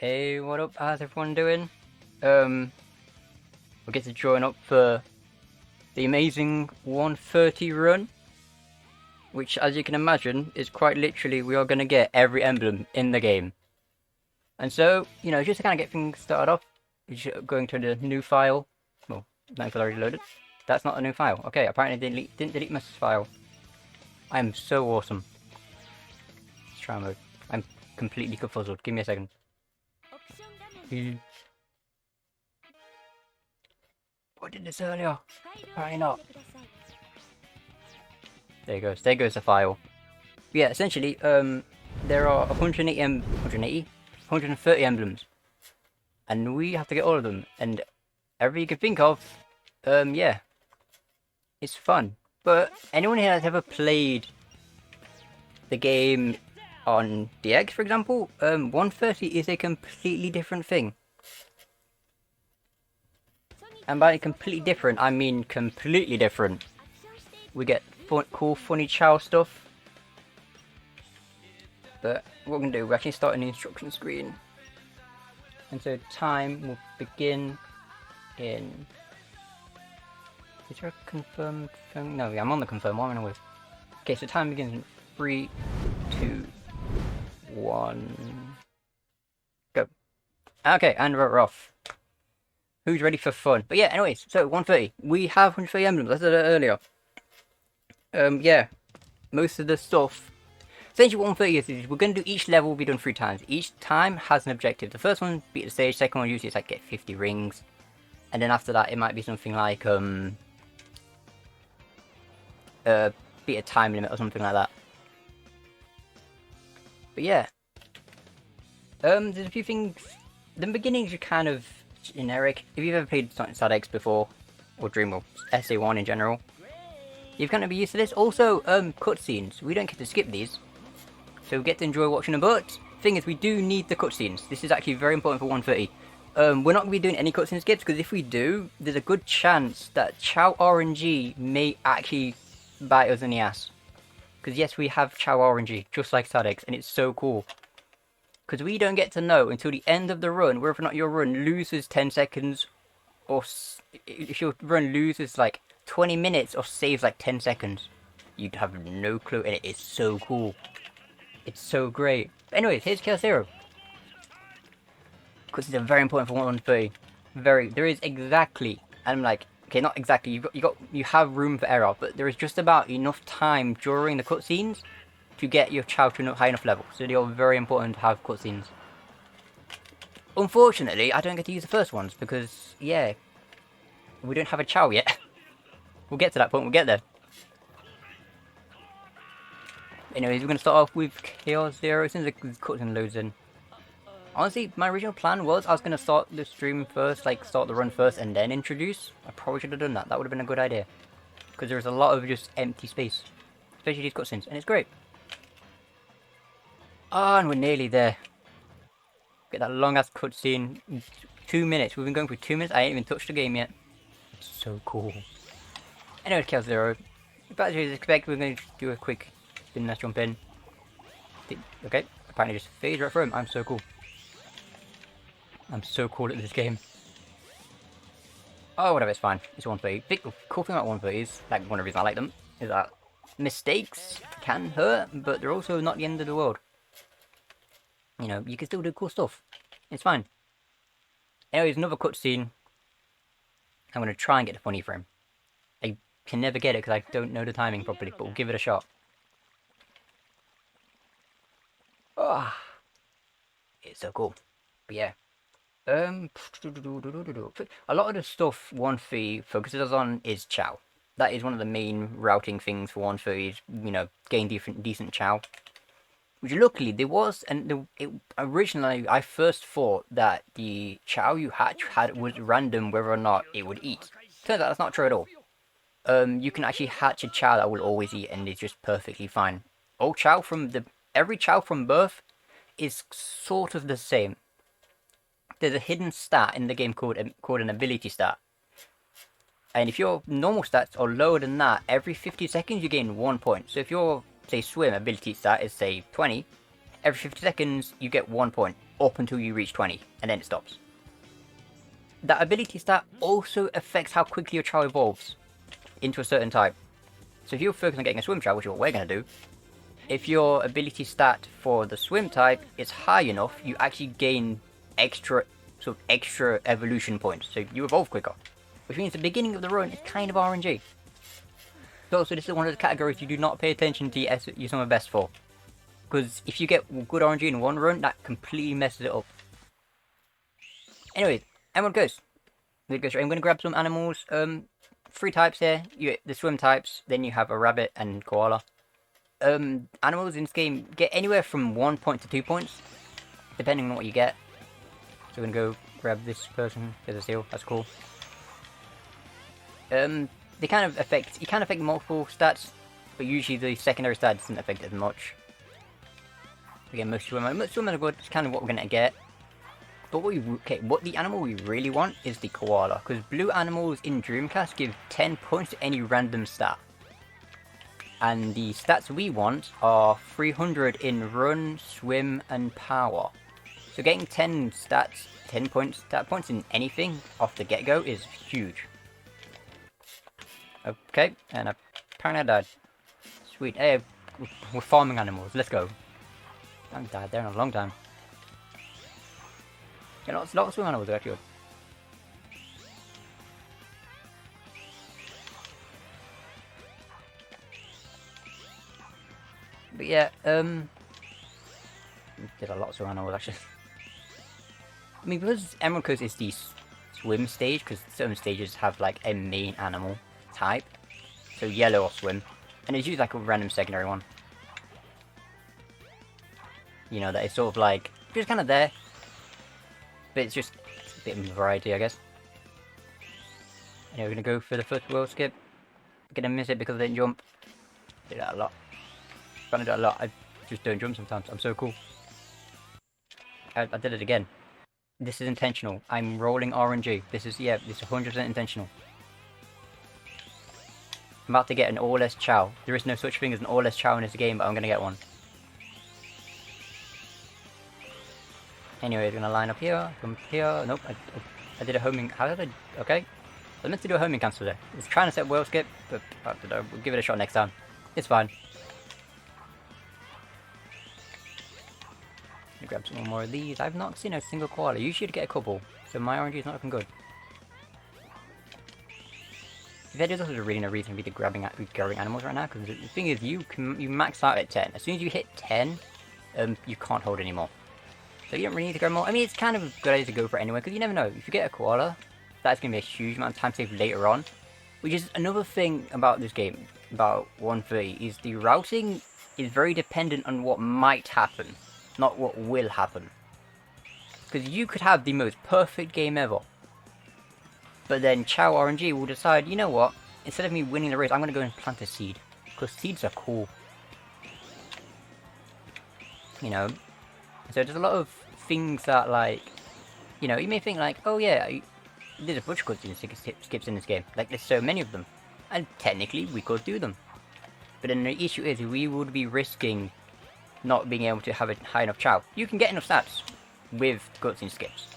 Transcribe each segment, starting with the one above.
Hey, what up? How's everyone doing? We get to join up for the amazing 130 run, which, as you can imagine, is quite literally we are going to get every emblem in the game. And so, just to kind of get things started off, we're just going to the new file. Well, that file already loaded. That's not a new file. Okay, apparently didn't delete my file. I am so awesome. Let's try mode. I'm completely confuzzled. Give me a second. I did this earlier. Apparently not. There goes. There goes the file. But yeah, essentially, there are 130 emblems, and we have to get all of them. And every you can think of, yeah, it's fun. But anyone here that's ever played the game on DX, for example, 130 is a completely different thing. And by completely different, I mean completely different. We get cool, funny chow stuff. But what we're going to do, we're actually starting the instruction screen. And so time will begin in... Is there a confirmed thing? No, yeah, I'm on the confirm. What am I with? Okay, so time begins in 3, 2, 1... Go. Okay, and we're off. Who's ready for fun? But yeah, anyways, so 130. We have 130 emblems, I said that earlier. Yeah, most of the stuff. Essentially, 130 is we're going to do each level will be done 3 times. Each time has an objective. The first one, beat the stage. Second one, usually it's like get 50 rings. And then after that, it might be something like, beat a time limit or something like that. But yeah. There's a few things. The beginnings are kind of generic. If you've ever played SAEM23 before, or Dream, or SA1 in general, you're going to be used to this. Also, cutscenes. We don't get to skip these, so we get to enjoy watching them. But thing is, we do need the cutscenes. This is actually very important for 130. We're not going to be doing any cutscene skips, because if we do, there's a good chance that Chow RNG may actually bite us in the ass. Because yes, we have Chow RNG, just like SAEM, and it's so cool. Because we don't get to know until the end of the run whether or not your run loses 10 seconds, or if your run loses like 20 minutes or saves like 10 seconds. You'd have no clue, and it is so cool. It's so great. But anyways, here's Chaos Zero. Because it's a very important for 130. There is exactly, and I'm like, okay, not exactly, you have room for error, but there is just about enough time during the cutscenes to get your Chow to a high enough level. So they are very important to have cutscenes. Unfortunately, I don't get to use the first ones because, yeah, we don't have a Chow yet. We'll get to that point, we'll get there. Anyways, we're going to start off with Chaos Zero as soon as the cutscene loads in. Honestly, my original plan was I was going to start the stream first, like start the run first and then introduce. I probably should have done that. That would have been a good idea. Because there's a lot of just empty space. Especially these cutscenes, and it's great. Ah, and we're nearly there. Get that long ass cutscene. 2 minutes. We've been going for 2 minutes. I ain't even touched the game yet. It's so cool. Anyway, Chaos Zero. As you expect, we're going to do a quick spin. Let's jump in. Okay. Apparently just phase right through him. I'm so cool. I'm so cool at this game. Oh, whatever. It's fine. It's 130. The cool thing about 130 is, like, one of the reasons I like them, is that mistakes can hurt, but they're also not the end of the world. You know, you can still do cool stuff. It's fine. Anyways, another cutscene. I'm going to try and get the funny frame. I can never get it because I don't know the timing properly, but we'll give it a shot. Ah, it's so cool. But yeah. A lot of the stuff 130 focuses on is Chow. That is one of the main routing things for 130 is, gain decent Chow. Which luckily there was, and originally I first thought that the Chow you hatch was random whether or not it would eat. Turns out that's not true at all. You can actually hatch a Chow that will always eat and is just perfectly fine. Every Chow from birth is sort of the same. There's a hidden stat in the game called an ability stat. And if your normal stats are lower than that, every 50 seconds you gain 1 point. So if your, say, swim ability stat is, say, 20, every 50 seconds you get 1 point. up until you reach 20, and then it stops. That ability stat also affects how quickly your Chow evolves into a certain type. So if you're focused on getting a swim Chow, which is what we're going to do, if your ability stat for the swim type is high enough, you actually gain extra evolution points, so you evolve quicker. Which means the beginning of the run is kind of RNG. So this is one of the categories you do not pay attention to your summer best for. Because if you get good RNG in one run, that completely messes it up. Anyways, Emerald Ghost. I'm going to grab some animals. 3 types here. You get the swim types, then you have a rabbit and koala. Animals in this game get anywhere from 1 point to 2 points, depending on what you get. So we're going to go grab this person. There's a seal. That's cool. They kind of affect, you can affect multiple stats, but usually the secondary stat doesn't affect it as much. Again, most swimmers are good, it's kind of what we're going to get. But what the animal we really want is the koala, because blue animals in Dreamcast give 10 points to any random stat. And the stats we want are 300 in run, swim, and power. So getting 10 stat points in anything off the get-go is huge. Okay, and apparently I died. Sweet. Hey, we're farming animals. Let's go. I haven't died there in a long time. Yeah, lots of swim animals are actually good. But yeah, did a lot of swim animals actually. I mean, because Emerald Coast is the swim stage, because certain stages have like a main animal type, so yellow or swim, and it's usually like a random secondary one. You know, that is sort of like just kind of there, but it's just a bit of variety, I guess. Anyway, we're gonna go for the first world skip. Gonna miss it because I didn't jump. I do that a lot. Trying to do that a lot. I just don't jump sometimes. I'm so cool. I did it again. This is intentional. I'm rolling RNG. This is 100% intentional. I'm about to get an all-S Chow. There is no such thing as an all-S Chow in this game, but I'm gonna get one. Anyway, we're gonna line up here, come here. Nope, I did a homing. How did I? Okay. I was meant to do a homing cancel there. I was trying to set world skip, but I don't know. We'll give it a shot next time. It's fine. Let me grab some more of these. I've not seen a single koala. You should get a couple. So my RNG is not looking good. There is also really no reason to be grabbing animals right now, because the thing is, you max out at 10. As soon as you hit 10, you can't hold anymore. So you don't really need to grab more. I mean, it's kind of a good idea to go for it anyway, because you never know. If you get a koala, that's going to be a huge amount of time saved later on. Which is another thing about this game, about 130, is the routing is very dependent on what might happen, not what will happen. Because you could have the most perfect game ever, but then Chow RNG will decide, you know what, instead of me winning the race, I'm going to go and plant a seed. Because seeds are cool. You know, so there's a lot of things that, like, you know, you may think like, oh yeah, there's a bunch of cutscene skips in this game. Like, there's so many of them. And technically, we could do them. But then the issue is, we would be risking not being able to have a high enough Chow. You can get enough stats with cutscene skips.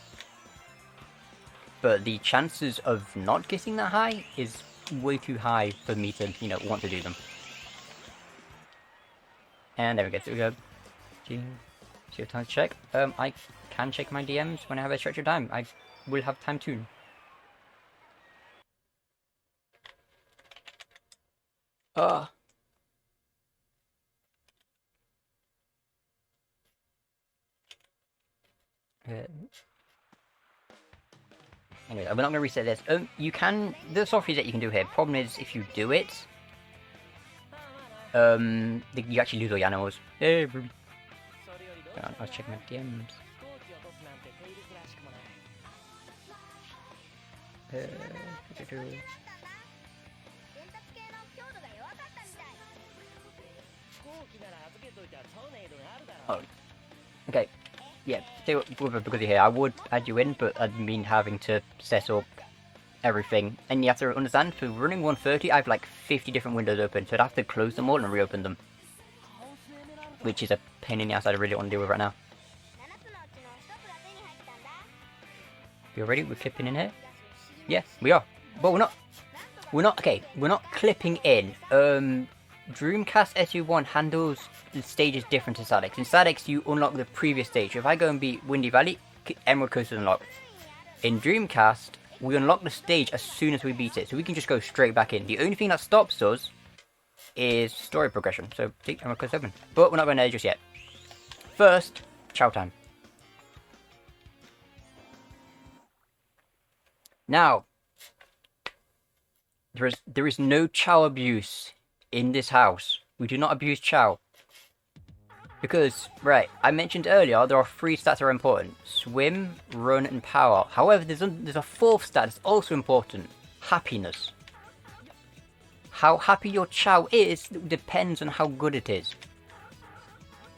But the chances of not getting that high is way too high for me to, you know, want to do them. And there we go, so we go. See time to check. I can check my DMs when I have a stretch of time. I will have time soon. Anyway, we're not going to reset this. You can... There's soft reset you can do here. Problem is, if you do it... you actually lose all your animals. Hey, baby. I'll check my DMs. Oh. Okay. Yeah, because you're here, I would add you in, but I'd mean having to set up everything. And you have to understand, for running 130, I have like 50 different windows open, so I'd have to close them all and reopen them. Which is a pain in the ass I really don't want to deal with right now. You ready? We're clipping in here? Yeah, we are. But we're not, okay, we're not clipping in. Dreamcast SU1 handles the stages different to SADX. In SADX, you unlock the previous stage. If I go and beat Windy Valley, Emerald Coast is unlocked. In Dreamcast, we unlock the stage as soon as we beat it, so we can just go straight back in. The only thing that stops us is story progression, so take Emerald Coast open. But we're not going there just yet. First, chow time. Now, there is no chow abuse in this house. We do not abuse chow. Because, right, I mentioned earlier, there are 3 stats that are important. Swim, run, and power. However, there's a 4th stat that's also important. Happiness. How happy your chow is depends on how good it is.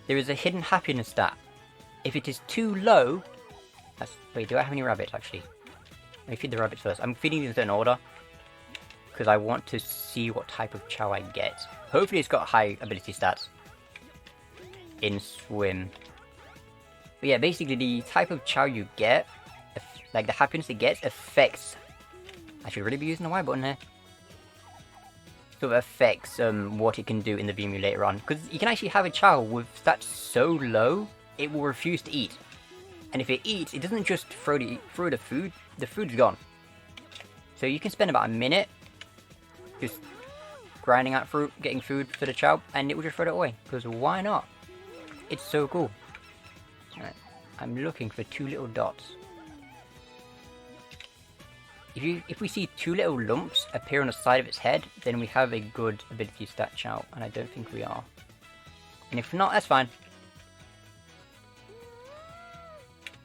There is a hidden happiness stat. If it is too low... Wait, do I have any rabbits, actually? Let me feed the rabbits first. I'm feeding these in order. Because I want to see what type of chow I get. Hopefully it's got high ability stats. In swim. But yeah, basically the type of chow you get, like the happiness it gets, affects... I should really be using the Y button here. Sort of affects what it can do in the VMU later on. Because you can actually have a chow with stats so low, it will refuse to eat. And if it eats, it doesn't just throw the food, the food's gone. So you can spend about a minute just grinding out fruit, getting food for the chow, and it will just throw it away. Because why not? It's so cool. Right. I'm looking for 2 little dots. If we see 2 little lumps appear on the side of its head, then we have a good ability stat chow, and I don't think we are. And if not, that's fine.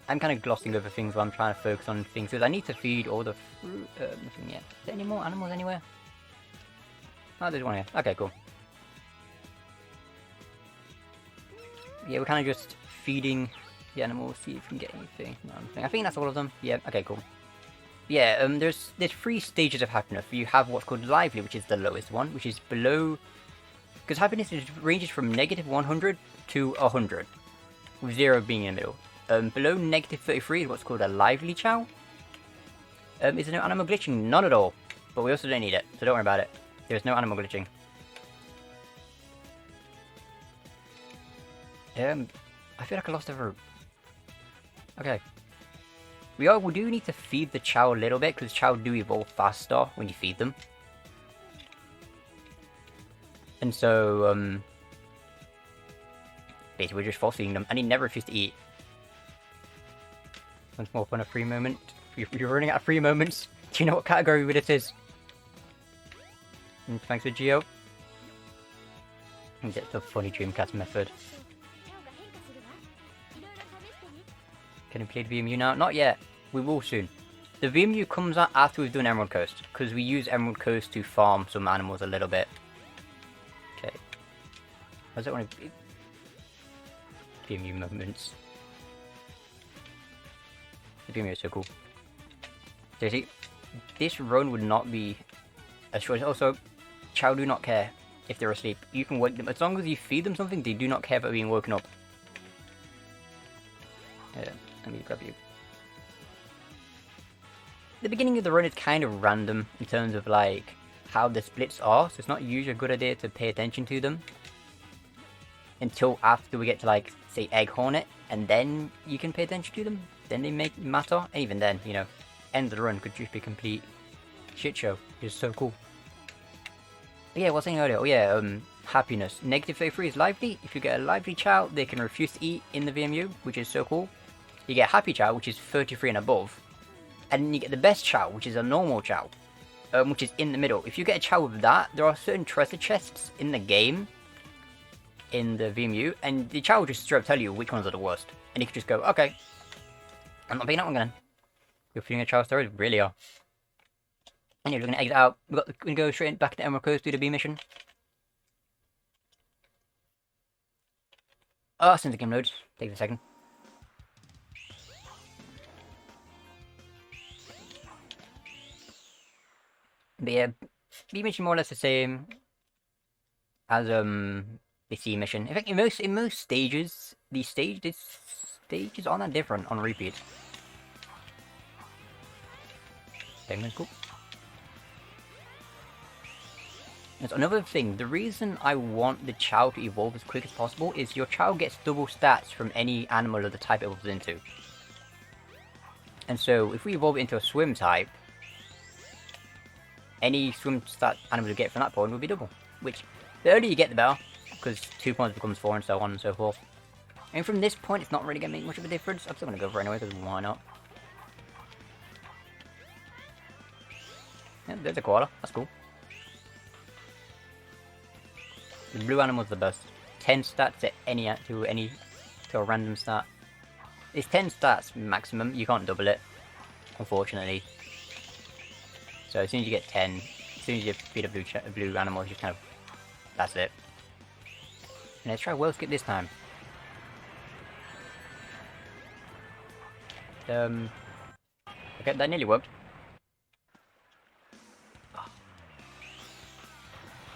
I'm kind of glossing over things while I'm trying to focus on things, because I need to feed all the fruit. Nothing yet. Is there any more animals anywhere? Oh, there's one here. Okay, cool. Yeah, we're kind of just feeding the animals, see if we can get anything. No, nothing. I think that's all of them. Yeah, okay, cool. Yeah, there's 3 stages of happiness. You have what's called lively, which is the lowest one, which is below... Because happiness ranges from -100 to 100, with 0 being in the middle. Below -33 is what's called a lively chow. Is there no animal glitching? None at all. But we also don't need it, so don't worry about it. There's no animal glitching. I feel like I lost a root. Okay. We do need to feed the chow a little bit, because chow do evolve faster when you feed them. And so, basically we're just force feeding them, and he never refuses to eat. Once more upon a free moment. You're running out of free moments. Do you know what category this is? And thanks for Geo. That's a funny Dreamcast method. Can we play the VMU now? Not yet. We will soon. The VMU comes out after we've done Emerald Coast, because we use Emerald Coast to farm some animals a little bit. Okay. I don't want to... VMU moments. The VMU is so cool. So you see, this run would not be as short. Also, chow do not care if they're asleep. You can wake them. As long as you feed them something, they do not care about being woken up. Yeah, let me grab you. The beginning of the run is kind of random in terms of like how the splits are, so it's not usually a good idea to pay attention to them until after we get to like say Egg Hornet, and then you can pay attention to them. Then they make matter, and even then, you know, end of the run could just be a complete shit show. It's so cool. But yeah, what I was saying earlier, oh yeah, happiness. -33 is lively. If you get a lively chow, they can refuse to eat in the VMU, which is so cool. You get happy chow, which is 33 and above. And then you get the best chow, which is a normal chow, which is in the middle. If you get a chow with that, there are certain treasure chests in the game, in the VMU, and the chow will just straight up tell you which ones are the worst. And you can just go, okay, I'm not picking that one again. You're feeling a chow story? Really are. Anyway, we're going to exit out. We're going to go straight back to Emerald Coast, do the B mission. Oh, since the game loads. Takes a second. But yeah, B mission more or less the same as the C mission. In fact, in most stages, these stages aren't that different on repeat. Penguin's cool. There's another thing. The reason I want the Chow to evolve as quick as possible is your Chow gets double stats from any animal of the type it evolves into. And so, if we evolve it into a swim type, any swim stat animal you get from that point will be double. Which, the earlier you get the better, because 2 points becomes 4 and so on and so forth. And from this point, it's not really going to make much of a difference. I'm still going to go for it anyway, because why not? Yeah, there's a koala. That's cool. The blue animal's the best. 10 stats to to a random stat. It's 10 stats maximum. You can't double it, unfortunately. So as soon as you get 10, as soon as you feed a blue animal, you kind of, that's it. And let's try well skip this time. Okay, that nearly worked. Oh.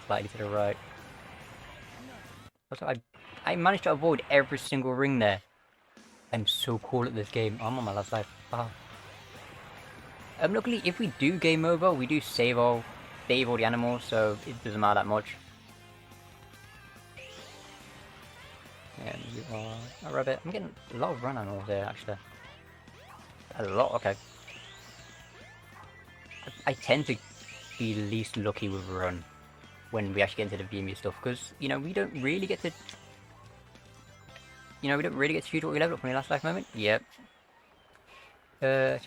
Slightly to the right. Also, I managed to avoid every single ring there. I'm so cool at this game. I'm on my last life. Oh. Luckily, if we do game over, we do save all the animals, so it doesn't matter that much. And you are a rabbit. I'm getting a lot of run animals there, actually. A lot, okay. I tend to be least lucky with run when we actually get into the VMU stuff, because, you know, we don't really get to... You know, we don't really get to choose what we level up from the last life moment. Yep. I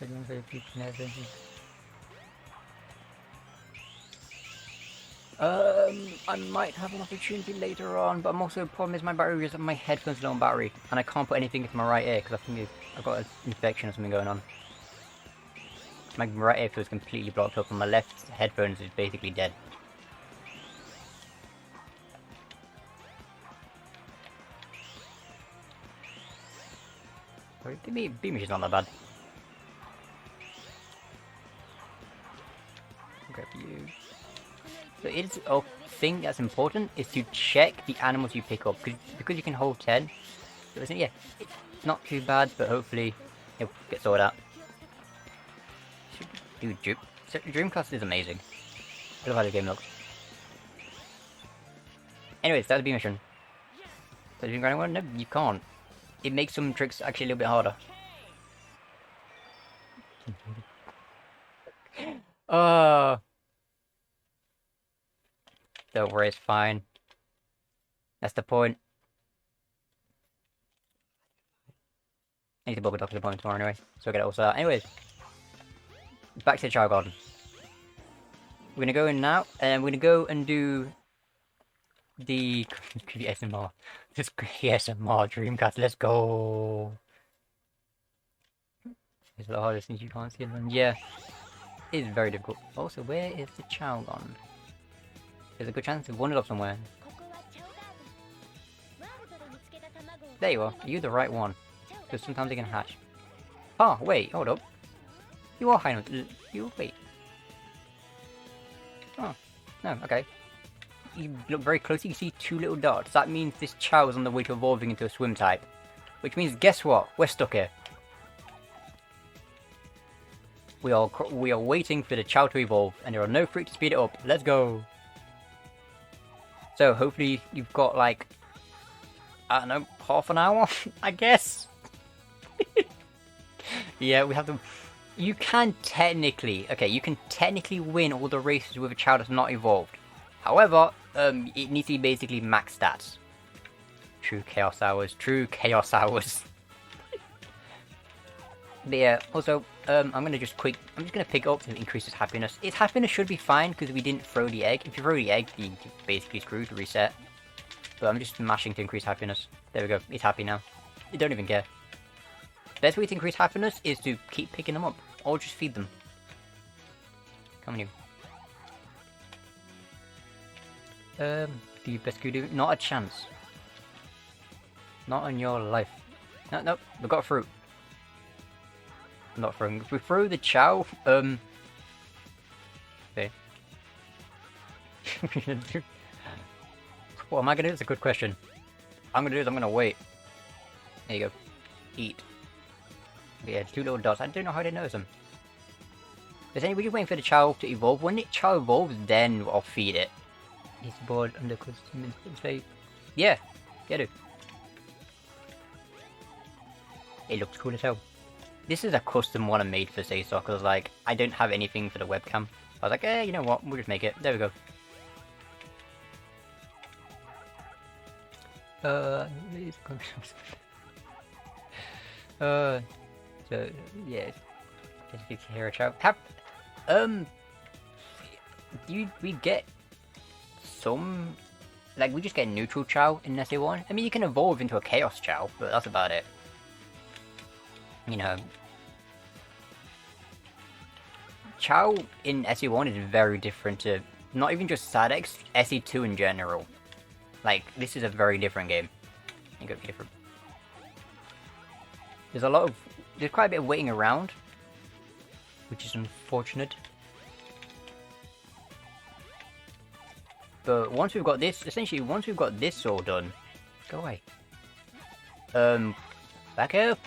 might have an opportunity later on, but I'm also, the problem is my battery is my headphones low on battery, and I can't put anything into my right ear, because I think I've got an infection or something going on. My right ear feels completely blocked up, and my left headphones is basically dead. Beam is not that bad. Grab you. So it's a thing that's important is to check the animals you pick up, because you can hold 10. So yeah, it's not too bad, but hopefully it'll get sorted out. Dude, Dreamcast is amazing. I love how the game looks. Anyways, that's the B mission. So you can no, you can't. It makes some tricks actually a little bit harder. Don't worry, it's fine. That's the point. I need to book a doctor's appointment tomorrow anyway, so I get it all sorted out. Anyways, back to the Child Garden. We're gonna go in now, and we're gonna go and do the SMR. This SMR Dreamcast, let's go! It's the hardest thing you can't see them. Yeah, it is very difficult. Also, where is the Chow gone? There's a good chance they've wandered off somewhere. There you are. Are you the right one? Because sometimes they can hatch. Oh, wait, hold up. You are high enough. You wait. Oh, no, okay. You look very closely, you see 2 little dots. That means this Chow is on the way to evolving into a swim type. Which means, guess what? We're stuck here. We are waiting for the Chow to evolve, and there are no fruit to speed it up. Let's go! So, hopefully you've got, like, I don't know, half an hour, I guess? Yeah, we have to... You can technically... Okay, you can technically win all the races with a Chow that's not evolved. However, it needs to be basically max stats. True Chaos Hours. True Chaos Hours. But yeah, also, I'm just gonna pick up to increase his happiness. His happiness should be fine, because we didn't throw the egg. If you throw the egg, you're basically screwed to reset. But I'm just mashing to increase happiness. There we go, he's happy now. You don't even care. Best way to increase happiness is to keep picking them up, or just feed them. Come on, you. The best do? Not a chance. Not on your life. No, no, we got fruit. I'm not throwing. If we throw the Chow, okay. What am I gonna do? It's a good question. I'm gonna wait. There you go. Eat. But yeah, 2 little dots. I don't know how they notice them. But then we're just waiting for the Chow to evolve. When the Chow evolves, then I'll feed it. He's bored under custom display. Yeah, get it. It looks cool as hell. This is a custom one I made for SAEM, because like I don't have anything for the webcam. I was like, you know what? We'll just make it. There we go. So yeah, just get to hear a Chow. We get some, like we just get neutral Chow in SA1. I mean, you can evolve into a Chaos Chow, but that's about it. You know, Chow in SE1 is very different to not even just SADX, SE2 in general. Like, this is a very different game. You go different. There's quite a bit of waiting around, which is unfortunate. But once we've got this, essentially, once we've got this all done, go away. Back up.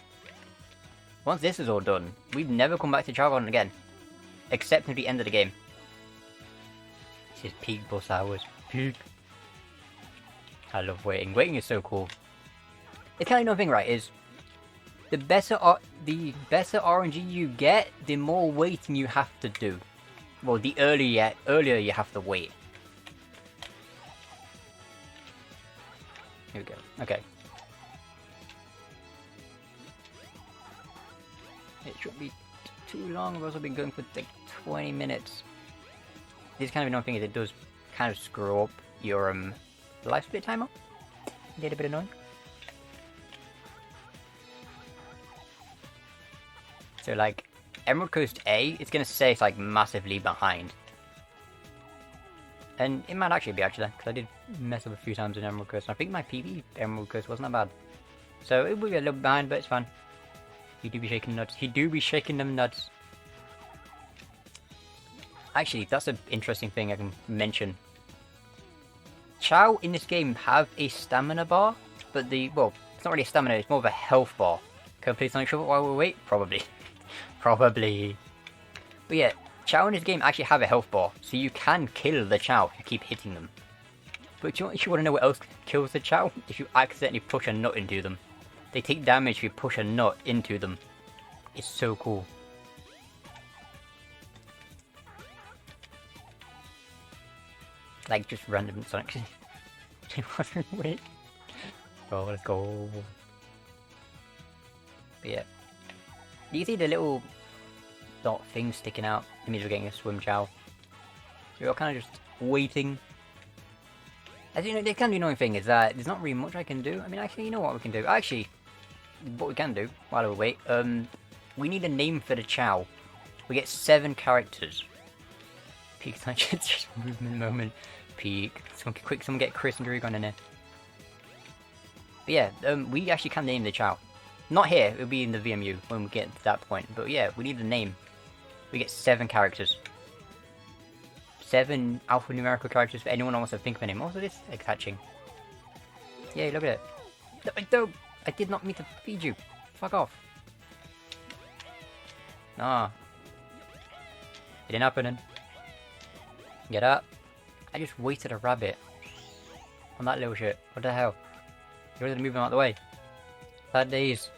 Once this is all done, we've never come back to Chowgon again. Except at the end of the game. This is peak bus hours. Peak. I love waiting. Waiting is so cool. It's kind of another thing, right, is the better RNG you get, the more waiting you have to do. Well, the earlier you have to wait. Here we go. Okay. It should be too long, I've also been going for like 20 minutes. This kind of annoying thing is it does kind of screw up your life split timer. A little bit annoying. So like, Emerald Coast A, it's gonna say it's like massively behind. And it might actually be because I did mess up a few times in Emerald Coast. I think my PB Emerald Coast wasn't that bad. So it will be a little behind, but it's fine. He do be shaking nuts. He do be shaking them nuts. Actually, that's an interesting thing I can mention. Chow in this game have a stamina bar, but well, it's not really a stamina, it's more of a health bar. Can I play Sonic Shuffle while we wait? Probably. Probably. But yeah, Chow in this game actually have a health bar, so you can kill the Chow if you keep hitting them. But you want to know what else kills the Chow? If you accidentally push a nut into them. They take damage if you push a nut into them. It's so cool. Like just random Sonic. Wait. Oh, let's go. But yeah. Do you see the little dot thing sticking out? It means we're getting a swim Chow. So we're kind of just waiting. As you know, the kind of annoying thing is that there's not really much I can do. I mean, actually, you know what we can do? Actually, what we can do while we wait, we need a name for the Chow. We get 7 characters. Peak touch, it's just movement moment. Peak. Someone get Chris and Drew on in there. But yeah, we actually can name the Chow. Not here, it'll be in the VMU when we get to that point. But yeah, we need a name. We get 7 characters. 7 alphanumerical characters for anyone who wants to think of a name. Also, this egg hatching. Yay, look at it. No, don't! I did not mean to feed you. Fuck off. Nah. It ain't happening. Get up. I just wasted a rabbit. On that little shit. What the hell? You wanted to move him out of the way. Bad days.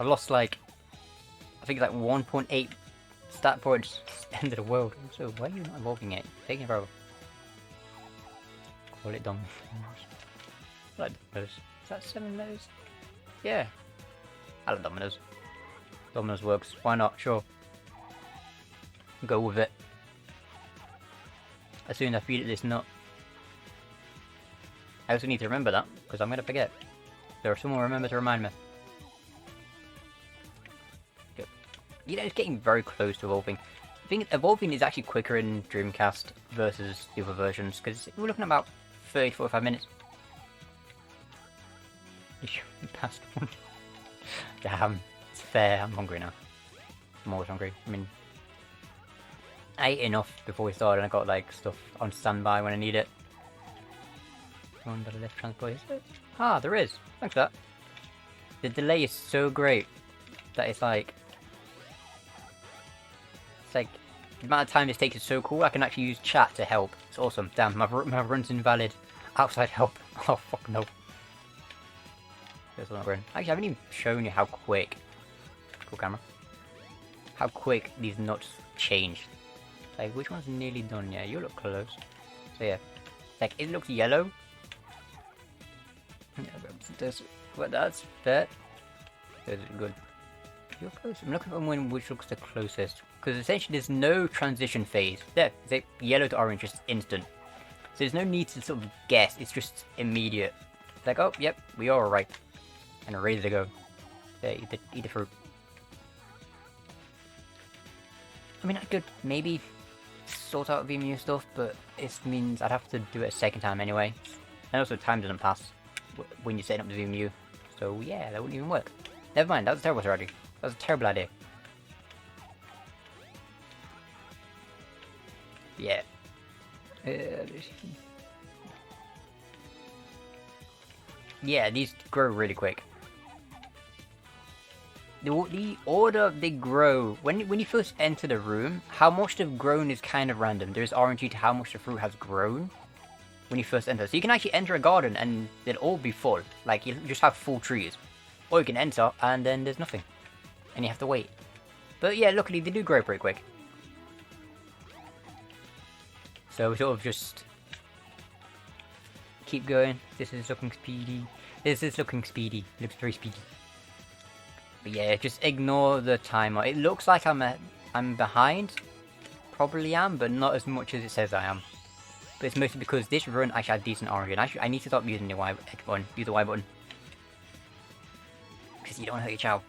I've lost like, I think like 1.8 stat points. End of the world. So why are you not evolving it? Taking forever. Call it Dominoes. I like Dominoes. Is that 7 letters? Yeah. I like Dominoes. Dominoes works. Why not? Sure. Go with it. As soon as I feed it this nut. I also need to remember that, because I'm going to forget. There someone remember to remind me. Good. You know, it's getting very close to evolving. I think evolving is actually quicker in Dreamcast versus the other versions, because we're looking at about 30-45 minutes. Past one. Damn, it's fair. I'm hungry now. I'm always hungry. I mean, I ate enough before we started, and I got like stuff on standby when I need it. Under the left transport, is it? Ah, there is. Thanks for that. The delay is so great that it's like The amount of time this takes is so cool. I can actually use chat to help. It's awesome. Damn, my run's invalid. Outside help. Oh, fuck no. There's one run. Actually, I haven't even shown you how quick... Cool camera. How quick these nuts change. Like, which one's nearly done? Yeah, you look close. So yeah. Like, it looks yellow. Yeah, but that's fair. That's good. You're close. I'm looking for one which looks the closest. Because essentially there's no transition phase. There, it's yellow to orange, just instant. So there's no need to sort of guess, it's just immediate. It's like, oh, yep, we are alright. And ready to go. Yeah, eat the fruit. I mean, I could maybe sort out VMU stuff, but it means I'd have to do it a second time anyway. And also time doesn't pass when you're setting up the VMU. So yeah, that wouldn't even work. Never mind, that was a terrible strategy. That was a terrible idea. Yeah. Yeah, these grow really quick. The order they grow, when you first enter the room, how much they've grown is kind of random. There's RNG to how much the fruit has grown when you first enter. So you can actually enter a garden and they'll all be full. Like, you just have full trees. Or you can enter and then there's nothing. And you have to wait. But yeah, luckily they do grow pretty quick. So we sort of just keep going. This is looking speedy. This is looking speedy. Looks very speedy. But yeah, just ignore the timer. It looks like I'm behind. Probably am, but not as much as it says I am. But it's mostly because this run actually had decent orange. And I need to stop using the Y button. Use the Y button. Because you don't want to hurt your child.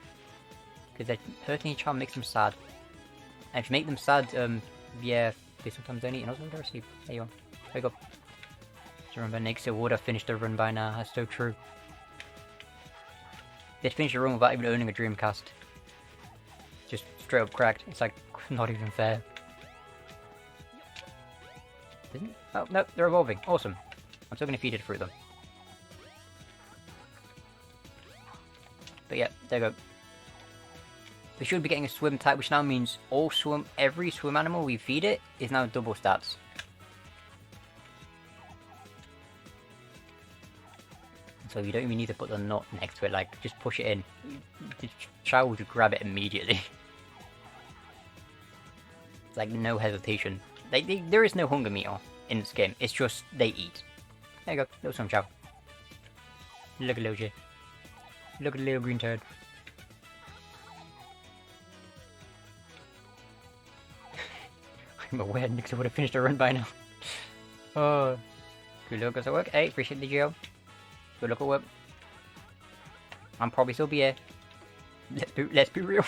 Because hurting your child makes them sad. And if you make them sad, yeah, they sometimes don't eat and also go to sleep. There you go. Wake up. Just remember, Nixie would have finished the run by now. That's so true. They'd finish the run without even owning a Dreamcast. Just straight up cracked. It's like, not even fair. Isn't it? Oh, no, they're evolving. Awesome. I'm still going to feed it fruit though. But yeah, there you go. We should be getting a swim type, which now means every swim animal we feed it is now double stats. So you don't even need to put the nut next to it, like, just push it in. The child will just grab it immediately. It's like, no hesitation. There is no hunger meter in this game, it's just, they eat. There you go, little swim chow. Look at little shit. Look at the little green turd. I'm aware Nixon would have finished the run by now. Oh. Good luck at work. Hey, appreciate the geo. Good luck at work. I'm probably still be here. Let's be real.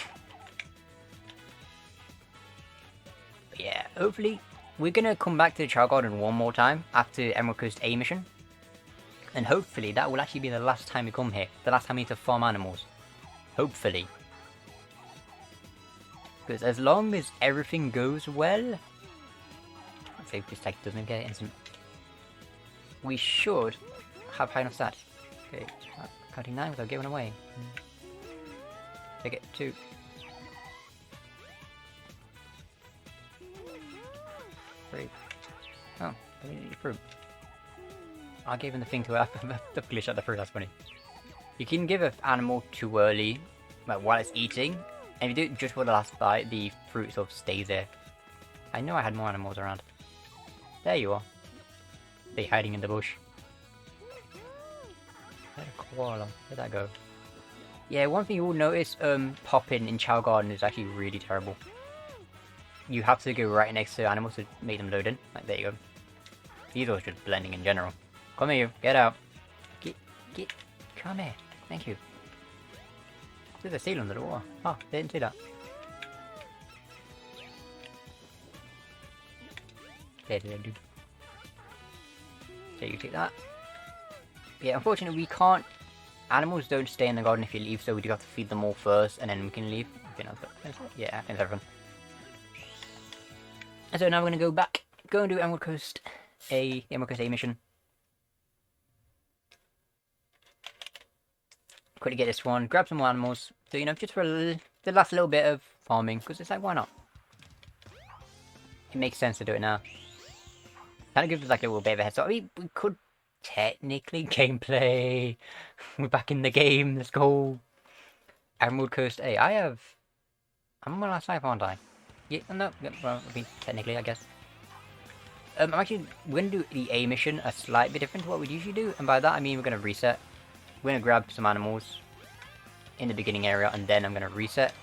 But yeah, hopefully we're gonna come back to the Child Garden one more time after Emerald Coast A mission. And hopefully that will actually be the last time we come here. The last time we need to farm animals. Hopefully. Because as long as everything goes well... Let's say this tag doesn't get instant. We should have high enough stats. Okay, counting 9 without giving away. Take it, 2. 3. Oh, I didn't eat fruit. I gave him the thing to the glitch at the fruit, that's funny. You can give an animal too early, like while it's eating, and if you do it just for the last bite, the fruit sort of stays there. I know I had more animals around. There you are. They hiding in the bush. Where'd a koala? Where'd that go? Yeah, one thing you will notice, popping in Chow Garden is actually really terrible. You have to go right next to animals to make them load in. Like, there you go. These are just blending in general. Come here, get out. Come here. Thank you. There's a seal under the water. Oh, they didn't see that. There, dude. So you take that. Yeah, unfortunately we can't... Animals don't stay in the garden if you leave, so we do have to feed them all first, and then we can leave. Yeah, I think that's everything. And so now we're going to go back, go and do Emerald Coast A, the Emerald Coast A mission. Quickly get this one, grab some more animals, so you know, just for the last little bit of farming, because it's like, why not? it makes sense to do it now. Kind of gives us like a little bit of a head start. I mean, we could technically gameplay. We're back in the game. Let's go. Emerald Coast A. I'm on my last life, aren't I? Yeah, no, well, I mean, technically, I guess. I'm actually, we're going to do the A mission a slight bit different to what we'd usually do, and by that I mean we're going to reset. We're going to grab some animals in the beginning area, and then I'm going to reset.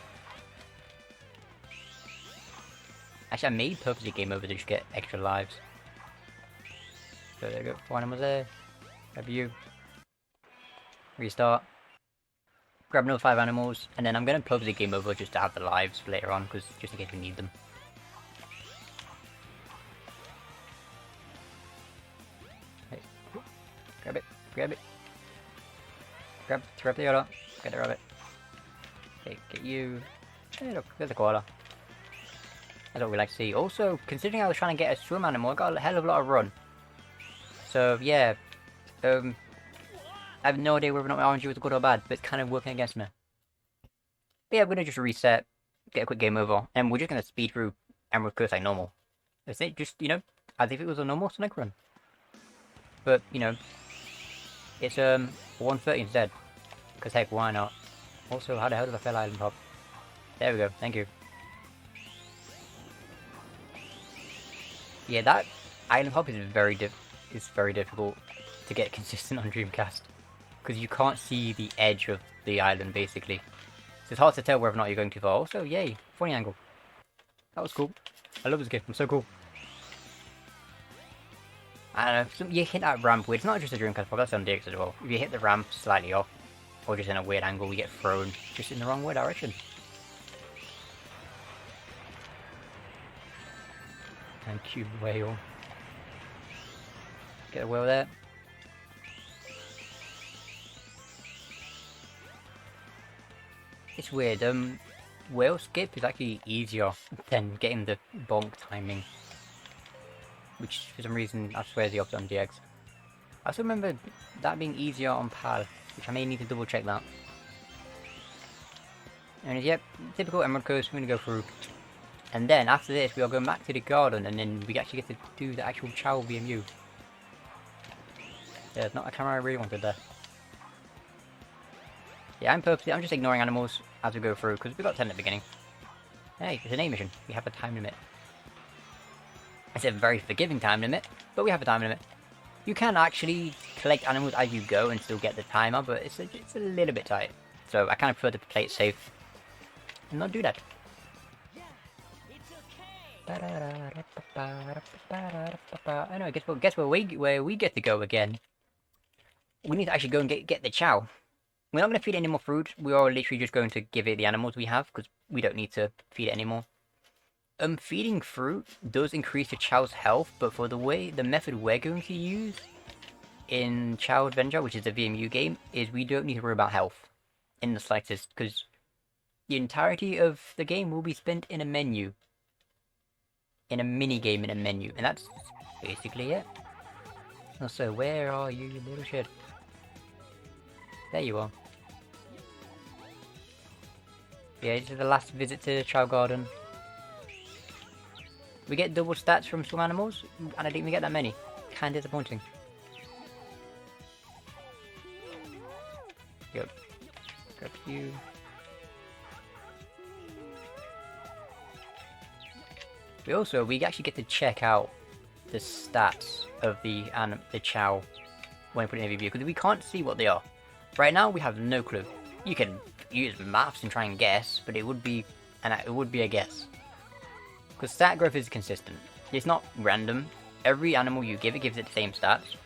Actually, I made purposely game over to just get extra lives. So there you go, 4 animals there. Grab you. Restart. Grab another 5 animals, and then I'm going to purposely game over just to have the lives for later on, because just in case we need them. Hey. Grab it, grab it. Grab the other. Get the rabbit. Okay, get you. Hey, look, there's a koala. That's what we like to see. Also, considering I was trying to get a swim animal, I got a hell of a lot of run. So, yeah. I have no idea whether or not my RNG was good or bad, but it's kind of working against me. But yeah, we're gonna just reset, get a quick game over, and we're just gonna speed through Emerald Coast like normal. That's it, just, you know, as if it was a normal Sonic run. But, you know, it's 130 instead. Because heck, why not? Also, how the hell did I fail Island Hop? There we go, thank you. Yeah, that Island Hop is very difficult to get consistent on Dreamcast. Because you can't see the edge of the island, basically. So it's hard to tell whether or not you're going too far. Also, yay, funny angle. That was cool. I love this game, I'm so cool. I don't know, you hit that ramp weird. It's not just a Dreamcast pop, that's on DX as well. If you hit the ramp slightly off, or just in a weird angle, you get thrown just in the wrong way direction. Thank you, whale. Get a whale there. It's weird, whale skip is actually easier than getting the bonk timing. Which, for some reason, I swear is the opposite on DX. I also remember that being easier on PAL, which I may need to double check that. And yep, typical Emerald Coast, we're going to go through. And then, after this, we are going back to the garden, and then we actually get to do the actual Chow VMU. Yeah, it's not a camera I really wanted there. Yeah, I'm just ignoring animals as we go through, because we got 10 at the beginning. Hey, it's an A mission. We have a time limit. It's a very forgiving time limit, but we have a time limit. You can actually collect animals as you go and still get the timer, but it's a little bit tight. So I kind of prefer to play it safe and not do that. I know. Guess where we get to go again. We need to actually go and get the chow. We're not going to feed it any more food. We are literally just going to give it the animals we have because we don't need to feed it anymore. Feeding fruit does increase the chow's health, but for the method we're going to use in Chow Adventure, which is a VMU game, is we don't need to worry about health in the slightest, because the entirety of the game will be spent in a menu. In a mini-game in a menu, and that's basically it. Also, where are you, you little shit? There you are. Yeah, this is the last visit to the Chow Garden. We get double stats from some animals, and I didn't even get that many. Kinda disappointing. Yep. Grab you. We actually get to check out the stats of the Chow when we put it in a review, because we can't see what they are. Right now, we have no clue. You can use maths and try and guess, but it would be a guess. Because stat growth is consistent. It's not random. Every animal you give it gives it the same stats.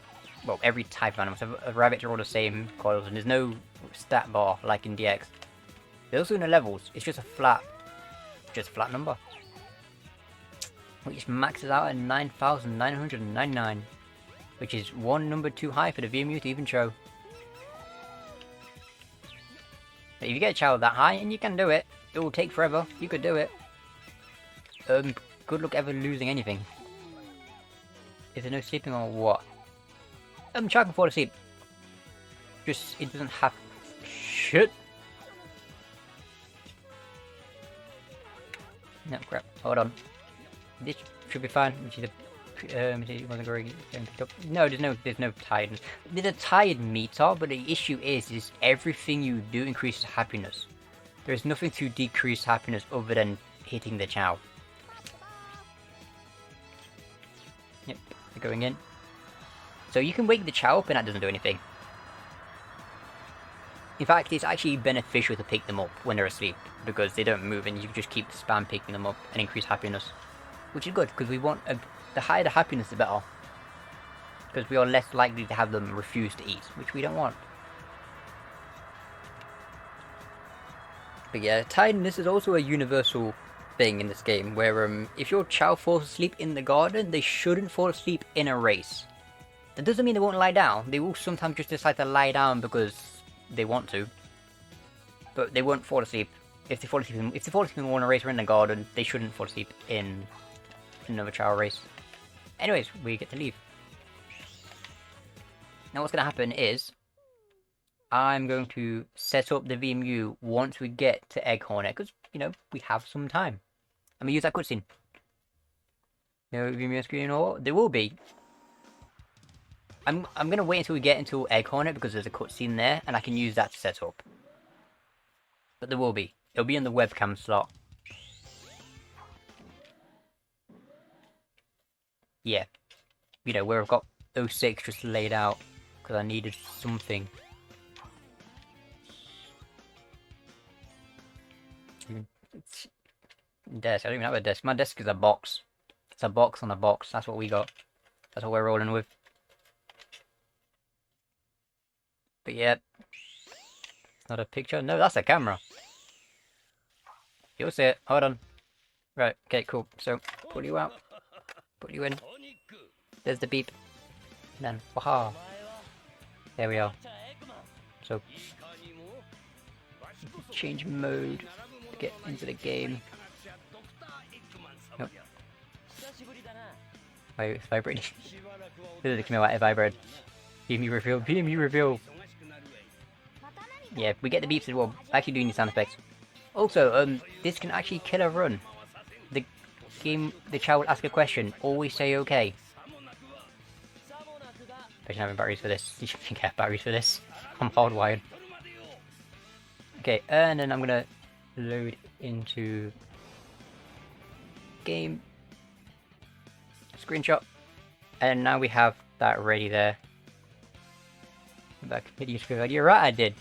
Well, every type of animal. So rabbits are all the same coils, and there's no stat bar like in DX. There's also no levels. It's just a flat number. Which maxes out at 9,999. Which is one number too high for the VMU to even show. But if you get a Chow that high, and you can do it, it will take forever. You could do it. Good luck ever losing anything. Is there no sleeping or what? Chow can fall asleep. Just, it doesn't have... Shit! No, crap. Hold on. This should be fine. Which is it wasn't going picked up. No, there's no tiredness. There's a tired meter, but the issue is everything you do increases happiness. There is nothing to decrease happiness other than hitting the chow. Yep, they're going in. So you can wake the chow up and that doesn't do anything. In fact, it's actually beneficial to pick them up when they're asleep, because they don't move and you just keep spam picking them up and increase happiness. Which is good, because we want the higher the happiness the better. Because we are less likely to have them refuse to eat, which we don't want. But yeah, tiredness is also a universal thing in this game, where if your chow falls asleep in the garden, they shouldn't fall asleep in a race. That doesn't mean they won't lie down. They will sometimes just decide to lie down because they want to, but they won't fall asleep. If they fall asleep in one race or in the garden, they shouldn't fall asleep in another chow race. Anyways, we get to leave. Now what's going to happen is, I'm going to set up the VMU once we get to Egg Hornet, because, you know, we have some time. I'm going to use that cutscene. No VMU screen or what? There will be. I'm going to wait until we get into Egg Hornet because there's a cutscene there, and I can use that to set up. But there will be. It'll be in the webcam slot. Yeah. You know, where I've got 06 just laid out, because I needed something. Desk. I don't even have a desk. My desk is a box. It's a box on a box. That's what we got. That's what we're rolling with. But yeah. It's not a picture. No, that's a camera. You'll see it. Hold on. Right. Okay, cool. So, pull you out. Put you in. There's the beep. And then, waha. There we are. So, change mode to get into the game. Nope. Wait, it's vibrating. This is the vibrate. PMU reveal. PMU reveal. Yeah, we get the beeps as well. Actually doing the sound effects. Also, this can actually kill a run. The child will ask a question. Always say okay. I should have batteries for this. You should think I have batteries for this. I'm hardwired. Okay, and then I'm gonna load into game screenshot, and now we have that ready there. Back video screen. You're right, I did.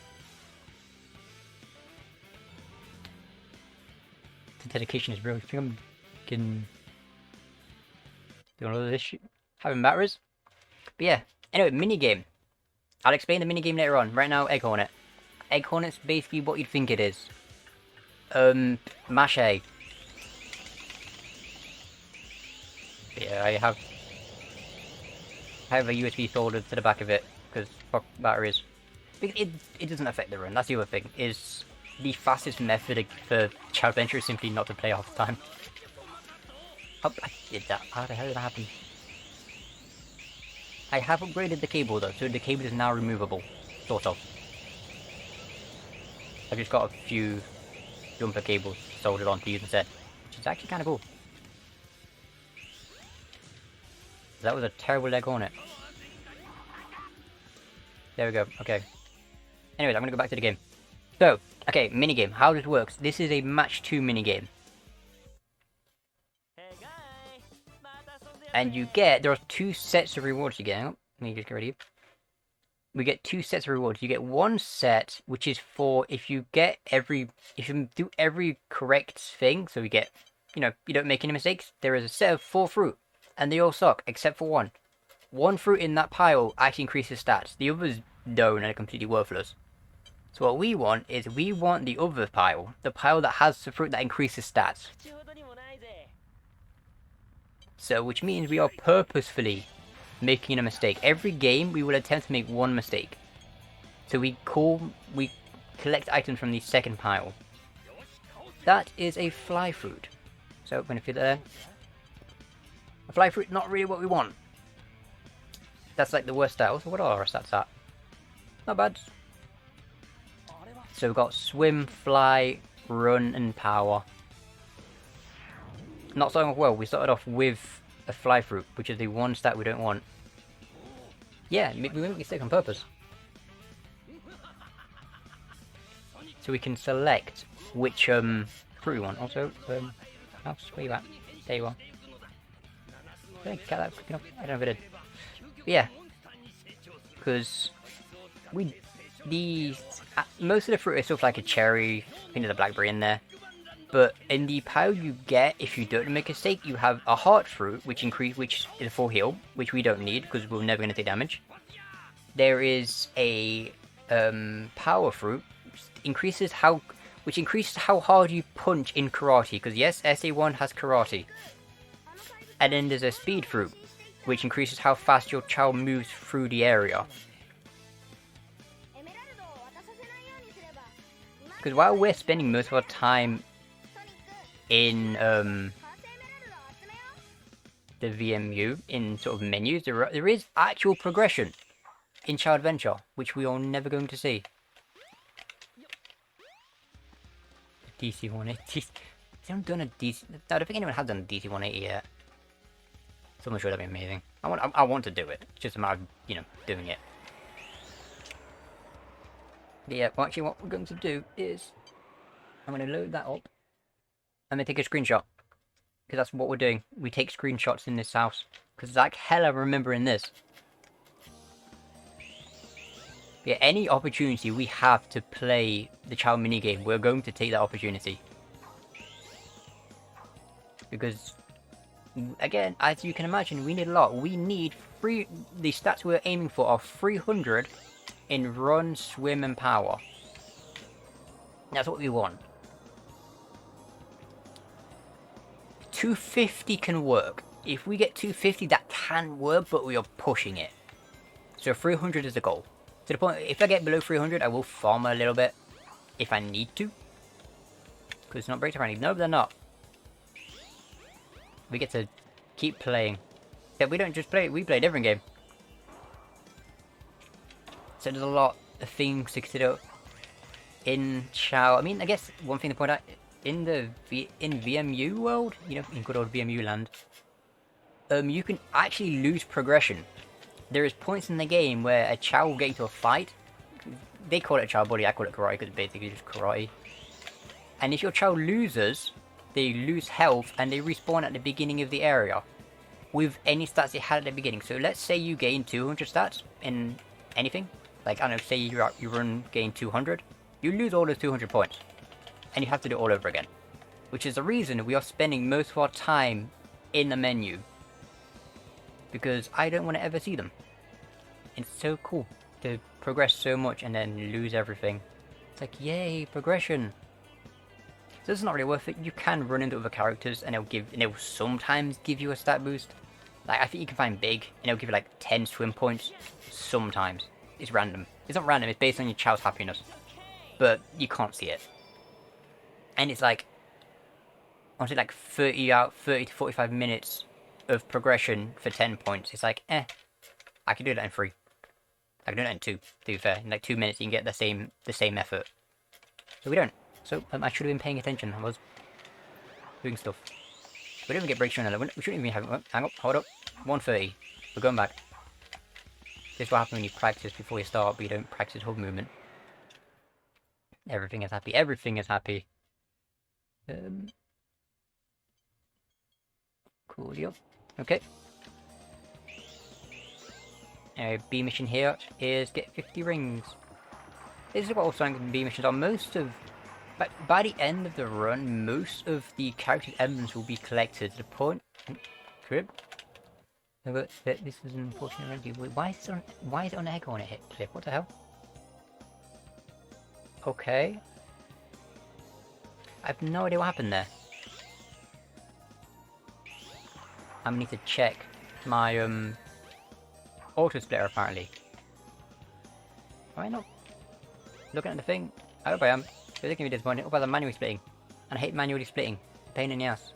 The dedication is real. You think I'm can do all of this shit? Having batteries? But yeah. Anyway, minigame. I'll explain the minigame later on. Right now, Egg Hornet. Egg Hornet's basically what you'd think it is. Mash A. Yeah, I have a USB solder to the back of it, because fuck batteries. It doesn't affect the run, that's the other thing. Is the fastest method for Child Venture is simply not to play half the time. Oh, I did that. How the hell did that happen? I have upgraded the cable though, so the cable is now removable. Sort of. I've just got a few jumper cables soldered on to use instead, which is actually kind of cool. That was a terrible Egg Hornet. There we go, okay. Anyways, I'm gonna go back to the game. So, okay, minigame, how this works. This is a match 2 minigame. And you get, there are 2 sets of rewards you get. Oh, let me just get ready. We get 2 sets of rewards. You get one set, which is for if you do every correct thing, so you get, you know, you don't make any mistakes, there is a set of 4 fruit. And they all suck, except for one. One fruit in that pile actually increases stats. The others don't and are completely worthless. So what we want is, we want the other pile. The pile that has the fruit that increases stats. So, which means we are purposefully making a mistake. Every game, we will attempt to make one mistake. So we collect items from the second pile. That is a fly fruit. So, I'm going to fit that there. A fly fruit, not really what we want. That's like the worst stat. So what are our stats at? Not bad. So we've got swim, fly, run, and power. Not starting off well. We started off with a fly fruit, which is the one stat we don't want. Yeah, we make a mistake on purpose. So we can select which fruit we want. Also, mouse, where you at? There you are. I think I got that freaking up. I don't know if I did. But yeah, because most of the fruit is stuff like a cherry. I think there's a blackberry in there. But in the power you get if you don't make a mistake, you have a heart fruit, which is a full heal, which we don't need because we're never going to take damage. There is a power fruit, which increases how hard you punch in karate. Because yes, SA1 has karate. And then there's a speed fruit, which increases how fast your child moves through the area. Because while we're spending most of our time in the VMU, in sort of menus, there is actual progression in Child Adventure, which we are never going to see. DC 180. They haven't done a DC. I don't think anyone has done a DC 180 yet. Someone should have been amazing. I want to do it. It's just a matter of, you know, doing it. But yeah, well, actually what we're going to do is I'm going to load that up. I'm going to take a screenshot. Because that's what we're doing. We take screenshots in this house. Because like hell I remember in this. Yeah, any opportunity we have to play the child minigame, we're going to take that opportunity. Because, again, as you can imagine, we need a lot. We need the stats we're aiming for are 300 in run, swim, and power. That's what we want. 250 can work. If we get 250, that can work, but we are pushing it. So 300 is the goal. To the point, if I get below 300, I will farm a little bit. If I need to. Because it's not break time. No, they're not. We get to keep playing. Yeah, we don't just play, we play a different game. So there's a lot of things to consider in Chow. I mean, I guess one thing to point out, in VMU world, you know, in good old VMU land, you can actually lose progression. There is points in the game where a Chow will get into a fight. They call it a Chow body, I call it karate because it's basically just karate. And if your Chow loses, they lose health and they respawn at the beginning of the area with any stats they had at the beginning. So let's say you gain 200 stats in anything. Like, I don't know, say you gain 200. You lose all those 200 points. And you have to do it all over again. Which is the reason we are spending most of our time in the menu. Because I don't want to ever see them. It's so cool to progress so much and then lose everything. It's like, yay, progression. So it's not really worth it. You can run into other characters and it'll sometimes give you a stat boost. Like, I think you can find Big and it'll give you like 10 swim points. Sometimes. It's random. It's not random, it's based on your child's happiness. But you can't see it. And it's like, honestly, like 30 to 45 minutes of progression for 10 points. It's like, I can do that in 3. I can do that in 2, to be fair. In like 2 minutes you can get the same effort. So we don't. So I should have been paying attention. I was doing stuff. We didn't even get breaks during that. We shouldn't even have. Hang up, hold up. 130. We're going back. This is what happens when you practice before you start, but you don't practice hub movement. Everything is happy. Everything is happy. Cool deal. Okay. B mission here is get 50 rings. This is what also B missions are. But by the end of the run, most of the characters' emblems will be collected to the point. Crib. But this is an unfortunate review. Why is it on echo when it hit clip? What the hell? Okay. I have no idea what happened there. I need to check my auto splitter apparently. Am I not looking at the thing? I hope I am. It's going to be disappointing. Otherwise I'm manually splitting. And I hate manually splitting. Pain in the ass.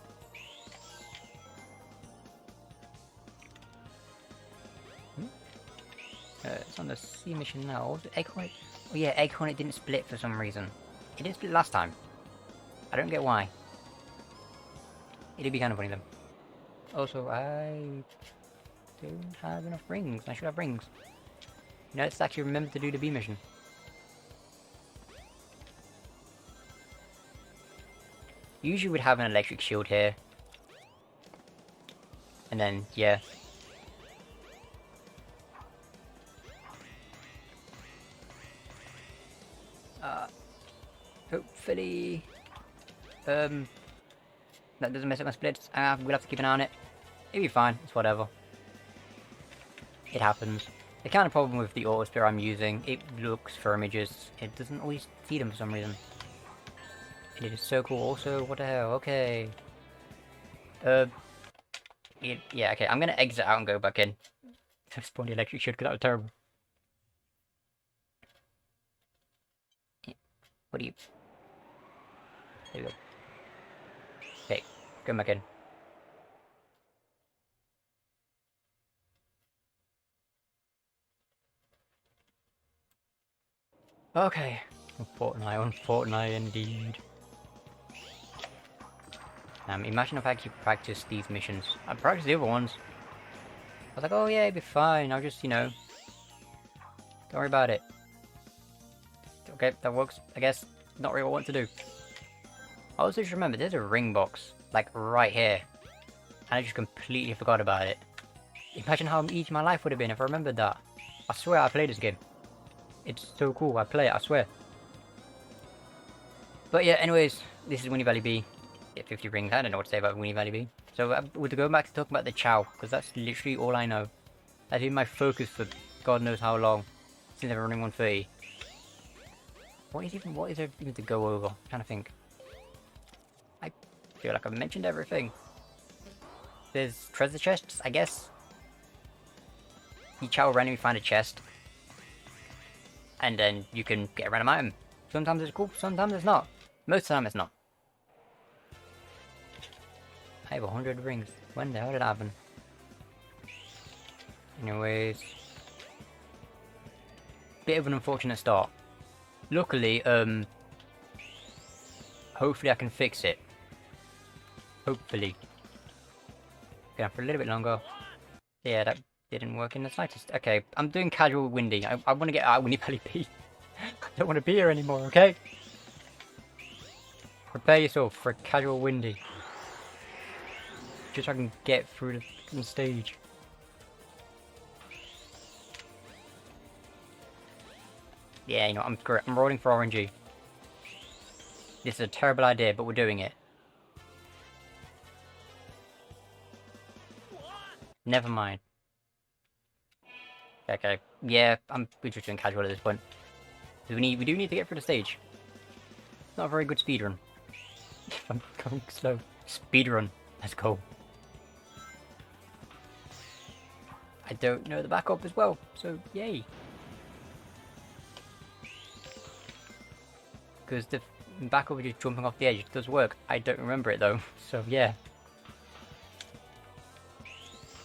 It's on the C mission now. Was it Egg Hornet? Oh yeah, Egg Hornet didn't split for some reason. It didn't split last time. I don't get why. It'd be kind of funny though. Also, I don't have enough rings. I should have rings. You know, let's actually remember to do the B mission. Usually we'd have an electric shield here. And then, yeah. Hopefully... that doesn't mess up my splits. We'll have to keep an eye on it. It'll be fine. It's whatever. It happens. The kind of problem with the auto sphere I'm using, it looks for images. It doesn't always see them for some reason. And it is so cool. Also, what the hell? Okay. Yeah, okay. I'm gonna exit out and go back in. Spawn the electric shield because that was terrible. What do you... There we go. Okay, go back in. Okay. Fortnite indeed. Imagine if I actually practiced these missions. I practiced the other ones. I was like, oh yeah, it'll be fine. I'll just, you know... Don't worry about it. Okay, that works. I guess not really what I want to do. I also just remember there's a ring box, like right here. And I just completely forgot about it. Imagine how easy my life would have been if I remembered that. I swear I played this game. It's so cool, I play it, I swear. But yeah, anyways, this is Winnie Valley B. Get 50 rings, I don't know what to say about Winnie Valley B. So we're going back to talking about the Chow, because that's literally all I know. That's been my focus for God knows how long, since I've been running 130. What is there even to go over? I'm trying to think. I feel like I've mentioned everything. There's treasure chests, I guess. You Chow randomly find a chest. And then you can get a random item. Sometimes it's cool, sometimes it's not. Most of the time it's not. I have 100 rings. When the hell did it happen? Anyways. Bit of an unfortunate start. Luckily, hopefully I can fix it. Hopefully. Gonna for a little bit longer. Yeah, that didn't work in the slightest. Okay, I'm doing casual windy. I want to get out of Winnie Valley B. I don't want to be here anymore, okay? Prepare yourself for a casual windy. Just so I can get through the stage. Yeah, you know, I'm rolling for RNG. This is a terrible idea, but we're doing it. Never mind. Okay, yeah, we're just doing casual at this point. We do need to get through the stage. Not a very good speedrun. I'm going slow. Speedrun. Let's go. I don't know the backup as well, so yay. Because the backup of just jumping off the edge does work. I don't remember it though, so yeah.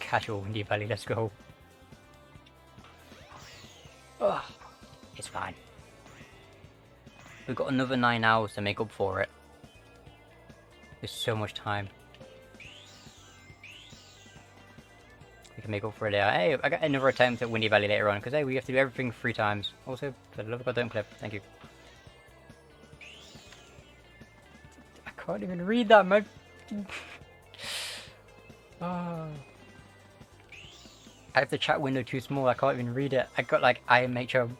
Casual Windy Valley, let's go. Ugh, it's fine. We've got another 9 hours to make up for it. There's so much time. We can make up for it later. Hey, I got another attempt at Windy Valley later on, because hey, we have to do everything 3 times. Also, for the love of God, don't clip. Thank you. I can't even read that, man. Oh. I have the chat window too small, I can't even read it. I got like IMHO.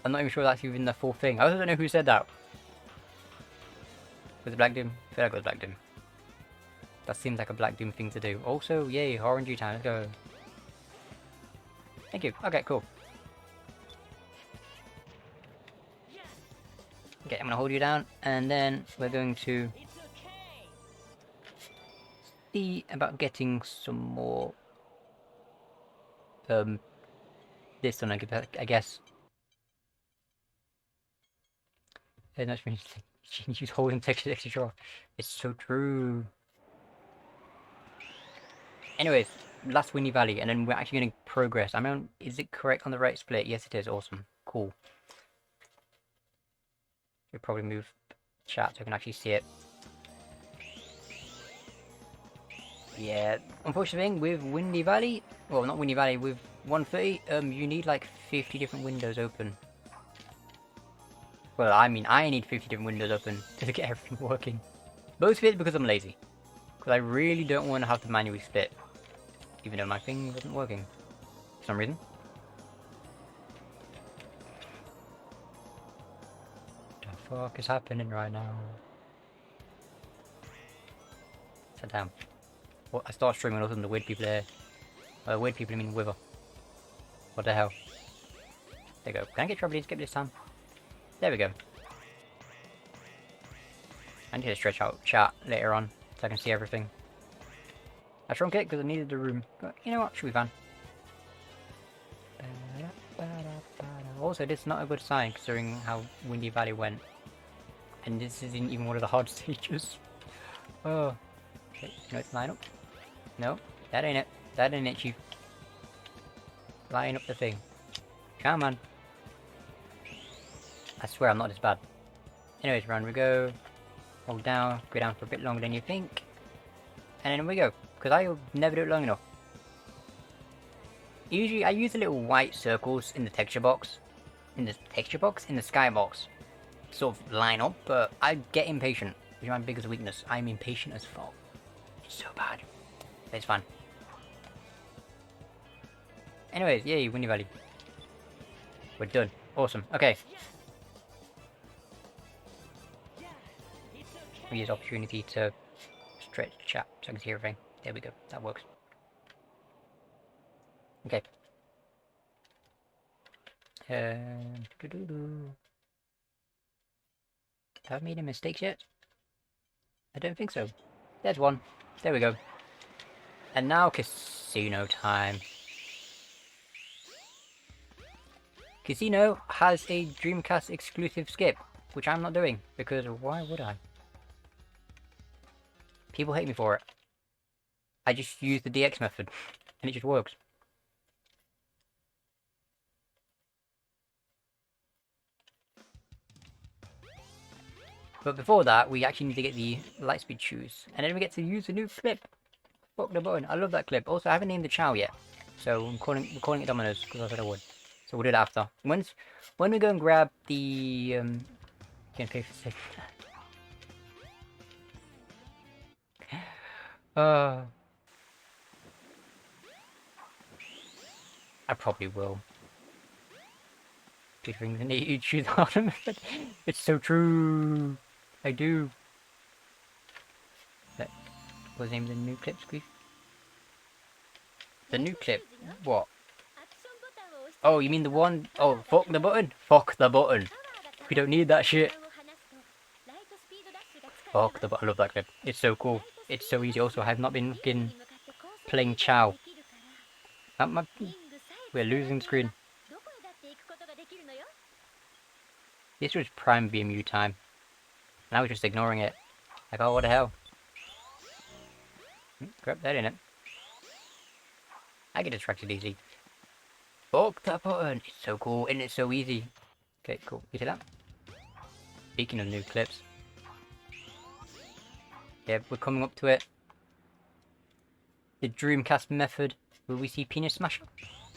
I'm not even sure that's even the full thing. I also don't know who said that. Was it Black Doom? I feel like it was Black Doom. That seems like a Black Doom thing to do. Also, yay, RNG time, let's go. Thank you. Okay, cool. Okay, I'm gonna hold you down, and then we're going to see about getting some more this one, I guess. That's really she's holding texture extra draw. It's so true. Anyways, last Windy Valley, and then we're actually going to progress. I mean, is it correct on the right split? Yes, it is. Awesome. Cool. We'll probably move chat so I can actually see it. Yeah, unfortunate thing with Windy Valley, well not Windy Valley, with 130, you need like 50 different windows open. Well, I mean, I need 50 different windows open to get everything working. Most of it because I'm lazy. Because I really don't want to have to manually split. Even though my thing wasn't working. For some reason. What the fuck is happening right now? Sit down. What? I start streaming other than the weird people there. Weird people, I mean wither. What the hell? There we go. Can I get trouble skip this time? There we go. I need to stretch out chat later on so I can see everything. I shrunk it because I needed the room, but you know what, should be fine. Also, this is not a good sign considering how Windy Valley went. And this isn't even one of the hard stages. Oh. Okay, no, it's line up. No, that ain't it. That ain't it, Chief. Line up the thing. Come on. I swear I'm not this bad. Anyways, round we go. Hold down, go down for a bit longer than you think. And then we go. Because I never do it long enough. Usually I use the little white circles in the texture box. In the skybox. Sort of line up, but I get impatient. Which is my biggest weakness. I'm impatient as fuck. It's so bad. But it's fine. Anyways, yay, Windy Valley. We're done. Awesome. Okay. We use opportunity to stretch chat so I can see everything. There we go. That works. Okay. Have I made any mistakes yet? I don't think so. There's one. There we go. And now casino time. Casino has a Dreamcast exclusive skip, which I'm not doing, because why would I? People hate me for it. I just use the DX method, and it just works. But before that, we actually need to get the Lightspeed shoes, and then we get to use the new clip. Fuck the button. I love that clip. Also, I haven't named the chow yet, so we're calling it Dominoes because I said I would. So we'll do it after. When we go and grab the can pay for six. I probably will. Two things and you choose the harder method. It's so true. I do. What was the name of the new clip, SQeefy? The new clip? What? Oh, you mean the one? Oh, fuck the button. Fuck the button. We don't need that shit. Fuck the button. I love that clip. It's so cool. It's so easy. Also, I have not been playing Chow. We're losing screen. This was prime VMU time. Now we're just ignoring it. Like, oh, what the hell? Grab that in it. I get distracted easy. Fuck that button! It's so cool and it's so easy. Okay, cool. You see that? Speaking of new clips. Yeah, we're coming up to it. The Dreamcast method. Will we see Penis Smasher?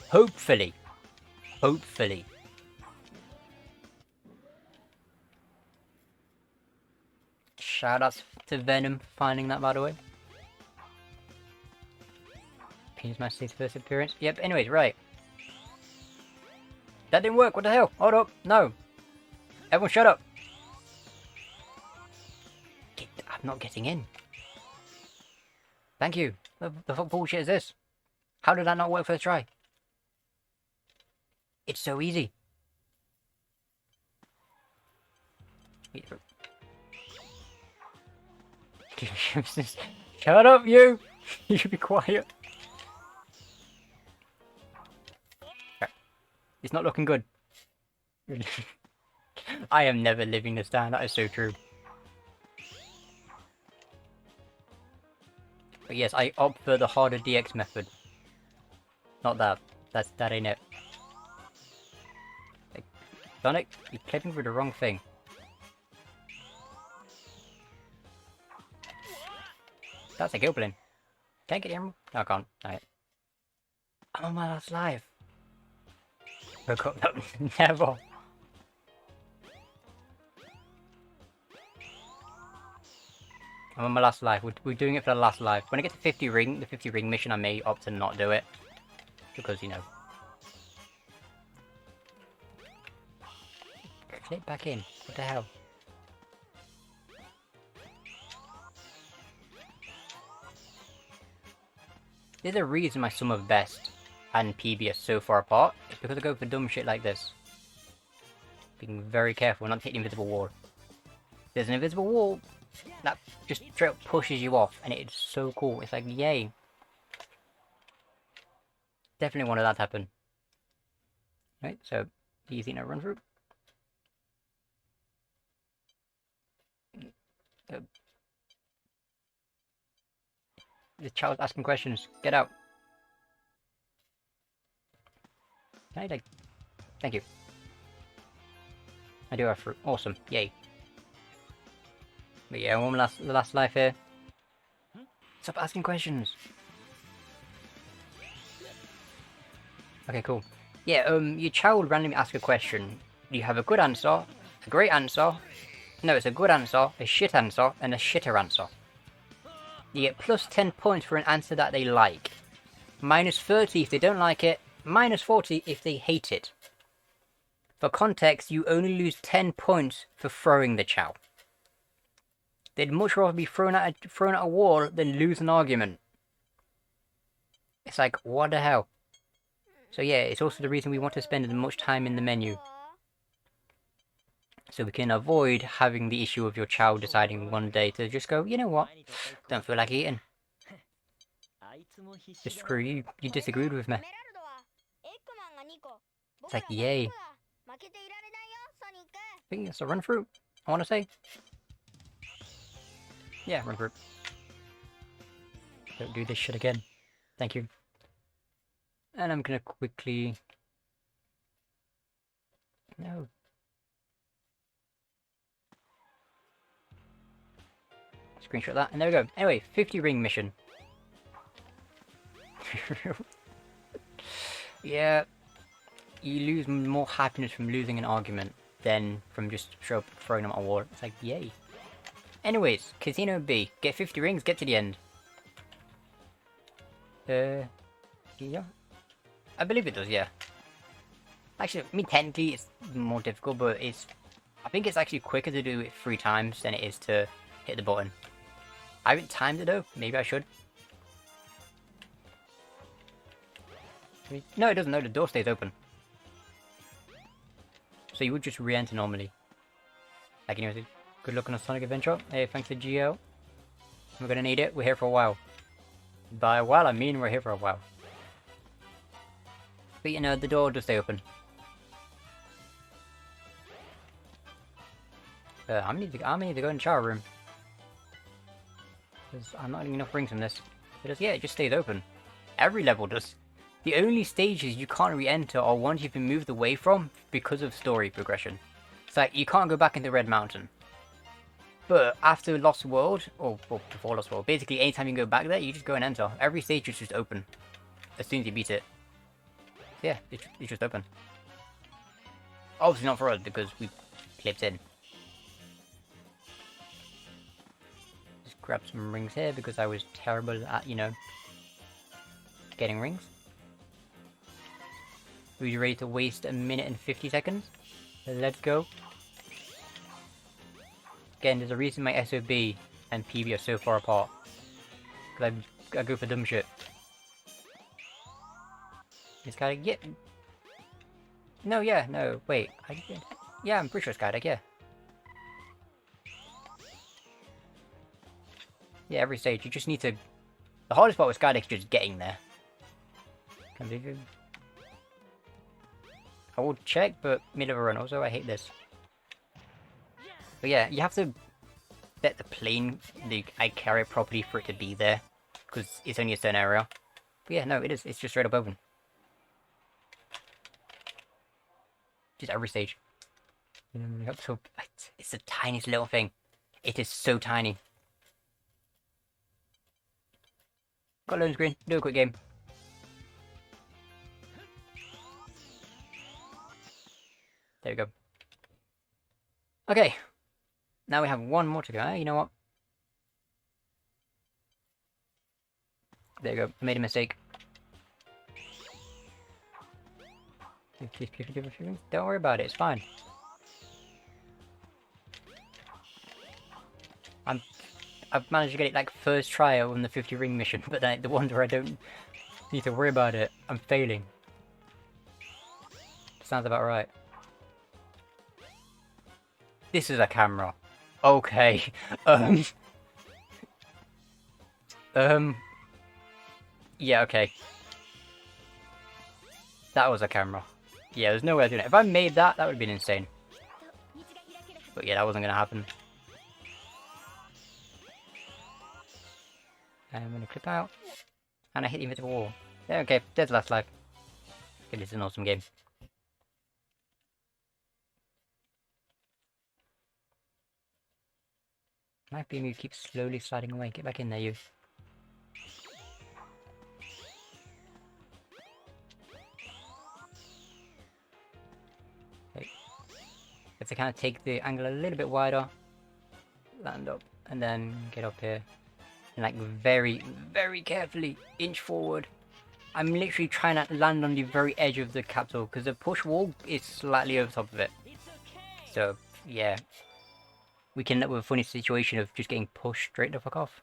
Hopefully. Hopefully. Shoutouts to Venom finding that, by the way. Penis Smasher's first appearance. Yep, anyways, right. That didn't work, what the hell? Hold up, no. Everyone shut up. I'm not getting in. Thank you. The fuck bullshit is this? How did that not work first try? It's so easy. Shut up, you! You should be quiet. It's not looking good. I am never living this down, that is so true. But yes, I opt for the harder DX method. Not that. That ain't it. Like, Sonic, you're clipping for the wrong thing. That's a goblin. Can I get the emerald? No, I can't. Alright. I'm on my last life. Woke up. No, never. I'm on my last life. We're doing it for the last life. When I get to 50 ring, the 50 ring mission, I may opt to not do it. Because, you know. Click back in. What the hell? There's a reason my sum of best and PB are so far apart. It's because I go for dumb shit like this. Being very careful not to hit the invisible wall. There's an invisible wall that just straight up pushes you off, and it's so cool. It's like, yay. Definitely wanted that to happen. Right, so easy now run through. The child's asking questions. Get out. Can I like... Thank you. I do have fruit. Awesome. Yay. But yeah, I'm on the last life here. Stop asking questions. Okay, cool. Yeah, your child randomly asks a question. You have a good answer, a great answer. No, it's a good answer, a shit answer, and a shitter answer. You get plus 10 points for an answer that they like. Minus 30 if they don't like it. Minus 40 if they hate it. For context, you only lose 10 points for throwing the chow. They'd much rather be thrown at a wall than lose an argument. It's like, what the hell? So yeah, it's also the reason we want to spend as much time in the menu. So we can avoid having the issue of your child deciding one day to just go, you know what, don't feel like eating. Just screw you, you disagreed with me. It's like, yay. I think it's a run through, I want to say. Yeah, run through. Don't do this shit again. Thank you. And I'm gonna quickly... No. Screenshot that, and there we go. Anyway, 50 ring mission. Yeah, you lose more happiness from losing an argument than from just throwing them at a wall. It's like, yay. Anyways, Casino B. Get 50 rings, get to the end. Yeah. I believe it does, yeah. Actually, I mean, technically it's more difficult, but I think it's actually quicker to do it 3 times than it is to hit the button. I haven't timed it though, maybe I should. No, it doesn't, no, the door stays open. So you would just re-enter normally. Like, anyways, good luck on a Sonic adventure. Hey, thanks to Geo. We're gonna need it, we're here for a while. By a while, I mean we're here for a while. But you know, the door does stay open. I need to go in the shower room. Because I'm not getting enough rings from this. Yeah, it just stays open. Every level does. The only stages you can't re-enter are ones you've been moved away from because of story progression. It's like, you can't go back into Red Mountain. But after Lost World, or before Lost World, basically anytime you can go back there, you just go and enter. Every stage is just open. As soon as you beat it. So yeah, it's just open. Obviously not for us, because we clipped in. Just grab some rings here, because I was terrible at, you know, getting rings. Are you ready to waste a minute and 50 seconds? Let's go. Again, there's a reason my SOB and PB are so far apart. Because I go for dumb shit. It's Skydeck, yeah. No, yeah, no, wait. Yeah, I'm pretty sure it's Skydeck, yeah. Yeah, every stage, you just need to... The hardest part with Skydeck is just getting there. I will check, but middle of a run. Also, I hate this. But yeah, you have to let the plane, I carry it properly for it to be there. Because it's only a certain area. But yeah, no, it is. It's just straight up open. Just every stage. So, it's the tiniest little thing. It is so tiny. Got loading screen. Do a quick game. There we go. Okay. Now we have one more to go. You know what? There you go. I made a mistake. Don't worry about it. It's fine. I've managed to get it like first try on the 50 ring mission, but then the ones where I don't need to worry about it, I'm failing. Sounds about right. This is a camera. Okay. Yeah, okay. That was a camera. Yeah, there's no way of doing it. If I made that, that would have been insane. But yeah, that wasn't gonna happen. I'm gonna clip out. And I hit the invisible wall. Yeah, okay, there's the last life. Okay, this is an awesome game. My beam keeps slowly sliding away. Get back in there, you. Okay. Have to kind of take the angle a little bit wider. Land up. And then get up here. And like very, very carefully inch forward. I'm literally trying to land on the very edge of the capsule because the push wall is slightly over top of it. So yeah, we can end up with a funny situation of just getting pushed straight the fuck off.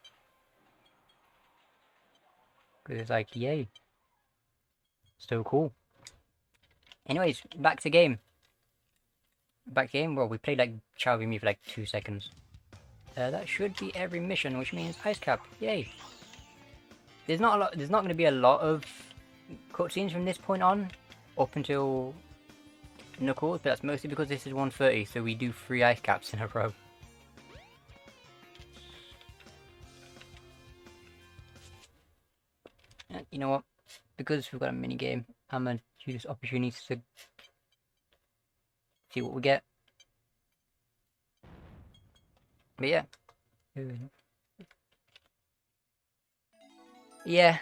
Because it's like, yay. So cool. Anyways, back to game. Back to game. Well, we played like Chow Me for like 2 seconds. That should be every mission, which means ice cap. Yay! There's not a lot. There's not going to be a lot of cutscenes from this point on, up until Knuckles, but that's mostly because this is 130, so we do 3 ice caps in a row. And you know what? Because we've got a mini game, I'm gonna use this opportunity to see what we get. But yeah. Yeah.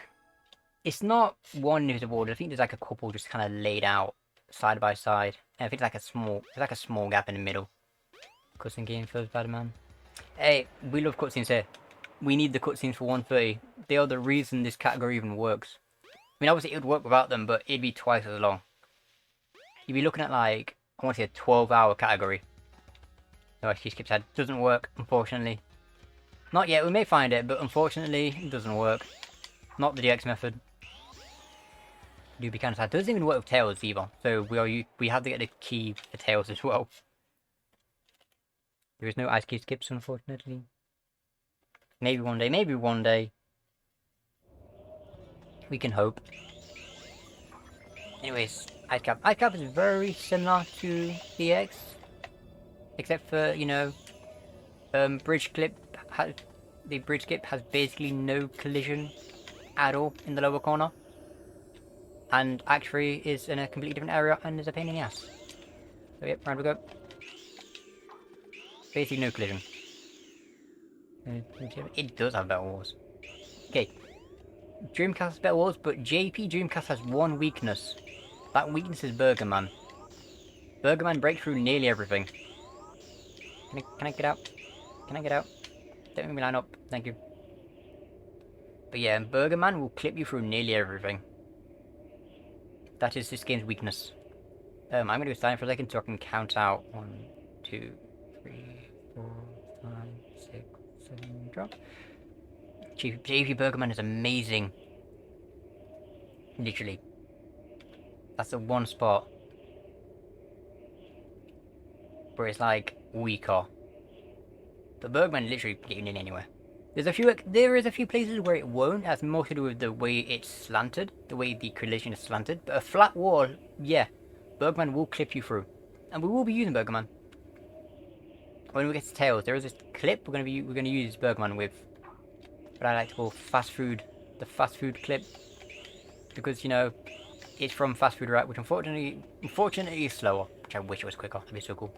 It's not one invisible wall. I think there's like a couple just kind of laid out side by side. And I think it's like a small gap in the middle. Cutscene game for Spider-Man. Hey, we love cutscenes here. We need the cutscenes for 130. They are the reason this category even works. I mean, obviously it would work without them, but it'd be twice as long. You'd be looking at like, I want to say a 12-hour category. No, she skips ahead. Doesn't work, unfortunately. Not yet, we may find it, but unfortunately, it doesn't work. Not the DX method. Do be kind of sad. Doesn't even work with Tails either, so we have to get the key for Tails as well. There is no ice key skips, unfortunately. Maybe one day, maybe one day. We can hope. Anyways, ice cap. Ice cap is very similar to DX. Except for, you know, bridge clip. The bridge clip has basically no collision at all in the lower corner. And actually is in a completely different area and is a pain in the ass. So yep, round we go. Basically no collision. It does have better walls. Okay. Dreamcast has better walls, but JP Dreamcast has one weakness. That weakness is Burger Man. Burger Man breaks through nearly everything. Can I get out? Can I get out? Don't make me line up. Thank you. But yeah, Burger Man will clip you through nearly everything. That is this game's weakness. I'm going to be silent for a second so I can count out 1, 2, 3, 4, 5, 6, 7, drop. JP Burger Man is amazing. Literally. That's the one spot where it's like weaker. But Bergman literally getting in anywhere. There is a few places where it won't. That's more to do with the way it's slanted, the way the collision is slanted. But a flat wall, yeah, Bergman will clip you through, and we will be using Bergman. When we get to Tails, there is this clip we're gonna use Bergman with, what I like to call the fast food clip, because you know it's from Fast Food Right, which unfortunately is slower. Which I wish it was quicker. That'd be so cool.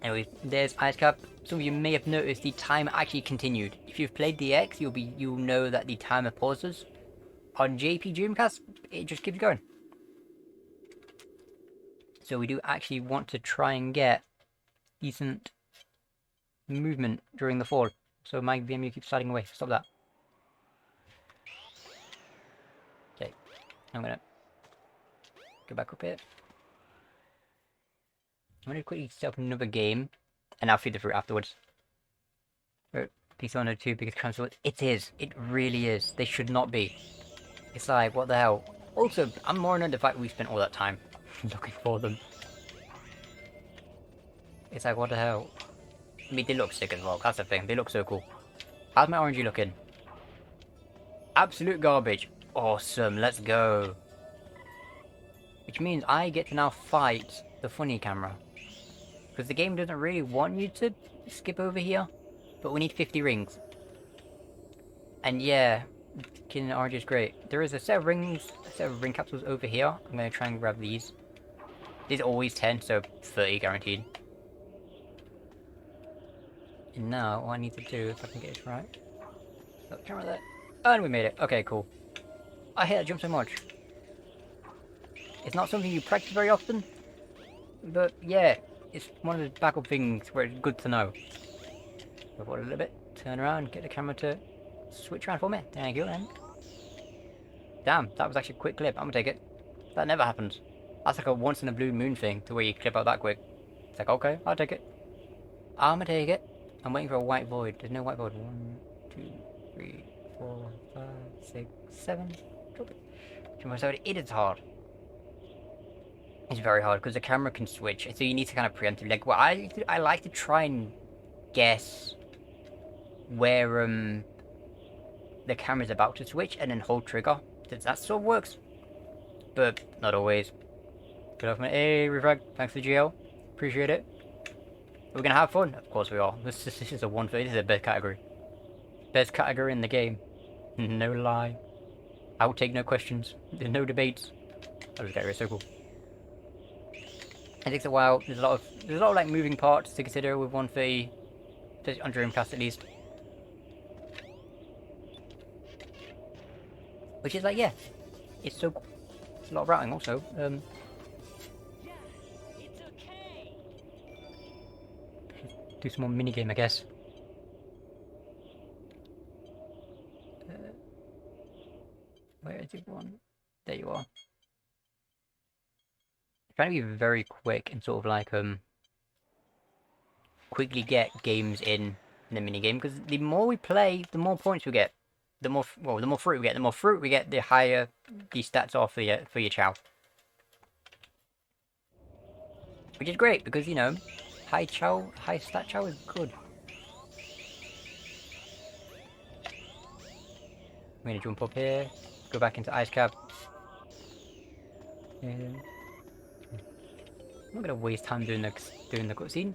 Anyway, there's Ice Cap. some of you may have noticed the timer actually continued. If you've played the X, you'll know that the timer pauses. On JP Dreamcast, it just keeps going. So we do actually want to try and get decent movement during the fall. So my VMU keeps sliding away. Stop that. Okay, I'm gonna go back up here. I'm gonna quickly set up another game, and I'll feed the fruit afterwards. Pixel 102 biggest console. It is. It really is. They should not be. It's like, what the hell? Also, I'm more annoyed the fact we spent all that time looking for them. It's like, what the hell? I mean, they look sick as well. That's the thing. They look so cool. How's my orangey looking? Absolute garbage. Awesome. Let's go. Which means I get to now fight the funny camera. Because the game doesn't really want you to skip over here. But we need 50 rings. And yeah, killing the orange is great. There is a set of rings, a set of ring capsules over here. I'm going to try and grab these. These are always 10, so 30 guaranteed. And now, all I need to do, if I can get this right. Oh, camera there. And we made it. Okay, cool. I hate that jump so much. It's not something you practice very often. But yeah, it's one of the backup things where it's good to know. Go forward a little bit. Turn around, get the camera to switch around for me. Thank you, and damn, that was actually a quick clip. I'm gonna take it. That never happens. That's like a once in a blue moon thing, to where you clip out that quick. It's like, okay, I'll take it. I'm gonna take it. I'm waiting for a white void. There's no white void. 1, 2, 3, 4, 5, 6, 7. Drop it. It is hard. It's very hard because the camera can switch, so you need to kind of preemptively. Like, well, I like to try and guess where the camera's about to switch and then hold trigger. That sort of works, but not always. Good off, man. Hey, Refrag, thanks for the GL. Appreciate it. We're gonna have fun. Of course we are. This is a 130. This is a best category. Best category in the game. No lie. I will take no questions. There's no debates. Oh, this category is so cool. It takes a while. There's a lot of like moving parts to consider with 130. On Dreamcast at least. Which is like, yeah, it's so cool. It's a lot of routing also. Do some more minigame, I guess. Where is it one? There you are. Trying to be very quick and sort of like quickly get games in the minigame, because the more we play, the more points we get. The more fruit we get. The more fruit we get, the higher the stats are for your chow. Which is great, because, you know, high stat chow is good. I'm gonna jump up here, go back into ice cap. I'm not gonna waste time doing the cutscene.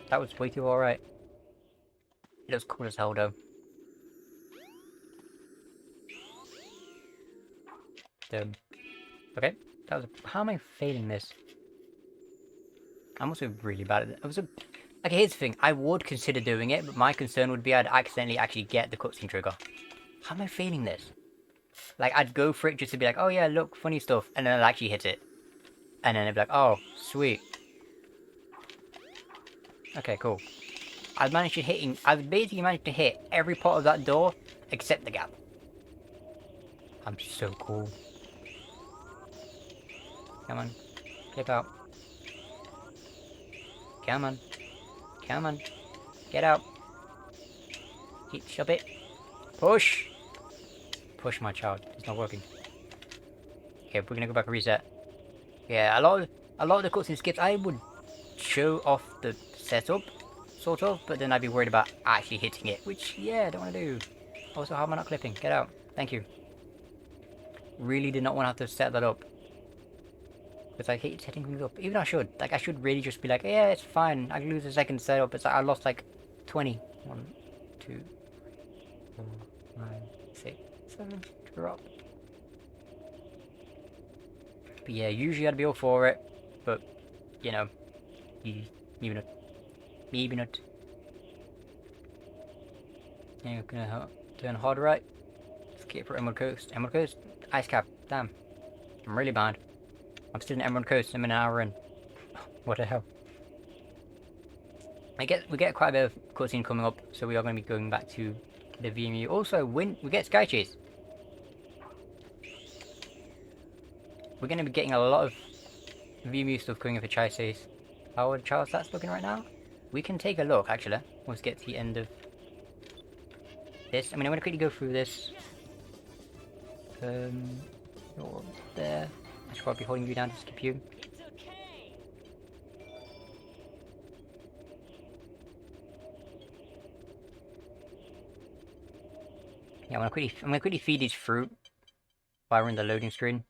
That was way too alright. It looks cool as hell though. Okay, that was. How am I failing this? I'm also really bad at it. Okay, here's the thing. I would consider doing it, but my concern would be I'd accidentally actually get the cutscene trigger. How am I failing this? Like, I'd go for it just to be like, oh yeah, look, funny stuff, and then I'd actually hit it. And then it'd be like, oh, sweet. Okay, cool. I've basically managed to hit every part of that door except the gap. I'm so cool. Come on. Flip out. Come on. Come on. Get out. Keep, shove it. Push! Push, my child. It's not working. Okay, we're gonna go back and reset. Yeah, a lot of the cutscene skips, I would show off the setup, sort of, but then I'd be worried about actually hitting it, which, yeah, I don't want to do. Also, how am I not clipping? Get out. Thank you. Really did not want to have to set that up. Because I hate setting things up. Even I should. Like, I should really just be like, yeah, it's fine. I can lose a second setup. It's like, I lost like 20. 1, 2, 4, 5, 6, 7. Drop. But yeah, usually I'd be all for it. But, you know, you know, Maybe not. Yeah, we're gonna turn hard right. Skip for Emerald Coast. Emerald Coast? Ice cap. Damn. I'm really bad. I'm still in Emerald Coast. I'm an hour in. What the hell? We get quite a bit of cutscene coming up, so we are going to be going back to the VMU. Also, we get Sky Chase. We're going to be getting a lot of VMU stuff coming in for Sky Chase. How are the child stats looking right now? We can take a look, actually. Let's get to the end of this. I mean, I'm going to quickly go through this. You're there. I should probably be holding you down to skip you. Yeah, I'm gonna quickly feed these fruit while we're in the loading screen.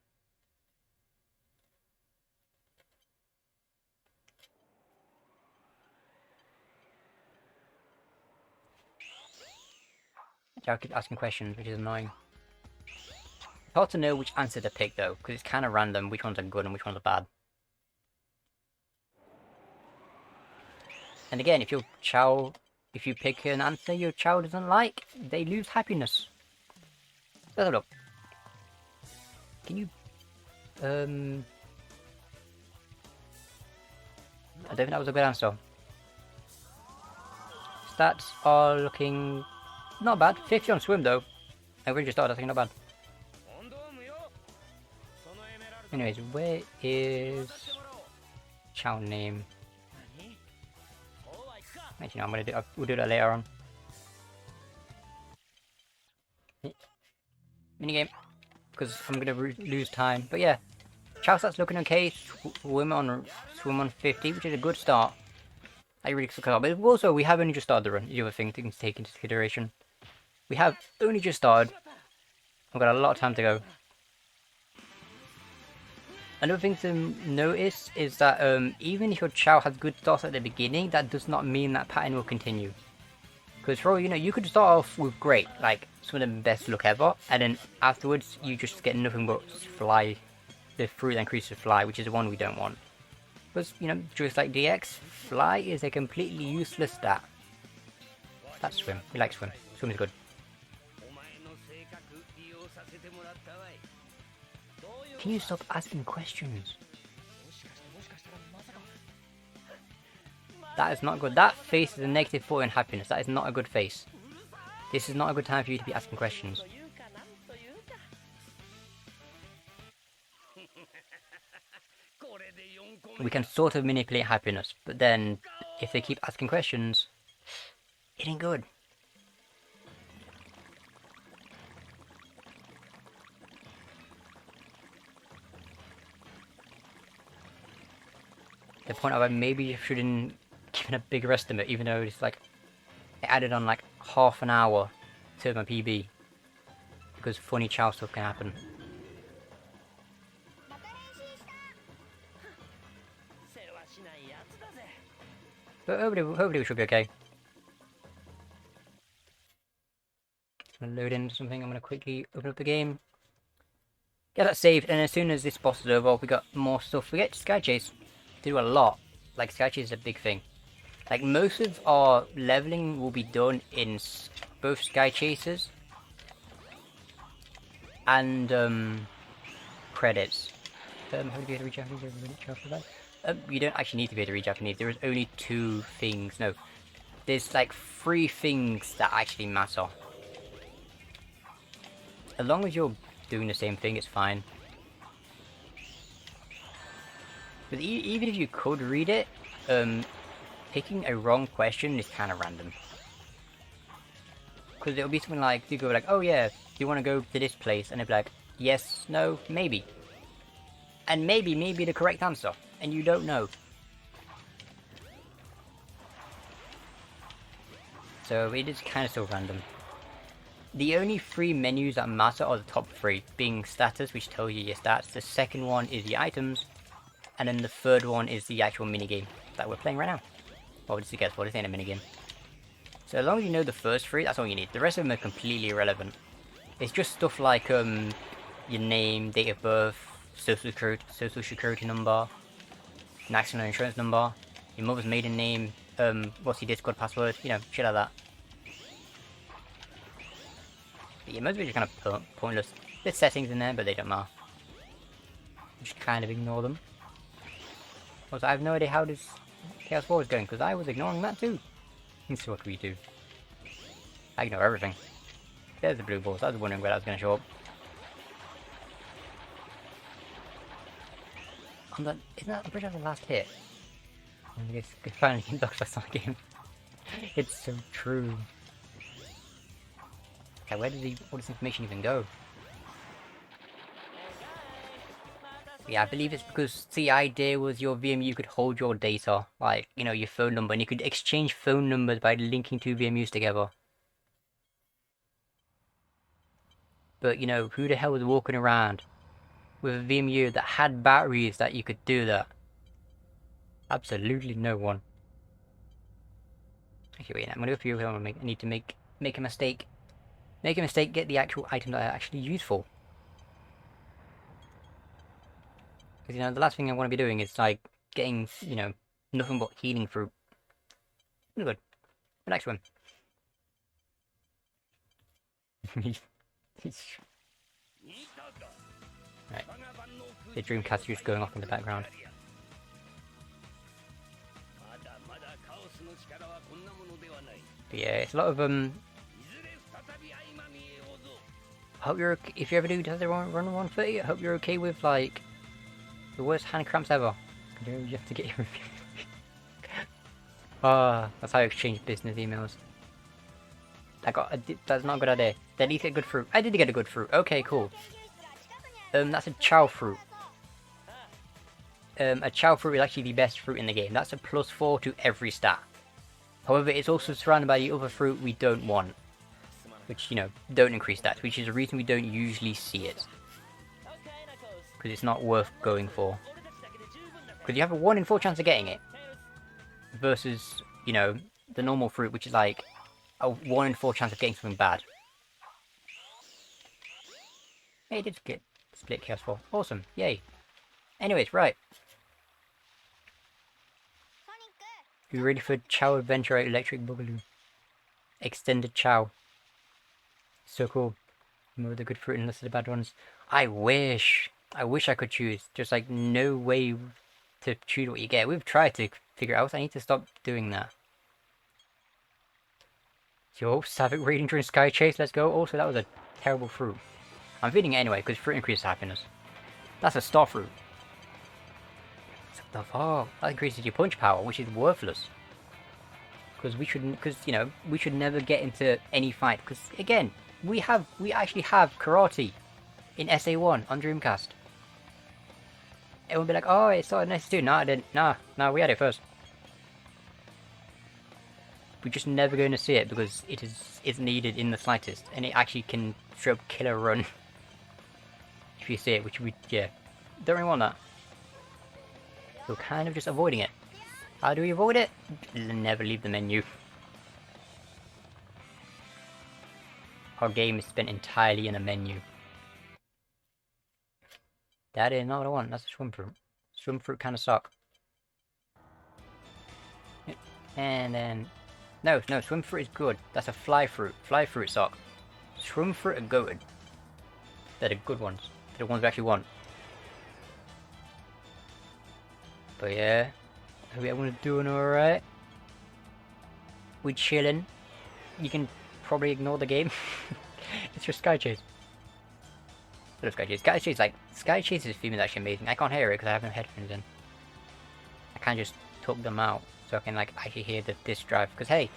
I'll keep asking questions, which is annoying. It's hard to know which answer to pick though, because it's kind of random which ones are good and which ones are bad. And again, if you pick an answer your child doesn't like, they lose happiness. Let's have a look. Can you I don't think that was a good answer. Stats are looking not bad. 50 on swim though. I really just started, I think not bad. Anyways, where is child name? Actually, no, we'll do that later on. Minigame, because I'm gonna lose time. But yeah, child stats looking okay. Swim on 50, which is a good start. I really took out, but also we have only just started the run. The other thing to take into consideration, we have only just started. We've got a lot of time to go. Another thing to notice is that even if your child has good starts at the beginning, that does not mean that pattern will continue. Because for all you know, you could start off with great, like some of the best luck ever, and then afterwards you just get nothing but fly. The fruit increases fly, which is the one we don't want. Because, you know, just like DX, fly is a completely useless stat. That's swim. We like swim. Swim is good. Can you stop asking questions? That is not good. That face is a negative 4 in happiness. That is not a good face. This is not a good time for you to be asking questions. We can sort of manipulate happiness, but then if they keep asking questions, it ain't good. The point of I maybe shouldn't give a bigger estimate, even though it's like it added on like half an hour to my PB, because funny child stuff can happen. But hopefully we should be okay. I'm gonna load into something. I'm gonna quickly open up the game, get that saved, and as soon as this boss is over, we got more stuff. We get Sky Chase. Do a lot. Like Sky Chase is a big thing. Like most of our leveling will be done in both Sky Chases and credits. How do you get to reach after that? You don't actually need to be able to read Japanese. There is only 2 things. No, there's like 3 things that actually matter. As long as you're doing the same thing, it's fine. But even if you could read it, picking a wrong question is kind of random. Because it'll be something like, you go like, oh yeah, do you want to go to this place? And it'll be like, yes, no, maybe. And maybe the correct answer. And you don't know. So it is kind of still random. The only 3 menus that matter are the top 3, being status, which tells you your stats. The second one is the items. And then the third one is the actual minigame that we're playing right now. Well, just guess what, this ain't a minigame. So as long as you know the first 3, that's all you need. The rest of them are completely irrelevant. It's just stuff like your name, date of birth, social security number, national insurance number, your mother's maiden name, what's your Discord password, you know, shit like that. But yeah, most of it is kind of pointless. There's settings in there, but they don't matter. Just kind of ignore them. Also, I have no idea how this Chaos 4 is going, because I was ignoring that too. So what do we do? I ignore everything. There's the blue balls. I was wondering where that was going to show up. Isn't that the bridge of the last hit? I guess finally getting docked last game. It's so true. Okay, where did all this information even go? Yeah, I believe it's because the idea was your VMU could hold your data, like, you know, your phone number, and you could exchange phone numbers by linking two VMUs together. But, you know, who the hell was walking around with a VMU that had batteries that you could do that? Absolutely no one. Okay, wait, I'm gonna go through here. I need to make a mistake. Make a mistake, get the actual item that I actually use for. Because, you know, the last thing I want to be doing is, like, getting, you know, nothing but healing fruit. Good. The next one. Right. The Dreamcast is going off in the background. But yeah, it's a lot of, I hope you're okay. If you ever do run 130, I hope you're okay with, like, the worst hand cramps ever. You have to get your review. That's how you exchange business emails. That's not a good idea. Did at least get good fruit. I did get a good fruit. Okay, cool. That's a chow fruit. A chow fruit is actually the best fruit in the game. That's a +4 to every stat. However, it's also surrounded by the other fruit we don't want. Which, you know, don't increase stats, which is a reason we don't usually see it. Because it's not worth going for. Because you have a 1 in 4 chance of getting it. Versus, you know, the normal fruit, which is like a 1 in 4 chance of getting something bad. Hey, it did get split Chaos 4. Awesome, yay. Anyways, right. You ready for Chow Adventure Electric Boogaloo? Extended Chow. So cool. More of the good fruit and less of the bad ones. I wish I could choose. Just like no way to choose what you get. We've tried to figure it out. I need to stop doing that. Yo, Savic raiding during Sky Chase. Let's go. Also, that was a terrible fruit. I'm feeding it anyway because fruit increases happiness. That's a star fruit. Oh, that increases your punch power, which is worthless. Because you know, we should never get into any fight. Because again, we actually have karate in SA1 on Dreamcast. Everyone will be like, oh, it started in S2. No, I didn't. No, we had it first. We're just never going to see it because it's needed in the slightest, and it actually can straight up kill a run if you see it, which we don't really want that. So kind of just avoiding it. How do we avoid it? Never leave the menu. Our game is spent entirely in a menu. That is not what I want. That's a swim fruit. Swim fruit kind of suck. And then no, swim fruit is good. That's a fly fruit. Fly fruit suck. Swim fruit are good. They're the good ones. They're the ones we actually want. But yeah, hope everyone's doing alright. We're chilling. You can probably ignore the game. It's just Sky Chase. I love Sky Chase. Sky Chase's theme is actually amazing. I can't hear it because I have no headphones in. I can't just talk them out so I can like actually hear the disc drive. Because hey,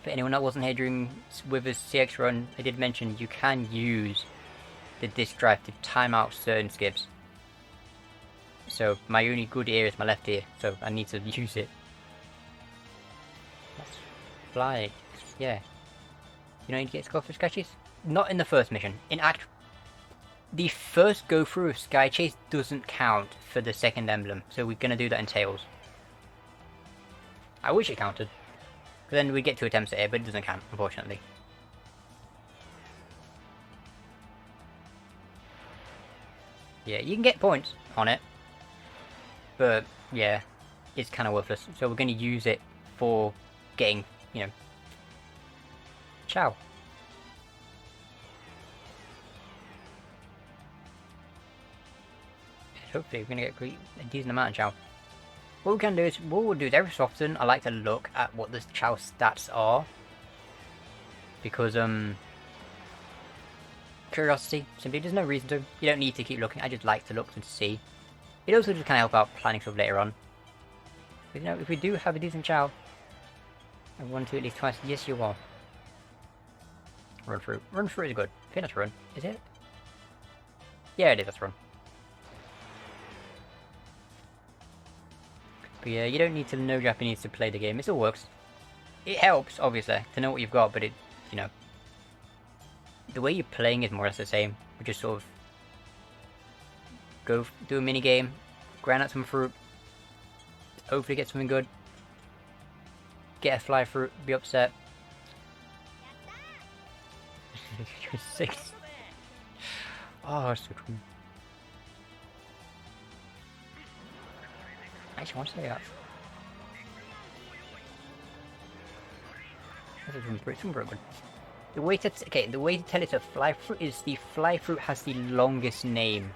for anyone that wasn't here with the CX run, I did mention you can use the disc drive to time out certain skips. So my only good ear is my left ear, so I need to use it. Let's fly. Yeah. You know you get score for Sky Chase? Not in the first mission. The first go through of Sky Chase doesn't count for the second emblem, so we're gonna do that in Tails. I wish it counted. Because then we get 2 attempts at it, but it doesn't count, unfortunately. Yeah, you can get points on it. But, yeah. is kind of worthless. So we're going to use it for getting, you know, chow. Hopefully we're going to get a decent amount of chow. What we can do is, what we'll do is every so often I like to look at what the chow stats are. Because, curiosity, simply, there's no reason to. You don't need to keep looking, I just like to look to see. It also just kind of help out planning stuff later on. But, you know, if we do have a decent chow, I want to at least twice. Yes, you are. Run through. Run through is good. I think that's run. Is it? Yeah, it is. That's run. But yeah, you don't need to know Japanese to play the game. It still works. It helps, obviously, to know what you've got, but it, you know, the way you're playing is more or less the same. We just sort of go do a mini game, grind out some fruit, hopefully get something good, get a fly fruit, be upset. You're 6. Oh, so cool. I actually want to say that. This is pretty good. The way to the way to tell it's a fly fruit is the fly fruit has the longest name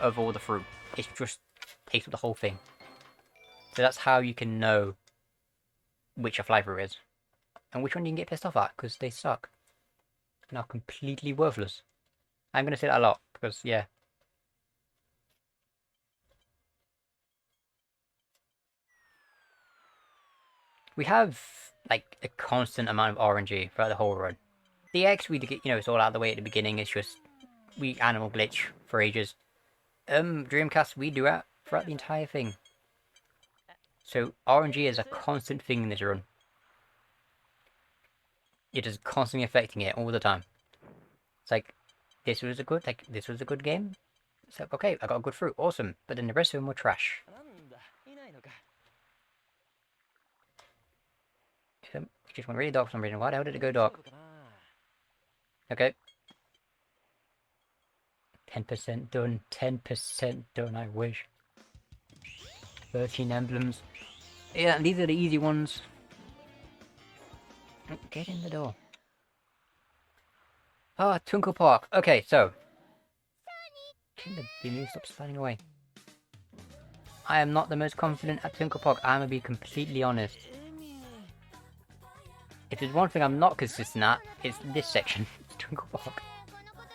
of all the fruit. It's just takes up the whole thing. So that's how you can know which a fly fruit is, and which one you can get pissed off at because they suck. Now completely worthless. I'm gonna say that a lot because yeah. We have like a constant amount of RNG throughout the whole run. The X we get, you know, it's all out of the way at the beginning. It's just we animal glitch for ages. Dreamcast we do it throughout the entire thing. So RNG is a constant thing in this run. It is constantly affecting it all the time. It's like this was a good game. It's like okay, I got a good fruit, awesome. But then the rest of them were trash. It just went really dark for some reason. Why the hell did it go dark? Okay. 10% done. 10% done, I wish. 13 emblems. Yeah, these are the easy ones. Get in the door. Ah, Twinkle Park. Okay, so. Can the balloon stop sliding away? I am not the most confident at Twinkle Park. I'm gonna be completely honest. If there's one thing I'm not consistent at, it's this section. Twinkle Park.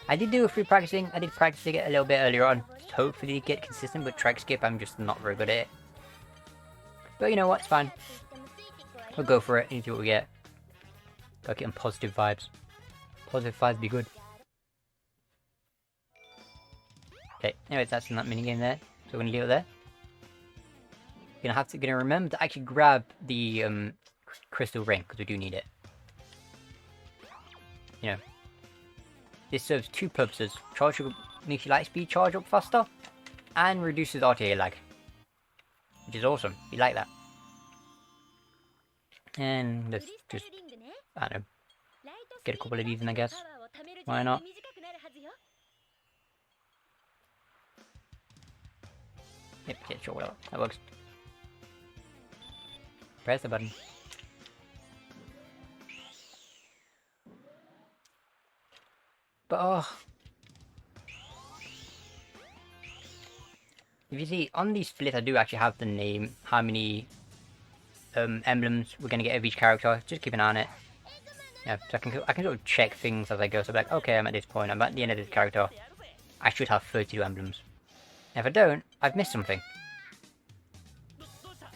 I did do a free practicing. I did practicing it a little bit earlier on. Hopefully get consistent, but track skip, I'm just not very good at it. But you know what, it's fine. We'll go for it and see what we get. Gotta get them positive vibes. Positive vibes be good. Okay, anyways, that's in that minigame there. So we're gonna leave it there. Gonna remember to actually grab the crystal ring, because we do need it. You know. This serves two purposes. Makes your light speed charge up faster, and reduces RTA lag. Which is awesome. We like that. And let's just, I don't know, get a couple of these in, I guess. Why not? Yep, yeah, sure, whatever. That works. Press the button. But oh, if you see on these splits, I do actually have the name, how many emblems we're gonna get of each character. Just keep an eye on it. Yeah, so I can sort of check things as I go. So I'm like, okay, I'm at this point. I'm at the end of this character. I should have 32 emblems. If I don't, I've missed something.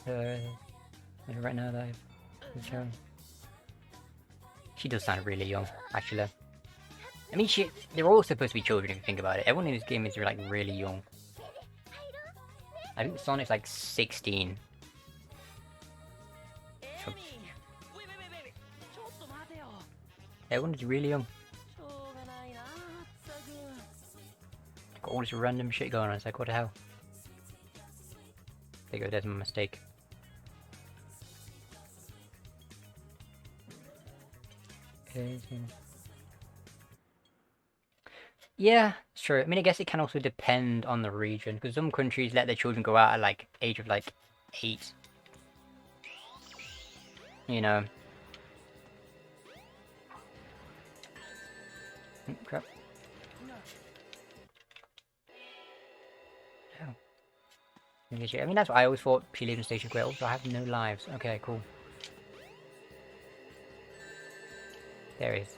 Right now, that I've shown. She does sound really young, actually. I mean, they're all supposed to be children if you think about it. Everyone in this game is like really young. I think Sonic's like 16. So, everyone is really young. Got all this random shit going on. It's like, what the hell? There you go, there's my mistake. Yeah, it's true. I mean, I guess it can also depend on the region, because some countries let their children go out at like age of like 8, you know. Crap. Oh. I mean, that's what I always thought she lived in Station Quill, so I have no lives. Okay, cool. There is.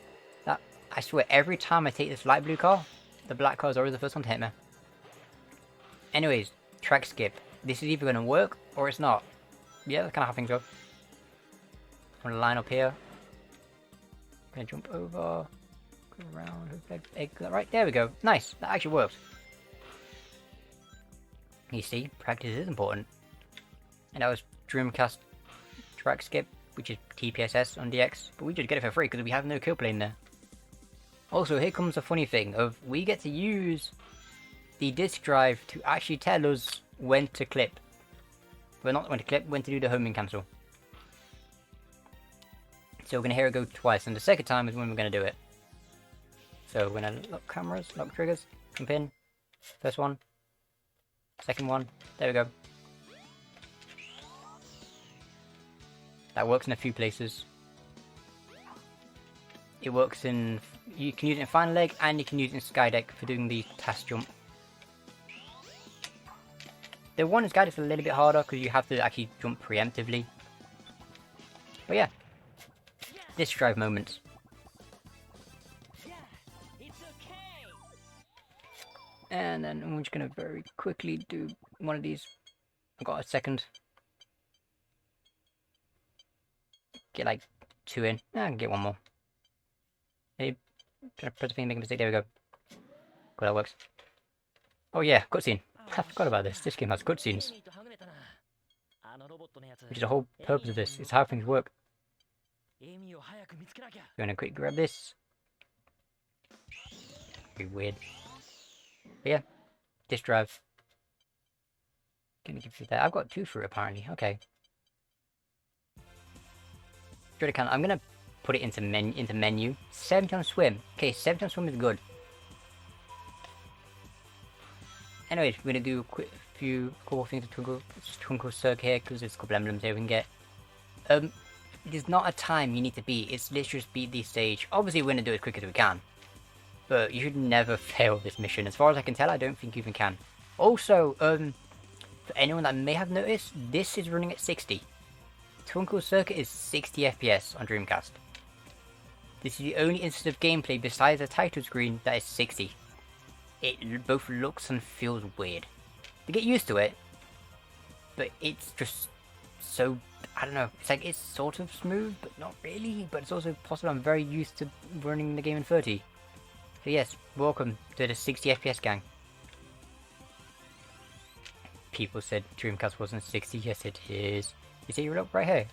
That, I swear, every time I take this light blue car, the black car is always the first one to hit me. Anyways, track skip. This is either going to work, or it's not. Yeah, that's kind of how things go. I'm going to line up here. I'm going to jump over. Go around. Right, there we go. Nice. That actually worked. You see, practice is important. And that was Dreamcast track skip, which is TPSS on DX, but we just get it for free because we have no kill plane there. Also, here comes the funny thing of we get to use the disk drive to actually tell us when to clip. Well, not when to clip, when to do the homing cancel. So we're going to hear it go twice, and the second time is when we're going to do it. So we're going to lock cameras, lock triggers, jump in. First one. Second one. There we go. That works in a few places. It works in... You can use it in final leg, and you can use it in Skydeck for doing the task jump. The one in Skydeck is a little bit harder, because you have to actually jump preemptively. But yeah. Disk drive moments. And then I'm just going to very quickly do one of these. I've got a second. Get like 2 in. I can get one more. Hey, press the thing, make a mistake. There we go. Cool, that works. Oh yeah, cutscene. I forgot about this. This game has cutscenes. Which is the whole purpose of this. It's how things work. I'm gonna quick grab this. Very weird. But yeah, disk drive. Gonna give you that. I've got 2 through apparently. Okay. I'm gonna put it into menu. 70 on swim. Okay, 70 on swim is good. Anyways, we're gonna do a few cool things to Twinkle Circuit here because there's a couple emblems here we can get. There's not a time you need to beat. It's literally just beat this stage. Obviously, we're gonna do it as quick as we can. But you should never fail this mission. As far as I can tell, I don't think you even can. Also, for anyone that may have noticed, this is running at 60. Twinkle Circuit is 60 FPS on Dreamcast. This is the only instance of gameplay besides the title screen that is 60. It both looks and feels weird. To get used to it, but it's just so, I don't know, it's like it's sort of smooth, but not really, but it's also possible I'm very used to running the game in 30. So yes, welcome to the 60 FPS gang. People said Dreamcast wasn't 60, yes it is. You see, look right here.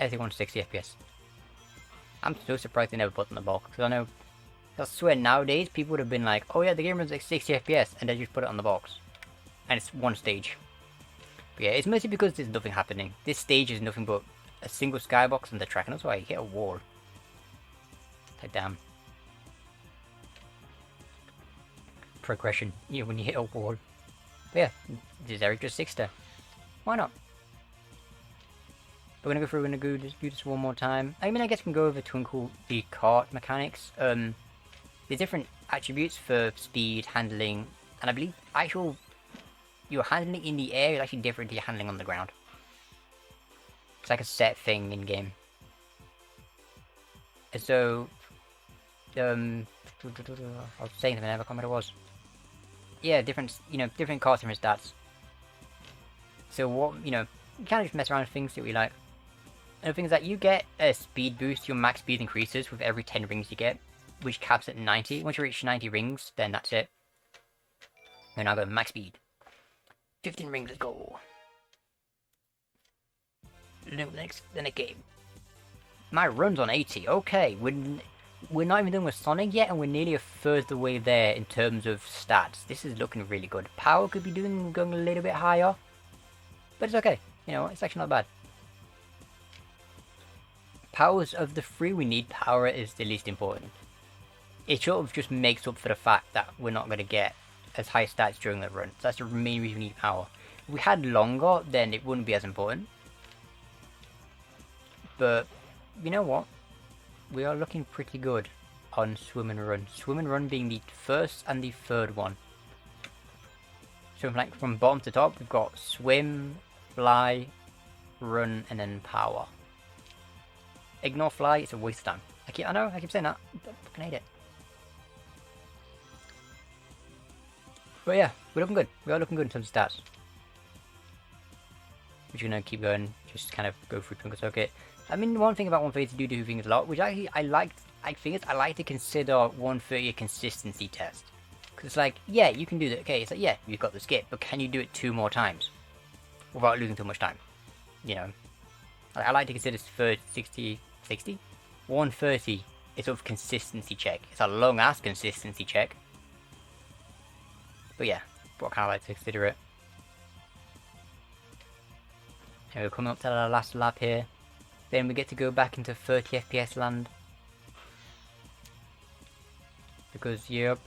SA1 60 FPS. I'm so surprised they never put in the box, because I swear nowadays people would have been like, oh yeah, the game runs like 60 FPS, and they just put it on the box. And it's one stage. But yeah, it's mostly because there's nothing happening. This stage is nothing but a single skybox and the track, and that's why I hit a wall. Like, damn. Progression, when you hit a wall. But yeah, this is Eric just 60. Why not? We're gonna go through, we're gonna do this one more time. I mean, I guess we can go over Twinkle, the kart mechanics. There's different attributes for speed, handling, and I believe your handling in the air is actually different to your handling on the ground. It's like a set thing in game. And so, I was saying something, I never remember what it was. Yeah, different cards, different stats. So what, you kind of just mess around with things, see what you like. And the thing is that you get a speed boost, your max speed increases with every 10 rings you get, which caps at 90. Once you reach 90 rings, then that's it. And I'll go max speed. 15 rings, let's go. No, the next game. My run's on 80, okay. We're not even done with Sonic yet, and we're nearly a third of the way there in terms of stats. This is looking really good. Power could be going a little bit higher, but it's okay. It's actually not bad. Powers of the 3 we need, power is the least important. It sort of just makes up for the fact that we're not going to get as high stats during the run. So that's the main reason we need power. If we had longer, then it wouldn't be as important. But you know what? We are looking pretty good on swim and run. Swim and run being the first and the third one. So like from bottom to top, we've got swim, fly, run, and then power. Ignore fly, it's a waste of time. I know, I keep saying that, but I fucking hate it. But yeah, we're looking good. We are looking good in terms of stats. We're just gonna keep going, just kind of go through Twinkle Circuit. I mean, one thing about 130 do things a lot, which I like to consider 130 a consistency test. Because it's like, yeah, you can do that. Okay, it's like, yeah, you've got the skip, but can you do it 2 more times without losing too much time? You know, I like to consider 30, 60, 60? 130 is sort of consistency check. It's a long ass consistency check. But yeah, but I kind of like to consider it. And we're coming up to our last lap here. Then we get to go back into 30 FPS land. Because, yep.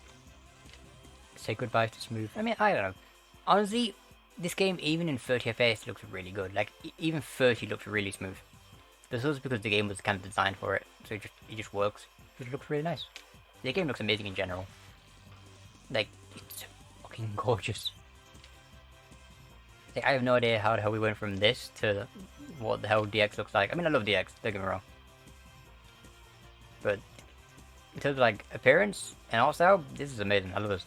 Say goodbye to smooth. I mean, I don't know. Honestly, this game, even in 30 FPS, looks really good. Like, even 30 looks really smooth. This was because the game was kind of designed for it. So it just works. It looks really nice. The game looks amazing in general. Like, it's fucking gorgeous. Like, I have no idea how the hell we went from this to what the hell DX looks like. I mean, I love DX, don't get me wrong. But in terms of like appearance and art style, this is amazing. I love this.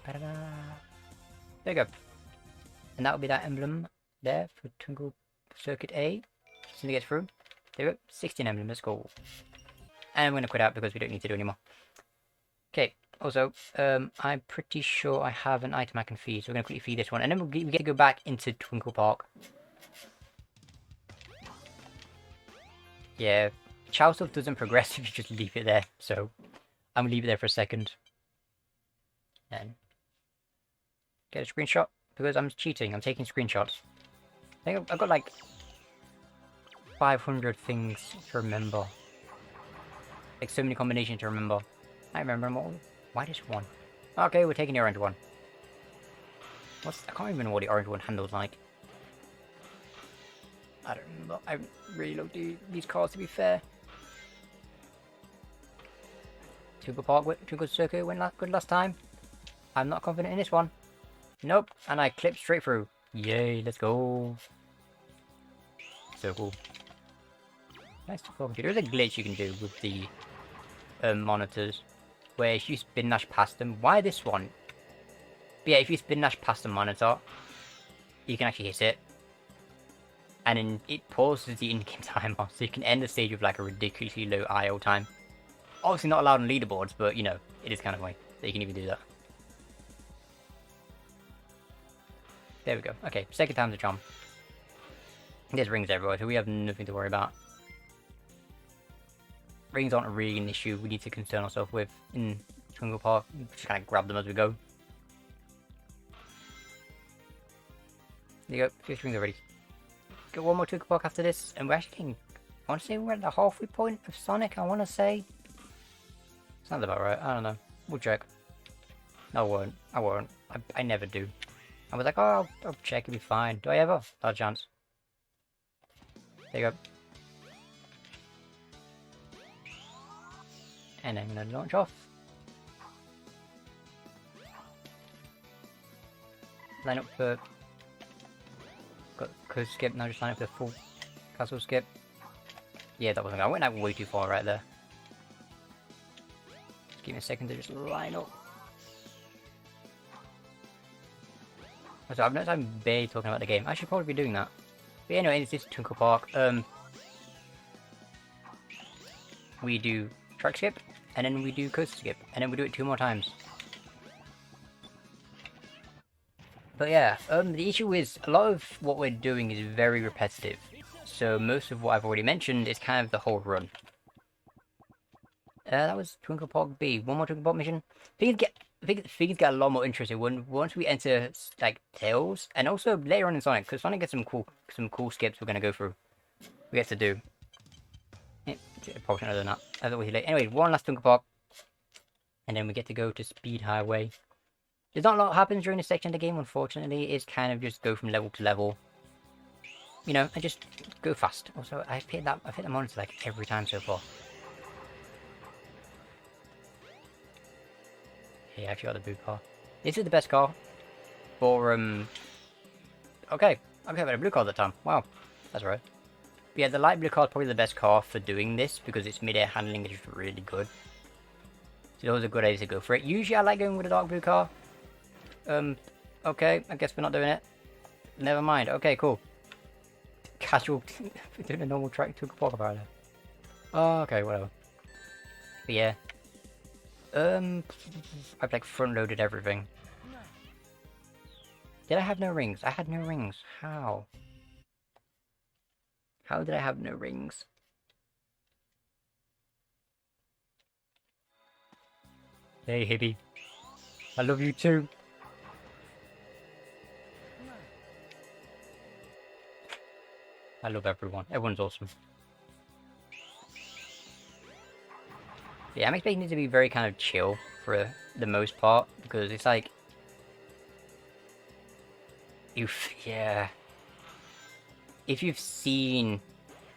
There you go. And that will be that emblem there for Twinkle Circuit A. As soon as it gets through. There we go. 16 emblems, let's go. And I'm going to quit out because we don't need to do anymore. Okay, also, I'm pretty sure I have an item I can feed, so we're going to quickly feed this one. And then we get to go back into Twinkle Park. Yeah, Chow stuff doesn't progress if you just leave it there, so I'm going to leave it there for a second. Then get a screenshot, because I'm cheating, I'm taking screenshots. I think I've got like 500 things to remember. Like so many combinations to remember. I remember them all. Why this one? Okay, we're taking the orange one. I can't even remember what the orange one handles like. I don't remember. I really love these cars, to be fair. Twinkle Circuit went good last time. I'm not confident in this one. Nope, and I clipped straight through. Yay, let's go. So cool. Nice to focus. There's a glitch you can do with the monitors, where if you spin dash past them, why this one? But yeah, if you spin dash past the monitor, you can actually hit it, and then it pauses the in-game timer, so you can end the stage with like a ridiculously low IO time. Obviously not allowed on leaderboards, but you know, it is kind of way that you can even do that. There we go. Okay, second time's a charm. There's rings everywhere, so we have nothing to worry about. Rings aren't really an issue we need to concern ourselves with in Twinkle Park. Just kind of grab them as we go. There you go, 50 rings already. Got one more Twinkle Park after this, and we're actually getting, I want to say we're at the halfway point of Sonic, I want to say. Sounds about right, I don't know. We'll check. No, I won't. I never do. I was like, oh, I'll check, it'll be fine. Do I ever? Not a chance. There you go. And I'm going to launch off. Line up for... Got coast skip, now just line up for the full castle skip. Yeah, that wasn't... I went out way too far right there. Just give me a second to just line up. So I've noticed I'm barely talking about the game. I should probably be doing that. But anyway, it's this Twinkle Park. We do track skip, and then we do coast skip, and then we do it 2 more times. But yeah, the issue is a lot of what we're doing is very repetitive. So most of what I've already mentioned is kind of the whole run. That was Twinkle Park B. One more Twinkle Park mission. Things get a lot more interesting once we enter like Tails, and also later on in Sonic, because Sonic gets some cool skips we're gonna go through. We get to do. Probably shouldn't have done that. I thought we late. Anyway, one last Twinkle Park, and then we get to go to Speed Highway. There's not a lot happens during this section of the game, unfortunately. It's kind of just go from level to level. you know, and just go fast. Also, I've hit the monitor like every time so far. Hey, I actually got the blue car. This is the best car for okay, I got a blue car that time. Wow, that's right. But yeah, the light blue car is probably the best car for doing this because its mid-air handling is really good. So those are good ideas to go for it. Usually I like going with a dark blue car. Okay, I guess we're not doing it. Never mind. Okay, cool. Casual doing a normal track to talk about it. Oh, okay, whatever. But yeah. I've like front loaded everything. Did I have no rings? I had no rings. How? How did I have no rings? Hey, Hibby. I love you too. I love everyone. Everyone's awesome. Yeah, I'm expecting it to be very kind of chill for the most part because it's like yeah. If you've seen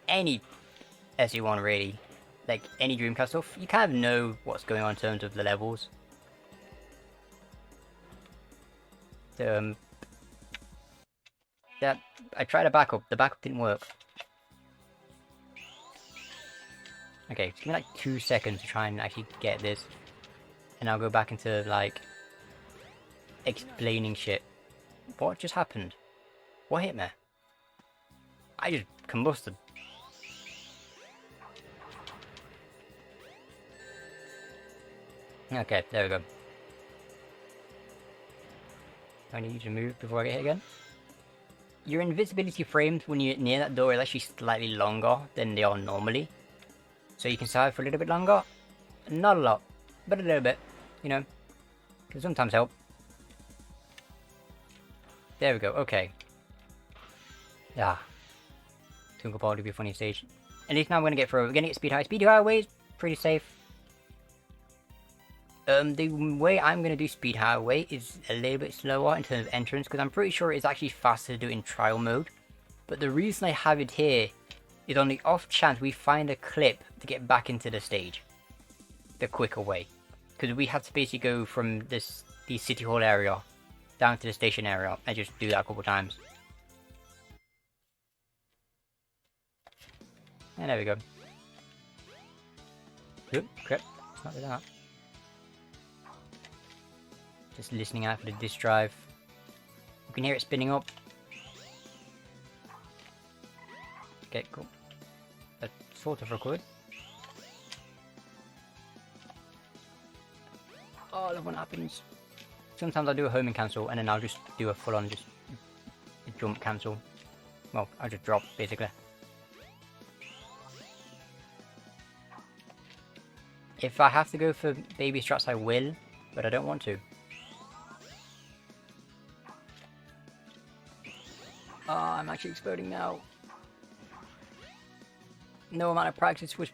any SE1 really, like any Dreamcast stuff, you kind of know what's going on in terms of the levels. So, that I tried a backup. The backup didn't work. Okay, just give me like 2 seconds to try and actually get this, and I'll go back into like explaining shit. What just happened? What hit me? I just combusted. Okay, there we go. I need you to move before I get hit again. Your invisibility frames when you're near that door is actually slightly longer than they are normally. So you can survive for a little bit longer. Not a lot, but a little bit, you know. Can sometimes help. There we go, okay. Yeah. Twinkle Ball to be a funny stage. At least now we're gonna get through. We're gonna get Speed High. Speed Highway is pretty safe. The way I'm gonna do Speed Highway is a little bit slower in terms of entrance because I'm pretty sure it's actually faster to do it in trial mode. But the reason I have it here is on the off chance we find a clip to get back into the stage the quicker way. Because we have to basically go from the City Hall area down to the station area and just do that a couple times. And there we go. Oop, crap. Let's not do that. Just listening out for the disk drive. You can hear it spinning up. Okay, cool. That sort of recorded. Oh, I love when that happens. Sometimes I'll do a homing cancel and then I'll just do a full on just jump cancel. Well, I'll just drop basically. If I have to go for baby strats, I will, but I don't want to. Oh, I'm actually exploding now. No amount of practice would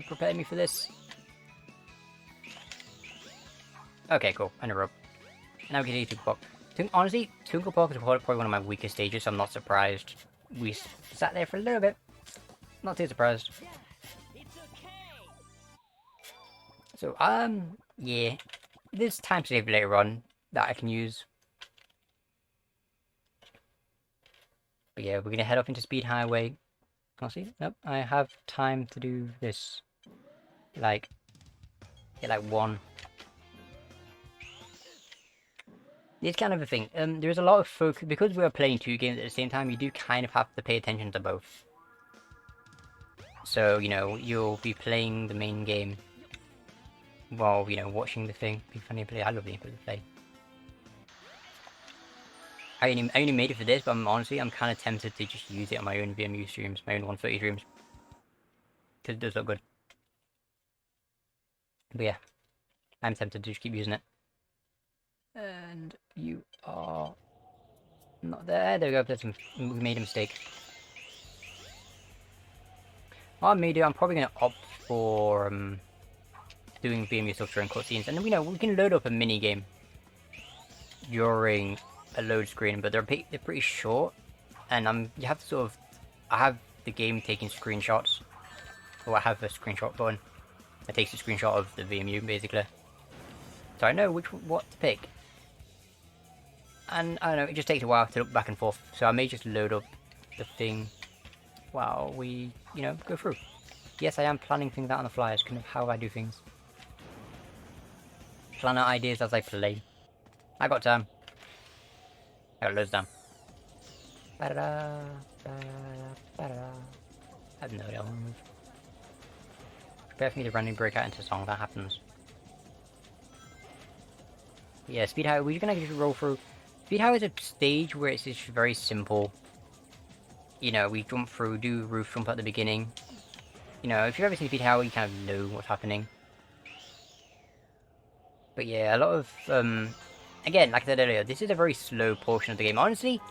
prepare me for this. Okay, cool. And a rope. Now we can do Twinkle Park. Honestly, Twinkle Park is probably one of my weakest stages, so I'm not surprised. We sat there for a little bit. Not too surprised. So, yeah. There's time save later on that I can use. But yeah, we're gonna head up into Speed Highway. Can't see? Nope, I have time to do this. Like, get like one. It's kind of a thing. There's a lot of focus because we are playing two games at the same time. You do kind of have to pay attention to both. So you know you'll be playing the main game while you know watching the thing. Be funny to play. I love the input to play. I only made it for this, but honestly I'm kind of tempted to just use it on my own VMU streams, my own 130 streams, because it does look good. But yeah, I'm tempted to just keep using it. And you are not there. There we go. We made a mistake. What I may do, I'm probably going to opt for doing VMU stuff during cutscenes, and you know we can load up a mini game during a load screen, but they're pretty short, and you have to sort of I have the game taking screenshots, or I have a screenshot button that takes a screenshot of the VMU basically, so I know what to pick. And I don't know, it just takes a while to look back and forth, so I may just load up the thing while we, go through. Yes, I am planning things out on the fly. It's kind of how I do things. Plan out ideas as I play. I got time. I got loads of time. I have no idea. Prepare for me to randomly break out into a song. That happens. But yeah, Speed Highway. We're gonna just roll through. Speed Highway is a stage where it's just very simple. We jump through, do roof jump at the beginning. If you've ever seen Speed Highway, you kind of know what's happening. But yeah, a lot of again, like I said earlier, this is a very slow portion of the game. Honestly,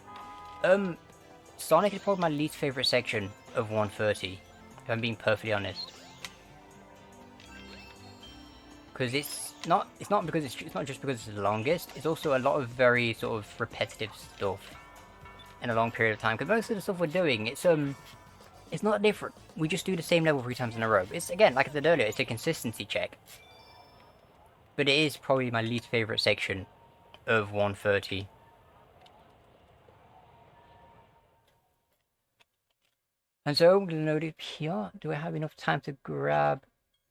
Sonic is probably my least favorite section of 130, if I'm being perfectly honest. Because it's not just because it's the longest. It's also a lot of very sort of repetitive stuff in a long period of time. Because most of the stuff we're doing, it's not different. We just do the same level 3 times in a row. It's, again, like I said earlier, it's a consistency check. But it is probably my least favorite section of 130. And so, I'm going to load it here. Do I have enough time to grab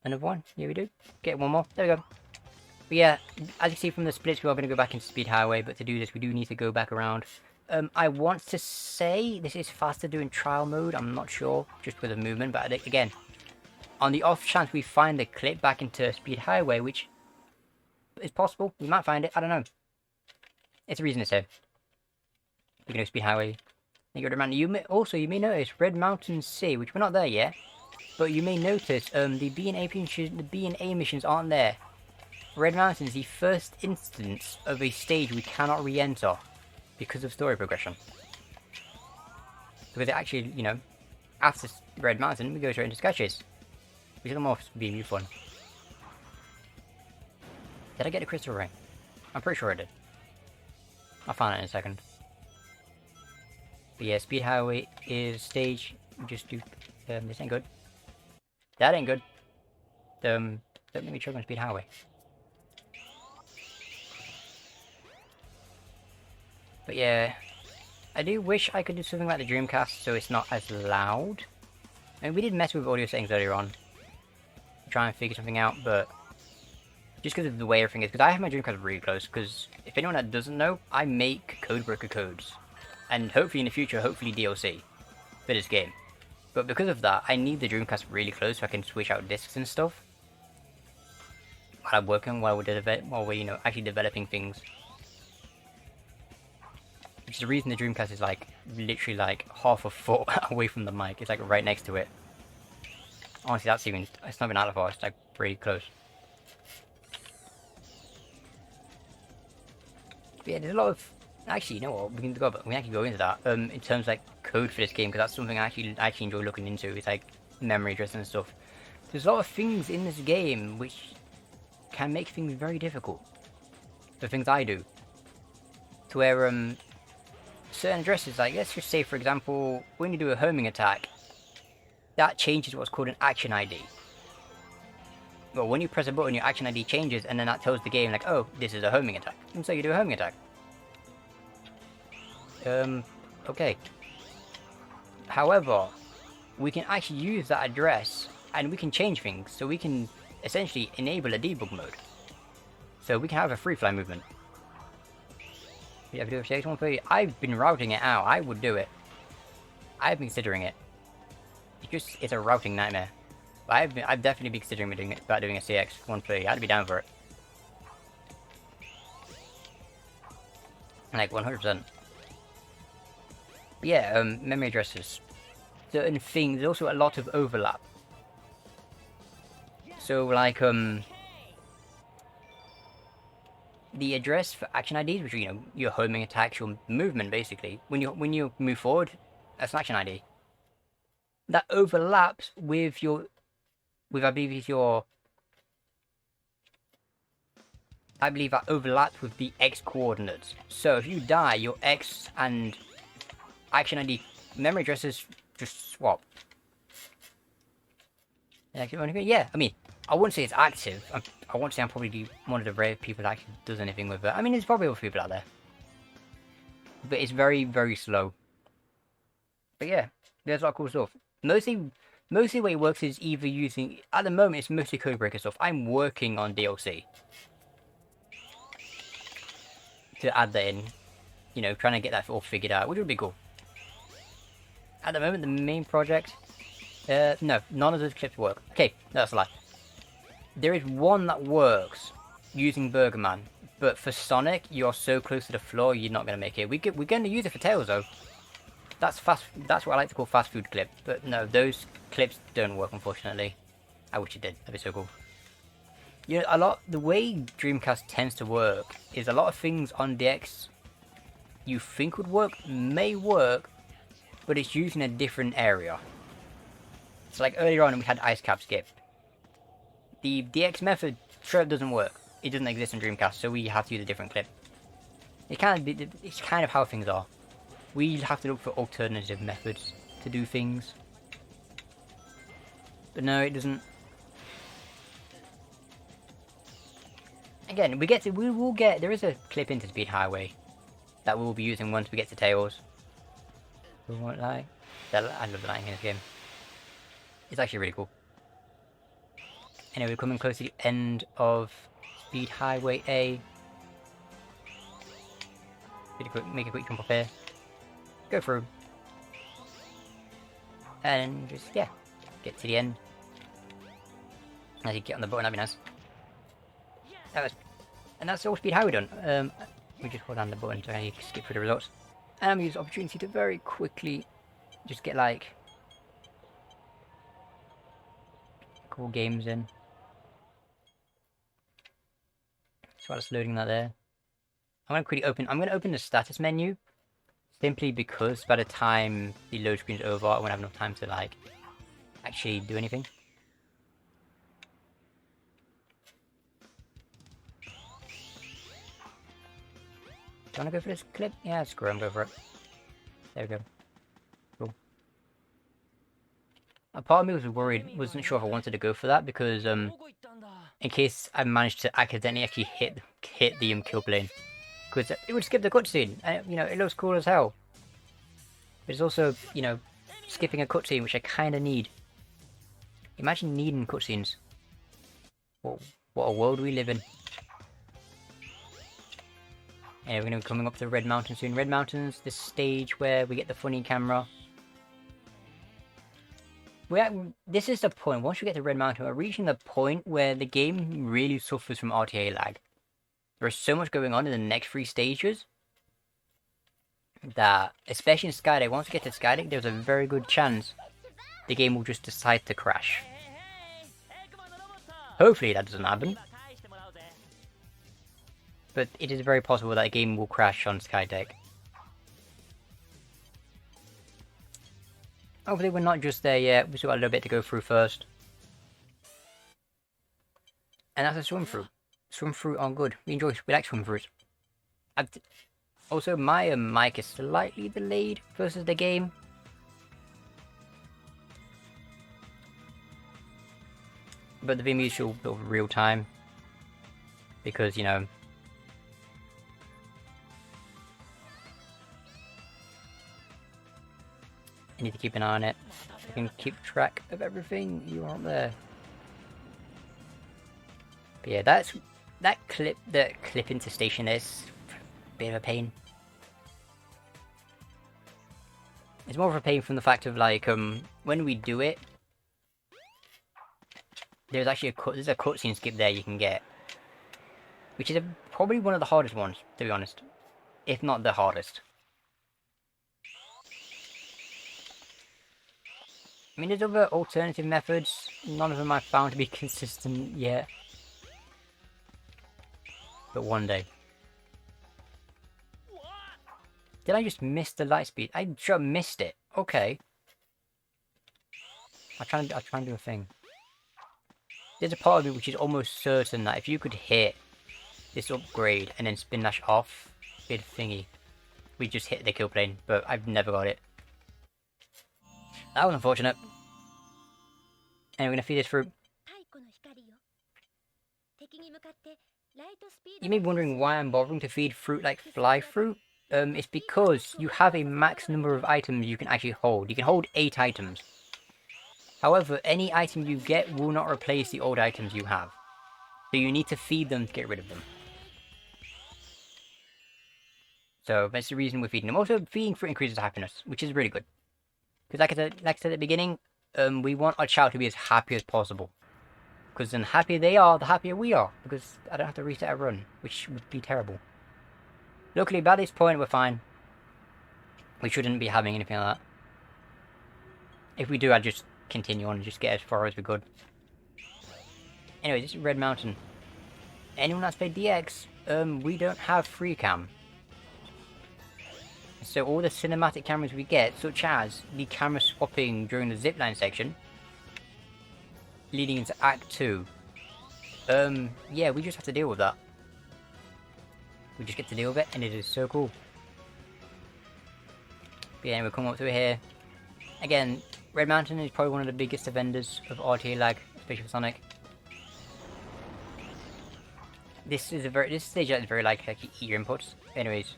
another one? Yeah, we do. Get one more. There we go. But yeah, as you see from the splits, we are going to go back into Speed Highway. But to do this, we do need to go back around. I want to say this is faster doing trial mode. I'm not sure, just with the movement. But again, on the off chance we find the clip back into Speed Highway, which is possible, we might find it. I don't know. It's a reason it's here. We can do Speed Highway. You may notice Red Mountain C, which we're not there yet, but you may notice the B and A missions aren't there. Red Mountain is the first instance of a stage we cannot re-enter because of story progression. Because it actually, after Red Mountain, we go straight into Sketches, which is more BMU fun. Did I get a crystal ring? I'm pretty sure I did. I'll find it in a second. But yeah, Speed Highway is stage. Just do. This ain't good. That ain't good. Don't make me choke on Speed Highway. But yeah, I do wish I could do something like the Dreamcast so it's not as loud. I mean, we did mess with audio settings earlier on, try and figure something out, but just because of the way everything is, because I have my Dreamcast really close. Because if anyone that doesn't know, I make Codebreaker codes. And hopefully in the future, hopefully DLC for this game. But because of that, I need the Dreamcast really close so I can switch out discs and stuff while I'm working, while we're actually developing things. Which is the reason the Dreamcast is like literally like half a foot away from the mic. It's like right next to it. Honestly, it's not even out of far. It's like pretty close. But yeah, there's a lot of. Actually, you know what? We can actually go into that. In terms of like code for this game, because that's something I actually enjoy looking into. It's like memory addressing and stuff. There's a lot of things in this game which can make things very difficult. The things I do. To where certain addresses, like let's just say for example, when you do a homing attack, that changes what's called an action ID. Well, when you press a button, your action ID changes, and then that tells the game like, oh, this is a homing attack, and so you do a homing attack. Okay. However, we can actually use that address and we can change things. So we can essentially enable a debug mode. So we can have a free fly movement. You have to do a SAEM23. I've been routing it out. I would do it. I've been considering it. It's a routing nightmare. But I've definitely been considering doing a CX130. I'd be down for it. Like 100%. Yeah, memory addresses. Certain things, there's also a lot of overlap. So, like, the address for action IDs, which are, your homing attacks, your movement, basically. When you move forward, that's an action ID. That overlaps with I believe that overlaps with the X coordinates. So if you die, your X and action ID memory addresses just swap. Yeah, I mean, I wouldn't say it's active. I won't say I'm probably one of the rare people that actually does anything with it. I mean, there's probably other people out there. But it's very, very slow. But yeah, there's a lot of cool stuff. Mostly the way it works is either using... At the moment, it's mostly codebreaker stuff. I'm working on DLC. To add that in. You know, trying to get that all figured out, which would be cool. At the moment, the main project... no, none of those clips work. Okay, that's a lie. There is one that works using Burgerman, but for Sonic, you're so close to the floor, you're not going to make it. We're going to use it for Tails, though. That's what I like to call fast food clip. But no, those clips don't work, unfortunately. I wish it did. That'd be so cool. You know, the way Dreamcast tends to work is a lot of things on DX you think would work, may work, but it's used in a different area. So like earlier on we had Ice Cap Skip. The DX method sure doesn't work. It doesn't exist in Dreamcast, so we have to use a different clip. It's kind of how things are. We have to look for alternative methods to do things. But no, it doesn't. Again, there is a clip into Speed Highway that we'll be using once we get to Tails. We won't lie. I love the lighting in this game. It's actually really cool. Anyway, we're coming close to the end of Speed Highway A. Make a quick jump up here. Go through. And just, yeah, get to the end. As you get on the button, that'd be nice. And that's all Speed Highway done. We just hold down the button to skip through the results. And I'm going to use the opportunity to very quickly just get like cool games in. So I'm just loading that there. I'm going to open the status menu simply because by the time the load screen's over, I won't have enough time to like actually do anything. Do you want to go for this clip? Yeah, screw it, I'm going for it. There we go. Cool. A part of me was worried, wasn't sure if I wanted to go for that because, in case I managed to accidentally actually hit the kill plane. Because it would skip the cutscene, and you know, it looks cool as hell. But it's also, you know, skipping a cutscene, which I kind of need. Imagine needing cutscenes. What a world we live in. Anyway, we're going to be coming up to Red Mountain soon. Red Mountain's the stage where we get the funny camera. This is the point. Once we get to Red Mountain, we're reaching the point where the game really suffers from RTA lag. There is so much going on in the next 3 stages that, especially in Skydeck, once we get to Skydeck, there's a very good chance the game will just decide to crash. Hopefully that doesn't happen. But it is very possible that a game will crash on Skydeck. Hopefully we're not just there yet, we've still got a little bit to go through first. And that's a swim through. Swim through are good. We like swim throughs. Also, my mic is slightly delayed versus the game. But the VMU is still real time. Because, you know, I need to keep an eye on it so I can keep track of everything you want there. But yeah, that clip into station is a bit of a pain. It's more of a pain from the fact of like when we do it, there's actually a cutscene skip there you can get, which is probably one of the hardest ones, to be honest, if not the hardest. I mean, there's other alternative methods. None of them I've found to be consistent yet. But one day. Did I just miss the light speed? I sure missed it. Okay. I'll try and do a thing. There's a part of me which is almost certain that if you could hit this upgrade and then spin dash off, big thingy, we just hit the kill plane. But I've never got it. That was unfortunate. And we're gonna feed this fruit. You may be wondering why I'm bothering to feed fruit like fly fruit. It's because you have a max number of items you can actually hold. You can hold 8 items. However, any item you get will not replace the old items you have. So you need to feed them to get rid of them. So that's the reason we're feeding them. Also, feeding fruit increases happiness, which is really good. Because like I said at the beginning, we want our child to be as happy as possible. Because the happier they are, the happier we are. Because I don't have to reset a run, which would be terrible. Luckily, by this point, we're fine. We shouldn't be having anything like that. If we do, I'd just continue on and just get as far as we could. Anyway, this is Red Mountain. Anyone that's played DX, we don't have free cam. So all the cinematic cameras we get, such as the camera swapping during the zipline section, leading into Act 2, yeah, we just have to deal with that. We just get to deal with it, and it is so cool. But yeah, we'll come up through here. Again, Red Mountain is probably one of the biggest offenders of RTA lag, especially for Sonic. This stage is very like eat your inputs. Anyways,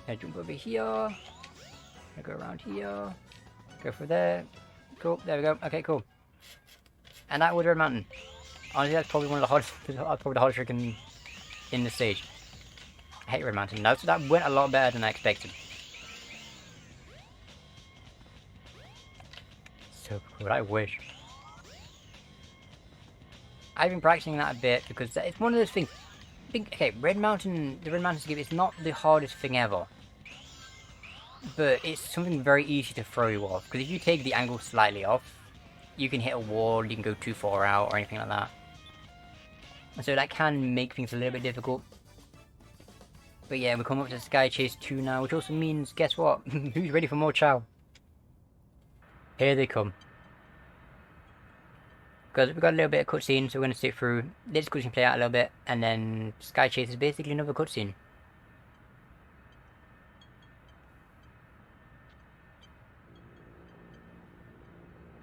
I jump over here. I go around here. Go for there. Cool. There we go. Okay, cool. And that was Red Mountain. Honestly, that's probably one of the hardest. Probably the hardest trick in the stage. I hate Red Mountain. That went a lot better than I expected. So cool. I wish. I've been practicing that a bit because it's one of those things. Okay, the Red Mountain skip is not the hardest thing ever. But it's something very easy to throw you off. Because if you take the angle slightly off, you can hit a wall, you can go too far out, or anything like that. And so that can make things a little bit difficult. But yeah, we're coming up to Sky Chase 2 now, which also means, guess what? Who's ready for more Chow? Here they come. Because we've got a little bit of cutscene, so we're going to sit through this cutscene, play out a little bit, and then Sky Chase is basically another cutscene.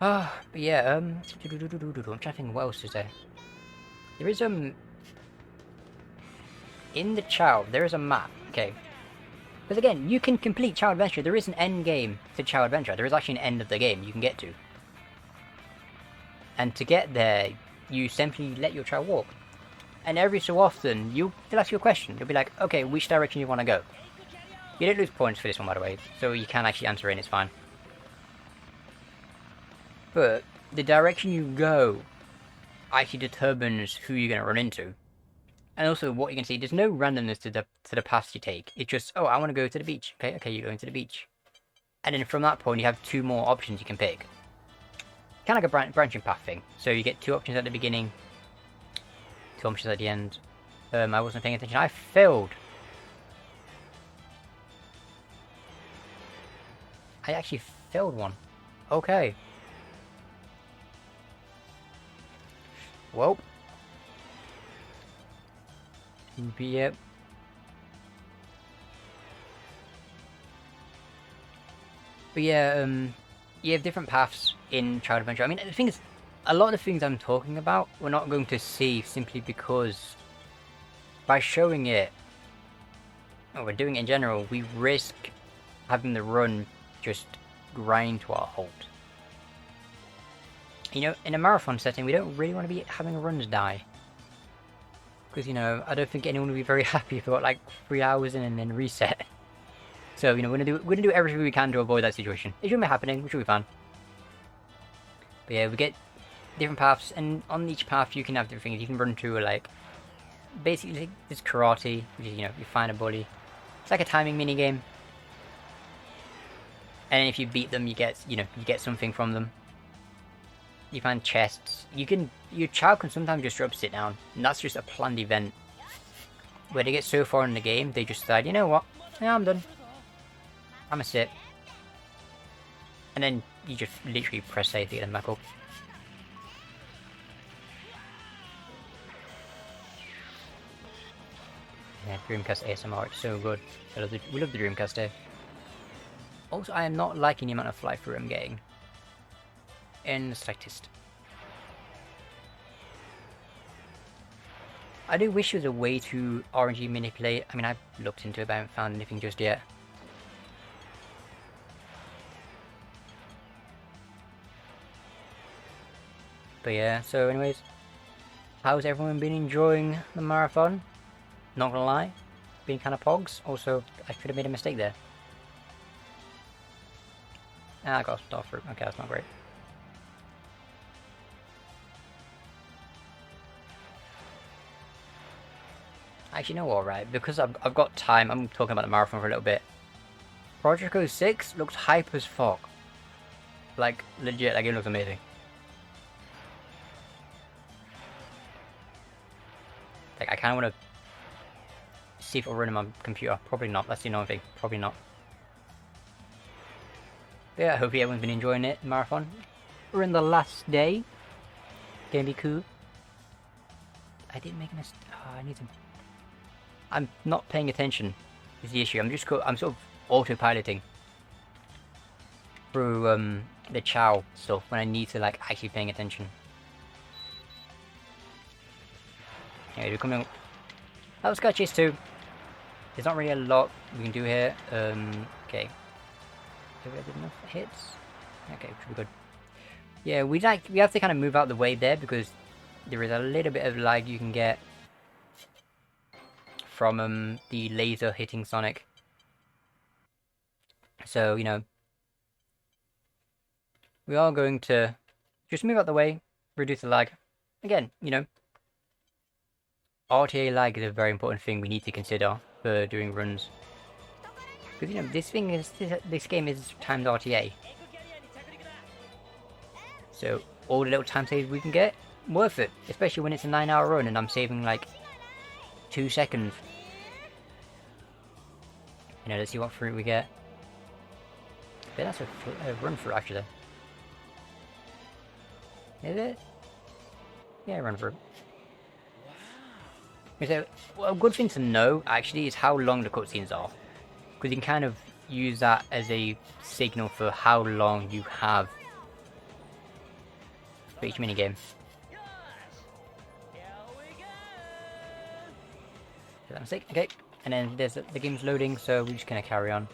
Ah, but yeah, I'm trying to think what else is there. There is, in the Chow, there is a map, okay. Because again, you can complete Chow Adventure, there is an end game to Chow Adventure, there is actually an end of the game you can get to. And to get there, you simply let your child walk. And every so often, they'll ask you a question. They'll be like, okay, which direction you want to go? You don't lose points for this one, by the way, so you can actually answer it and it's fine. But the direction you go actually determines who you're going to run into. And also what you can see, there's no randomness to the paths you take. It's just, oh, I want to go to the beach. Okay, you're going to the beach. And then from that point, you have 2 more options you can pick. Kind of like a branching path thing. So you get 2 options at the beginning, 2 options at the end. I wasn't paying attention. I failed. I actually failed one. Okay. Well. Yep. But yeah, you have different paths in Child Adventure. I mean, the thing is, a lot of the things I'm talking about, we're not going to see simply because by showing it, or we're doing it in general, we risk having the run just grind to our halt. You know, in a marathon setting, we don't really want to be having runs die. Because, you know, I don't think anyone would be very happy if we got like 3 hours in and then reset. So, you know, we're gonna do everything we can to avoid that situation. It shouldn't be happening, which will be fun. But yeah, we get different paths, and on each path you can have different things. You can run through, like, basically this karate, which is, you know, you find a bully. It's like a timing mini game. And if you beat them, you get, you know, you get something from them. You find chests. Your child can sometimes just sit down, and that's just a planned event. Where they get so far in the game, they just decide, you know what, yeah, I'm done. I'm gonna sit. And then you just literally press save to get them back up. Yeah, Dreamcast ASMR, it's so good. We love the Dreamcast here. Also, I am not liking the amount of fly through I'm getting. In the slightest. I do wish there was a way to RNG manipulate. I mean, I've looked into it, but I haven't found anything just yet. But yeah, so anyways, how's everyone been enjoying the marathon? Not gonna lie, being kind of pogs. Also, I could have made a mistake there. Ah, I got a star fruit. Okay, that's not great. Actually, you know what, right? Because I've got time, I'm talking about the marathon for a little bit. Project 06 looks hype as fuck. Like, legit, that game looks amazing. Like, I kind of want to see if it'll run on my computer. Probably not, that's the annoying thing. Probably not. But yeah, hopefully everyone's been enjoying it, marathon. We're in the last day. Gonna be cool. I didn't make a mistake. Oh, I need to... I'm not paying attention is the issue. I'm sort of autopiloting through the chow stuff when I need to like actually paying attention. Anyway, we're coming up. That was Sky Chase 2. There's not really a lot we can do here. Okay. Have we had enough hits? Okay, should be good. Yeah, we have to kind of move out the way there because there is a little bit of lag you can get from the laser hitting Sonic. So, you know, we are going to just move out the way, reduce the lag. Again, you know, RTA lag is a very important thing we need to consider for doing runs. Because, you know, this game is timed RTA. So, all the little time saves we can get, worth it. Especially when it's a 9-hour run and I'm saving like 2 seconds. You know, let's see what fruit we get. But that's a run fruit actually. Is it? Yeah, run fruit. So, well, a good thing to know actually is how long the cutscenes are. Because you can kind of use that as a signal for how long you have for each minigame. Is that a mistake? Okay. And then there's the game's loading, so we're just gonna carry on.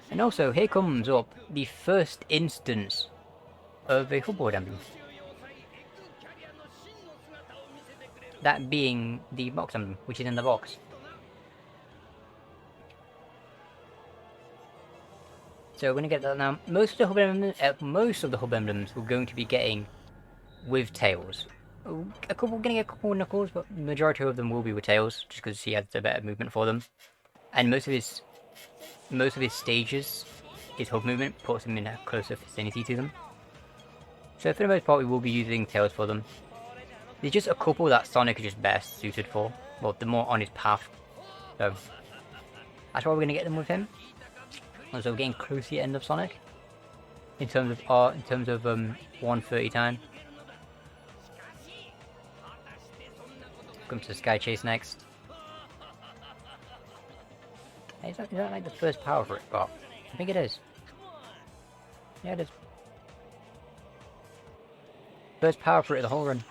And also, here comes up the first instance of a football emblem. That being the box emblem, which is in the box. So we're gonna get that now. Most of the hub emblems we're going to be getting with tails. We're gonna get a couple of Knuckles, but the majority of them will be with tails, just because he has the better movement for them. And most of his stages, his hub movement puts him in a closer vicinity to them. So for the most part, we will be using tails for them. There's just a couple that Sonic is just best suited for. Well, the more on his path. So that's why we're gonna get them with him. Also, getting close to the end of Sonic in terms of 1:30 time. Comes to Sky Chase next. Hey, is that like the first power for it? Well, I think it is. Yeah, it is. First power for it the whole run.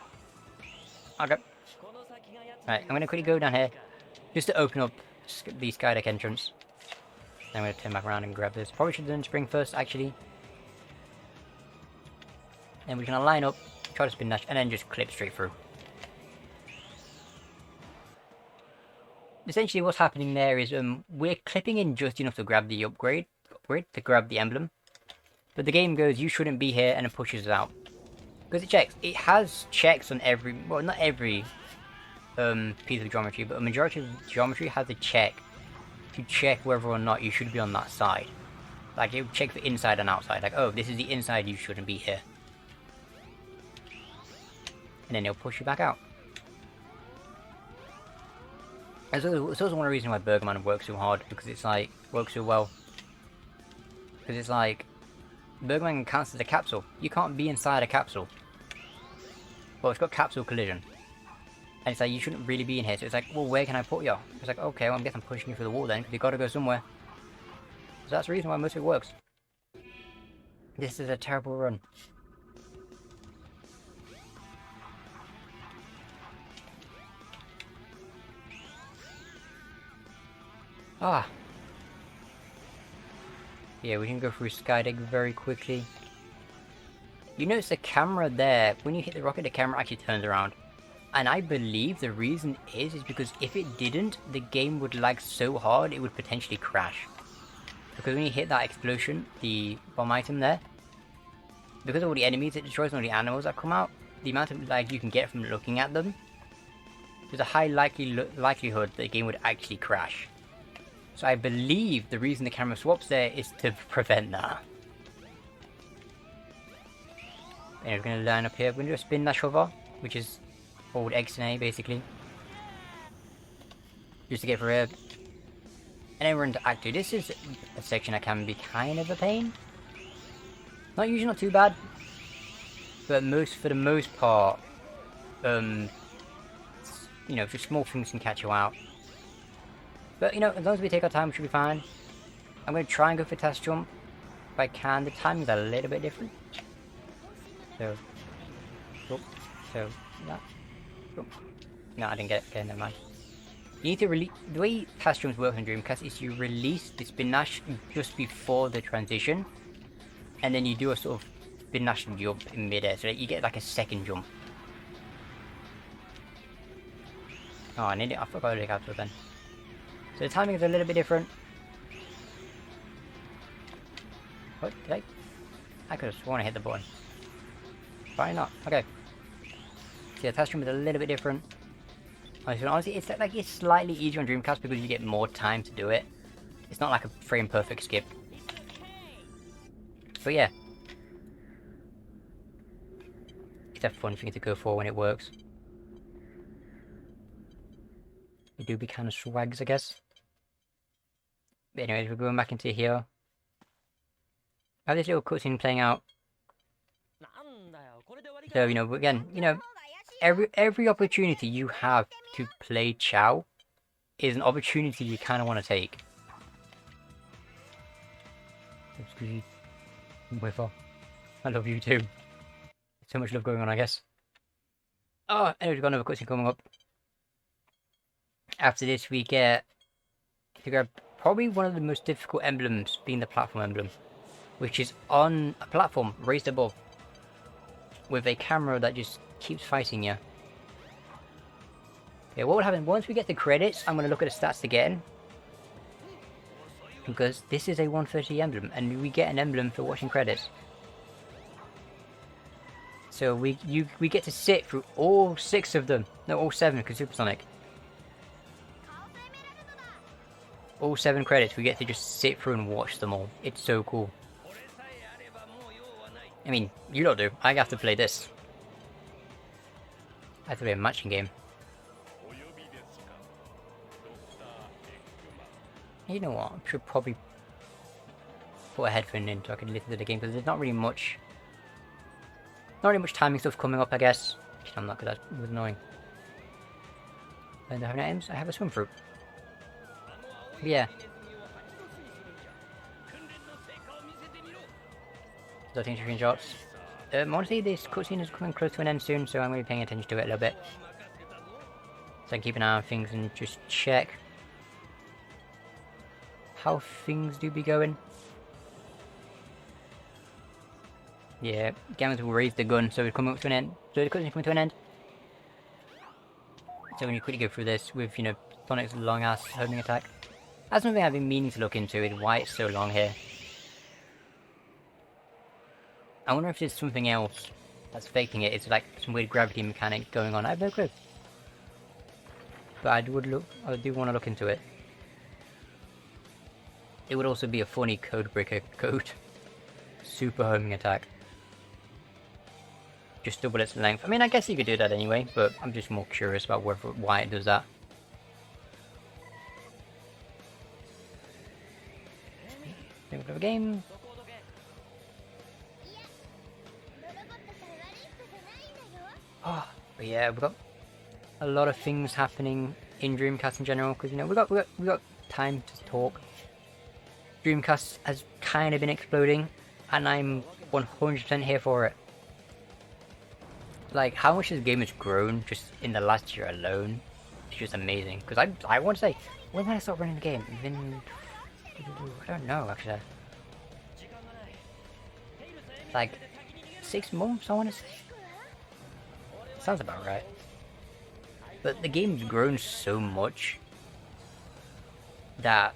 Okay. Right, I'm gonna quickly go down here just to open up the Skydeck entrance. Then I'm gonna turn back around and grab this. Probably should have done spring first, actually. Then we're gonna line up, try to spin dash, and then just clip straight through. Essentially what's happening there is we're clipping in just enough to grab the upgrade to grab the emblem. But the game goes, you shouldn't be here, and it pushes it out. Because it has checks on every, well, not every piece of geometry, but a majority of geometry has a check to check whether or not you should be on that side. Like, it will check for inside and outside. Like, oh, this is the inside, you shouldn't be here. And then it'll push you back out. And so it's also one of the reasons why Bergman works so hard, because it's like, works so well. Because it's like, Bergman counts as a capsule. You can't be inside a capsule. Well, it's got capsule collision. And it's like, you shouldn't really be in here. So it's like, well, where can I put you? It's like, okay, well, I guess I'm pushing you through the wall then, because you gotta go somewhere. So that's the reason why most of it works. This is a terrible run. Ah. Yeah, we can go through Skydeck very quickly. You notice the camera there, when you hit the rocket, the camera actually turns around. And I believe the reason is because if it didn't, the game would lag so hard it would potentially crash. Because when you hit that explosion, the bomb item there, because of all the enemies it destroys and all the animals that come out, the amount of lag you can get from looking at them, there's a high likelihood that the game would actually crash. So I believe the reason the camera swaps there is to prevent that. And we're going to line up here. We're going to do a spin dash hover, which is hold X and A basically. Just to get through here. And then we're into Act 2. This is a section that can be kind of a pain. Usually not too bad. But for the most part, you know, just small things can catch you out. But, you know, as long as we take our time, we should be fine. I'm going to try and go for test jump. If I can, the timing's a little bit different. So, that. No, I didn't get it. Okay, never mind. You need to release. The way test jumps work in Dreamcast is you release the spin dash just before the transition, and then you do a sort of spin dash jump in midair, so that you get like a second jump. Oh, I need it. I forgot to look after then. So the timing is a little bit different. What? Did I could have sworn I hit the button. Probably not. Okay. So the test room is a little bit different. Honestly, it's like it's slightly easier on Dreamcast because you get more time to do it. It's not like a frame perfect skip. But yeah. It's a fun thing to go for when it works. They do be kind of swags, I guess. But anyways, we're going back into here. I have this little cutscene playing out. So, you know, again, you know, every opportunity you have to play Chow is an opportunity you kind of want to take. SQeefy. Whiffer. I love you too. So much love going on, I guess. Oh, anyway, we've got another cutscene coming up. After this, we get to grab probably one of the most difficult emblems, being the platform emblem, which is on a platform raised above, with a camera that just keeps fighting you. Okay, what will happen once we get the credits? I'm going to look at the stats again, because this is a 130 emblem, and we get an emblem for watching credits. So we get to sit through all 6 of them. No, all 7, because Supersonic. All 7 credits, we get to just sit through and watch them all. It's so cool. I mean, you don't do. I have to play this. I have to play a matching game. You know what? I should probably put a headphone in so I can listen to the game, because there's not really much timing stuff coming up, I guess. I'm not, because that was annoying. And I have items. I have a swim fruit. But yeah. So I think screenshots. Honestly, this cutscene is coming close to an end soon, so I'm going to be paying attention to it a little bit. So I can keep an eye on things and just check how things do be going. Yeah, Gamers will raise the gun, so we're coming up to an end. So the cutscene's coming to an end. So when you quickly go through this with, you know, Sonic's long ass homing attack. That's something I've been meaning to look into, is why it's so long here. I wonder if there's something else that's faking it. It's like some weird gravity mechanic going on. I have no clue. But I do want to look into it. It would also be a funny code breaker code. Super homing attack. Just double its length. I mean, I guess you could do that anyway, but I'm just more curious about why it does that. Think of a game. Oh, but yeah, we've got a lot of things happening in Dreamcast in general, because, you know, we got time to talk. Dreamcast has kind of been exploding, and I'm 100% here for it. Like, how much this game has grown just in the last year alone is just amazing. Because I want to say, when did I start running the game? Even, I don't know actually. Like 6 months, I want to say. Sounds about right. But the game's grown so much that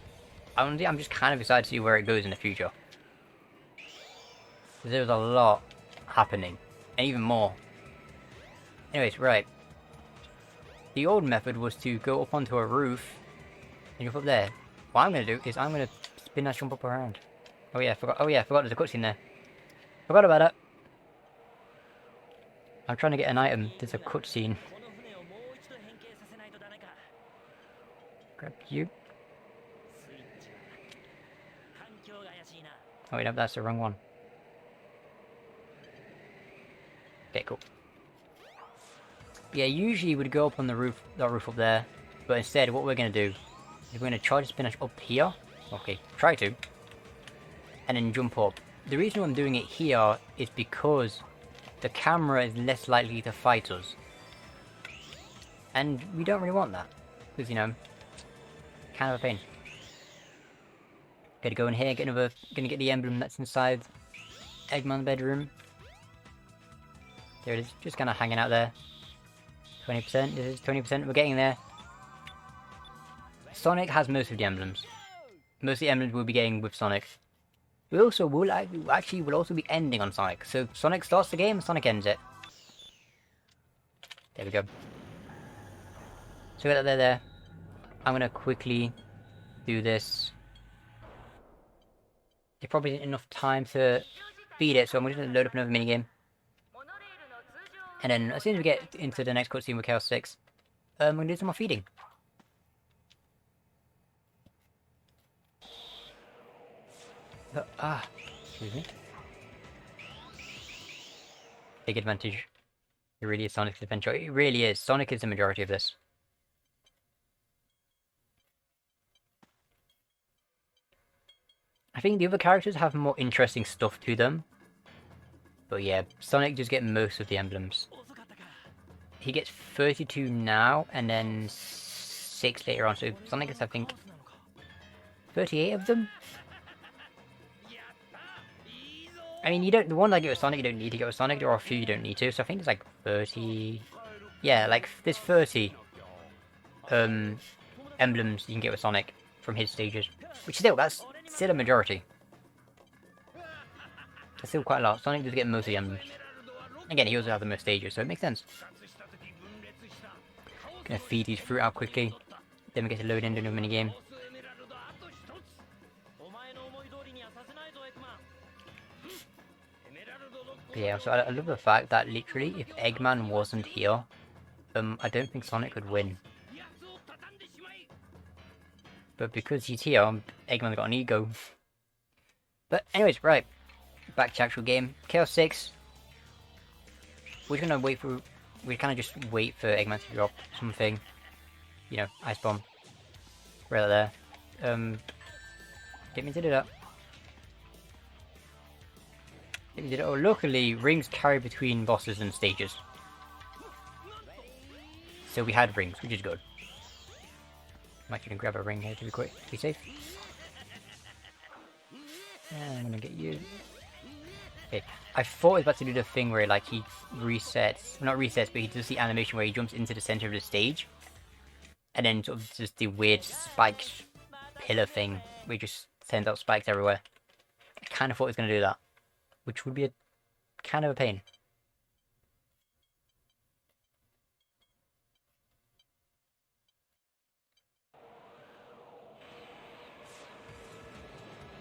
honestly, I'm just kind of excited to see where it goes in the future. There's a lot happening, and even more. Anyways, right. The old method was to go up onto a roof and jump up there. What I'm gonna do is I'm gonna spin that jump up around. Oh yeah, I forgot. Oh yeah, I forgot there's a cutscene there. Forgot about that. I'm trying to get an item. There's a cutscene. Grab you. Oh wait, no, that's the wrong one. Okay, cool. Yeah, usually we'd go up on the roof, that roof up there, but instead what we're going to do is we're going to try to spin up here. Okay, try to. And then jump up. The reason I'm doing it here is because the camera is less likely to fight us. And we don't really want that. Because, you know, kind of a pain. Gotta go in here, gonna get the emblem that's inside Eggman's bedroom. There it is, just kind of hanging out there. 20%, this is 20%, we're getting there. Sonic has most of the emblems. Most of the emblems we'll be getting with Sonic. We also will actually will also be ending on Sonic. So Sonic starts the game, Sonic ends it. There we go. So we got that there. I'm gonna quickly do this. There probably isn't enough time to beat it, so I'm just gonna load up another minigame. And then as soon as we get into the next cutscene with Chaos 6, I'm gonna do some more feeding. Excuse me. Big advantage. It really is Sonic's adventure. It really is. Sonic is the majority of this. I think the other characters have more interesting stuff to them. But yeah, Sonic does get most of the emblems. He gets 32 now, and then 6 later on, so Sonic gets, I think, 38 of them? I mean, you don't, the one I get with Sonic, you don't need to get with Sonic, there are a few you don't need to, so I think there's like 30... Yeah, like, there's 30 emblems you can get with Sonic from his stages. Which still, that's still a majority. That's still quite a lot. Sonic does get most of the emblems. Again, he also has the most stages, so it makes sense. Gonna feed these fruit out quickly. Then we get to load into a minigame. But yeah, so I love the fact that literally, if Eggman wasn't here, I don't think Sonic would win. But because he's here, Eggman's got an ego. But anyways, right. Back to actual game. Chaos 6. We're gonna wait for... We kind of just wait for Eggman to drop something. You know, Ice Bomb. Right there. Get me to do that. Get me to do that. Oh, luckily, rings carry between bosses and stages. So we had rings, which is good. I'm actually gonna grab a ring here to be quick, to be safe. And I'm gonna get you. Okay, I thought I was about to do the thing where like he resets, well, not resets, but he does the animation where he jumps into the center of the stage, and then sort of just the weird spiked pillar thing where he just sends out spikes everywhere. I kind of thought he was gonna do that, which would be a kind of a pain.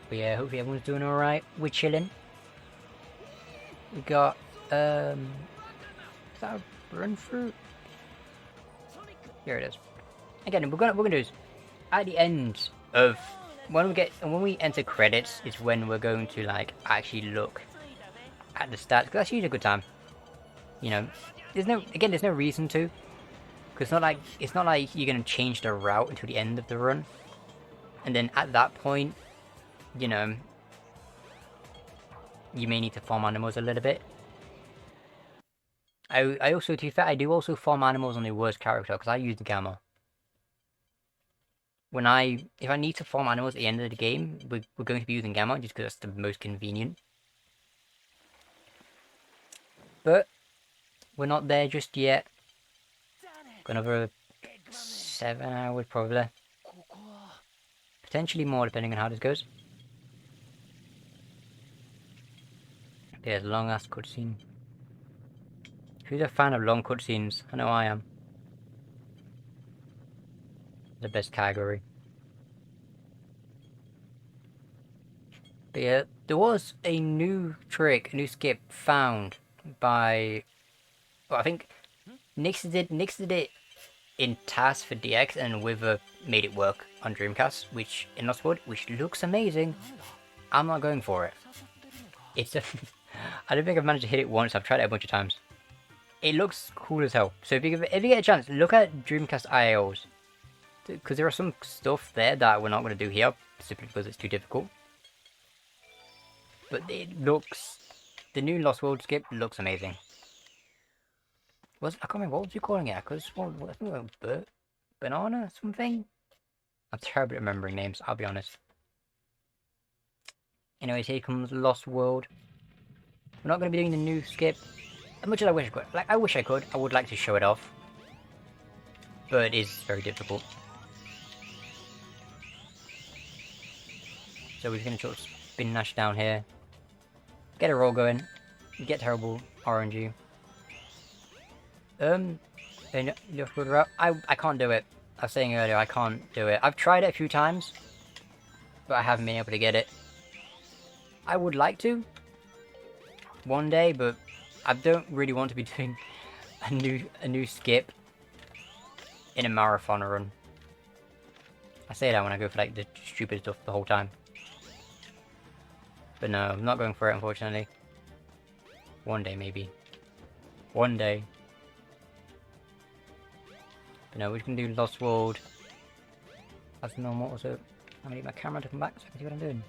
But yeah, hopefully everyone's doing alright. We're chilling. We got, is that a run fruit? Here it is. Again, we're gonna do is, at the end of, when we enter credits, is when we're going to, like, actually look at the stats, because that's usually a good time. You know, there's no reason to, because it's not like you're gonna change the route until the end of the run. And then at that point, you know, you may need to farm animals a little bit. I also, to be fair, I do also farm animals on the worst character, because I use the Gamma. If I need to farm animals at the end of the game, we're going to be using Gamma, just because that's the most convenient. But, we're not there just yet. Got another 7 hours, probably. Potentially more, depending on how this goes. There's a long-ass cutscene. Who's a fan of long cutscenes? I know I am. The best category. But yeah, there was a new trick, a new skip found by... Well, I think Nix did it in TAS for DX, and Wither made it work on Dreamcast, which in Lost World, which looks amazing. I'm not going for it. It's a... I don't think I've managed to hit it once. I've tried it a bunch of times. It looks cool as hell. So if you get a chance, look at Dreamcast IOs, because there are some stuff there that we're not going to do here, simply because it's too difficult. But it looks... The new Lost World skip looks amazing. I can't remember, what was you calling it? Because I think it was banana something? I'm terrible at remembering names, I'll be honest. Anyways, here comes Lost World. We're not going to be doing the new skip. As much as I wish I could. Like, I wish I could. I would like to show it off. But it is very difficult. So we're going to sort of spin Nash down here. Get a roll going. Get terrible RNG. I can't do it. I was saying earlier, I can't do it. I've tried it a few times, but I haven't been able to get it. I would like to one day, but I don't really want to be doing a new skip in a marathon run. I say that when I go for like the stupid stuff the whole time. But no, I'm not going for it, unfortunately. One day, maybe. One day. But no, we're just going to do Lost World as normal. Also, I'm going to need my camera to come back so I can see what I'm doing.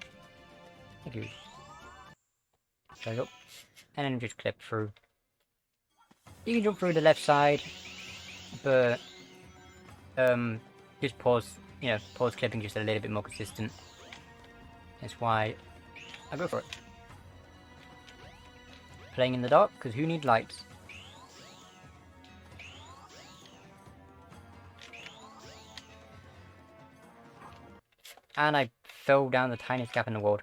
Thank you. There we go. And then just clip through. You can jump through the left side, but just pause, pause clipping just a little bit more consistent. That's why I go for it. Playing in the dark, because who needs lights? And I fell down the tiniest gap in the world.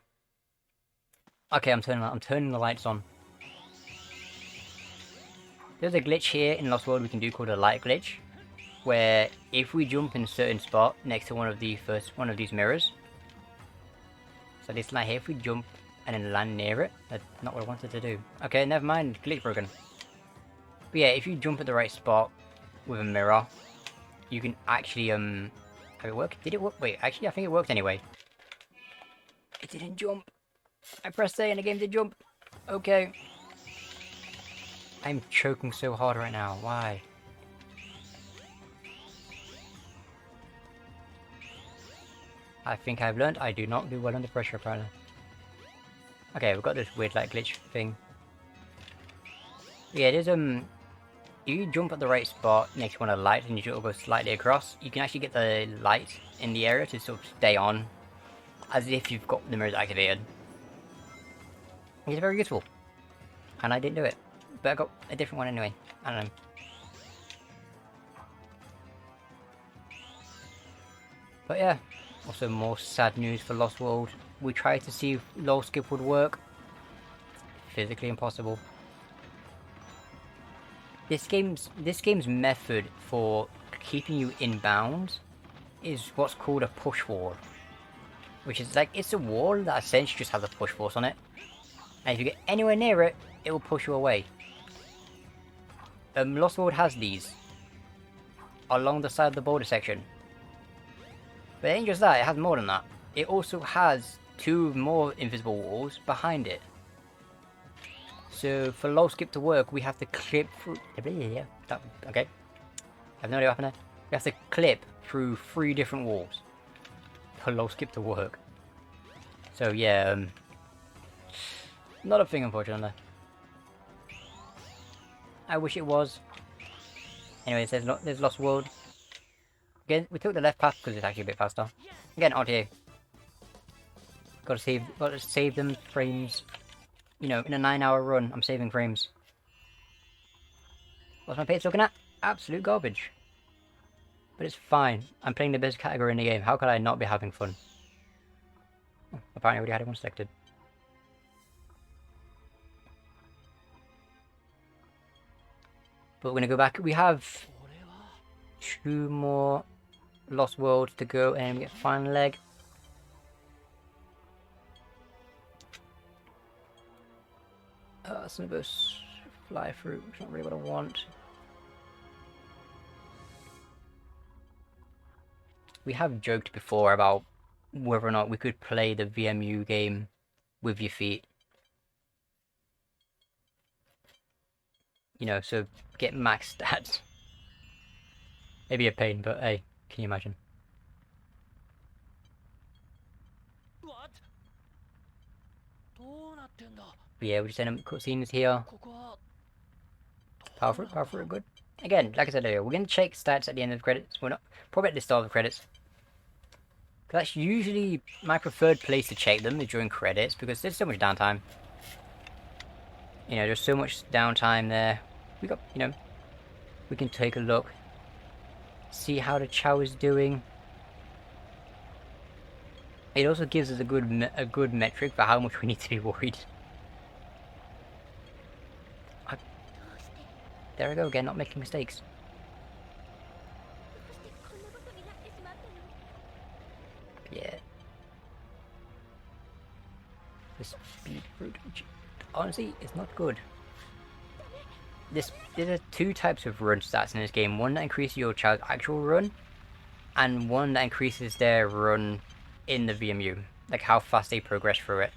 Okay, I'm turning the lights on. There's a glitch here in Lost World we can do called a light glitch, where if we jump in a certain spot next to one of these mirrors, so this light here, if we jump and then land near it, that's not what I wanted to do. Okay, never mind, glitch broken. But yeah, if you jump at the right spot with a mirror, you can actually have it work? Did it work? Wait, actually I think it worked anyway. It didn't jump. I pressed A and the game did jump. Okay. I'm choking so hard right now. Why? I think I've learned I do not do well under pressure apparently. Okay, we've got this weird like glitch thing. Yeah, there's if you jump at the right spot next to one of the lights and you go slightly across, you can actually get the light in the area to sort of stay on, as if you've got the mirrors activated. It's very useful. And I didn't do it. But I got a different one anyway. I don't know. But yeah, also more sad news for Lost World. We tried to see if low skip would work. Physically impossible. This game's method for keeping you in bounds is what's called a push wall. Which is like, it's a wall that essentially just has a push force on it. And if you get anywhere near it, it will push you away. Lost World has these along the side of the border section. But it ain't just that, it has more than that. It also has 2 more invisible walls behind it. So for low skip to work, we have to clip through... Okay. I have no idea what happened there. We have to clip through 3 different walls for low skip to work. So So yeah, not a thing unfortunately. I wish it was. Anyways, there's Lost World. Again, we took the left path because it's actually a bit faster. Again, RTA. Gotta save them frames. You know, in a 9-hour run, I'm saving frames. What's my pace looking at? Absolute garbage. But it's fine. I'm playing the best category in the game. How could I not be having fun? Oh, apparently I already had one selected. But we're gonna go back. We have 2 more Lost Worlds to go and we get final leg. Some of us fly through, which is not really what I want. We have joked before about whether or not we could play the VMU game with your feet. You know, so get max stats. Maybe a pain, but hey, can you imagine? But yeah, we're just ending up cutscenes here. Power fruit, good. Again, like I said earlier, we're going to check stats at the end of the credits. We're not, probably at the start of the credits. Because that's usually my preferred place to check them, is during credits, because there's so much downtime. You know, there's so much downtime there. We got, you know, we can take a look. See how the Chow is doing. It also gives us a good metric for how much we need to be worried. There I go again, not making mistakes. Yeah. The speed fruit, which honestly is not good. There are 2 types of run stats in this game. One that increases your child's actual run, and one that increases their run in the VMU. Like how fast they progress through it.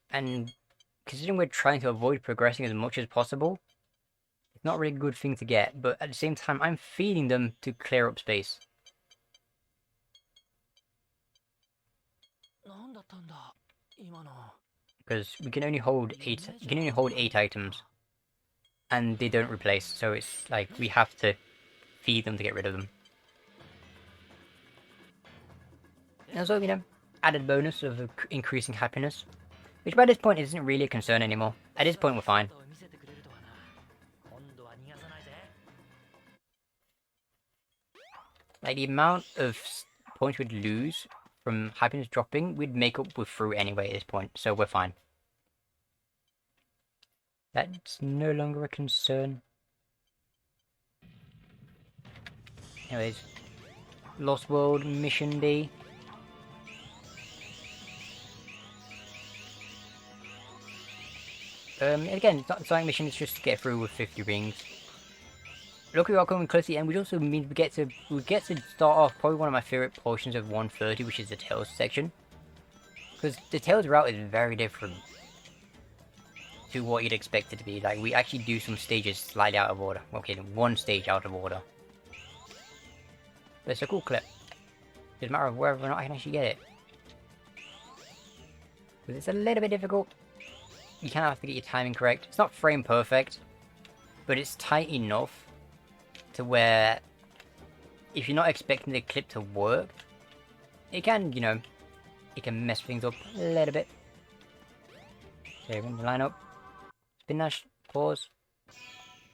And considering we're trying to avoid progressing as much as possible, it's not really a good thing to get, but at the same time I'm feeding them to clear up space. Because we can only hold 8 items. And they don't replace, so it's like we have to feed them to get rid of them. And also, you know, added bonus of increasing happiness. Which by this point isn't really a concern anymore. At this point we're fine. Like the amount of points we'd lose from happiness dropping, we'd make up with fruit anyway at this point, so we're fine. That's no longer a concern. Anyways, Lost World Mission D. Again, it's not a science mission, it's just to get through with 50 rings. Look, we are coming close to the end, which also means we get to start off probably one of my favourite portions of 130, which is the Tails section. Because the Tails route is very different to what you'd expect it to be. Like, we actually do some stages slightly out of order. Okay, one stage out of order. But it's a cool clip. Doesn't matter whether or not I can actually get it. Because it's a little bit difficult. You kind of have to get your timing correct. It's not frame perfect, but it's tight enough to where if you're not expecting the clip to work, it can, you know, it can mess things up a little bit. So we're going to line up, spin dash, pause,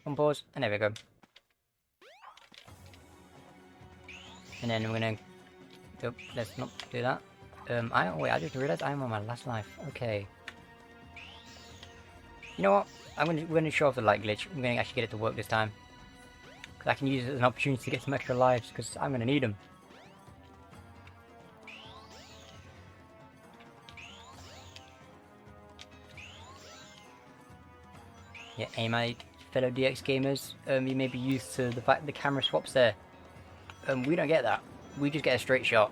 unpause, and there we go. And then we're going to go, let's not do that. I just realized I'm on my last life. Okay. You know what? We're gonna show off the light glitch. I'm gonna actually get it to work this time. Because I can use it as an opportunity to get some extra lives, because I'm gonna need them. Yeah, my fellow DX gamers, you may be used to the fact the camera swaps there. We don't get that. We just get a straight shot.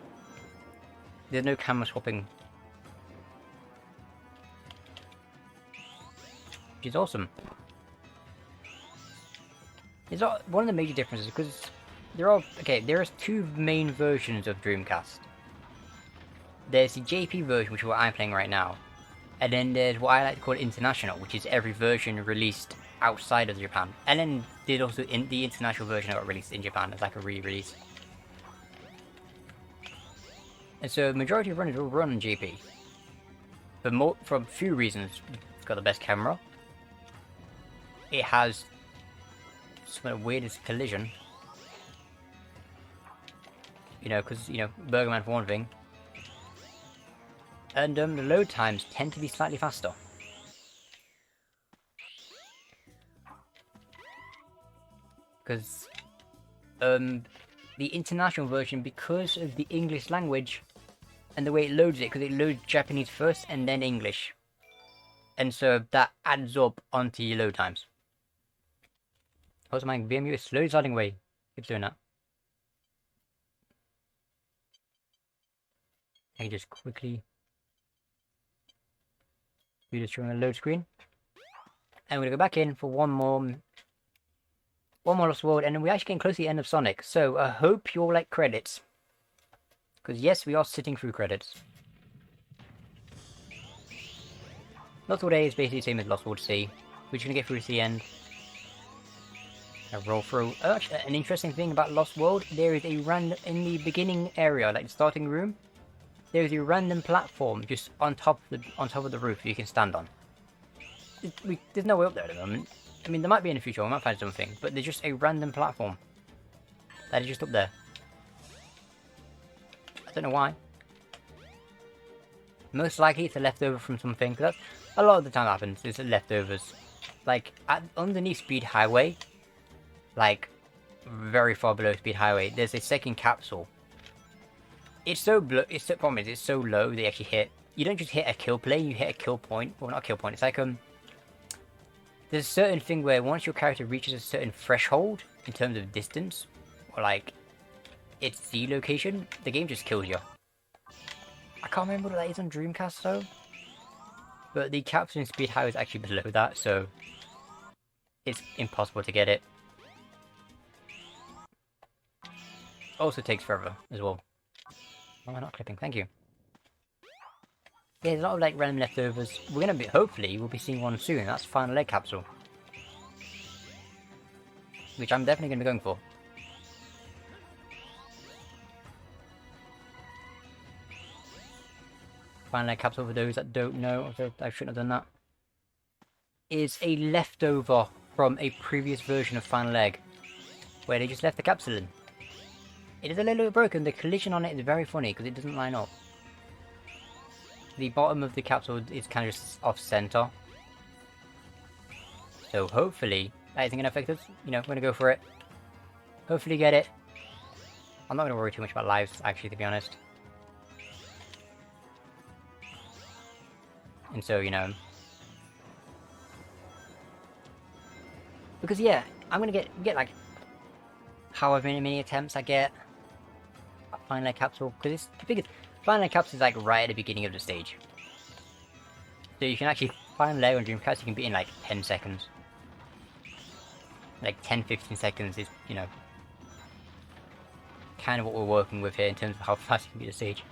There's no camera swapping. Which is awesome. It's not one of the major differences, because There's two main versions of Dreamcast. There's the JP version, which is what I'm playing right now, and then there's what I like to call International, which is every version released outside of Japan. And then there's also the international version that got released in Japan as like a re-release. And so the majority of runners will run on JP. For a few reasons. It's got the best camera. It has some of the weirdest collision. You know, because, you know, Burgerman for one thing. And the load times tend to be slightly faster. Because the international version, because of the English language and the way it loads it, because it loads Japanese first and then English. And so that adds up onto your load times. Also, my VMU is slowly sliding away. Keeps doing that. I can just quickly do this during the load screen. And we're gonna go back in for one more Lost World, and then we're actually getting close to the end of Sonic. So I hope you all like credits. Because yes, we are sitting through credits. Lost World A is basically the same as Lost World C. We're just gonna get through to the end. Roll through. Oh, actually, an interesting thing about Lost World, there is a random, in the beginning area, like the starting room, there is a random platform just on top of the roof you can stand on. There's no way up there at the moment. I mean, there might be in the future, we might find something, but there's just a random platform that is just up there. I don't know why. Most likely it's a leftover from something, because that's a lot of the time happens, it's leftovers. Like, underneath Speed Highway, like, very far below Speed Highway, there's a second capsule. It's so low that you actually hit, you don't just hit a kill plane, you hit a kill point. Well, not a kill point, it's like, there's a certain thing where once your character reaches a certain threshold, in terms of distance, or like, its Z location, the game just kills you. I can't remember what that is on Dreamcast though. But the capsule in Speed Highway is actually below that, so it's impossible to get it. Also takes forever as well. Why am I not clipping? Thank you. Yeah, there's a lot of like random leftovers. We're gonna be, hopefully, we'll be seeing one soon. That's Final Egg Capsule. Which I'm definitely gonna be going for. Final Egg Capsule, for those that don't know, I shouldn't have done that, is a leftover from a previous version of Final Egg, where they just left the capsule in. It is a little bit broken. The collision on it is very funny because it doesn't line up. The bottom of the capsule is kind of just off center. So hopefully that isn't going to affect us. You know, we're going to go for it. Hopefully get it. I'm not going to worry too much about lives, actually, to be honest. And so, you know. Because yeah, I'm going to get like however many attempts I get. Final Egg Capsule, because it's the biggest. Final Egg Capsule is like right at the beginning of the stage. So you can actually Final Egg on Dreamcast, you can beat in like 10 seconds. Like 10-15 seconds is, you know, kind of what we're working with here in terms of how fast you can beat the stage.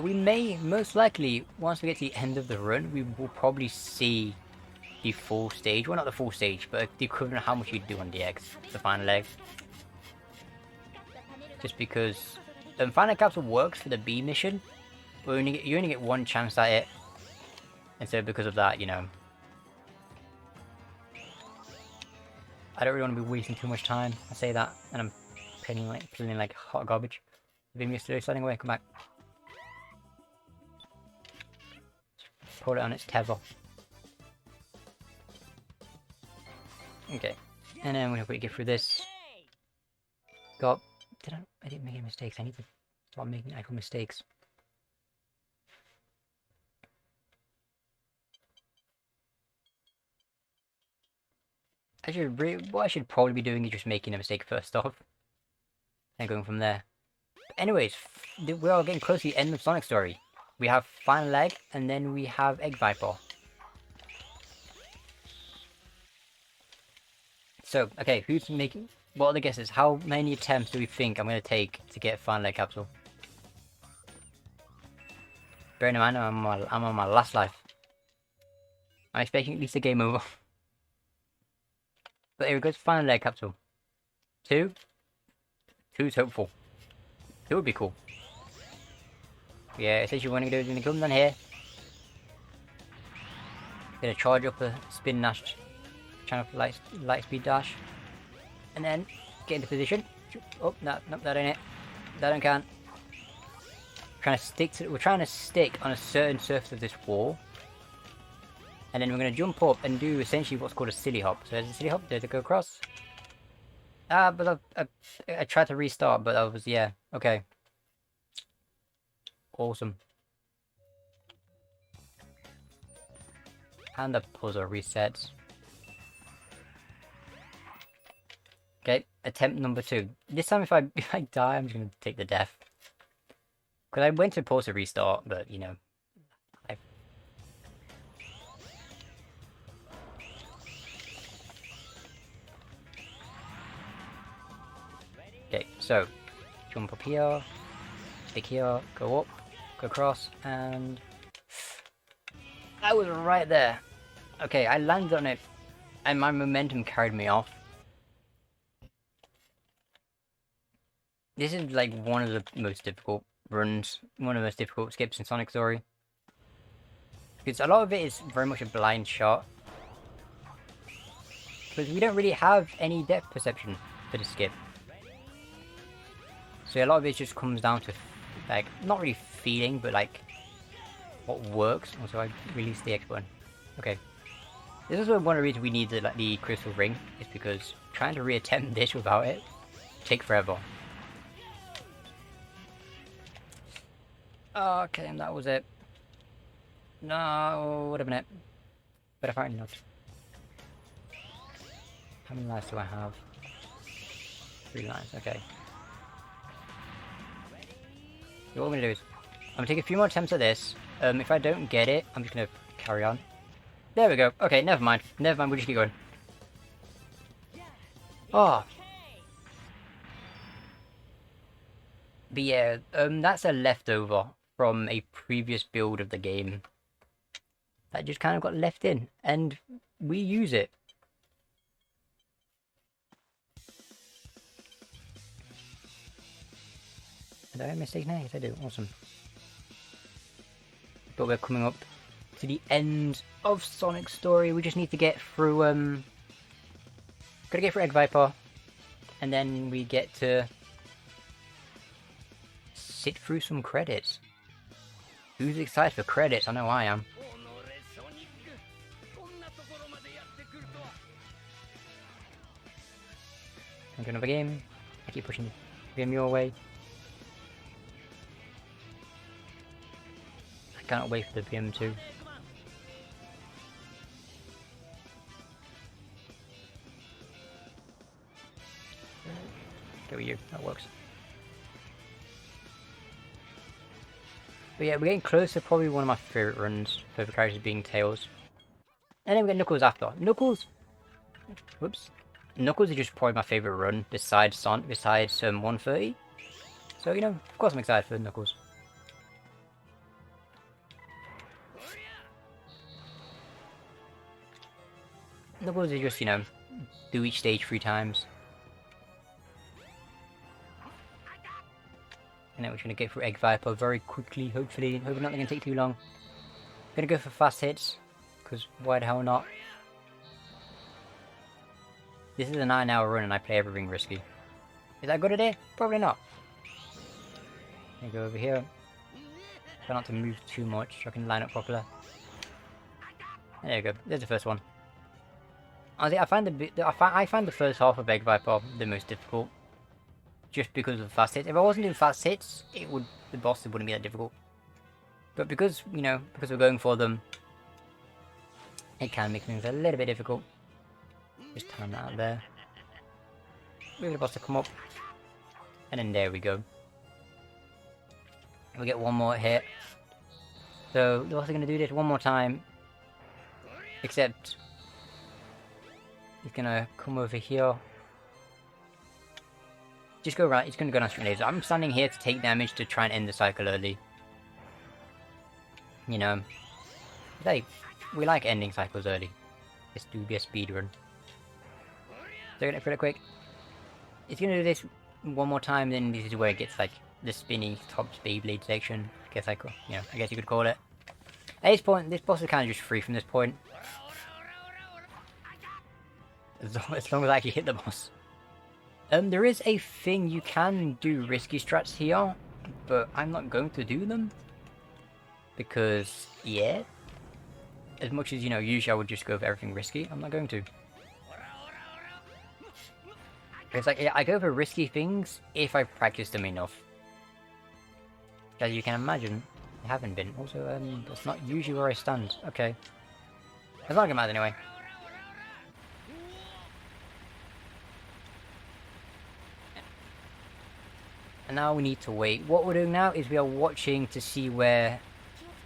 We may, most likely, once we get to the end of the run, we will probably see the full stage. Well, not the full stage, but the equivalent of how much you do on DX, the Final Egg. Just because Final Capsule works for the B mission, but you only get one chance at it. And so because of that, you know, I don't really want to be wasting too much time. I say that, and I'm feeling like hot garbage. Being used to sliding away, come back. Pull it on its tether. Okay, and then we're gonna get through this. Got. I didn't make any mistakes. I need to stop making actual mistakes. What I should probably be doing is just making a mistake first off, and going from there. But anyways, we are getting close to the end of Sonic Story. We have Final Egg, and then we have Egg Viper. So, okay, who's making... What are the guesses? How many attempts do we think I'm going to take to get final egg capsule? Bearing in mind, I'm on my last life. I'm expecting at least a game over. But here we go, final egg capsule. 2? 2's hopeful. 2 would be cool. Yeah, essentially what I'm going to do is going to come down here. Gonna charge up a spin dash, channel for light speed dash. And then get into position. Oh, no, that ain't it. That I can't. We're trying to stick on a certain surface of this wall. And then we're going to jump up and do essentially what's called a silly hop. So there's a silly hop, there's a go across. But I tried to restart, but I was, yeah, okay. Awesome. And the puzzle resets. Okay, attempt number 2. This time if I die, I'm just going to take the death. Because I went to pause to restart, but, you know. Okay, so, jump up here, stick here, go up, go across, and... I was right there. Okay, I landed on it, and my momentum carried me off. This is like one of the most difficult runs, one of the most difficult skips in Sonic Story. Because a lot of it is very much a blind shot. Because we don't really have any depth perception for the skip. So a lot of it just comes down to, like, not really feeling, but like, what works. Also, I released the X button. Okay. This is one of the reasons we need the crystal ring, is because trying to reattempt this without it take forever. Okay, and that was it. No, would have been it. But apparently not. How many lives do I have? 3 lives, okay. So what I'm gonna do is, I'm gonna take a few more attempts at this. If I don't get it, I'm just gonna carry on. There we go. Okay, never mind. Never mind, we'll just keep going. Oh. But yeah, that's a leftover from a previous build of the game. That just kind of got left in, and we use it. Did I make a mistake now? Yes, I do. Awesome. But we're coming up to the end of Sonic Story. We just need to get through, gotta get through Egg Viper, and then we get to sit through some credits. Who's excited for credits? I know I am. Into another game. I keep pushing the game your way. I cannot wait for the PM2. Go with you, that works. But yeah, we're getting close to probably one of my favourite runs, favourite characters being Tails. And then we get Knuckles after. Knuckles! Whoops. Knuckles is just probably my favourite run, besides Sonic, besides 130. So, you know, of course I'm excited for Knuckles. Knuckles is just, you know, do each stage 3 times. And then we're just going to get through Egg Viper very quickly, hopefully. Hopefully not going to take too long. Going to go for fast hits, because why the hell not? This is a 9-hour run and I play everything risky. Is that a good idea? Probably not. Let me go over here. Try not to move too much so I can line up properly. There you go. There's the first one. Honestly, I find the first half of Egg Viper the most difficult. Just because of fast hits. If I wasn't doing fast hits, the boss wouldn't be that difficult. But because, you know, because we're going for them, it can make things a little bit difficult. Just time that out there. Wait for the boss to come up. And then there we go. We get one more hit. So, we're also going to do this one more time. Except, He's gonna come over here. Just go right. He's gonna go down straight laser. I'm standing here to take damage to try and end the cycle early. You know, we like ending cycles early. Let's do be a speedrun. So gonna pretty quick. It's gonna do this one more time, then this is where it gets like the spinny top Beyblade section. I guess I guess you could call it. At this point, this boss is kind of just free from this point. As long as I actually hit the boss. There is a thing you can do risky strats here, but I'm not going to do them. Because, yeah. As much as, usually I would just go for everything risky, I'm not going to. It's like, I go for risky things if I practice them enough. As you can imagine, I haven't been. Also, that's not usually where I stand. Okay. As long as I'm out anyway. And now we need to wait. What we're doing now is we are watching to see where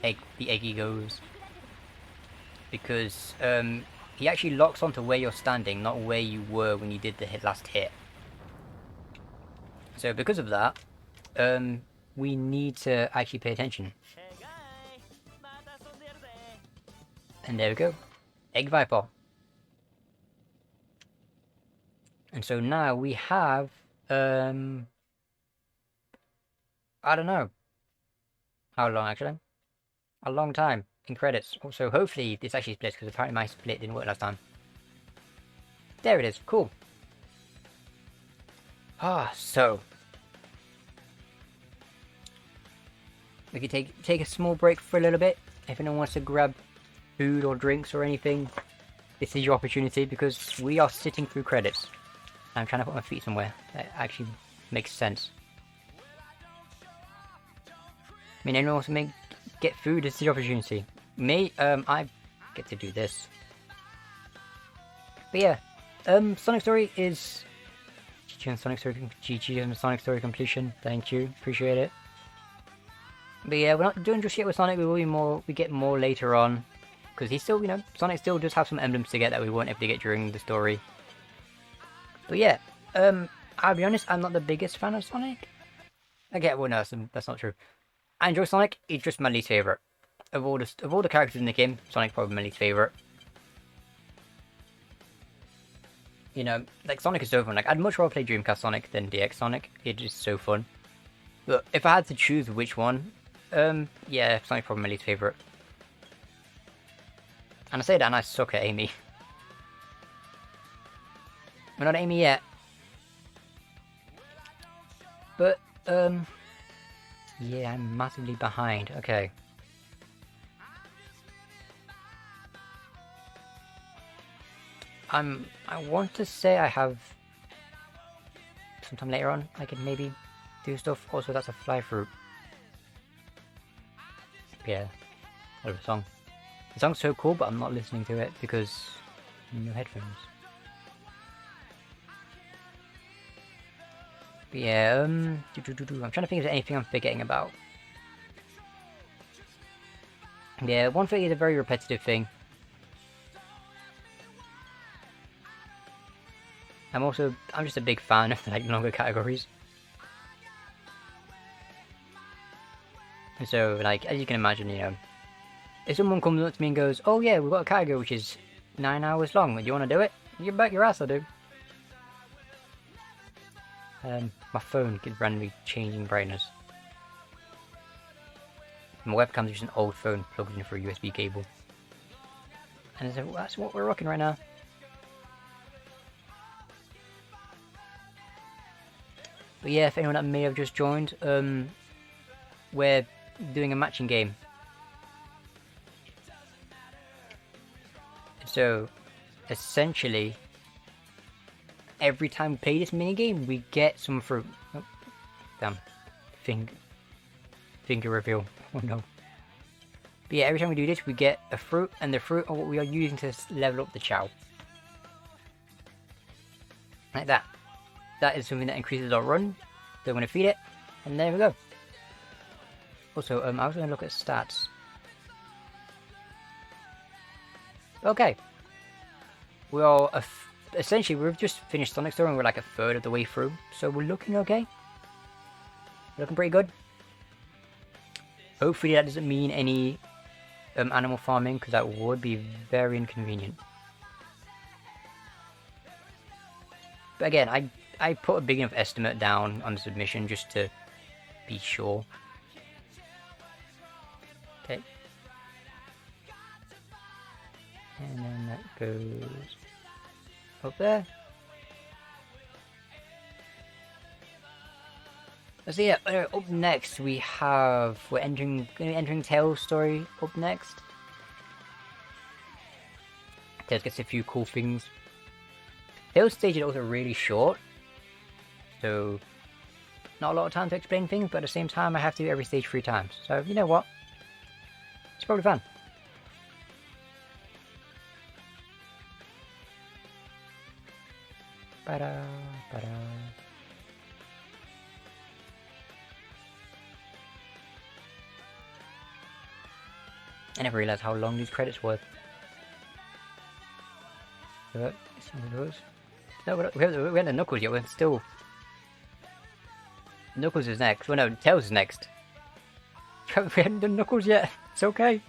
the Eggy goes. Because he actually locks onto where you're standing, not where you were when you did the last hit. So because of that, we need to actually pay attention. And there we go. Egg Viper. And so now we have, I don't know how long actually. A long time in credits. Also, hopefully this actually splits, because apparently my split didn't work last time. There it is. Cool. So we could take a small break for a little bit. If anyone wants to grab food or drinks or anything, this is your opportunity, because we are sitting through credits. I'm trying to put my feet somewhere that actually makes sense. I mean, anyone wants to get food, this is the opportunity. Me, I get to do this. But yeah, Sonic Story is GG on Sonic Story, GG on Sonic Story completion. Thank you, appreciate it. But yeah, we're not doing just yet with Sonic. We will be more. We get more later on, because he's still, Sonic still does have some emblems to get that we weren't able to get during the story. But yeah, I'll be honest, I'm not the biggest fan of Sonic. Well, no, that's not true. I enjoy Sonic. He's just my least favorite of all the characters in the game. Sonic's probably my least favorite. Like Sonic is so fun. Like I'd much rather play Dreamcast Sonic than DX Sonic. It is so fun. But if I had to choose which one, yeah, Sonic's probably my least favorite. And I say that, and I suck at Amy. We're not at Amy yet. But yeah, I'm massively behind. Okay. I want to say I have sometime later on I could maybe do stuff. Also, that's a fly fruit. Yeah, what a song. The song's so cool, but I'm not listening to it because no headphones. But yeah, I'm trying to think of anything I'm forgetting about. Yeah, one thing is a very repetitive thing. I'm just a big fan of like longer categories. And so, like, as you can imagine, if someone comes up to me and goes, "Oh yeah, we've got a category which is 9 hours long, do you want to do it?" You bet your ass I do. My phone keeps randomly changing brightness. My webcam's just an old phone plugged in for a USB cable. And so that's what we're rocking right now. But yeah, if anyone that may have just joined, we're doing a matching game. So, essentially, every time we play this minigame, we get some fruit. Oh, damn. Finger reveal. Oh no. But yeah, every time we do this, we get a fruit, and the fruit are what we are using to level up the Chow. Like that. That is something that increases our run. So I'm going to feed it, and there we go. Also, I was going to look at stats. Okay. We are essentially we've just finished Sonic Story and we're like a third of the way through, so we're looking okay. We're looking pretty good. Hopefully that doesn't mean any animal farming, because that would be very inconvenient. But again, I put a big enough estimate down on the submission just to be sure. Okay. And then that goes up there. So yeah, up next we're entering Tails' story up next. Tails gets a few cool things. Tails' stage is also really short, so not a lot of time to explain things, but at the same time I have to do every stage 3 times. So you know what? It's probably fun. Ba-da, ba-da. I never realized how long these credits were. No, we haven't the Knuckles yet. We're still. Knuckles is next. Well, no, Tails is next. We haven't done Knuckles yet. It's okay.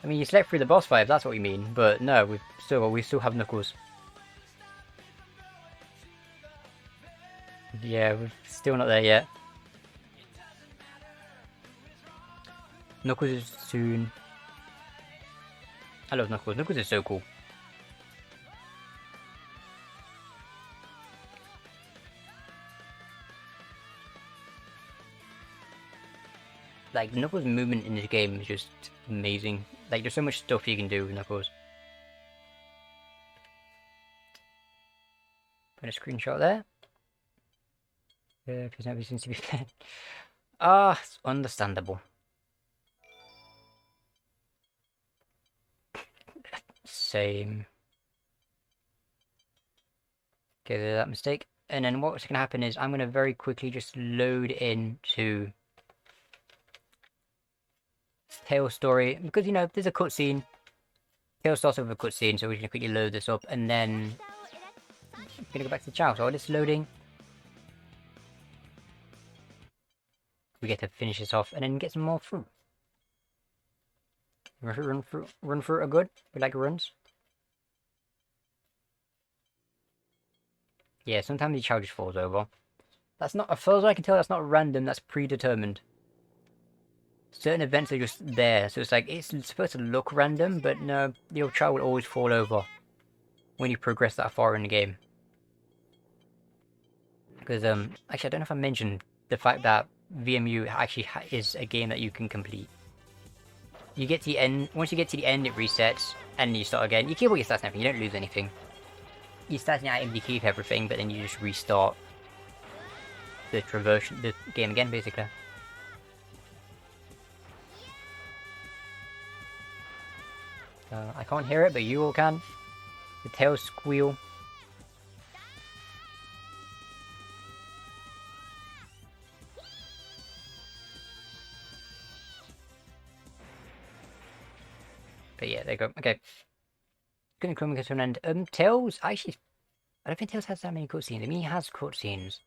I mean, you slept through the boss fight, if that's what you mean. But no, we still have Knuckles. Yeah, we're still not there yet. Knuckles is soon. I love Knuckles. Knuckles is so cool. Like, Knuckles' movement in this game is just amazing. Like, there's so much stuff you can do with Knuckles. Put a screenshot there. Because nobody seems to be playing. Ah, it's understandable. Same. Okay, there's that mistake. And then what's going to happen is I'm going to very quickly just load into Tails' story, because, you know, there's a cutscene. Tails starts off with a cutscene, so we're going to quickly load this up, and then I'm going to go back to the channel. So while it's loading, we get to finish this off, and then get some more fruit. Run fruit are good. We like runs. Yeah, sometimes the chow just falls over. That's not, as far as I can tell, that's not random, that's predetermined. Certain events are just there, so it's like, it's supposed to look random, but no, the old chow will always fall over when you progress that far in the game. Because, actually I don't know if I mentioned the fact that VMU actually is a game that you can complete. You get to the end, once you get to the end it resets, and you start again. You keep all your stats and everything, you don't lose anything. You're starting out and you keep everything, but then you just restart the game again, basically. I can't hear it, but you all can. The tail squeal. But yeah, there you go. Okay. Gonna come to an end. Tails, actually, I don't think Tails has that many cutscenes. I mean, he has cutscenes,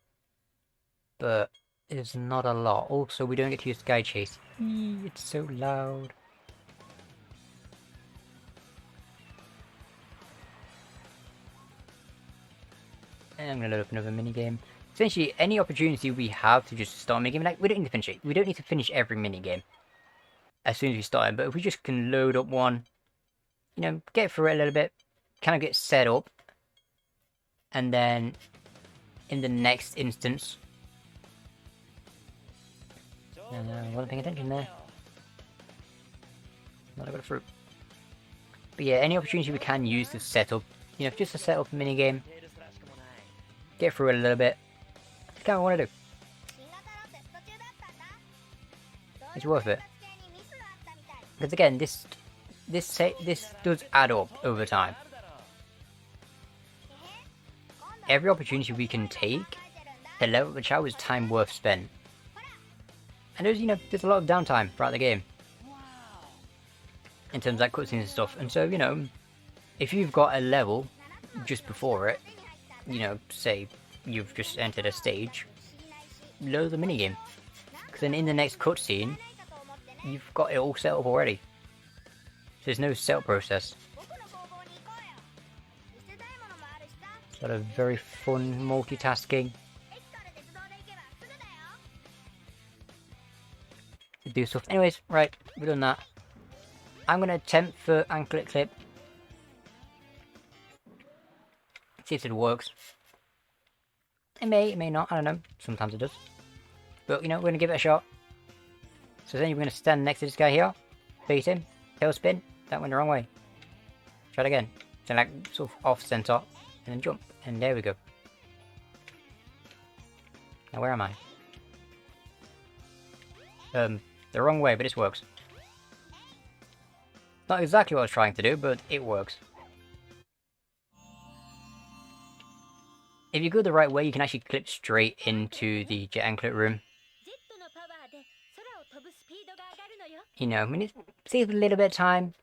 but it's not a lot. Also, we don't get to use Sky Chase. It's so loud. And I'm gonna load up another minigame. Essentially, any opportunity we have to just start a minigame, like, we don't need to finish it. We don't need to finish every minigame as soon as we start it, but if we just can load up one, you know, get through it a little bit, kind of get set up, and then in the next instance, I wasn't paying attention there. Not a good fruit. But yeah, any opportunity we can use to set up, you know, just to set up a minigame, get through it a little bit. That's kind of what I want to do. It's worth it. Because again, this does add up over time. Every opportunity we can take to level up the chow is time worth spent. And there's, you know, there's a lot of downtime throughout the game. in terms of like cutscenes and stuff. And so, you know, if you've got a level just before it, you know, say you've just entered a stage, load the minigame. Because then in the next cutscene, you've got it all set up already. So there's no setup process. It's a lot of very fun multitasking. Do stuff. Anyways, right, we've done that. I'm gonna attempt for anklet clip. See if it works. It may not, I don't know. Sometimes it does. But, you know, we're gonna give it a shot. So then we're gonna stand next to this guy here. Beat him. Tail spin. That went the wrong way. Try it again. So like, sort of off center. And then jump. And there we go. Now where am I? The wrong way, but this works. Not exactly what I was trying to do, but it works. If you go the right way, you can actually clip straight into the jet anklet room. You know, I mean, it saves a little bit of time.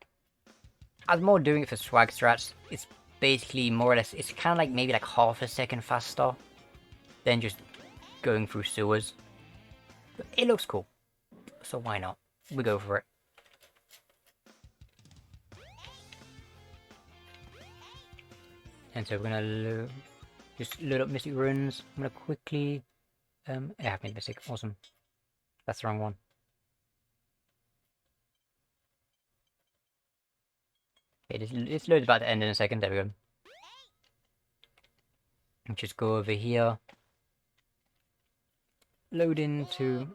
I was more doing it for swag strats. It's basically more or less, it's kind of like maybe like half a second faster than just going through sewers. But it looks cool, so why not? We go for it. And so we're gonna just load up Mystic Runes. I'm gonna quickly... yeah, I've made Mystic. Awesome. That's the wrong one. Okay, it's loaded about to end in a second. There we go. And just go over here. Load into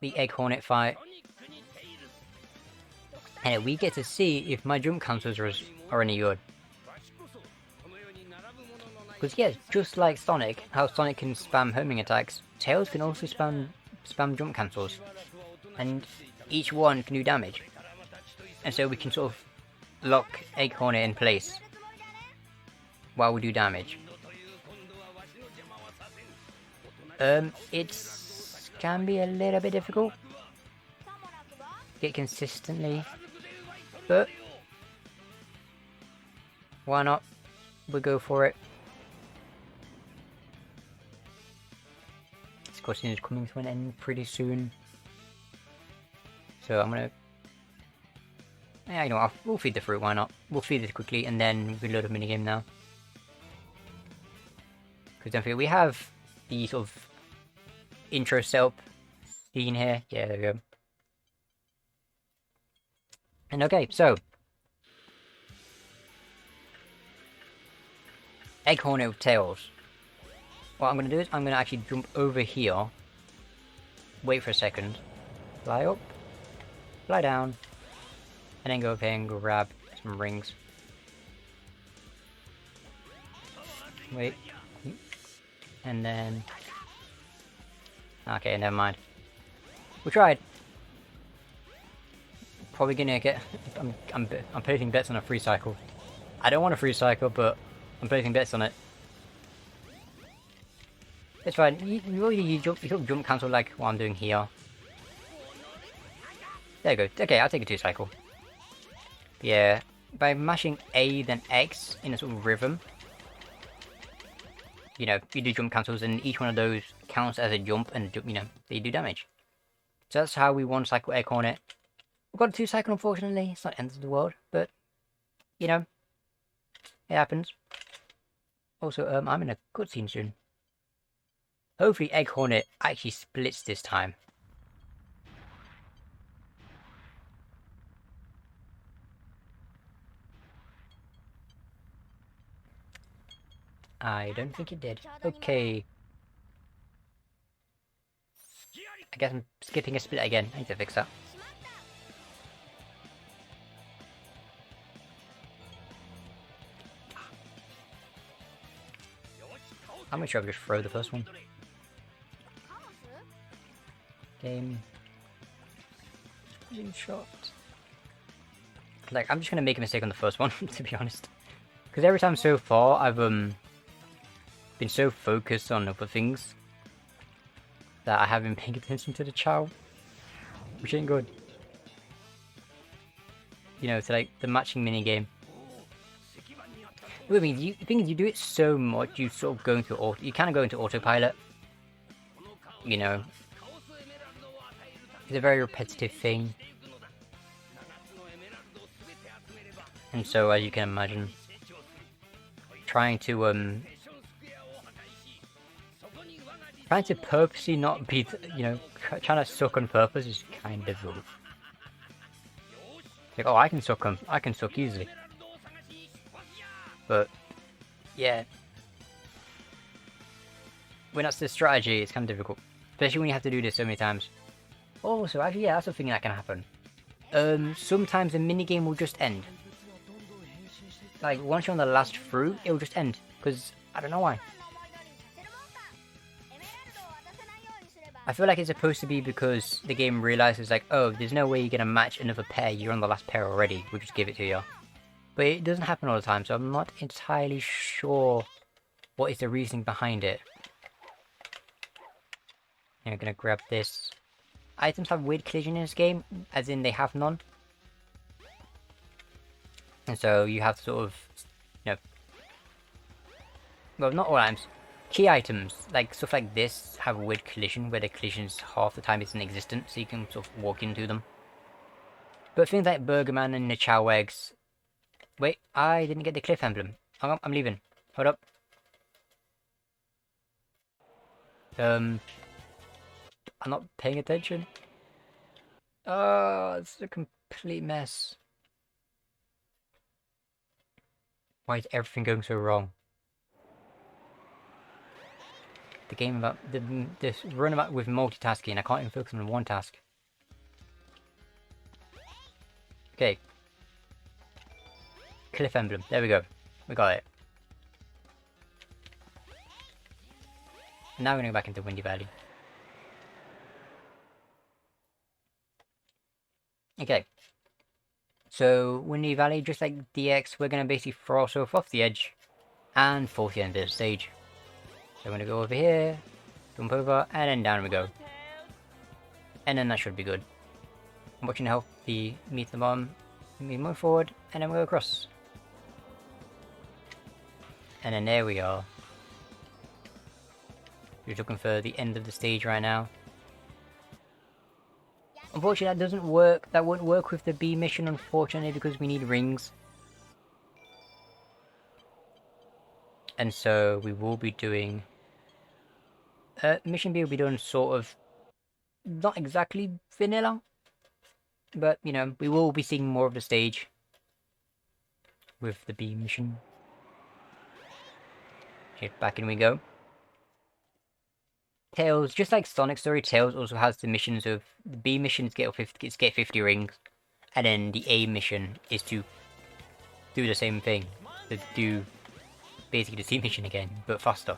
the Egg Hornet fight. And we get to see if my jump cancels are any good. Because yeah, just like Sonic, how Sonic can spam homing attacks, Tails can also spam jump cancels. And each one can do damage. And so we can sort of lock Egg Hornet in place while we do damage. It can be a little bit difficult. Get consistently. But why not? We'll go for it. This cutscene is coming to an end pretty soon. So I'm gonna... yeah, you know, we'll feed the fruit, why not? We'll feed it quickly and then we'll load a minigame now. Because don't forget, we have the sort of intro setup scene here. Yeah, there we go. And okay, so Egg Hornet with Tails. What I'm going to do is I'm going to actually jump over here, wait for a second, fly up, fly down, and then go over here and grab some rings. Wait. And then... okay, never mind. We tried. Probably gonna get... I'm placing bets on a free cycle. I don't want a free cycle, but I'm placing bets on it. It's fine. You jump cancel like what I'm doing here. There you go. Okay, I'll take a 2 cycle. Yeah, by mashing A then X in a sort of rhythm, you know, you do jump cancels and each one of those counts as a jump and, you know, they do damage. So that's how we 1 cycle Egg Hornet. We've got a 2 cycle, unfortunately. It's not the end of the world, but, you know, it happens. Also, I'm in a cutscene soon. Hopefully Egg Hornet actually splits this time. I don't think it did. Okay. I guess I'm skipping a split again. I need to fix that. I'm not sure I'll just throw the first one. Game. Shot. Like, I'm just gonna make a mistake on the first one, to be honest. Because every time so far, I've been so focused on other things that I haven't been paying attention to the chow, which ain't good. you know, to like the matching mini game. The thing is, you do it so much, you sort of go into you kind of go into autopilot. You know, it's a very repetitive thing, and so as you can imagine, trying to purposely not be, you know, trying to suck on purpose is kind of like, oh, I can suck easily. But yeah, when that's the strategy, it's kind of difficult, especially when you have to do this so many times. Also, actually, yeah, that's a thing that can happen. Sometimes a minigame will just end. Like, once you're on the last fruit, it will just end. Because, I don't know why. I feel like it's supposed to be because the game realizes, like, oh, there's no way you're gonna match another pair, you're on the last pair already, we'll just give it to you. But it doesn't happen all the time, so I'm not entirely sure what is the reasoning behind it. I'm gonna grab this. Items have weird collision in this game, as in they have none. And so you have to sort of, you know... Well, not all items. Key items, like stuff like this, have a weird collision, where the collisions half the time isn't existent, so you can sort of walk into them. But things like Burgerman and the Chow Eggs... Wait, I didn't get the cliff emblem. I'm leaving. Hold up. I'm not paying attention. Oh, it's a complete mess. Why is everything going so wrong? The game about this run about with multitasking. I can't even focus on one task. Okay. Cliff emblem. There we go. We got it. Now we're gonna go back into Windy Valley. Okay. So, Windy Valley, just like DX, we're gonna basically throw ourselves off the edge and fall to the end of the stage. So I'm gonna go over here, jump over, and then down we go. And then that should be good. I'm watching help the meet the bottom, move forward, and then we'll go across. And then there we are. We're looking for the end of the stage right now. Unfortunately, that doesn't work. That won't work with the B mission, unfortunately, because we need rings. And so we will be doing... mission B will be done sort of... not exactly vanilla. But, you know, we will be seeing more of the stage with the B mission. Okay, back in we go. Tails, just like Sonic Story, Tails also has the missions of... The B mission is get 50 rings. And then the A mission is to do the same thing. To do basically the C mission again, but faster.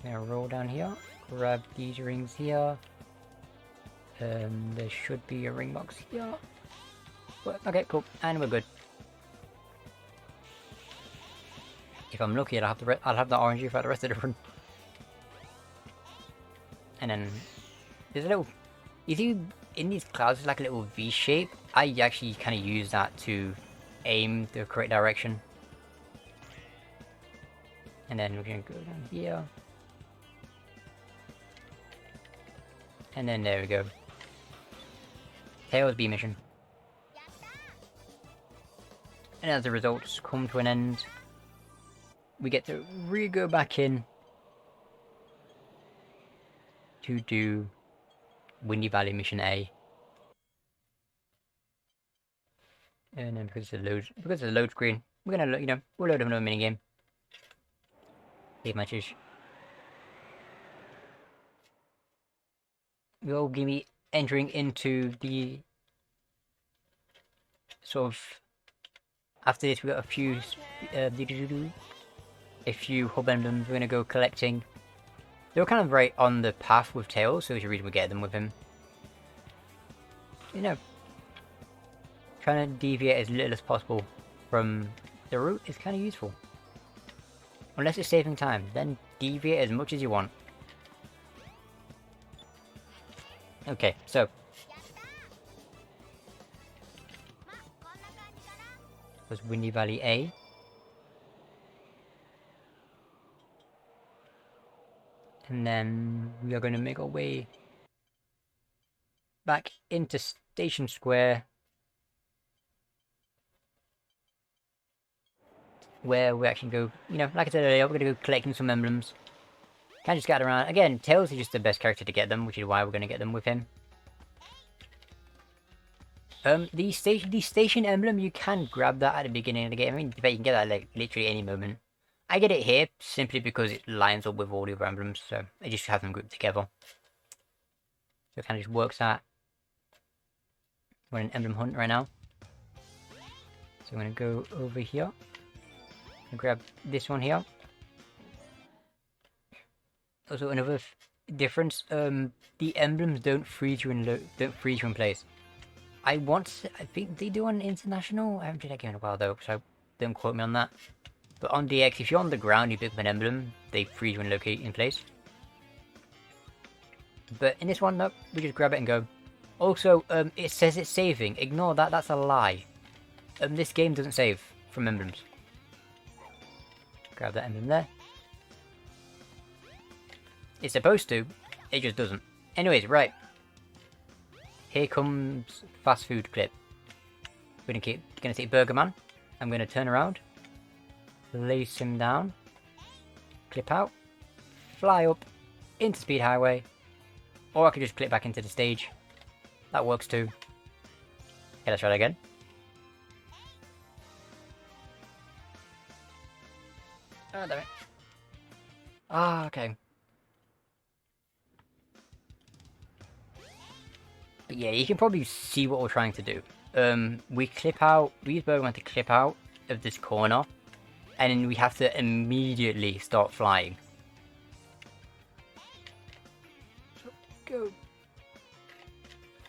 Now roll down here, grab these rings here. There should be a ring box here. But, okay, cool, and we're good. If I'm lucky, I'll have the orangey for the rest of the run. And then there's a little... You see, in these clouds, there's like a little V shape. I actually kind of use that to aim the correct direction. And then we're gonna go down here. And then there we go. Tails B mission. And as the results come to an end, we get to re-go back in to do Windy Valley Mission A. And then because it's a load screen, we're gonna, you know, we'll load another minigame. Save matches. We'll be entering into the sort of... After this, we got a few hub emblems we're gonna go collecting. They were kind of right on the path with Tails, so it's a reason we get them with him. You know, trying to deviate as little as possible from the route is kind of useful. Unless it's saving time, then deviate as much as you want. Okay, so was Windy Valley A. And then we are going to make our way back into Station Square, where we actually go, you know, like I said earlier, we're going to go collecting some emblems. Can't just scatter around. Again, Tails is just the best character to get them, which is why we're going to get them with him. The station emblem, you can grab that at the beginning of the game. I mean, you can get that like literally any moment. I get it here simply because it lines up with all the other emblems, so I just have them grouped together. So it kind of just works out. We're in emblem hunt right now. So I'm going to go over here and grab this one here. Also, another difference: the emblems don't freeze you in place. I think they do on international. I haven't played that game in a while though, so don't quote me on that. But on DX, if you're on the ground, you pick up an emblem, they freeze you and locate in place. But in this one, nope, we just grab it and go. Also, it says it's saving. Ignore that. That's a lie. This game doesn't save from emblems. Grab that emblem there. It's supposed to, it just doesn't. Anyways, right. Here comes fast food clip. We're gonna take Burger Man. I'm gonna turn around, place him down, clip out, fly up into Speed Highway, or I could just clip back into the stage. That works too. Okay, let's try that again. Oh, damn it. Ah, okay. But yeah, you can probably see what we're trying to do. We use Burger Man to clip out of this corner, and then we have to immediately start flying. So, go.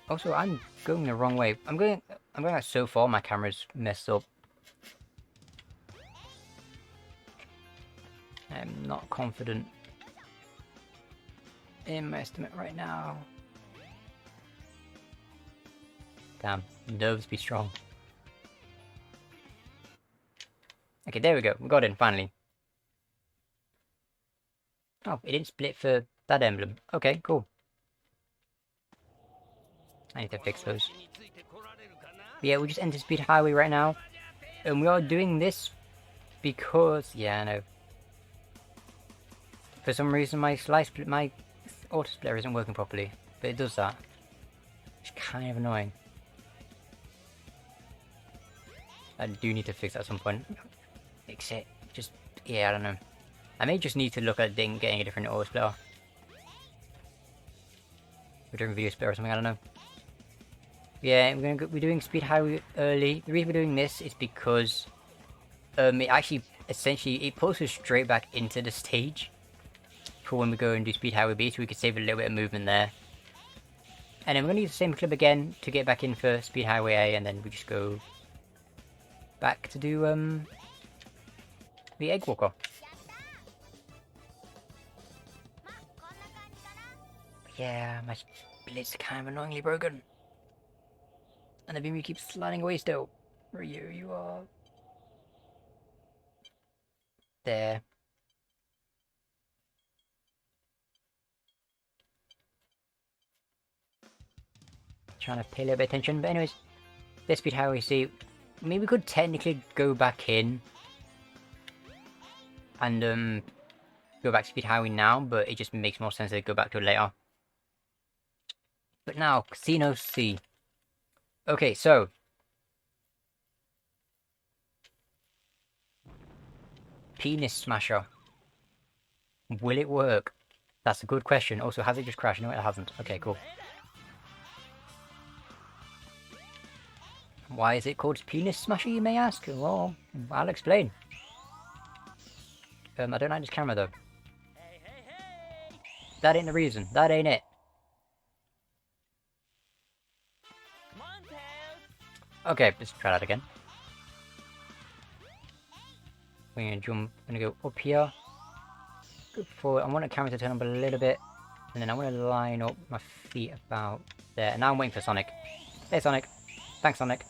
Also, I'm going the wrong way. I'm going like so far, my camera's messed up. I'm not confident in my estimate right now. Damn, nerves be strong. Okay, there we go. We got in, finally. Oh, it didn't split for that emblem. Okay, cool. I need to fix those. But yeah, we just entered Speed Highway right now. And we are doing this because... yeah, I know. For some reason, my auto splitter isn't working properly. But it does that. It's kind of annoying. I do need to fix that at some point. Fix it. Just, yeah, I don't know. I may just need to look at getting a different auto splitter. We're doing video splitter or something, I don't know. Yeah, we're doing Speed Highway early. The reason we're doing this is because it actually, essentially, it pulls us straight back into the stage for when we go and do Speed Highway B, so we can save a little bit of movement there. And then we're going to use the same clip again to get back in for Speed Highway A, and then we just go back to do the Egg Walker. Yeah, my split's kind of annoyingly broken. And the beam keeps sliding away still. Where you are. There. Trying to pay a little bit of attention, but anyways, this Speed Highway C. I mean, we could technically go back in and go back to Speed Highway now, but it just makes more sense to go back to it later. But now, Casino C. Okay, so Penis Smasher. Will it work? That's a good question. Also, has it just crashed? No, it hasn't. Okay, cool. Why is it called Penis Smasher, you may ask? Well, I'll explain. I don't like this camera, though. That ain't the reason. That ain't it. Okay, let's try that again. We're gonna jump. I'm gonna go up here. Go forward. I want the camera to turn up a little bit, and then I want to line up my feet about there. And now I'm waiting for Sonic. Hey, Sonic. Thanks, Sonic.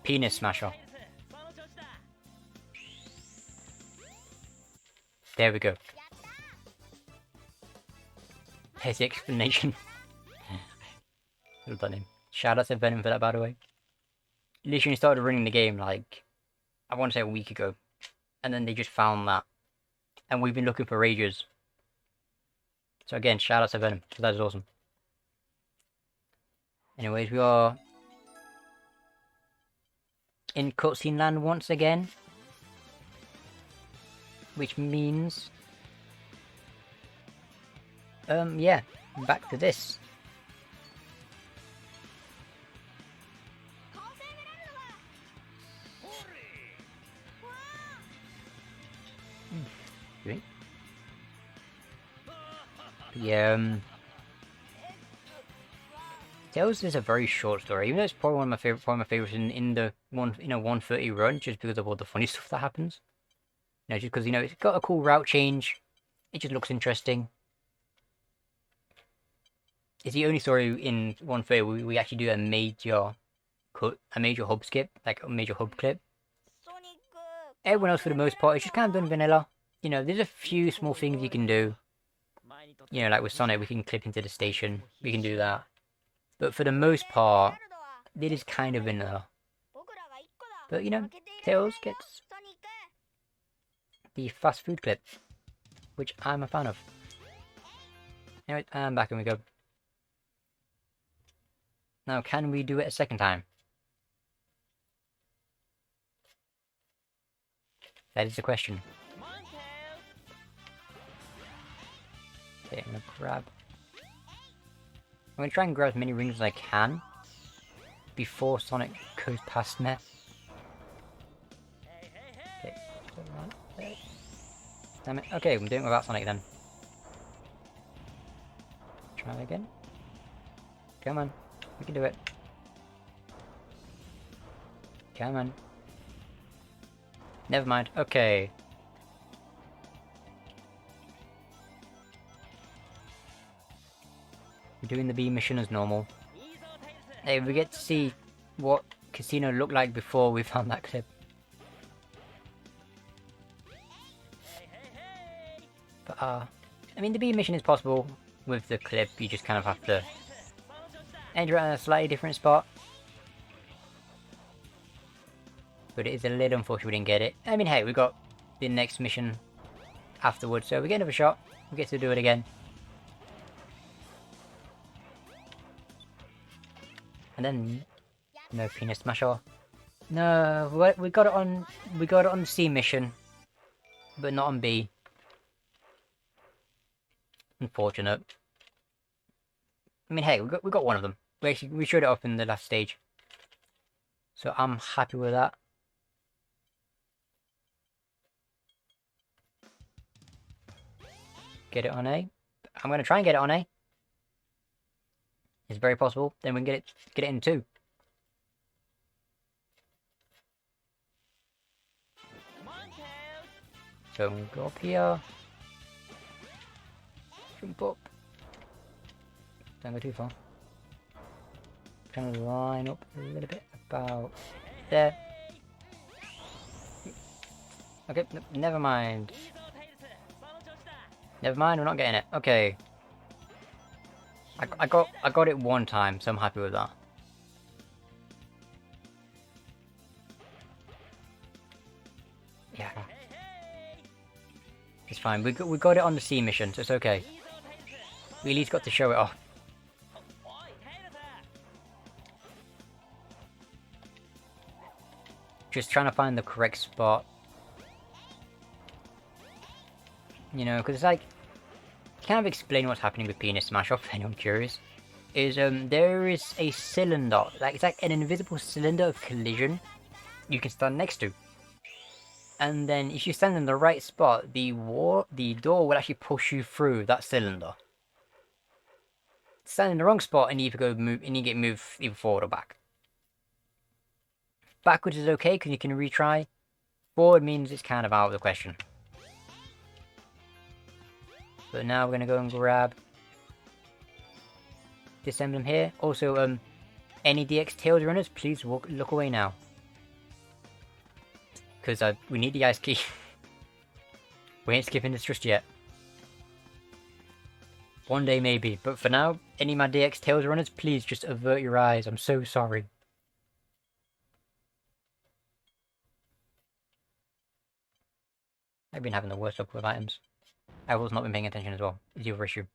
Penis Smasher. There we go. There's the explanation. Well done him. Shout out to Venom for that, by the way. Literally started running the game like, I want to say a week ago. And then they just found that. And we've been looking for ages. So again, shout out to Venom, because that is awesome. Anyways, we are in cutscene land once again. Which means... yeah, back to this. Yeah, Tales is a very short story, even though it's probably one of my favorites in the 130 run, just because of all the funny stuff that happens. You know, just because it's got a cool route change, it just looks interesting. It's the only story in 130 where we actually do a major hub skip, like a major hub clip. Everyone else, for the most part, is just kind of done vanilla. You know, there's a few small things you can do. You know, like with Sonic, we can clip into the station. We can do that. But for the most part, it is kind of vanilla. But, Tails gets the fast food clip, which I'm a fan of. Anyway, and back and we go. Now, can we do it a second time? That is the question. Okay, I'm gonna grab... I'm gonna try and grab as many rings as I can before Sonic goes past me. Okay. Damn it. Okay, I'm doing it without Sonic then. Try again. Come on. We can do it. Come on. Never mind. Okay. We're doing the B mission as normal. Hey, we get to see what Casino looked like before we found that clip. But, I mean, the B mission is possible with the clip. You just kind of have to enter it in a slightly different spot. But it is a little unfortunate we didn't get it. I mean, hey, we got the next mission afterwards, so we get another shot. We get to do it again. And then no penis smasher. No, we got it on the C mission, but not on B. Unfortunate. I mean, hey, we got one of them. We showed it off in the last stage, so I'm happy with that. Get it on A. I'm gonna try and get it on A. It's very possible. Then we can get it in 2. So we'll go up here. Jump up. Don't go too far. Kind of line up a little bit about there. Okay, never mind. Never mind, we're not getting it. Okay. I got it one time, so I'm happy with that. Yeah. It's fine. We got it on the C mission, so it's okay. We at least got to show it off. Just trying to find the correct spot. You know, because it's like, kind of explain what's happening with Penis Smash Off, if anyone curious. Is there is a cylinder, like it's like an invisible cylinder of collision you can stand next to. And then if you stand in the right spot, the door will actually push you through that cylinder. Stand in the wrong spot and you get moved either forward or back. Backwards is okay because you can retry. Forward means it's kind of out of the question. But now we're gonna go and grab this emblem here. Also, any DX Tails runners, please look away now. Because we need the ice key. We ain't skipping this just yet. One day maybe, but for now, any of my DX Tails runners, please just avert your eyes. I'm so sorry. I've been having the worst luck with items. I was not been paying attention as well. It's the other issue.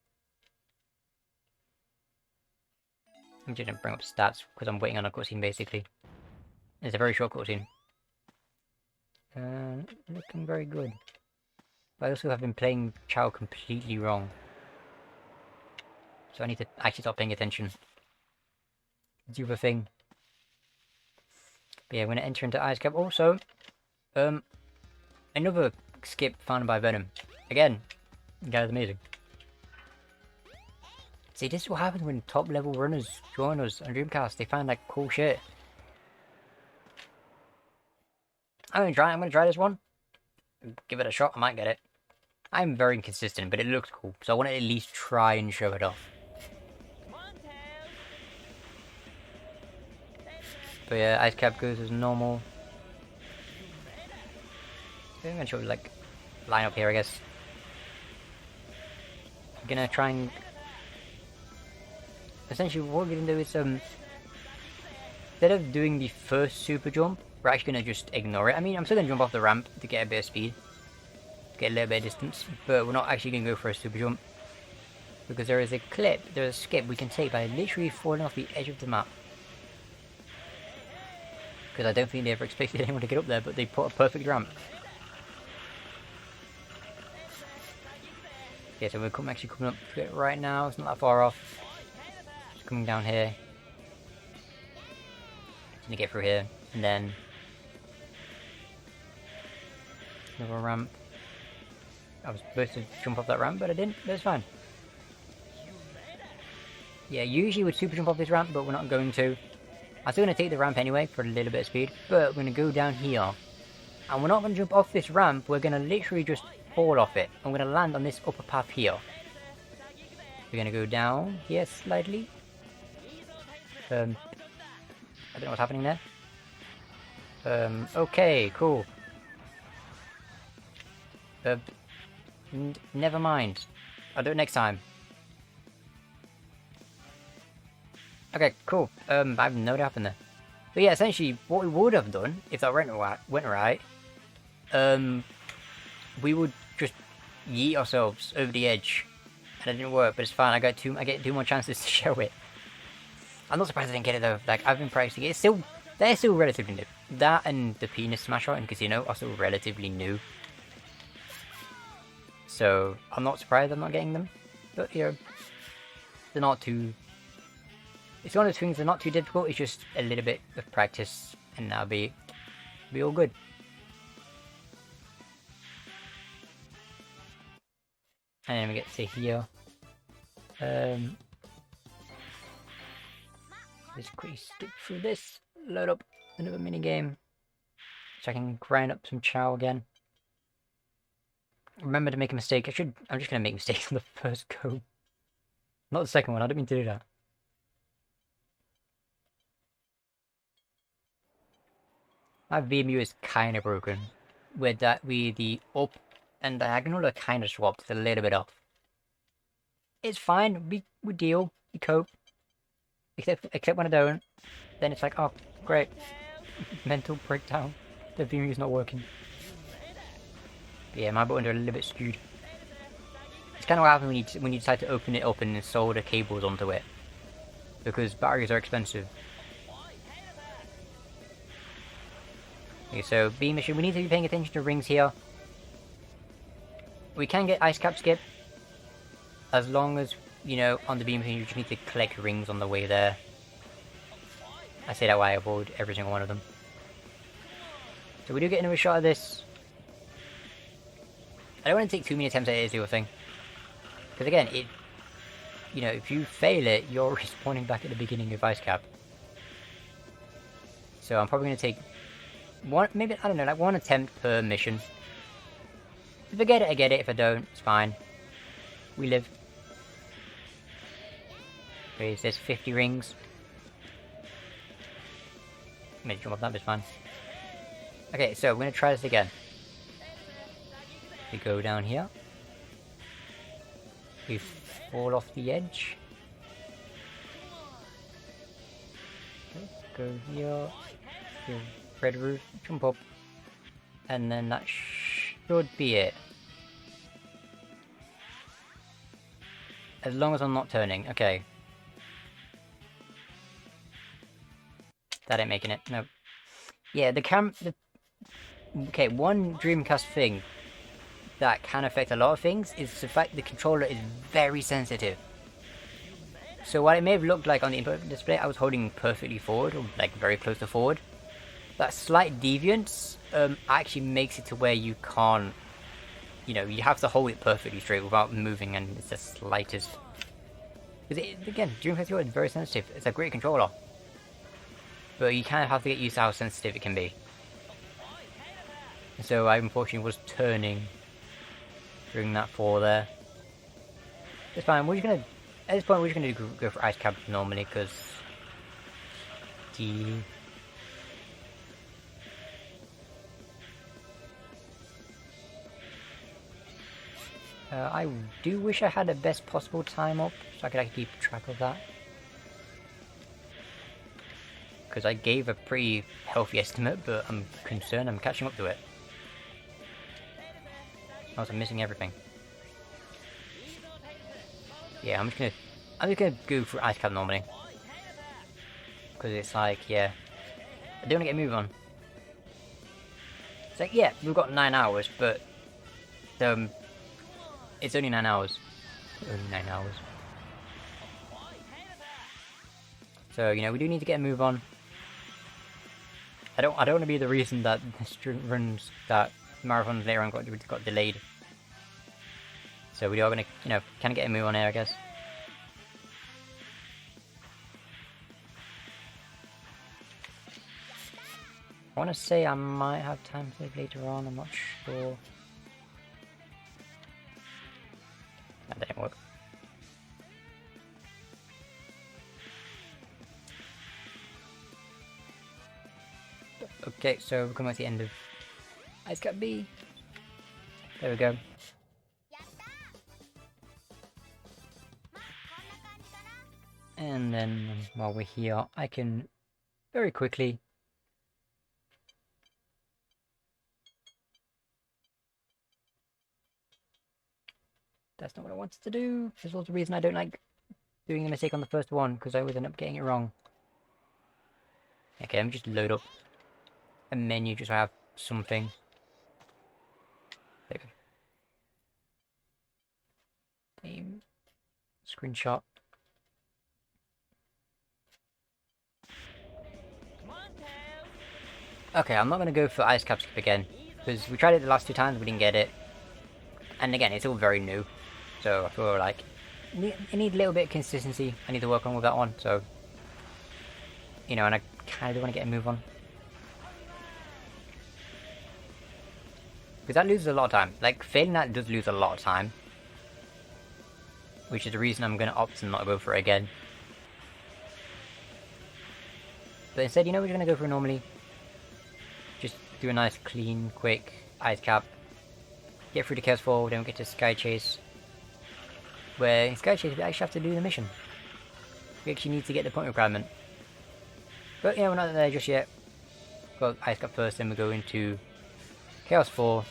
I'm just gonna bring up stats because I'm waiting on a cutscene basically. It's a very short cutscene. Looking very good. But I also have been playing Chow completely wrong. So I need to actually start paying attention. It's the other thing. But yeah, we're gonna enter into Ice Cap. Also, another skip found by Venom. Again, the guy's amazing. See, this is what happens when top level runners join us on Dreamcast. They find like cool shit. I'm gonna try this one. Give it a shot, I might get it. I'm very inconsistent, but it looks cool, so I want to at least try and show it off. But yeah, Ice Cap goes as normal. I'm gonna show like line up here, I guess. I'm gonna try and essentially what we're gonna do is instead of doing the first super jump, we're actually gonna just ignore it. I mean, I'm still gonna jump off the ramp to get a bit of speed, get a little bit of distance, but we're not actually gonna go for a super jump because there is a skip we can take by literally falling off the edge of the map. Because I don't think they ever expected anyone to get up there, but they put a perfect ramp. Yeah, so we're actually coming up to it right now. It's not that far off. Just coming down here. Gonna get through here, and then another ramp. I was supposed to jump off that ramp, but I didn't. But it's fine. Yeah, usually we'd super jump off this ramp, but we're not going to. I'm still going to take the ramp anyway for a little bit of speed, but we're going to go down here. And we're not going to jump off this ramp, we're going to literally just fall off it. I'm going to land on this upper path here. We're going to go down here slightly. I don't know what's happening there. Okay, cool. Never mind. I'll do it next time. Okay, cool. I have no idea what happened there. But yeah, essentially, what we would have done, if that went right, we would just yeet ourselves over the edge. And it didn't work, but it's fine. I get two more chances to show it. I'm not surprised I didn't get it though. Like, I've been practicing it. They're still relatively new. That and the penis smasher in Casino are still relatively new. So, I'm not surprised I'm not getting them. But, you know, they're not too... It's one of those things, they're not too difficult, it's just a little bit of practice, and that'll be all good. And then we get to here. Just quickly skip through this, load up another minigame, so I can grind up some chow again. Remember to make a mistake. I'm just gonna make mistakes on the first go. Not the second one, I didn't mean to do that. My VMU is kinda broken. With the up and diagonal are kinda swapped. It's a little bit off. It's fine, we deal, we cope. Except when I don't. Then it's like, oh great. Mental breakdown. The VMU is not working. But yeah, my buttons are a little bit skewed. It's kinda what happens when you decide to open it up and solder cables onto it. Because batteries are expensive. Okay, so beam mission, we need to be paying attention to rings here. We can get ice cap skip. As long as, you know, on the beam mission you just need to collect rings on the way there. I say that way I avoid every single one of them. So we do get another shot of this. I don't want to take too many attempts at it is the other thing. Because again, you know, if you fail it, you're respawning back at the beginning of ice cap. So I'm probably going to take one, maybe, I don't know, like one attempt per mission. If I get it, I get it. If I don't, it's fine. We live. Okay, there's 50 rings. Maybe jump off that, but it's fine. Okay, so we're going to try this again. We go down here. We fall off the edge. Okay, go here. Go red roof, jump up. And then that should be it. As long as I'm not turning, okay. That ain't making it, no. Yeah, okay, one Dreamcast thing that can affect a lot of things is the fact the controller is very sensitive. So while it may have looked like on the input display I was holding perfectly forward, or like very close to forward, that slight deviance actually makes it to where you can't, you know, you have to hold it perfectly straight without moving, and it's the slightest. Because again, Dreamcast controller is very sensitive. It's a great controller, but you kind of have to get used to how sensitive it can be. So I unfortunately was turning during that fall there. It's fine. We're just gonna at this point we're just gonna go for ice cap normally because the. I do wish I had the best possible time up, so I could actually keep track of that. Because I gave a pretty healthy estimate, but I'm concerned I'm catching up to it. I was missing everything. Yeah, I'm just gonna go for ice cap normally. Because it's like, yeah, I don't want to get a move on. It's like, yeah, we've got 9 hours, but it's only 9 hours. Only 9 hours. So, you know, we do need to get a move on. I don't want to be the reason that runs, that marathons later on got delayed. So we are going to, you know, kind of get a move on here, I guess. I want to say I might have time to later on, I'm not sure. That didn't work. Okay, so we're coming to the end of Ice Cap B. There we go. And then while we're here, I can very quickly that's not what I wanted to do. There's also the reason I don't like doing a mistake on the first one, because I always end up getting it wrong. Okay, let me just load up a menu just so I have something. There we go. Screenshot. Okay, I'm not going to go for Ice Cap Skip again, because we tried it the last 2 times, we didn't get it. And again, it's all very new, so I feel like I need a little bit of consistency. I need to work on with that one, so, you know, and I kind of do want to get a move on. Because that loses a lot of time. Like, failing that does lose a lot of time. Which is the reason I'm going to opt to not go for it again. But instead, you know what we're going to go for normally? Just do a nice, clean, quick ice cap. Get through the Chaos Fall, don't get to Sky Chase. Where in Sky Chase we actually have to do the mission. We actually need to get the point requirement. But yeah, we're not there just yet. Got Ice Cap first, then we go into Chaos Fall.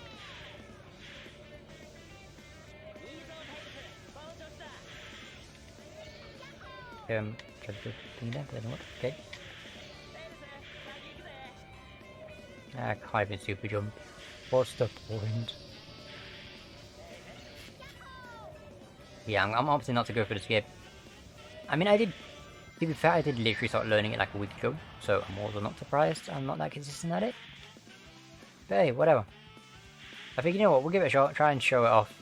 Try to do thing there, but doesn't work. Okay. I can't even super jump. What's the point? Yeah, I'm opting not to go for the skip. I mean, to be fair, I did literally start learning it like a week ago, so I'm also not surprised I'm not that consistent at it. But hey, whatever. I think, you know what, we'll give it a shot, try and show it off.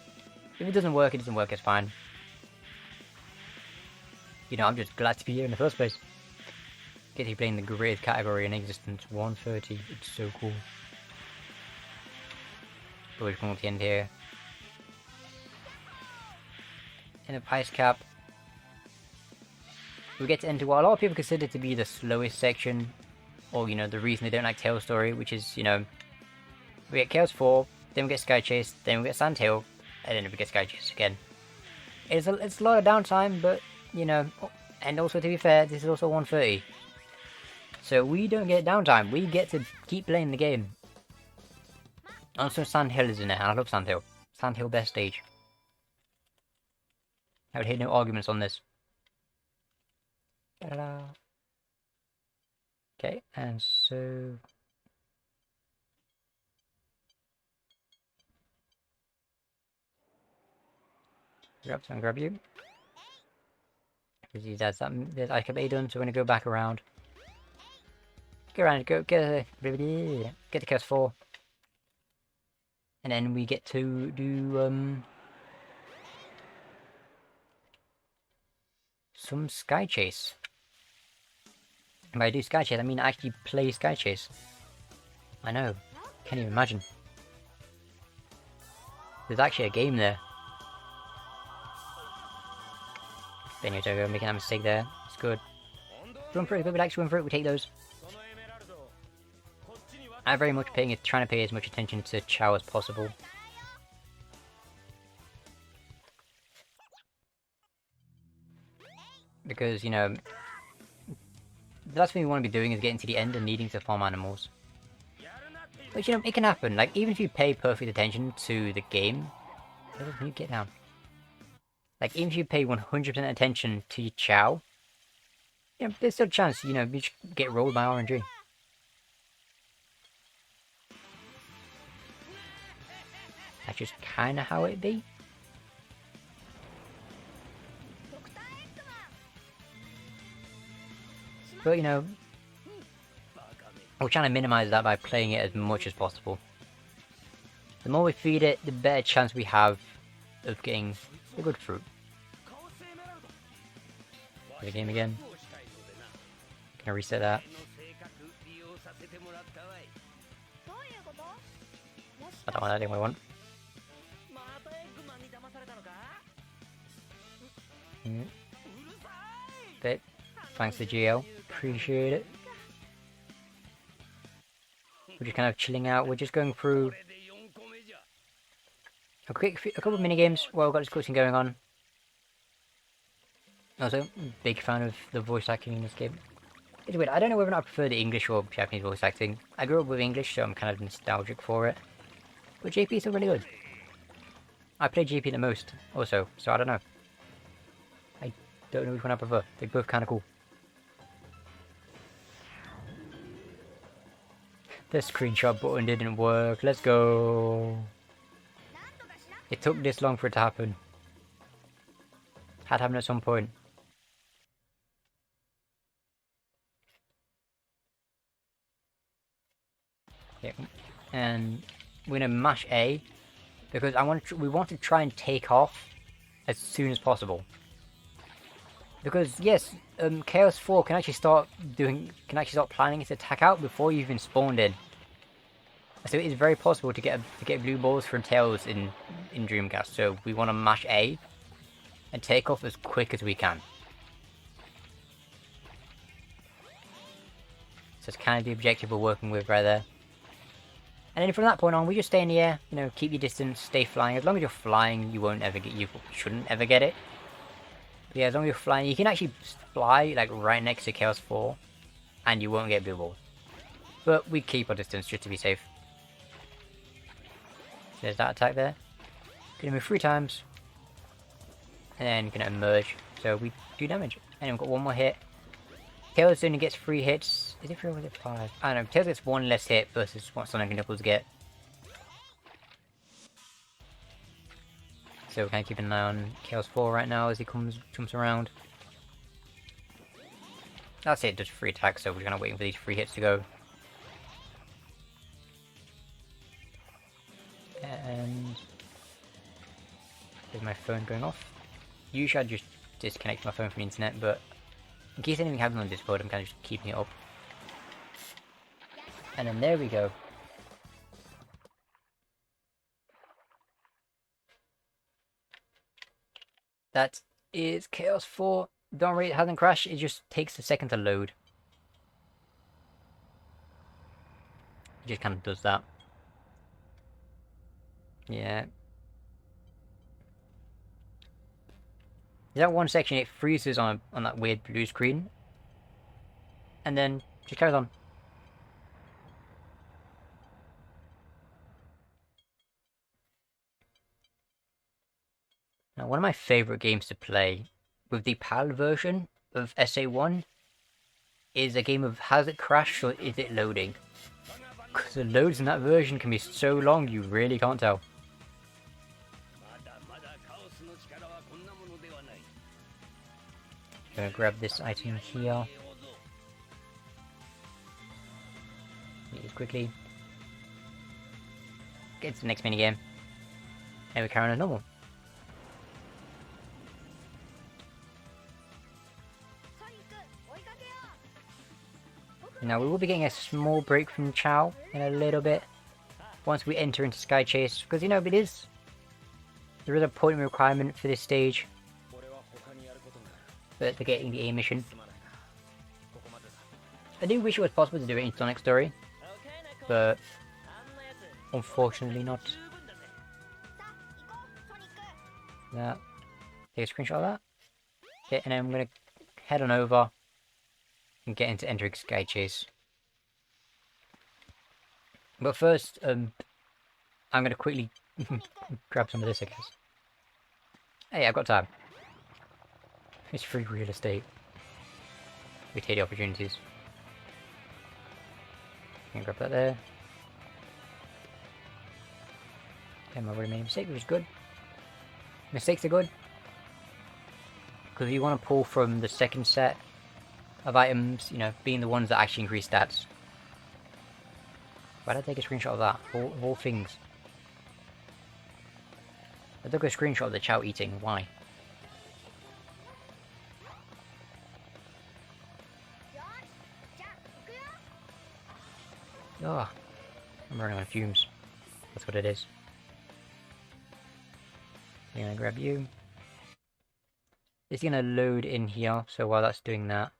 If it doesn't work, it's fine. You know, I'm just glad to be here in the first place. Get to be playing the greatest category in existence, 130, it's so cool. But we're just coming to the end here. End of Ice Cap. We get to enter what a lot of people consider to be the slowest section, or, you know, the reason they don't like Tail Story, which is, you know, we get Chaos 4, then we get Sky Chase, then we get Sandhill, and then we get Sky Chase again. It's a lot of downtime, but, you know, and also to be fair, this is also 130. So we don't get downtime, we get to keep playing the game. Also, Sandhill is in there, and I love Sandhill. Sandhill best stage. I would hear no arguments on this. Ta-da. Okay, and so... grab you. Because there's IKB done, so we're gonna go back around. Go around, get the Chaos 4. And then we get to do some Sky Chase. And by do Sky Chase, I mean actually play Sky Chase. I know, can't even imagine. There's actually a game there. Benito making that mistake there. It's good. Run for it, we'd actually run for it, we take those. I'm very much trying to pay as much attention to Chow as possible. Because, you know, the last thing we want to be doing is getting to the end and needing to farm animals. But, you know, it can happen. Like, even if you pay perfect attention to the game... You get down. Like, even if you pay 100% attention to your Chow, you know, there's still a chance, you know, you just get rolled by RNG. That's just kinda how it be. But, you know, we're trying to minimize that by playing it as much as possible. The more we feed it, the better chance we have of getting the good fruit. Play the game again. Can I reset that? I don't want that anyway, I want. Okay, thanks to GL, appreciate it. We're just kind of chilling out, we're just going through a couple of mini games while we've got this cutscene going on. Also, big fan of the voice acting in this game. It's weird, I don't know whether or not I prefer the English or Japanese voice acting. I grew up with English, so I'm kind of nostalgic for it. But JP is still really good. I play JP the most, also, so I don't know. I don't know which one I prefer. They're both kind of cool. The screenshot button didn't work. Let's go. It took this long for it to happen. Had to happen at some point. Yeah. And we're gonna mash A because we want to try and take off as soon as possible. Because yes, Chaos 4 can actually start planning its attack out before you even spawned in. So it is very possible to get blue balls from Tails in Dreamcast. So we want to mash A and take off as quick as we can. So it's kind of the objective we're working with right there. And then from that point on, we just stay in the air. You know, keep your distance, stay flying. As long as you're flying, you shouldn't ever get it. But yeah, as long as you're flying, you can actually fly like right next to Chaos 4, and you won't get blue balls. But we keep our distance just to be safe. There's that attack there. Gonna move 3 times. And then gonna emerge. So we do damage. And we've got one more hit. Tails only gets 3 hits. Is it 3 or is it 5? I don't know. Tails gets 1 less hit versus what Sonic and Knuckles get. So we're kind of keeping an eye on Chaos 4 right now as he jumps around. That's it, just 3 attacks, so we're kind of waiting for these 3 hits to go. And there's my phone going off. Usually I'd just disconnect my phone from the internet, but in case anything happens on Discord, I'm kind of just keeping it up. And then there we go. That is Chaos 4. Don't worry, it hasn't crashed, it just takes a second to load. It just kind of does that. Yeah. That one section, it freezes on that weird blue screen. And then just carries on. Now, one of my favorite games to play with the PAL version of SA1 is a game of has it crashed or is it loading? Because the loads in that version can be so long you really can't tell. Gonna grab this item here. Use quickly. Get to the next minigame. And we carry on as normal. Now we will be getting a small break from Chow in a little bit. Once we enter into Sky Chase. Because you know, there is a point requirement for this stage. But for getting the A mission. I do wish it was possible to do it in Sonic Story. But unfortunately not. That. Take a screenshot of that. Okay, and then I'm gonna head on over and get into entering Sky Chase. But first, I'm gonna quickly grab some of this, I guess. Hey, I've got time. It's free real estate. We take the opportunities. Can grab that there. And my already made a mistake, which is good. Mistakes are good. Because you want to pull from the second set of items, you know, being the ones that actually increase stats. Why did I take a screenshot of that? Of all things. I took a screenshot of the Chow eating. Why? Oh, I'm running on fumes. That's what it is. I'm gonna grab you. It's gonna load in here, so while that's doing that,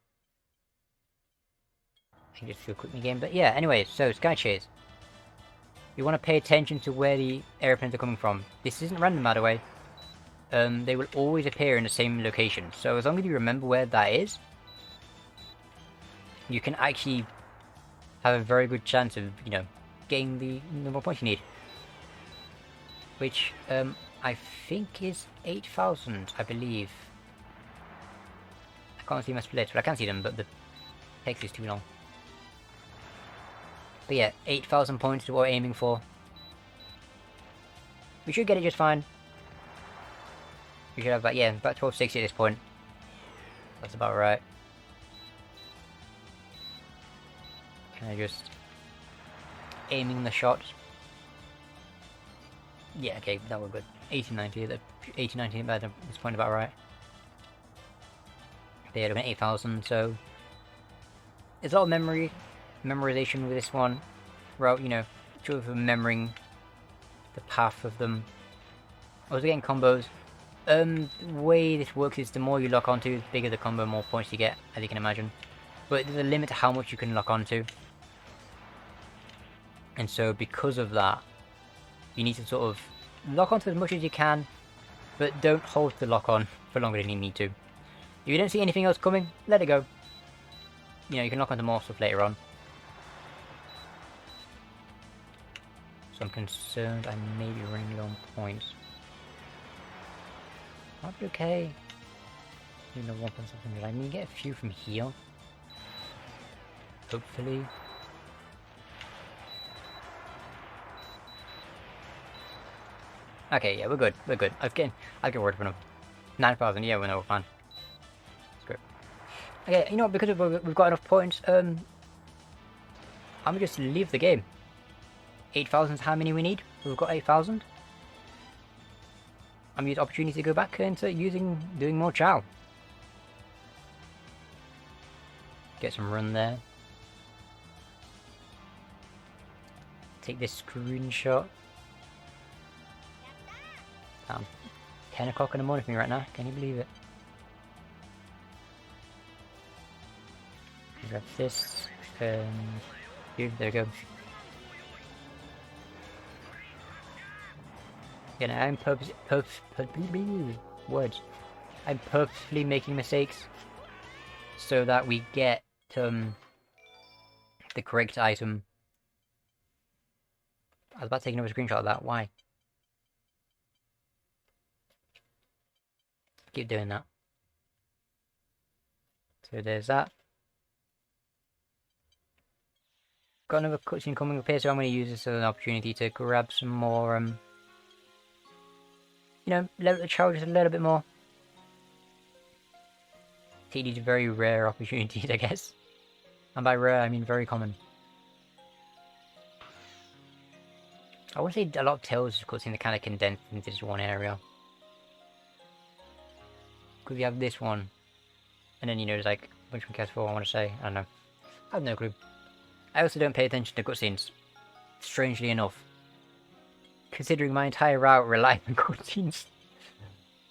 I can just do a quick game. But yeah, anyway, so Sky Chase. You want to pay attention to where the airplanes are coming from. This isn't random, by the way. They will always appear in the same location. So as long as you remember where that is, you can actually have a very good chance of, you know, getting the number of points you need. Which, I think is 8,000, I believe. I can't see my splits, but I can see them, but the text is too long. But yeah, 8,000 points is what we're aiming for. We should get it just fine. We should have about, yeah, about 1260 at this point. That's about right. Kind of just aiming the shots. Yeah, okay, that was good. 1890, the 1890 at this point about right. They had been 8,000, so there's a lot of memorization with this one. Throughout, you know, sort of remembering the path of them. Also getting combos. The way this works is the more you lock onto, the bigger the combo, more points you get, as you can imagine. But there's a limit to how much you can lock onto. And so because of that, you need to sort of lock onto as much as you can, but don't hold the lock on for longer than you need to. If you don't see anything else coming, let it go. You know, you can lock onto more stuff later on. So I'm concerned I may be running low on points. Might be okay. Even though 1 point something, I need to get a few from here. Hopefully. Okay, yeah, we're good. We're good. I'll get word from them. 9,000, yeah, we're fine. It's good. Okay, you know, because we've got enough points, I'm gonna just leave the game. 8,000 is how many we need? We've got 8,000. I'm gonna use opportunity to go back into doing more Chow. Get some run there. Take this screenshot. 10 o'clock in the morning for me right now, can you believe it? Grab this, here, there we go. You know, words. I'm purposefully making mistakes so that we get the correct item. I was about to take another screenshot of that. Why? Keep doing that. So there's that. Got another cutscene coming up here, so I'm going to use this as an opportunity to grab some more, you know, level the challenge a little bit more. Take these very rare opportunities, I guess. And by rare, I mean very common. I want to say a lot of Tales cutscenes are kind of condensed into this one area. Because we have this one, and then, you know, there's like a bunch of cast for I want to say. I don't know. I have no clue. I also don't pay attention to cutscenes, strangely enough. Considering my entire route relies on cutscenes.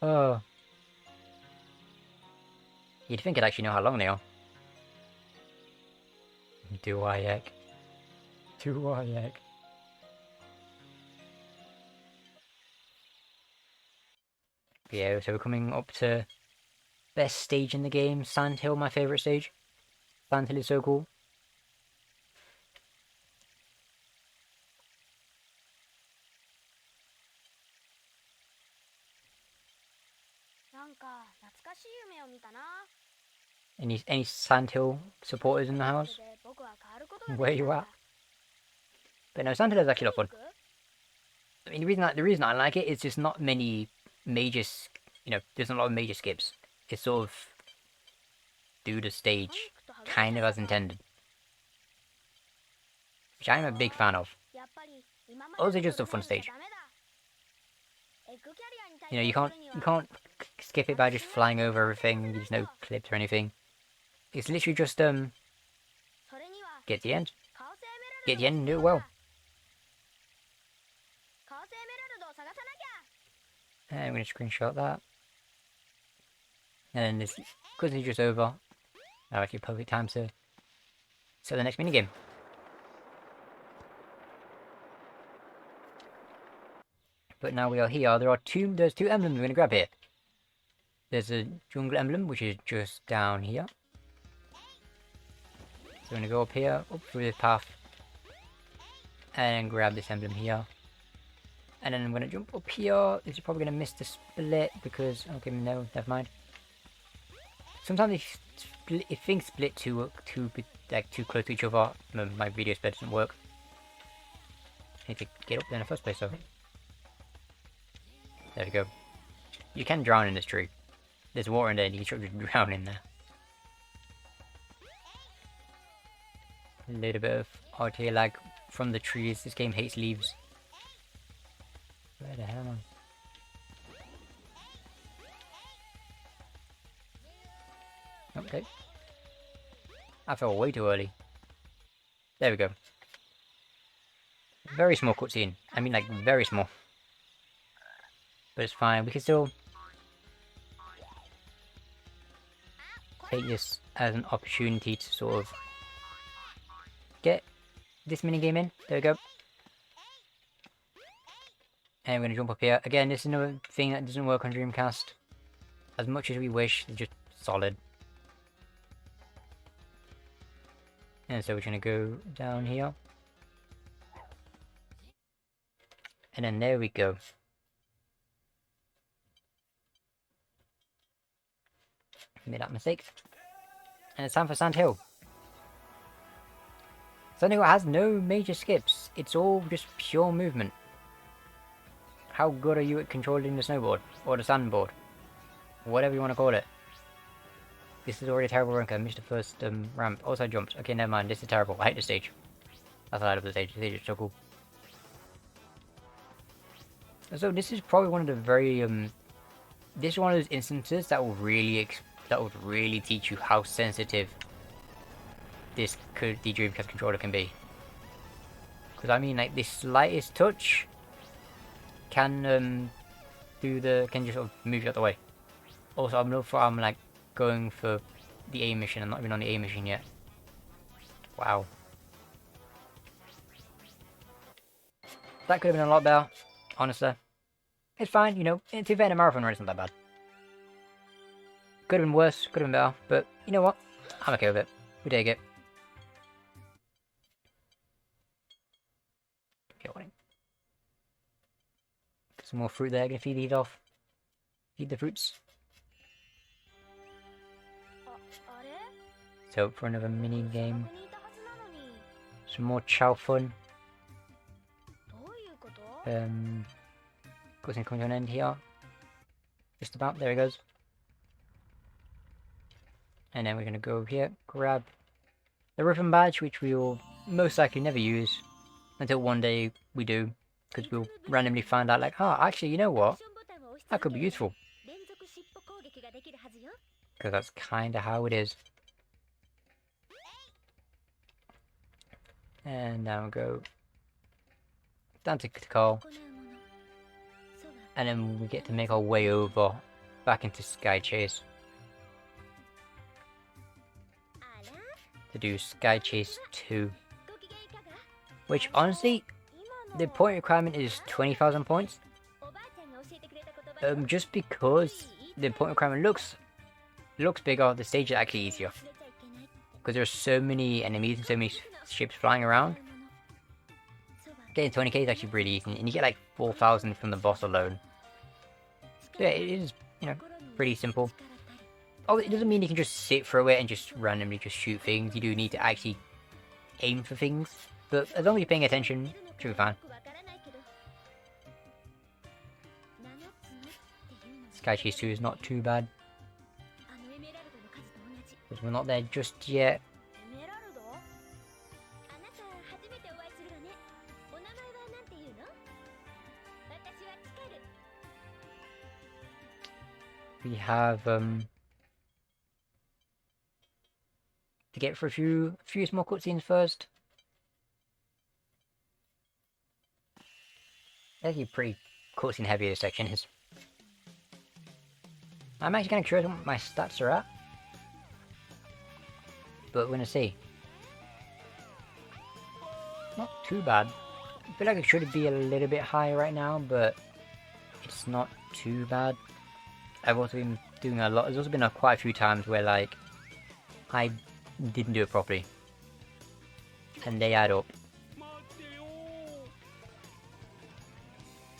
Oh. You'd think I'd actually know how long they are. Do I, heck? Do I, heck? Yeah, so we're coming up to best stage in the game, Sandhill, my favourite stage. Sandhill is so cool. Any Sandhill supporters in the house? Where you at? But no, Sandhill is actually a lot of fun. I mean, the reason I like it is just not many major, you know, there's not a lot of major skips. It's sort of do the stage kind of as intended, which I'm a big fan of. Also, just a fun stage. You know, you can't skip it by just flying over everything. There's no clips or anything. It's literally just get the end, and do it well. And I'm going to screenshot that. And then this, because it's just over, now actually perfect time to set the next minigame. But now we are here. There's two emblems we're going to grab here. There's a jungle emblem, which is just down here. So we're going to go up here, up through this path, and grab this emblem here. And then I'm going to jump up here. This is probably going to miss the split because... Okay, no, never mind. Sometimes if things split too close to each other, my video spread doesn't work. I need to get up there in the first place, so... There we go. You can drown in this tree. There's water in there and you can just drown in there. A little bit of RTA lag from the trees. This game hates leaves. Where the hell am I? Okay. I fell way too early. There we go. Very small cutscene. I mean, like, very small. But it's fine. We can still take this as an opportunity to sort of get this minigame in. There we go. And we're going to jump up here. Again, this is another thing that doesn't work on Dreamcast. As much as we wish, they're just solid. And so we're going to go down here. And then there we go. Made that mistake. And it's time for Sandhill. Sandhill has no major skips. It's all just pure movement. How good are you at controlling the snowboard? Or the sandboard? Whatever you want to call it. This is already a terrible rank. I missed the first ramp. Also I jumped. Okay, never mind. This is terrible. I hate the stage. That's why I love the stage. The stage is so cool. So this is probably one of the very... this is one of those instances that will really teach you how sensitive the Dreamcast controller can be. Because I mean, like, the slightest touch can can just sort of move you out the way. Also, I'm like going for the A mission. I'm not even on the A mission yet. Wow. That could have been a lot better, honestly. It's fine, you know. To be fair, in a marathon run, it's not that bad. Could have been worse, could have been better, but you know what? I'm okay with it. We take it. Okay, what? Some more fruit there, gonna feed these off. Feed the fruits. So for another mini game. Some more chow fun. Coming to an end here. Just about, there it goes. And then we're gonna go over here, grab the ribbon badge, which we will most likely never use until one day we do, because we'll randomly find out like, oh, actually, you know what? That could be useful. Because that's kind of how it is. And now we'll go down to Call. And then we get to make our way over back into Sky Chase. To do Sky Chase 2. Which honestly, the point requirement is 20,000 points. Just because the point requirement looks bigger, the stage is actually easier. Because there's so many enemies and so many ships flying around. Getting 20k is actually really easy, and you get like 4,000 from the boss alone. So yeah, it is, you know, pretty simple. Oh, it doesn't mean you can just sit through it and just randomly just shoot things. You do need to actually aim for things, but as long as you're paying attention, it should be fine. Sky Chase 2 is not too bad. Because we're not there just yet. We have to get for a few small cutscenes first. Actually pretty cutscene heavy this section is. I'm actually kind of curious what my stats are at. But we're gonna see. Not too bad. I feel like it should be a little bit higher right now, but it's not too bad. I've also been doing a lot. There's also been quite a few times where like I didn't do it properly, and they add up.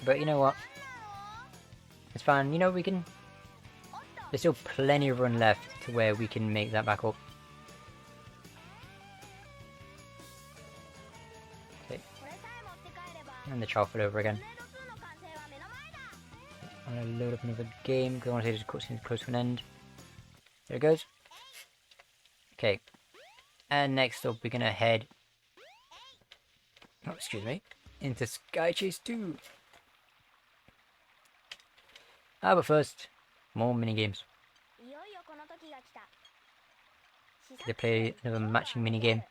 But you know what? It's fine. You know, we can. There's still plenty of run left to where we can make that back up. Okay. And the chocolate over again. I'm gonna load up another game because I want to say this cutscene is close to an end. There it goes. Okay. And next up, we're gonna head. Oh, excuse me. Into Sky Chase 2. But first, more mini games. They play another matching mini game.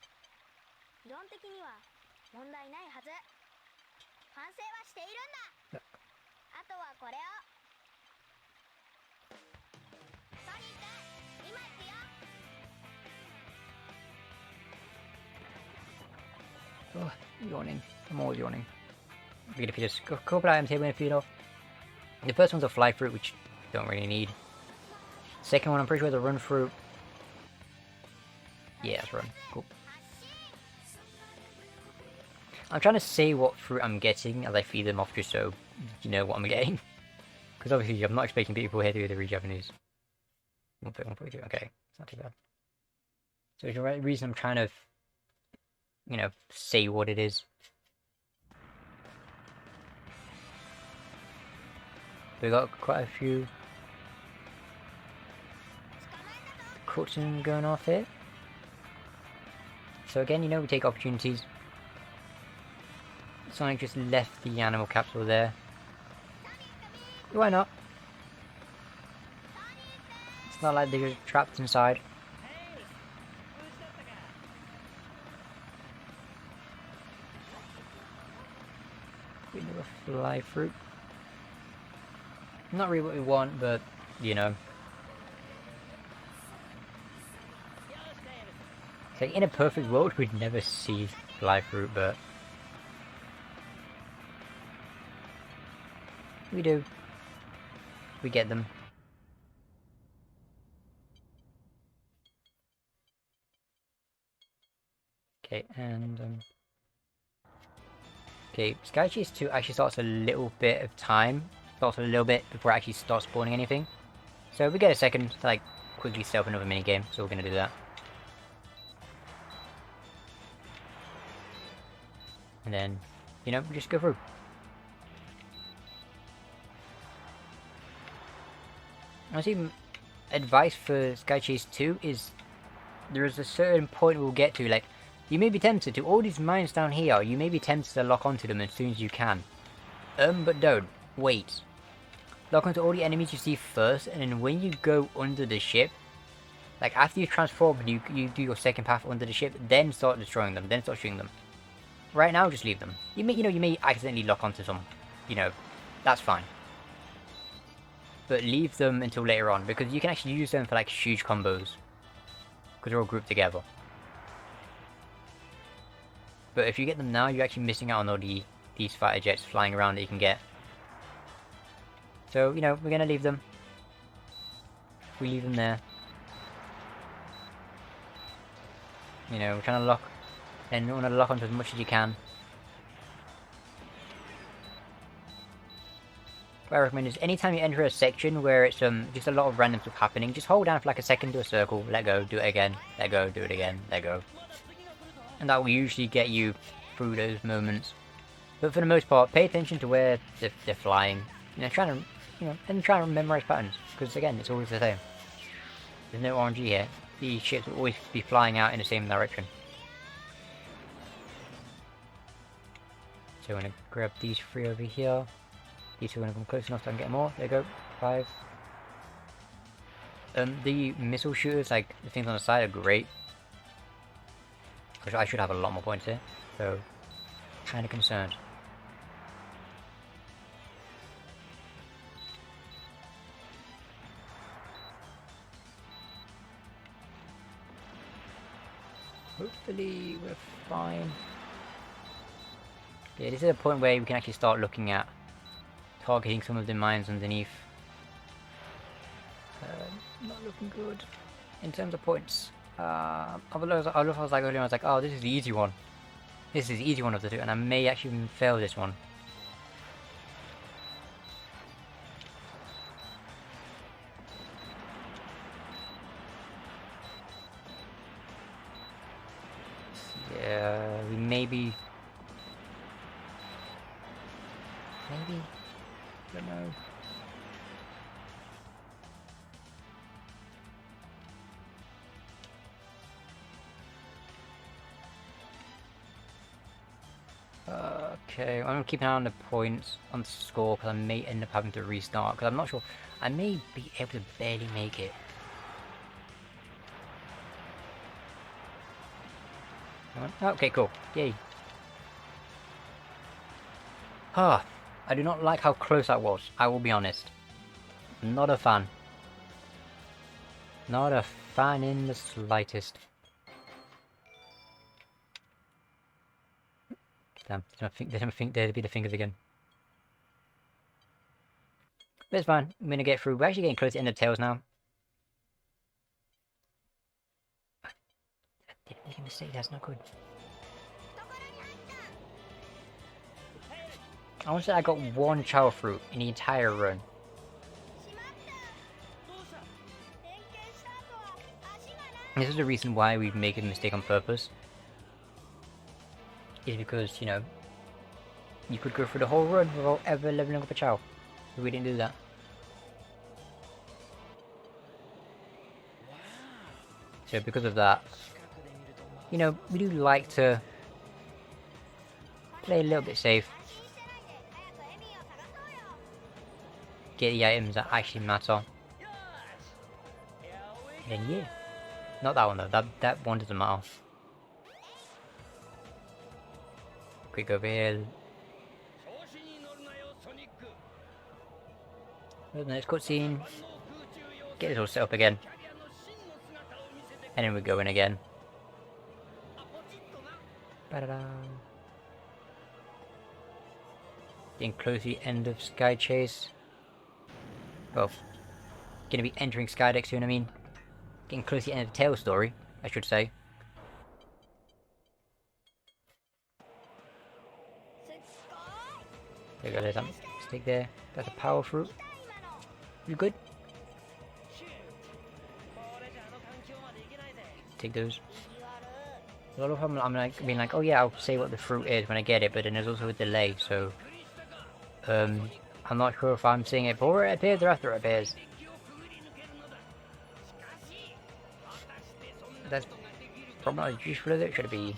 Oh, yawning. I'm always yawning. We're gonna feed us a couple items here we're gonna feed off. The first one's a fly fruit, which you don't really need. Second one, I'm pretty sure is a run fruit. Yeah, that's run. Cool. I'm trying to say what fruit I'm getting as I feed them off, just so you know what I'm getting. Because obviously, I'm not expecting people here to read Japanese. 1.1.2, okay, it's not too bad. So the right reason I'm trying to, you know, say what it is. We got quite a few cutscenes going off here. So again, you know, we take opportunities. Sonic just left the animal capsule there. Why not? It's not like they're trapped inside. Bit of a fly fruit. Not really what we want, but you know. It's like in a perfect world we'd never see fly fruit, but We do. We get them. Okay, and okay, Sky Chase 2 actually starts a little bit of time. Starts a little bit before it actually starts spawning anything. So we get a second to like quickly set up another minigame, so we're gonna do that. And then, you know, just go through. Honestly, advice for Sky Chase 2 is there is a certain point we'll get to, like, you may be tempted to, all these mines down here, you may be tempted to lock onto them as soon as you can. But don't. Wait. Lock onto all the enemies you see first, and then when you go under the ship, like after you transform and you do your second path under the ship, then start destroying them, then start shooting them. Right now, just leave them. You may accidentally lock onto some, that's fine. But leave them until later on, because you can actually use them for like huge combos. Because they're all grouped together. But if you get them now, you're actually missing out on all these fighter jets flying around that you can get. So, we're gonna leave them. We leave them there. We're trying to lock, and you want to lock onto as much as you can. What I recommend is anytime you enter a section where it's just a lot of random stuff happening, just hold down for like a second, do a circle, let go, do it again, let go, do it again, let go. And that will usually get you through those moments. But for the most part, pay attention to where they're flying. And try to memorize patterns, because again, it's always the same. There's no RNG here. The ships will always be flying out in the same direction. So I'm gonna grab these three over here. These two are gonna come close enough so I can get more. There you go. 5. The missile shooters, like the things on the side, are great. Which I should have a lot more points here. So, kinda concerned. Hopefully we're fine. Yeah, this is a point where we can actually start looking at targeting some of the mines underneath. Not looking good in terms of points. I was like earlier, I was like, oh, this is the easy one. This is the easy one of the two, and I may actually even fail this one. Yeah, we maybe, I don't know. Okay, I'm gonna keep an eye on the points, on the score, because I may end up having to restart, because I'm not sure. I may be able to barely make it. Okay, cool. Yay. Ah, I do not like how close that was, I will be honest. Not a fan. Not a fan in the slightest. Damn, there's nothing there to be the fingers again. But it's fine, I'm gonna get through. We're actually getting close to the end of Tails now. I did make a mistake, that's not good. I want to say I got one Chow Fruit in the entire run. This is the reason why we make a mistake on purpose. Is because, you could go through the whole run without ever leveling up a Chow. But we didn't do that. So because of that, we do like to play a little bit safe. Get the items that actually matter. And yeah. Not that one though, that one doesn't matter. Quick over here. The next cutscene. Get it all set up again. And then we go in again. Ba-da-da. Getting close to the end of Sky Chase. Well, gonna be entering Skydeck soon, I mean. Getting close to the end of Tail Story, I should say. There we go, there's that stick there. That's a power fruit. You good? Take those. A lot of them, I'm like being like, oh yeah, I'll say what the fruit is when I get it, but then there's also a delay, so I'm not sure if I'm seeing it before it appears or after it appears. That's probably not as useful as it should be.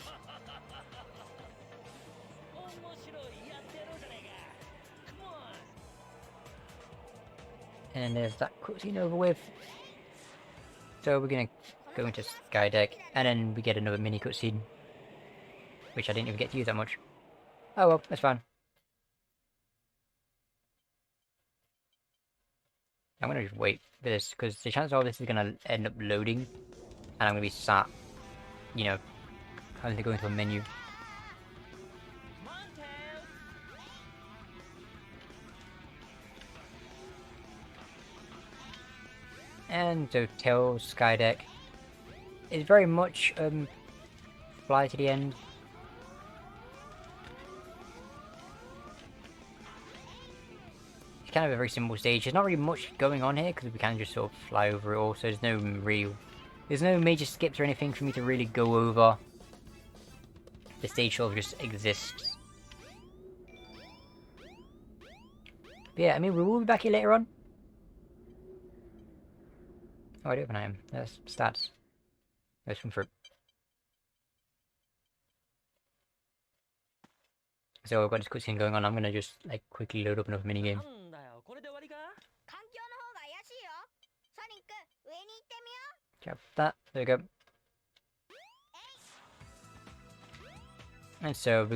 And there's that cutscene over with. So we're gonna go into Skydeck, and then we get another mini cutscene, which I didn't even get to use that much. Oh well, that's fine. I'm gonna just wait for this, because the chances are this is gonna end up loading, and I'm gonna be sat, you know, having to go into a menu. And so Tail Skydeck is very much fly to the end. It's kind of a very simple stage. There's not really much going on here because we can just sort of fly over it all, so there's no major skips or anything for me to really go over. The stage sort of just exists. But yeah, I mean, we will be back here later on. Oh, I do have an item. There's stats. There's some fruit. So I've got this cutscene going on. I'm gonna just like quickly load up another minigame. Grab that. There we go. And so I'm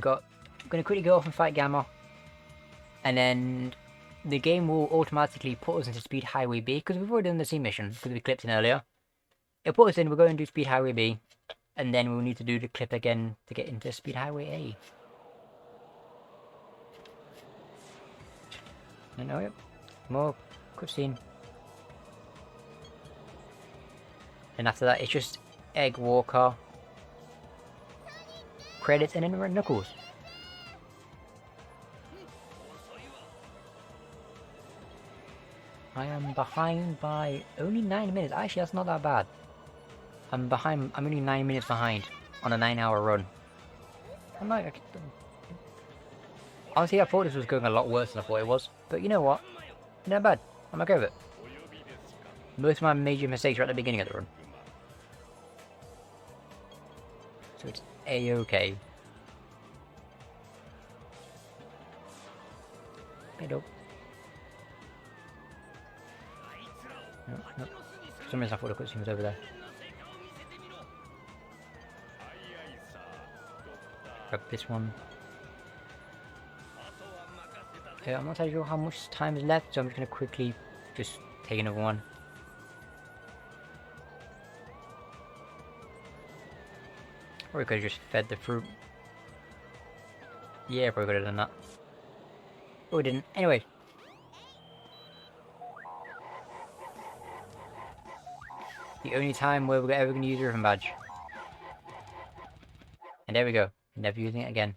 gonna quickly go off and fight Gamma, and then the game will automatically put us into Speed Highway B, because we've already done the C mission, because we clipped in earlier. It'll put us in, we're going to do Speed Highway B, and then we'll need to do the clip again to get into Speed Highway A. And oh yep, more cutscene. And after that, it's just Egg Walker, credits, and then Knuckles. I am behind by only 9 minutes. Actually, that's not that bad. I'm only 9 minutes behind on a 9-hour run. Honestly, I thought this was going a lot worse than I thought it was. But you know what? Not bad. I'm okay with it. Most of my major mistakes are at the beginning of the run. So it's A-okay. Hello. No. For some reason I thought the cutscene was over there. Grab this one. Okay, I'm not entirely sure how much time is left, so I'm just going to quickly just take another one. Or we could have just fed the fruit. Yeah, probably could have done that. But we didn't. Anyway. The only time where we're ever going to use a ribbon badge. And there we go. Never using it again.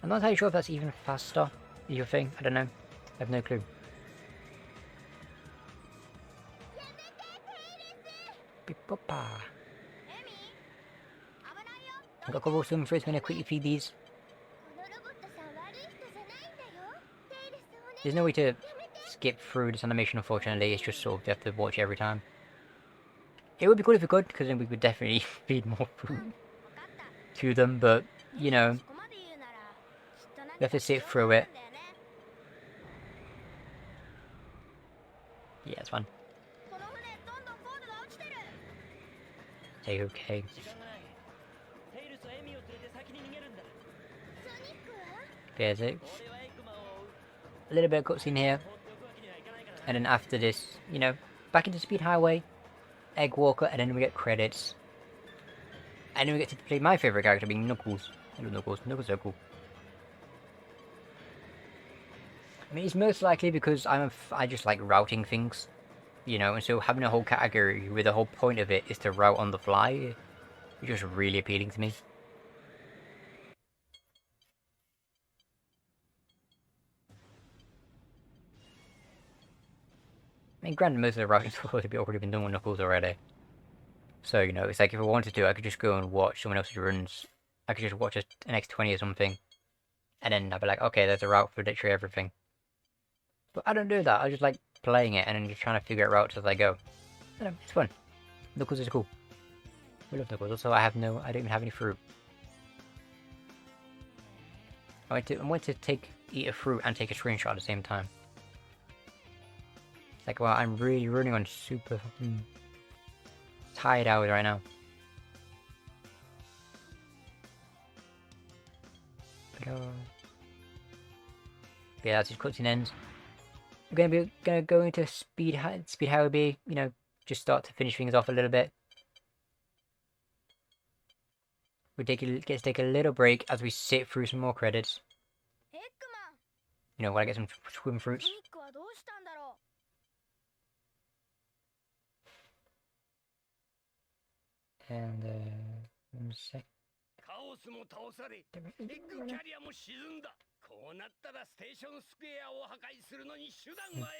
I'm not entirely sure if that's even faster. Is your thing? I don't know. I have no clue. Beep-papa. I've got a couple of swimming fruits. I'm going to quickly feed these. There's no way to skip through this animation, unfortunately. It's just sort of you have to watch it every time. It would be cool if we could, because then we could definitely feed more food to them, but, you know, we have to sit through it. Yeah, it's fun. Okay. There's it. A little bit of cutscene here. And then after this, you know, back into Speed Highway, Egg Walker, and then we get credits. And then we get to play my favourite character, being Knuckles. Hello Knuckles. Knuckles are cool. I mean, it's most likely because I just like routing things, you know, and so having a whole category where the whole point of it is to route on the fly is just really appealing to me. I mean, granted, most of the routing's already been done with Knuckles already. So, you know, it's like if I wanted to, I could just go and watch someone else's runs. I could just watch an X20 or something. And then I'd be like, okay, there's a route for literally everything. But I don't do that. I just like playing it and then just trying to figure out routes as I go. I don't know, it's fun. Knuckles is cool. We love Knuckles. Also, I don't even have any fruit. I went to eat a fruit and take a screenshot at the same time. It's like, well, I'm really running on super tired hours right now. Yeah, that's just cutscene ends. We're gonna go into speed how it be, you know, just start to finish things off a little bit. We get to take a little break as we sit through some more credits. You know, while I get some swim fruits. And 1 sec.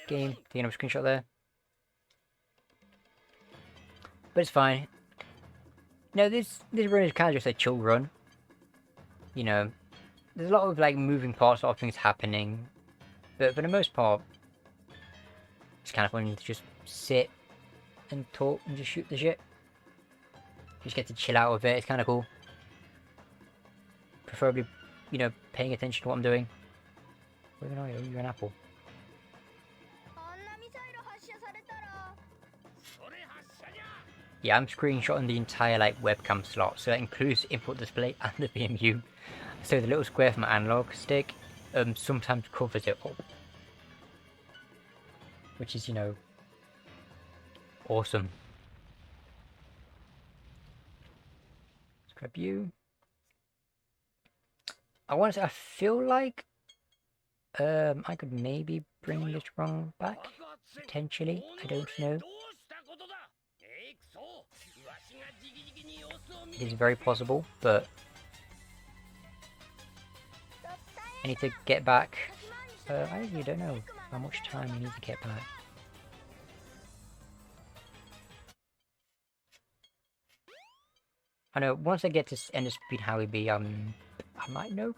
Game, taking up a screenshot there. But it's fine. No, this run is kind of just a chill run. You know, there's a lot of like moving parts, a lot of things happening. But for the most part, it's kind of fun to just sit and talk and just shoot the shit. Just get to chill out with it, it's kind of cool. Preferably, you know, paying attention to what I'm doing. Where are you? You're an apple. Yeah, I'm screenshotting the entire like webcam slot, so that includes input display and the VMU. So the little square from my analog stick sometimes covers it up. Which is, you know, awesome. Let's grab you. I feel like I could maybe bring this wrong back. Potentially. I don't know. It is very possible, but I need to get back. I really don't know how much time I need to get back. I know once I get to end of speed how it be, I might know.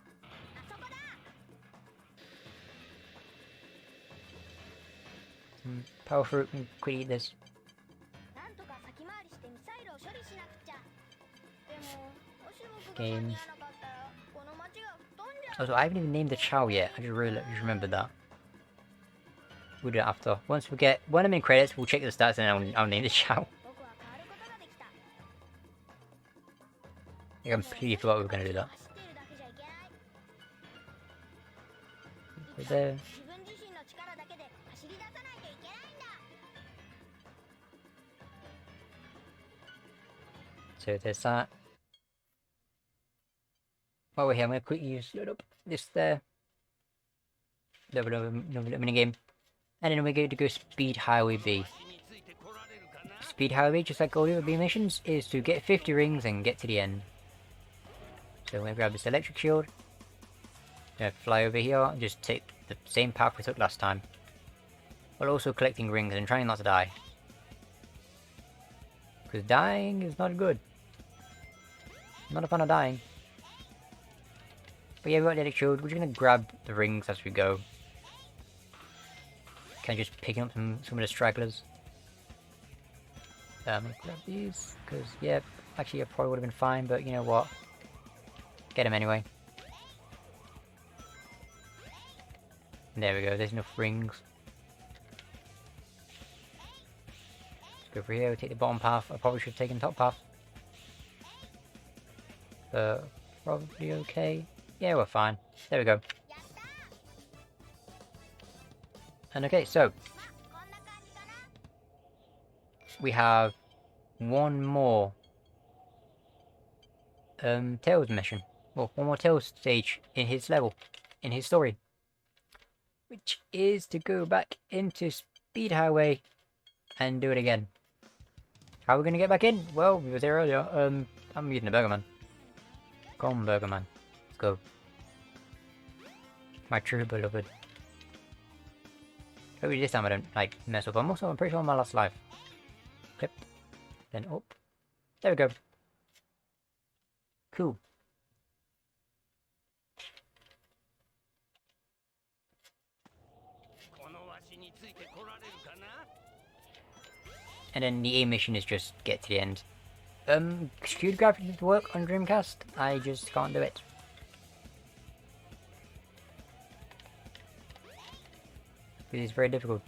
Power fruit and quick eat this. Game. Also, I haven't even named the Chow yet. I just remembered that. We'll do it after. When I'm in credits, we'll check the stats and I'll name the Chow. I completely forgot we were going to do that. Right there. So there's that. While we're here, I'm going to quickly just load up this there. Another mini game. And then we're going to go Speed Highway B. Speed Highway B, just like all the other B missions, is to get 50 rings and get to the end. So I'm going to grab this electric shield. Going to fly over here and just take the same path we took last time. While also collecting rings and trying not to die. Because dying is not good. Not a fan of dying. But yeah, we've got the electric shield. We're just going to grab the rings as we go. Kind of just picking up some of the stragglers. Grab these, because, yeah, actually I probably would have been fine, but you know what? Get them anyway. And there we go, there's enough rings. Let's go over here, we'll take the bottom path. I probably should have taken the top path. But, probably okay. Yeah, we're fine. There we go. And okay, so we have one more Tails mission. Well, one more Tails stage in his level, in his story. which is to go back into Speed Highway and do it again. How are we gonna get back in? Well, we were there earlier. I'm using the Burger Man. Come on, Burger Man. Let's go. My true beloved. Hopefully this time I don't, like, mess up. I'm pretty sure on my last life. Clip. Then up. There we go. Cool. And then the aim mission is just get to the end. Should graphics work on Dreamcast? I just can't do it. It is very difficult.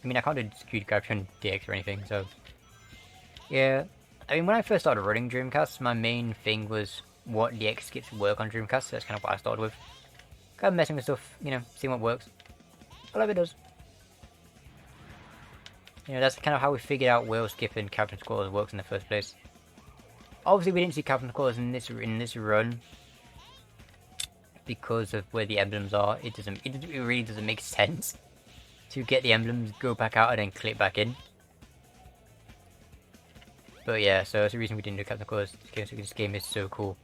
I mean, I can't do skewed graphics on DX or anything, so... Yeah. I mean, when I first started running Dreamcast, my main thing was what DX skips work on Dreamcast, so that's kind of what I started with. Kind of messing with stuff, you know, seeing what works. I love it does. You know, that's kind of how we figured out whale skip and Captain Squallers works in the first place. Obviously, we didn't see Captain Squallers in this run because of where the emblems are. It really doesn't make sense to get the emblems, go back out, and then click back in. But yeah, so that's the reason we didn't do Captain Squallers. This game is so cool.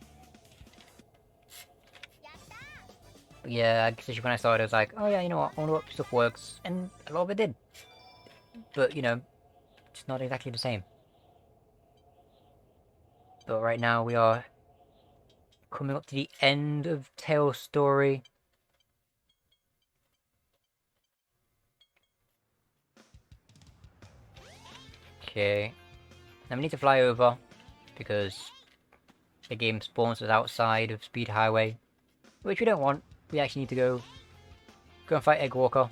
But yeah, especially when I started, I was like, oh yeah, you know what, I wonder what stuff works, and a lot of it did. But, you know, it's not exactly the same. But right now we are coming up to the end of Tail's story. Okay. Now we need to fly over, because the game spawns us outside of Speed Highway. Which we don't want. We actually need to go and fight Egg Walker.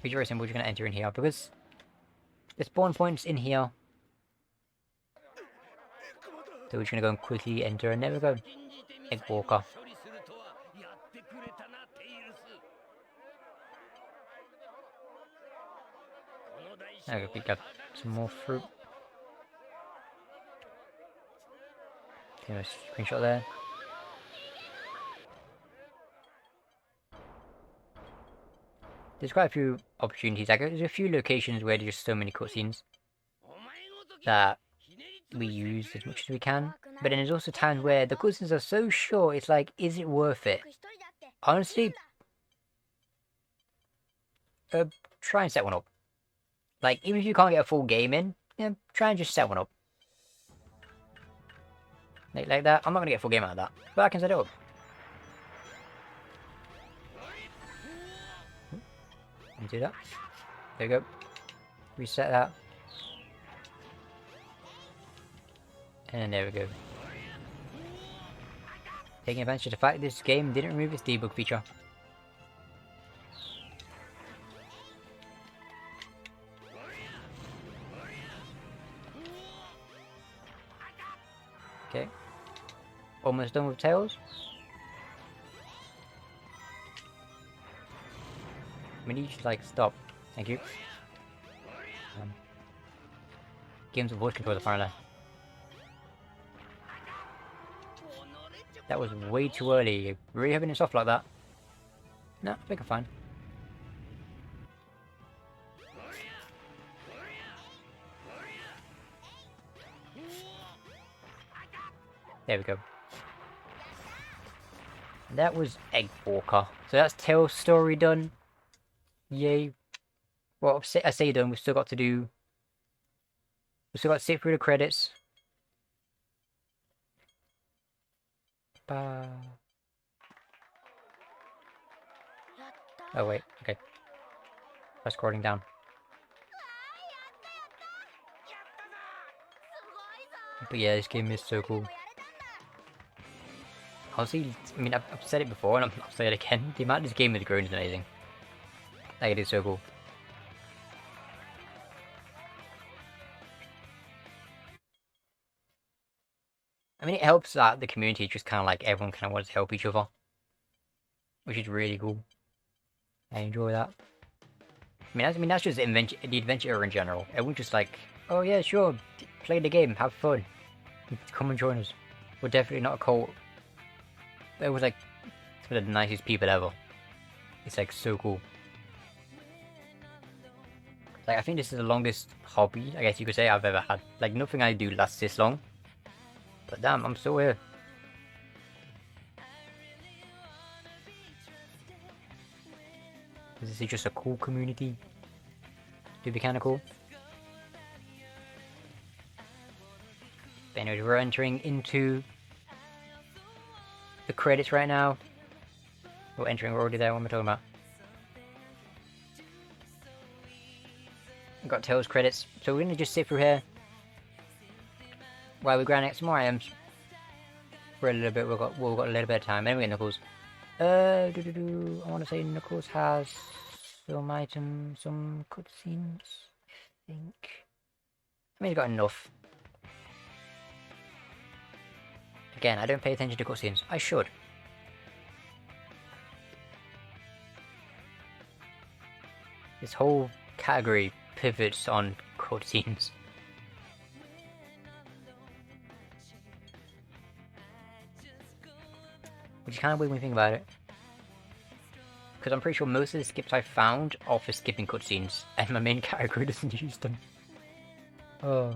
Which is very simple, we're just going to enter in here, because the spawn point's in here. So we're just going to go and quickly enter, and there we go. Egg Walker. There we go, pick up some more fruit. Okay, nice screenshot there. There's quite a few opportunities. Like, there's a few locations where there's just so many cutscenes that we use as much as we can. But then there's also times where the cutscenes are so short, it's like, is it worth it? Honestly, try and set one up. Like, even if you can't get a full game in, yeah, try and just set one up. Like that. I'm not going to get a full game out of that, but I can set it up. And do that. There we go. Reset that. And there we go. Taking advantage of the fact that this game didn't remove its debug feature. Okay. Almost done with Tails. We need to, like, stop. Thank you. Games with voice controls apparently. That was way too early. You're really having it soft like that? No, I think I'm fine. There we go. That was Egg Walker. So that's Tail's story done. Yay. Well, I say done, we've still got to sit through the credits. Oh wait, okay. That's scrolling down. But yeah, this game is so cool. Honestly, I mean, I've said it before and I'll say it again. The amount this game has grown is amazing. Like, it is so cool. I mean, it helps that the community is just kind of like everyone kind of wants to help each other, which is really cool. I enjoy that. I mean, that's just the adventure era in general. Everyone's just like, oh yeah, sure, play the game, have fun, come and join us. We're definitely not a cult. It was like some of the nicest people ever. It's like so cool. Like I think this is the longest hobby, I guess you could say, I've ever had. Like nothing I do lasts this long. But damn, I'm still here. This is just a cool community. It'd be kinda cool. But anyways, we're entering into the credits right now. We're already there, what am I talking about? I've got Tails credits, so we're gonna just sit through here while we grind out some more items for a little bit. We've got a little bit of time. Anyway, Knuckles. I want to say Knuckles has some items, some cutscenes. I think. I mean, he's got enough. Again, I don't pay attention to cutscenes. I should. This whole category pivots on cutscenes. Which is kind of weird when you think about it. Because I'm pretty sure most of the skips I found are for skipping cutscenes, and my main category doesn't use them. Oh.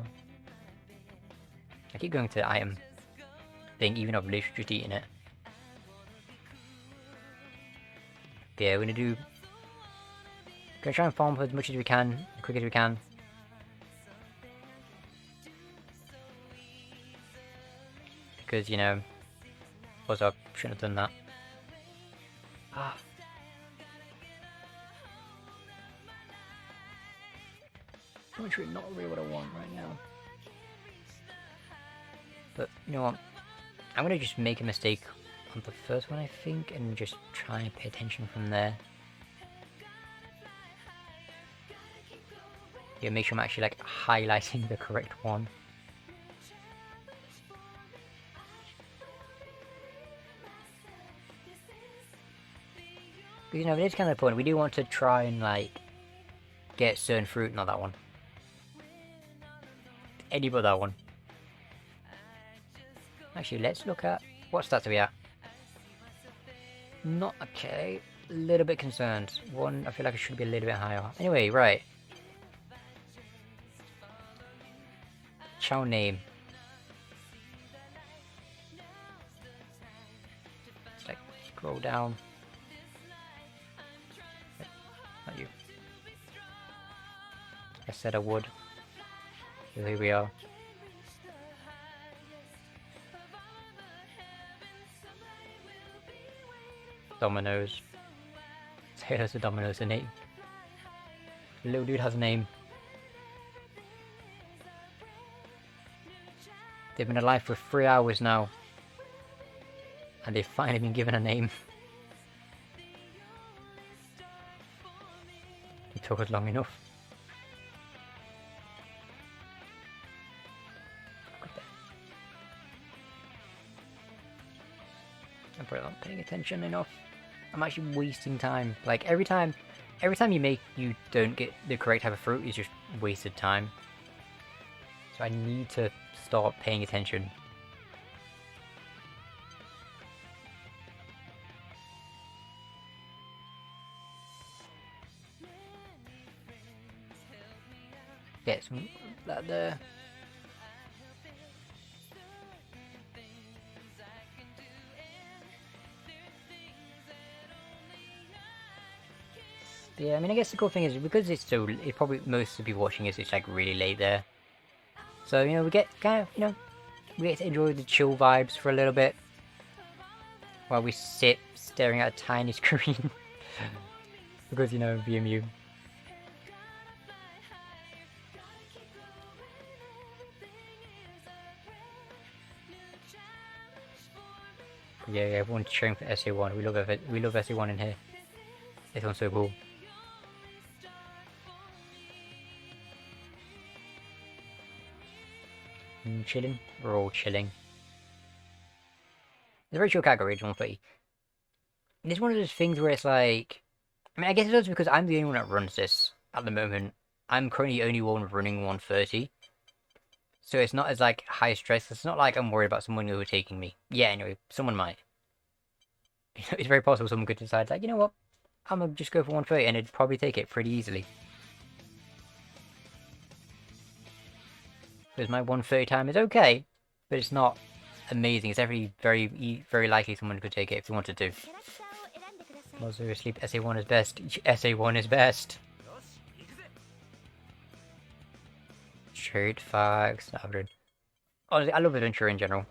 I keep going to the item thing, even though I've literally just eaten it. But yeah, we're gonna try and farm as much as we can, as quick as we can. Because, you know, also I shouldn't have done that. Ah. Actually, not really what I want right now. But, you know what? I'm gonna just make a mistake on the first one, I think, and just try and pay attention from there. Yeah, make sure I'm actually like highlighting the correct one. Because, you know, it is kind of the point. We do want to try and like get certain fruit, not that one. Any but that one. Actually, let's look at what stats are we at. Not okay. A little bit concerned. One, I feel like it should be a little bit higher. Anyway, right. Chow name. Let's like scroll down. Not you. I said I would. So here we are. Dominoes. Taylor's a Domino's a name. The little dude has a name. They've been alive for 3 hours now. And they've finally been given a name. It took us long enough. I'm probably not paying attention enough. I'm actually wasting time. Like every time you don't get the correct type of fruit, it's just wasted time. So I need to start paying attention. Get some that there. Yeah, I mean, I guess the cool thing is because it's probably most of the people watching it's like really late there. So, you know, we get kind of, you know, we get to enjoy the chill vibes for a little bit while we sit staring at a tiny screen because, you know, VMU. Yeah, everyone's cheering for SA1. We love SA1 in here. This one's so cool. Chilling? We're all chilling. It's a very chill category, 130. It's one of those things where it's like... I mean, I guess it does because I'm the only one that runs this at the moment. I'm currently the only one running 130. So it's not as, like, high stress. It's not like I'm worried about someone overtaking me. Yeah, anyway, someone might. It's very possible someone could decide, like, you know what? I'm gonna just go for 130 and it'd probably take it pretty easily. Because my 130 time is okay, but it's not amazing. It's very likely someone could take it if they wanted to. Well, seriously, SA1 is best. SA1 is best. Straight facts. Honestly, I love adventure in general.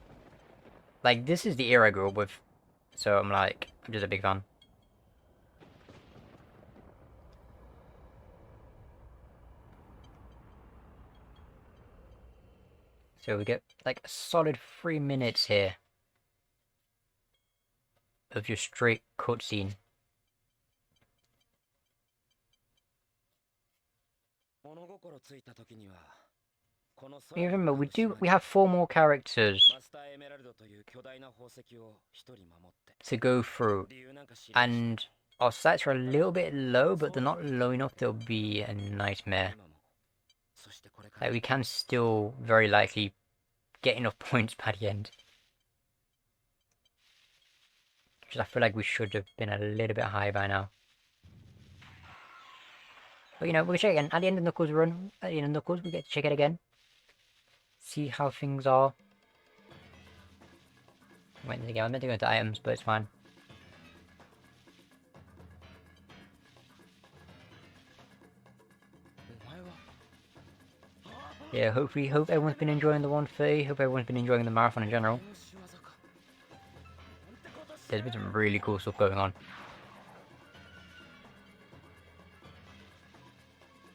Like, this is the era I grew up with. So I'm just a big fan. So we get like a solid 3 minutes here of just straight cutscene. You remember, we have 4 more characters to go through, and our stats are a little bit low, but they're not low enough to be a nightmare. Like, we can still very likely get enough points by the end. Because I feel like we should have been a little bit higher by now. But you know, we'll check again. At the end of Knuckles' run, at the end of Knuckles, we get to check it again. See how things are. Wait, again, I meant to go into items, but it's fine. Yeah, hope everyone's been enjoying the 130. Hope everyone's been enjoying the marathon in general. There's been some really cool stuff going on.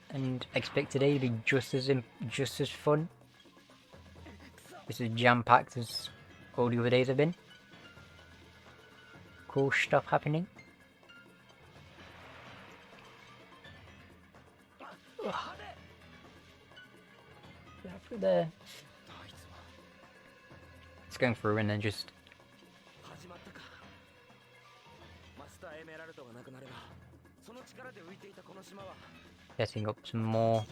And I expect today to be just as fun. This is jam-packed as all the other days have been. Cool stuff happening. Through there. It's going through and then just getting up some more.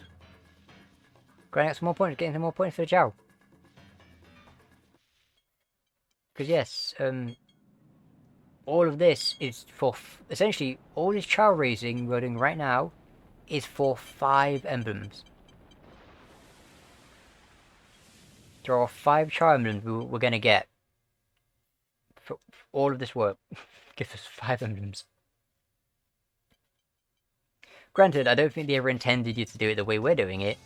Grinding out some more points, getting some more points for the Chow. Because yes, all of this is for essentially all this Chow raising we're doing right now is for 5 emblems. There are 5 Chow emblems we're gonna get for all of this work. Gives us 5 emblems. Granted, I don't think they ever intended you to do it the way we're doing it.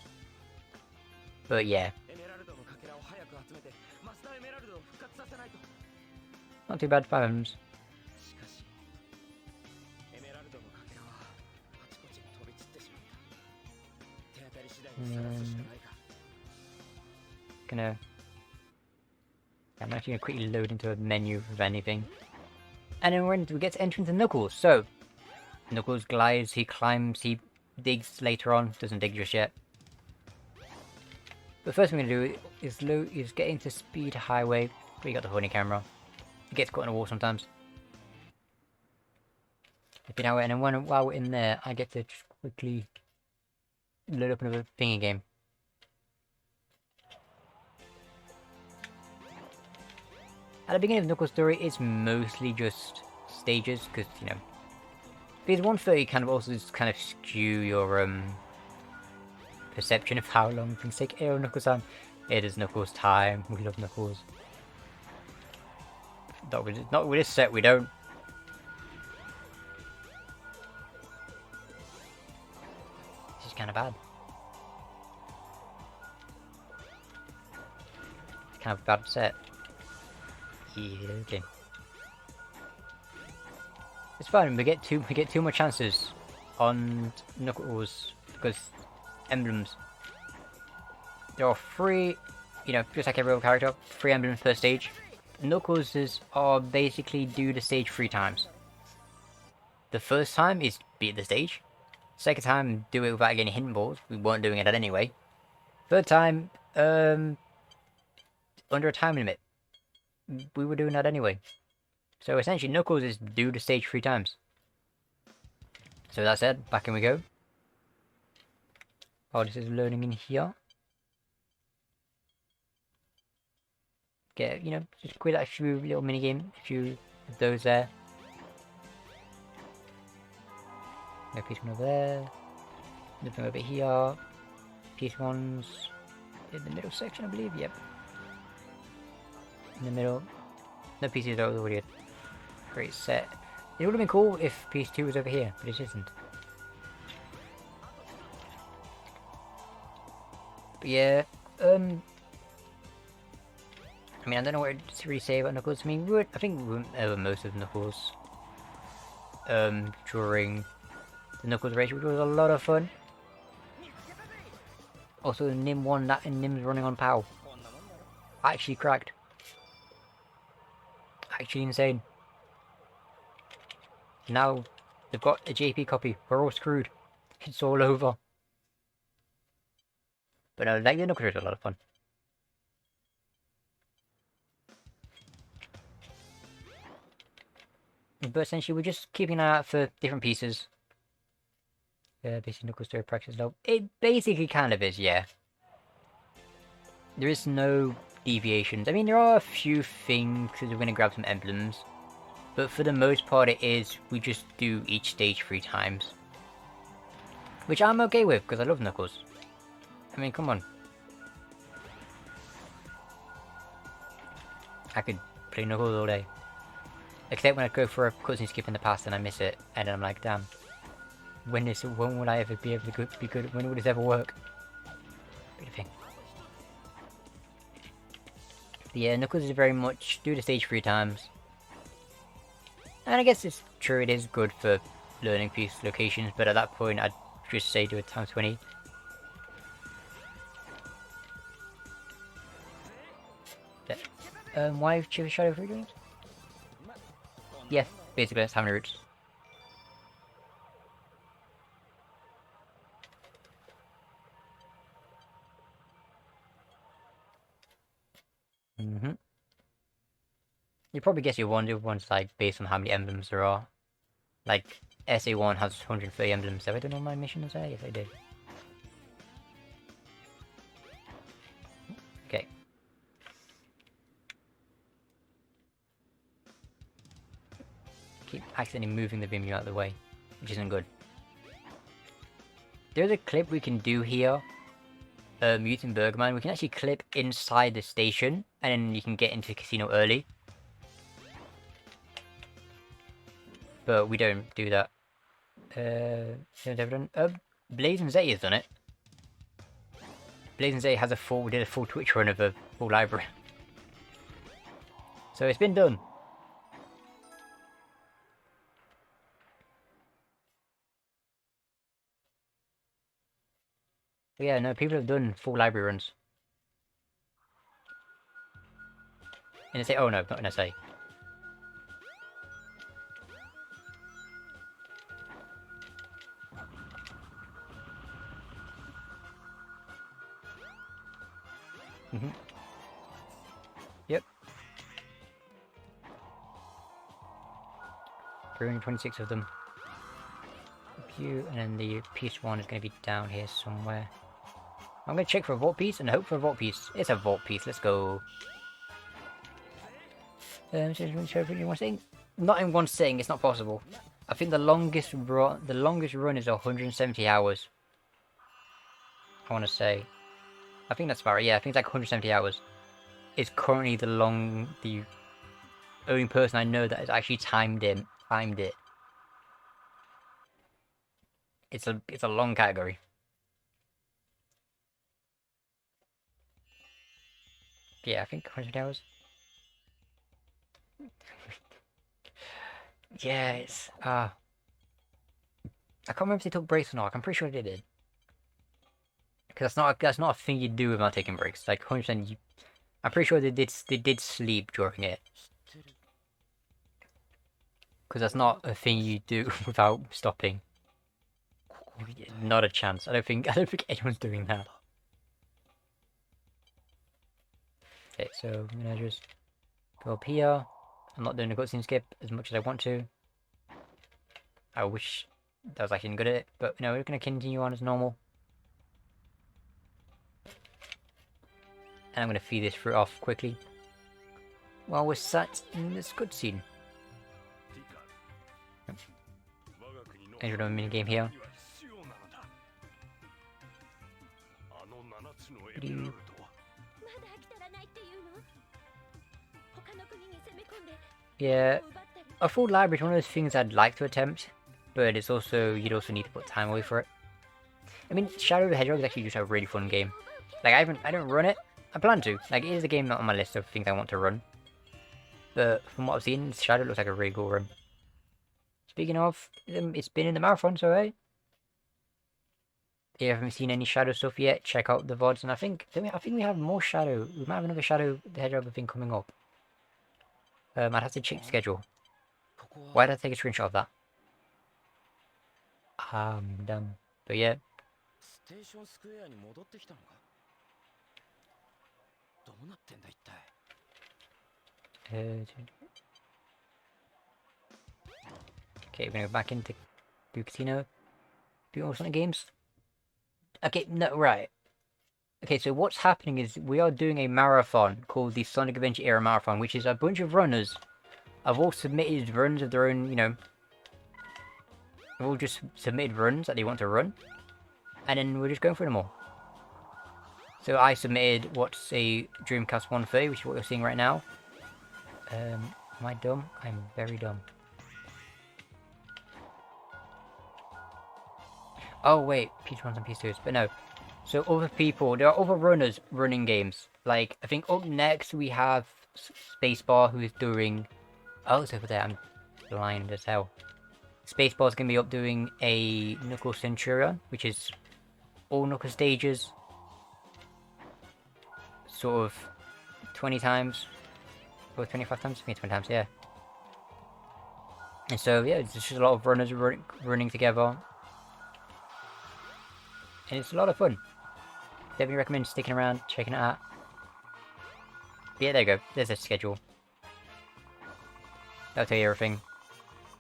But yeah. Not too bad, 5 emblems. I'm actually gonna quickly load into a menu of anything. And then we get to enter into Knuckles. So, Knuckles glides, he climbs, he digs later on. Doesn't dig just yet. The first thing I'm gonna do is get into Speed Highway. We got the funny camera. It gets caught in a wall sometimes. Speed Highway, and then while we're in there, I get to just quickly load up another thingy game. At the beginning of Knuckles' story, it's mostly just stages, because, you know, because 130 kind of also just kind of skew your perception of how long things take. Oh, Knuckles time. It is Knuckles time. We love Knuckles. Not with this set, we don't. This is kind of bad. It's kind of a bad set. Yeah, okay. It's fine. We get two more chances on Knuckles because emblems. There are 3, you know, just like every other character, 3 emblems per stage. Knuckles are basically do the stage 3 times. The first time is beat the stage. Second time, do it without getting hidden balls. We weren't doing it anyway. Third time, under a time limit. We were doing that anyway. So essentially, Knuckles is do the stage 3 times. So that said, back in we go. Oh, this is loading in here. Get, you know, just quick that few little minigame, a few of those there. No piece 1 over there. Nothing over here. Piece 1's in the middle section, I believe. Yep. In the middle. No pieces that was already a great set. It would have been cool if piece 2 was over here, but it isn't. But yeah, I mean, I don't know what to really say about Knuckles. I mean, I think we went over most of Knuckles during the Knuckles race, which was a lot of fun. Also, Nim won that, and Nim's running on POW. Actually cracked. Actually insane. Now they've got a JP copy. We're all screwed. It's all over. But no, like the Knuckles race was a lot of fun. But essentially, we're just keeping an eye out for different pieces. Yeah, basically Knuckles to practice now. It basically kind of is, yeah. There is no deviations. I mean, there are a few things because we're going to grab some emblems. But for the most part, it is we just do each stage 3 times. Which I'm okay with because I love Knuckles. I mean, come on. I could play Knuckles all day. Except when I go for a cutscene skip in the past and I miss it, and then I'm like, damn. When will I ever be able to be good? When will this ever work? Bit of thing. But yeah, Knuckles is very much do the stage 3 times. And I guess it's true, it is good for learning piece locations, but at that point I'd just say do it times 20. Why choose Shadow for games? Yeah, basically that's how many routes. You probably guess you wonder one's like based on how many emblems there are. Like SA1 has 130 emblems. Have I done all my missions there? Yes, I did. Okay. Keep accidentally moving the Vimeo out of the way, which isn't good. There's a clip we can do here. Mutant Bergman. We can actually clip inside the station, and then you can get into the casino early. But we don't do that. Blazing Zay has done it. Blazing Zay has did a full Twitch run of a full library. So it's been done. But yeah, no, people have done full library runs. In SA, oh no, not in SA. Yep. 326 of them. And then the piece 1 is going to be down here somewhere. I'm going to check for a vault piece and hope for a vault piece. It's a vault piece, let's go. Not in one sitting, it's not possible. I think the longest run is 170 hours. I want to say. I think that's about right. Yeah, I think it's like 170 hours. It's currently the only person I know that has actually timed it. It's a long category. Yeah, I think 100 hours. Yeah, it's I can't remember if they took breaks or not. I'm pretty sure they did. Because that's not a thing you do without taking breaks. Like 100%, I'm pretty sure they did sleep during it. Because that's not a thing you do without stopping. Not a chance. I don't think anyone's doing that. Okay, so I'm gonna just go up here. I'm not doing a cutscene skip as much as I want to. I wish that was actually good at it, but no, we're gonna continue on as normal. And I'm gonna feed this fruit off quickly while we're sat in this cutscene. Another mini game here. Yeah, a full library is one of those things I'd like to attempt, but it's also, you'd also need to put time away for it. I mean, Shadow the Hedgehog is actually just a really fun game. Like, I don't run it. I plan to. Like, it is a game not on my list of things I want to run. But from what I've seen, Shadow looks like a really cool run. Speaking of, it's been in the marathon, so hey. If you haven't seen any Shadow stuff yet, check out the VODs, and I think we have more Shadow. We might have another Shadow the Hedgehog thing coming up. I'd have to check the schedule. Why did I take a screenshot of that? I'm dumb. But yeah. Okay, we're gonna go back into the casino. Do more Sonic games. Okay, no, right. Okay, so what's happening is we are doing a marathon called the Sonic Adventure Era Marathon, which is a bunch of runners have all submitted runs of their own, you know. They've all just submitted runs that they want to run. And then we're just going through them all. So I submitted what's a Dreamcast 130, which is what you're seeing right now. Am I dumb? I'm very dumb. Oh wait, PS1s and PS2s, but no. So other people, there are other runners running games. Like, I think up next we have Spacebar, who is doing... Oh, it's over there, I'm blind as hell. Spacebar's gonna be up doing a Knuckles Centurion, which is all Knuckles stages. Sort of 20 times. Or 25 times? Maybe 20 times, yeah. And so, yeah, it's just a lot of runners running together. And it's a lot of fun. Definitely recommend sticking around, checking it out. But yeah, there you go. There's a schedule. That'll tell you everything.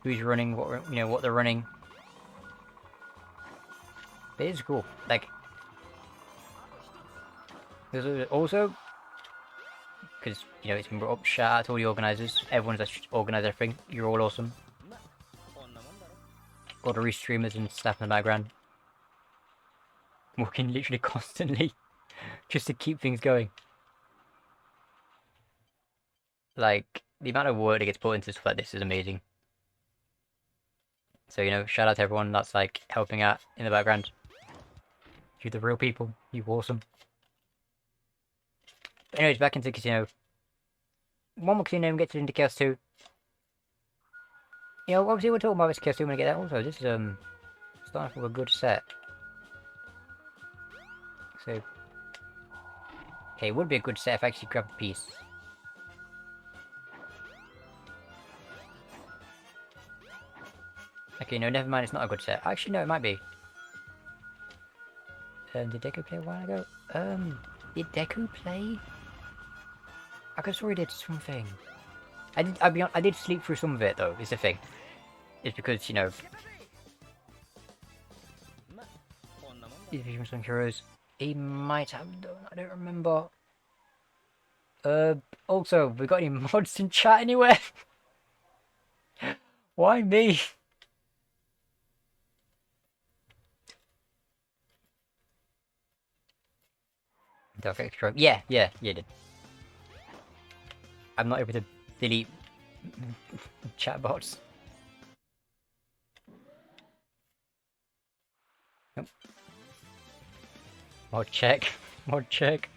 Who's running, what, you know, what they're running. But it's cool. Like, there's also, because, you know, it's been brought up, shout out to all the organisers. Everyone's that's organised everything. You're all awesome. All the restreamers and stuff in the background. Working literally constantly just to keep things going. Like, the amount of work that gets put into stuff like this is amazing. So, you know, shout out to everyone that's, like, helping out in the background. You're the real people. You awesome. But anyways, back into casino. One more casino and get into Chaos 2. You know, obviously we're talking about this Chaos 2 when I get that. Also, this is, starting off with a good set. So, okay, it would be a good set if I actually grabbed a piece. Okay, no, never mind, it's not a good set. Actually, no, it might be. Did Deku play a while ago? Did Deku play? I could have sworn he did something. I did sleep through some of it, though, is the thing. It's because, you know... These are some heroes. He might have done, I don't remember. Also, we got any mods in chat anywhere? Why me? Dark Extra. Yeah, you did. I'm not able to delete chatbots. Nope. Mod check. Mod check.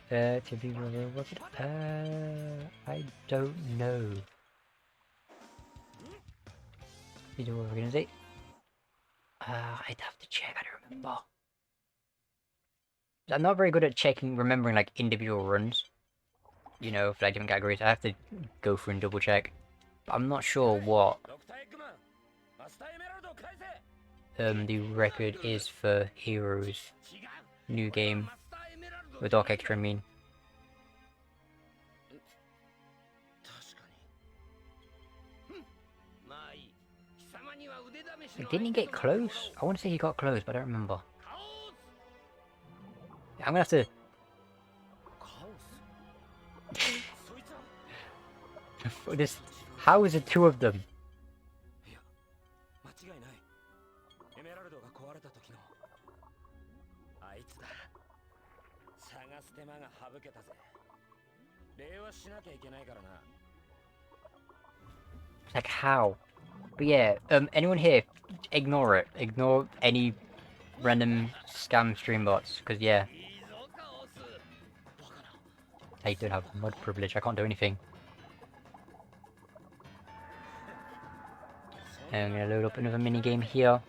To be rewarded? I don't know. Video organization. I'd have to check, I don't remember. I'm not very good at remembering like individual runs. You know, for like different categories. I have to go through and double check. But I'm not sure what the record is for Heroes new game. With Dark Extra, I mean. Didn't he get close? I want to say he got close, but I don't remember. I'm gonna have to This, how is it two of them? It's like how? But yeah, anyone here, ignore it. Ignore any random scam stream bots, because yeah. I don't have mud privilege, I can't do anything. And I'm gonna load up another mini game here.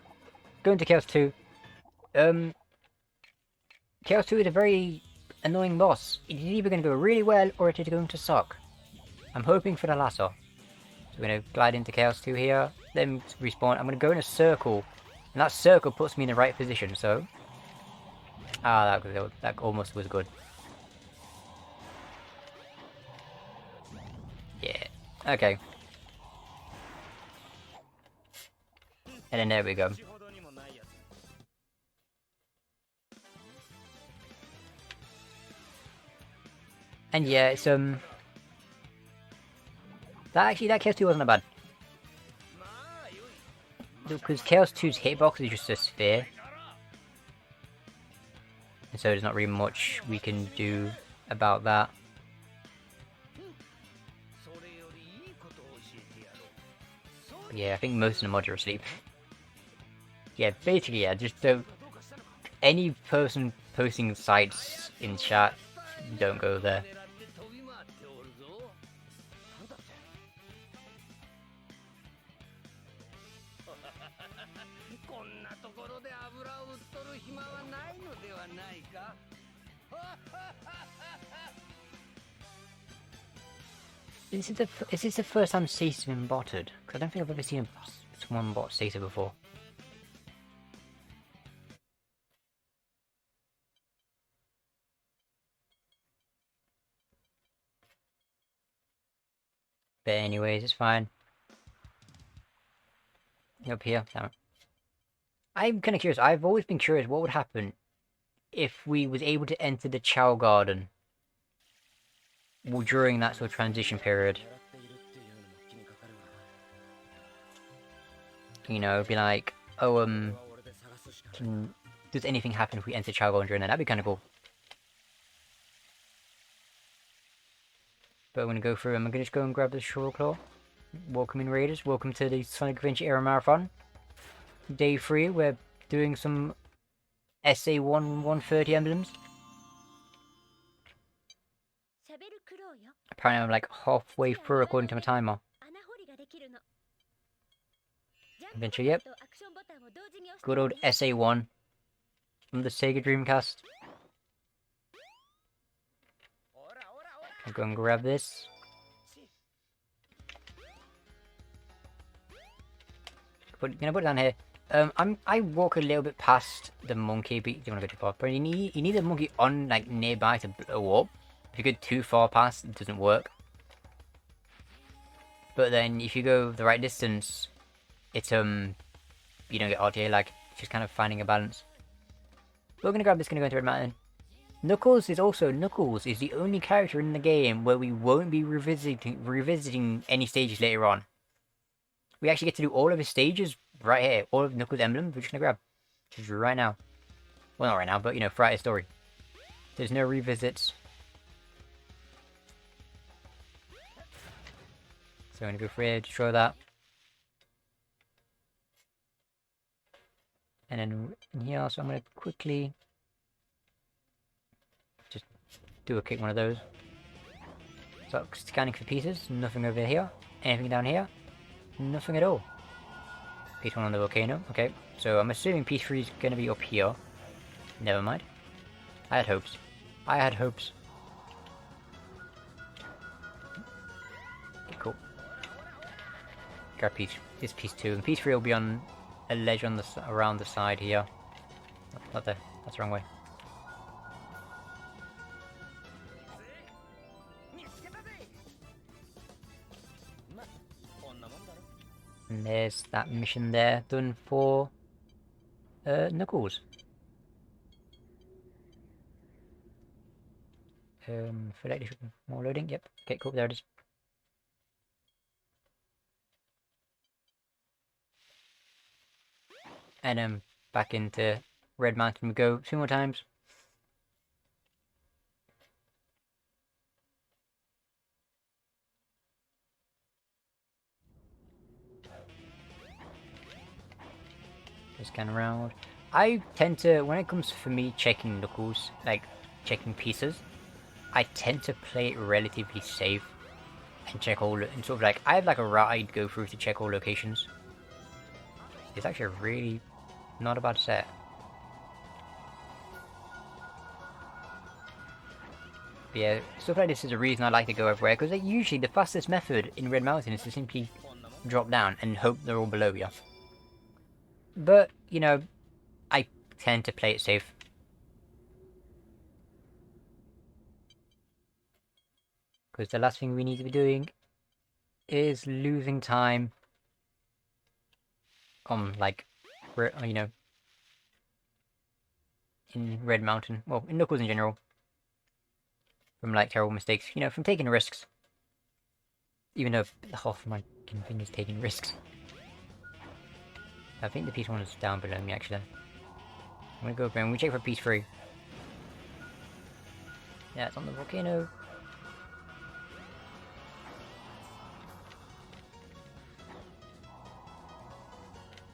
Going to Chaos 2. Chaos 2 is a very annoying boss. It is either going to go really well or it is going to suck. I'm hoping for the latter. So we're going to glide into Chaos 2 here, then respawn. I'm going to go in a circle, and that circle puts me in the right position, so... Ah, that almost was good. Yeah, okay. And then there we go. And yeah, it's that Chaos 2 wasn't that bad. Because Chaos 2's hitbox is just a sphere. And so there's not really much we can do about that. But yeah, I think most of the mods are asleep. Yeah, basically, yeah, just don't... Any person posting sites in chat, don't go there. Is this the first time Stacy's been botted? Because I don't think I've ever seen someone bot Stacy before. But anyways, it's fine. Up here, damn it. I'm kind of curious. I've always been curious what would happen if we was able to enter the Chow Garden during that sort of transition period. You know, it'd be like, oh, does anything happen if we enter Chow Garden during that? That'd be kind of cool. But I'm gonna go through. I'm gonna just go and grab the Shore Claw. Welcome in, Raiders. Welcome to the Sonic Adventure Era Marathon. Day 3. We're doing some SA1 130 emblems. Apparently, I'm like halfway through according to my timer. Adventure, yep. Good old SA1 from the Sega Dreamcast. I'll go and grab this. Gonna put it down here. I walk a little bit past the monkey, but you don't want to go too far. But you need the monkey on like nearby to blow up. If you go too far past, it doesn't work. But then if you go the right distance, it's you don't get RTA lag. It's just kind of finding a balance. We're gonna grab this. Gonna go into Red Mountain. Knuckles is the only character in the game where we won't be revisiting any stages later on. We actually get to do all of his stages right here. All of Knuckles' emblems, we're just gonna grab. Just right now. Well, not right now, but, you know, throughout his story. There's no revisits. So I'm gonna go for here, destroy that. And then in here, so I'm gonna quickly just do a quick one of those. So scanning for pieces, nothing over here. Anything down here? Nothing at all. Piece 1 on the volcano. Okay, so I'm assuming piece 3 is going to be up here. Never mind. I had hopes. I had hopes. Okay, cool. Grab this piece 2, and piece 3 will be on a ledge on around the side here. Not there. That's the wrong way. And there's that mission there, done for Knuckles. For more loading, yep. Okay, cool, there it is. And then back into Red Mountain we go 2 more times. Just scan around. I tend to, when it comes for me checking Knuckles, like checking pieces, I tend to play it relatively safe and check all, and sort of like, I have like a route I'd go through to check all locations. It's actually really not a bad set. But yeah, stuff like this is a reason I like to go everywhere, because usually the fastest method in Red Mountain is to simply drop down and hope they're all below you. But, you know, I tend to play it safe. Because the last thing we need to be doing is losing time on, like, you know, in Red Mountain. Well, in Knuckles in general. From, like, terrible mistakes. You know, from taking risks. Even though half of my thing is taking risks. I think the piece 1 is down below me, actually. I'm gonna go up and we check for piece 3. Yeah, it's on the volcano.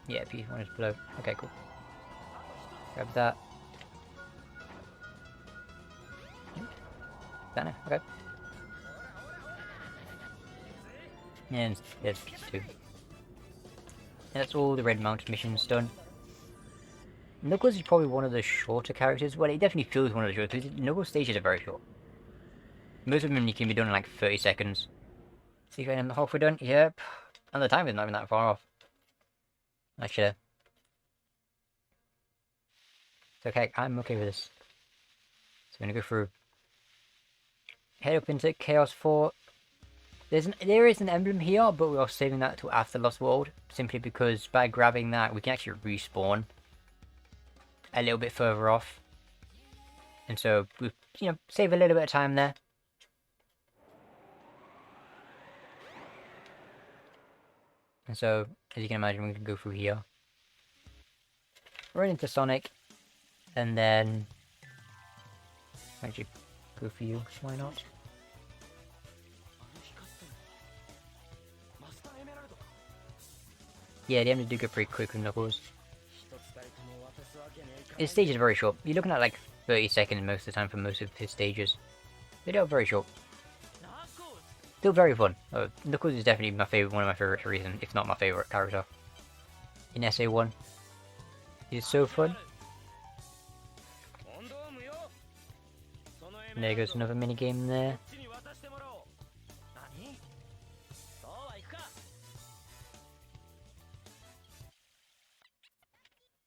Yeah, piece 1 is below. Okay, cool. Grab that. Banner, okay. And there's piece 2. And that's all the Red Mountain missions done. Knuckles is probably one of the shorter characters. Well, it definitely feels one of the shorter, because Knuckles stages are very short. Most of them you can be done in like 30 seconds. See if I'm halfway done? Yep. And the time is not even that far off. Actually. It's okay, I'm okay with this. So I'm gonna go through. Head up into Chaos 4. There is an emblem here, but we are saving that till after Lost World. Simply because by grabbing that, we can actually respawn a little bit further off. And so, we, you know, save a little bit of time there. And so, as you can imagine, we can go through here. Run into Sonic. And then... actually, go for you. Why not? Yeah, the enemies do go pretty quick with Knuckles. His stage is very short. You're looking at like 30 seconds most of the time for most of his stages. They are very short. Still very fun. Knuckles is definitely my favorite, one of my favorite reasons, if not my favorite character in SA1. He's so fun. And there goes another mini game there.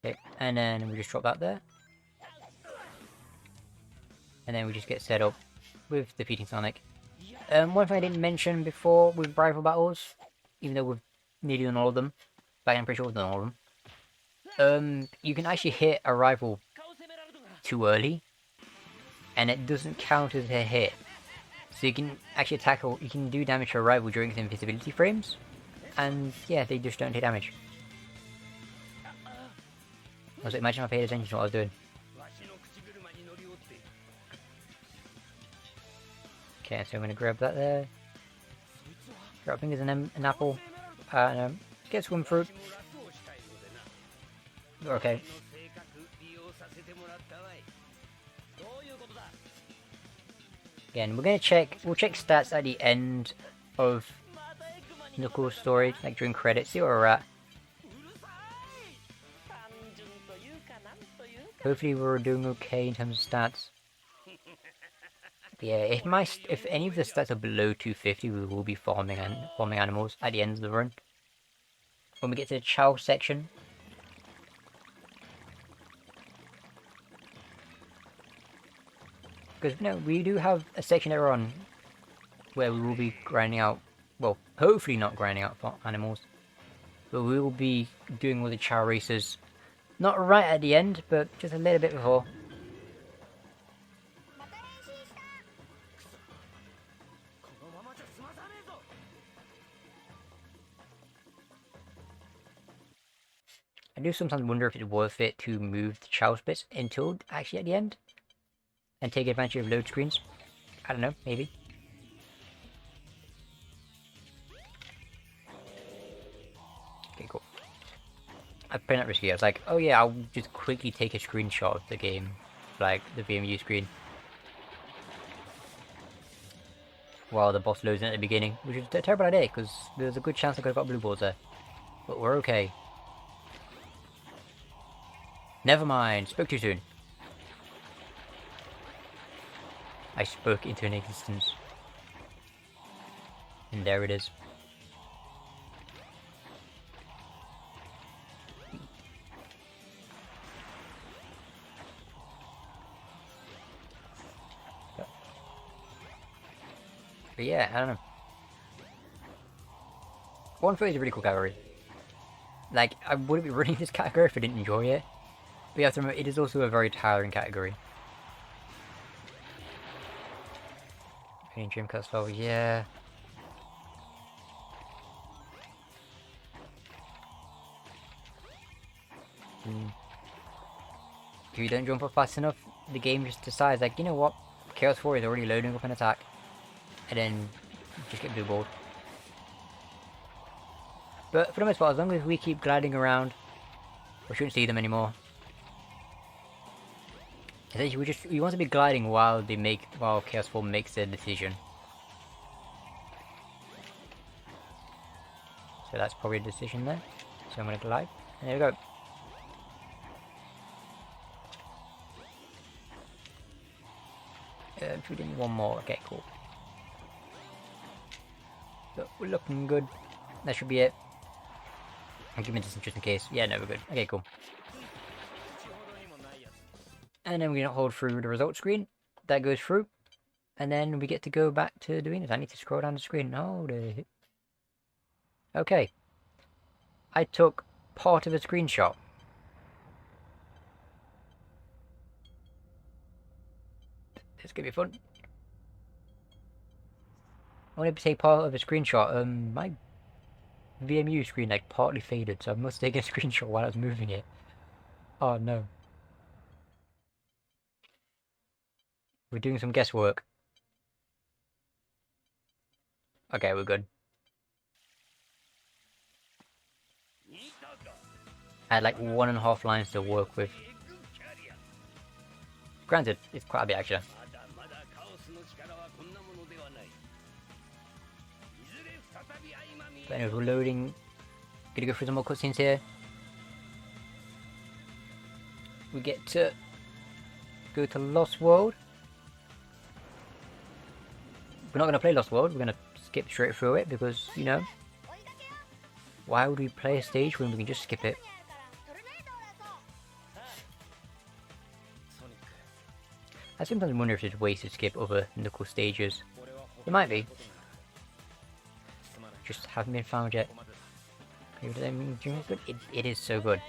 Okay, and then we just drop that there. And then we just get set up with defeating Sonic. One thing I didn't mention before with rival battles, even though we've nearly done all of them, but I'm pretty sure we've done all of them, you can actually hit a rival too early, and it doesn't count as a hit. So you can actually attack, or you can do damage to a rival during its invisibility frames, and yeah, they just don't take damage. Also, imagine if I paid attention to what I was doing. Okay, so I'm gonna grab that there. Dropping as an apple. No. Get swim fruit. Okay. Again, we're gonna check. We'll check stats at the end of Knuckles' story, like during credits. See where we're at. Hopefully, we're doing okay in terms of stats. But yeah, if any of the stats are below 250, we will be farming animals at the end of the run. When we get to the Chow section. Because, you know, we do have a section later on where we will be grinding out, well, hopefully not grinding out animals, but we will be doing all the Chow races, not right at the end, but just a little bit before. I do sometimes wonder if it's worth it to move the child bits until actually at the end and take advantage of load screens. I don't know, maybe. Okay, cool. I put that risky. I was like, oh yeah, I'll just quickly take a screenshot of the game, like the VMU screen, while the boss loads in at the beginning, which is a terrible idea because there's a good chance I could have got blue balls there. But we're okay. Never mind, spoke too soon. I spoke into an existence. And there it is. But yeah, I don't know. 130 is a really cool category. Like, I wouldn't be running this category if I didn't enjoy it. But you have to remember, it is also a very tiring category. Dream cuts level, yeah. If you don't jump up fast enough, the game just decides, like, you know what? Chaos 4 is already loading up an attack. And then just get blue balled. But for the most part, as long as we keep gliding around, we shouldn't see them anymore. Essentially, we want to be gliding while Chaos 4 makes their decision. So that's probably a decision there. So I'm going to glide. And there we go. If we did one more, okay, cool. So we're looking good. That should be it. I'll give me this just in case. Yeah, no, we're good. Okay, cool. And then we're going to hold through the results screen. That goes through. And then we get to go back to doing this. I need to scroll down the screen. Hold it. Okay. I took part of a screenshot. This is going to be fun. I wanted to take part of a screenshot. My VMU screen like partly faded, so I must take a screenshot while I was moving it. Oh no. We're doing some guesswork. Okay, we're good. I had like 1.5 lines to work with. Granted, it's quite a bit actually. But anyway, we're loading. Gonna go through some more cutscenes here. We get to go to Lost World. We're not gonna play Lost World, we're gonna skip straight through it because, you know, why would we play a stage when we can just skip it? I sometimes wonder if there's ways to skip other Knuckles stages. There might be. Just haven't been found yet. It is so good.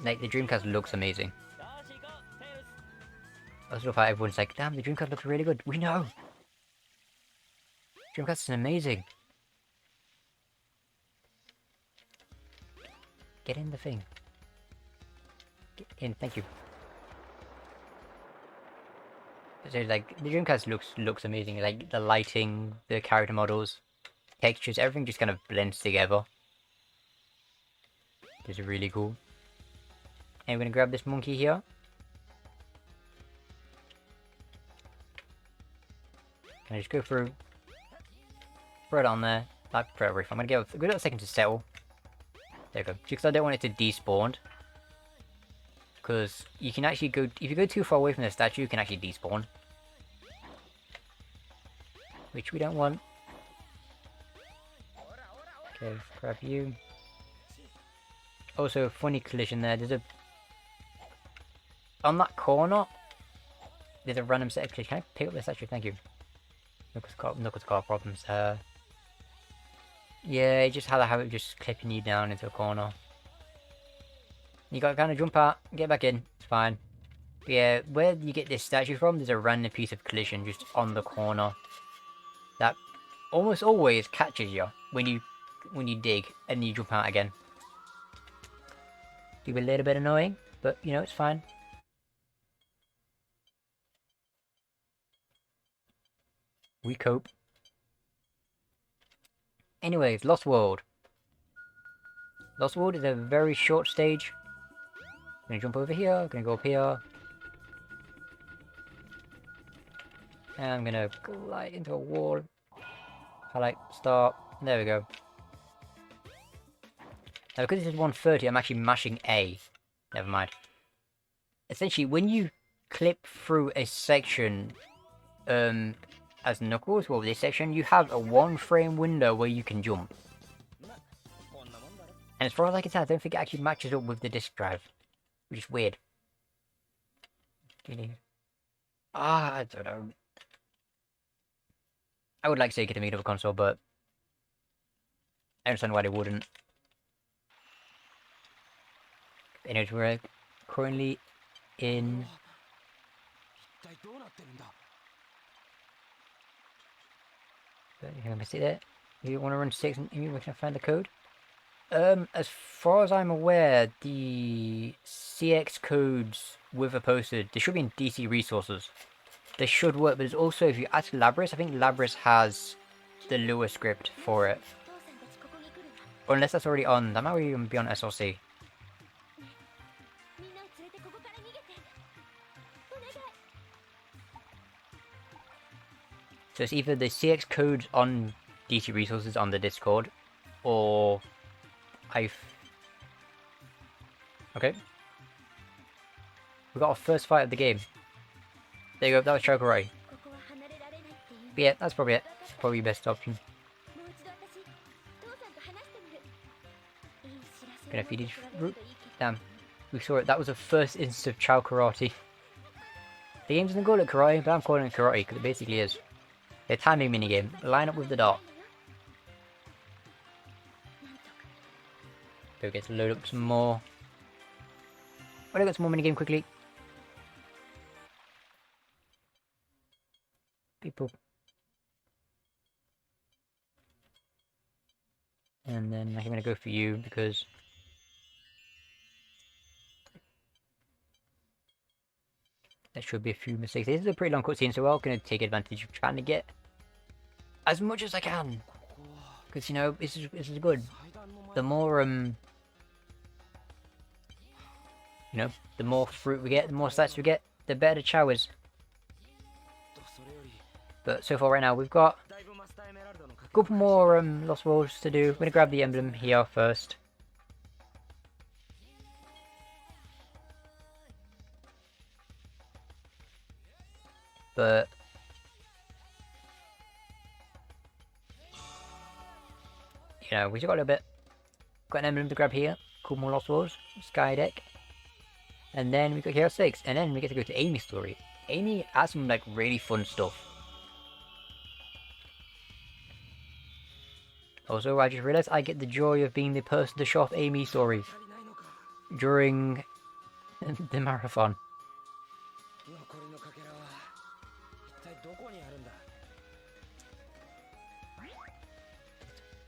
Like, the Dreamcast looks amazing. I also love how everyone's like, damn, the Dreamcast looks really good. We know! Dreamcast is amazing. Get in the thing. Get in, thank you. So, like, the Dreamcast looks amazing. Like, the lighting, the character models, textures, everything just kind of blends together. It's really cool. And we're gonna grab this monkey here. And I just go through. Throw it on there. Like, throw everything. I'm gonna give it a second to settle. There we go. Because I don't want it to despawn. Because you can actually go, if you go too far away from the statue, you can actually despawn. Which we don't want. Okay, grab you. Also, funny collision there. There's a... On that corner, there's a random set of collisions. Can I pick up the statue? Thank you. Knuckles car problems. Yeah, it just had a habit of just clipping you down into a corner. You gotta kind of jump out, get back in, it's fine. But yeah, where you get this statue from, there's a random piece of collision just on the corner that almost always catches you when you dig and you jump out again. be a little bit annoying, but you know, it's fine. We cope. Anyways, Lost World. Lost World is a very short stage. I'm gonna jump over here, gonna go up here. And I'm gonna glide into a wall. Highlight, start. There we go. Now because this is 130, I'm actually mashing A. Never mind. Essentially, when you clip through a section, as Knuckles, well, this section, you have a 1-frame window where you can jump. And as far as I can tell, I don't think it actually matches up with the disk drive. Which is weird. I don't know. I would like to say get a meet of a console, but I understand why they wouldn't. Anyways, we're currently in... You can see that. You want to run 6 and we can find the code. As far as I'm aware, the CX codes with a posted, they should be in DC resources. They should work, but it's also, if you ask Labris, I think Labris has the Lua script for it. Or unless that's already on, that might even be on SRC. So it's either the CX codes on DC resources on the Discord, or Okay. We got our first fight of the game. There you go, that was Chokurai. But yeah, that's probably it. Probably best option. Gonna feed each root. Damn. We saw it. That was the first instance of Chow Karate. The game doesn't call it karate, but I'm calling it karate because it basically is. A timing minigame. Line up with the dot. Don't get to load up some more. I'll get some more minigame quickly. People. And then I'm going to go for you because there should be a few mistakes. This is a pretty long cutscene, so I'm going to take advantage of trying to get as much as I can. Because, you know, this is good. The more, you know, the more fruit we get, the more stats we get, the better the chow is. But so far right now, we've got a couple more Lost Worlds to do. I'm going to grab the emblem here first. But you know, we still got a little bit. Got an emblem to grab here. Couple more Lost Worlds. Sky deck. And then we got Hero 6. And then we get to go to Amy's story. Amy has some like really fun stuff. Also, I just realized I get the joy of being the person to show off Amy's story during the marathon.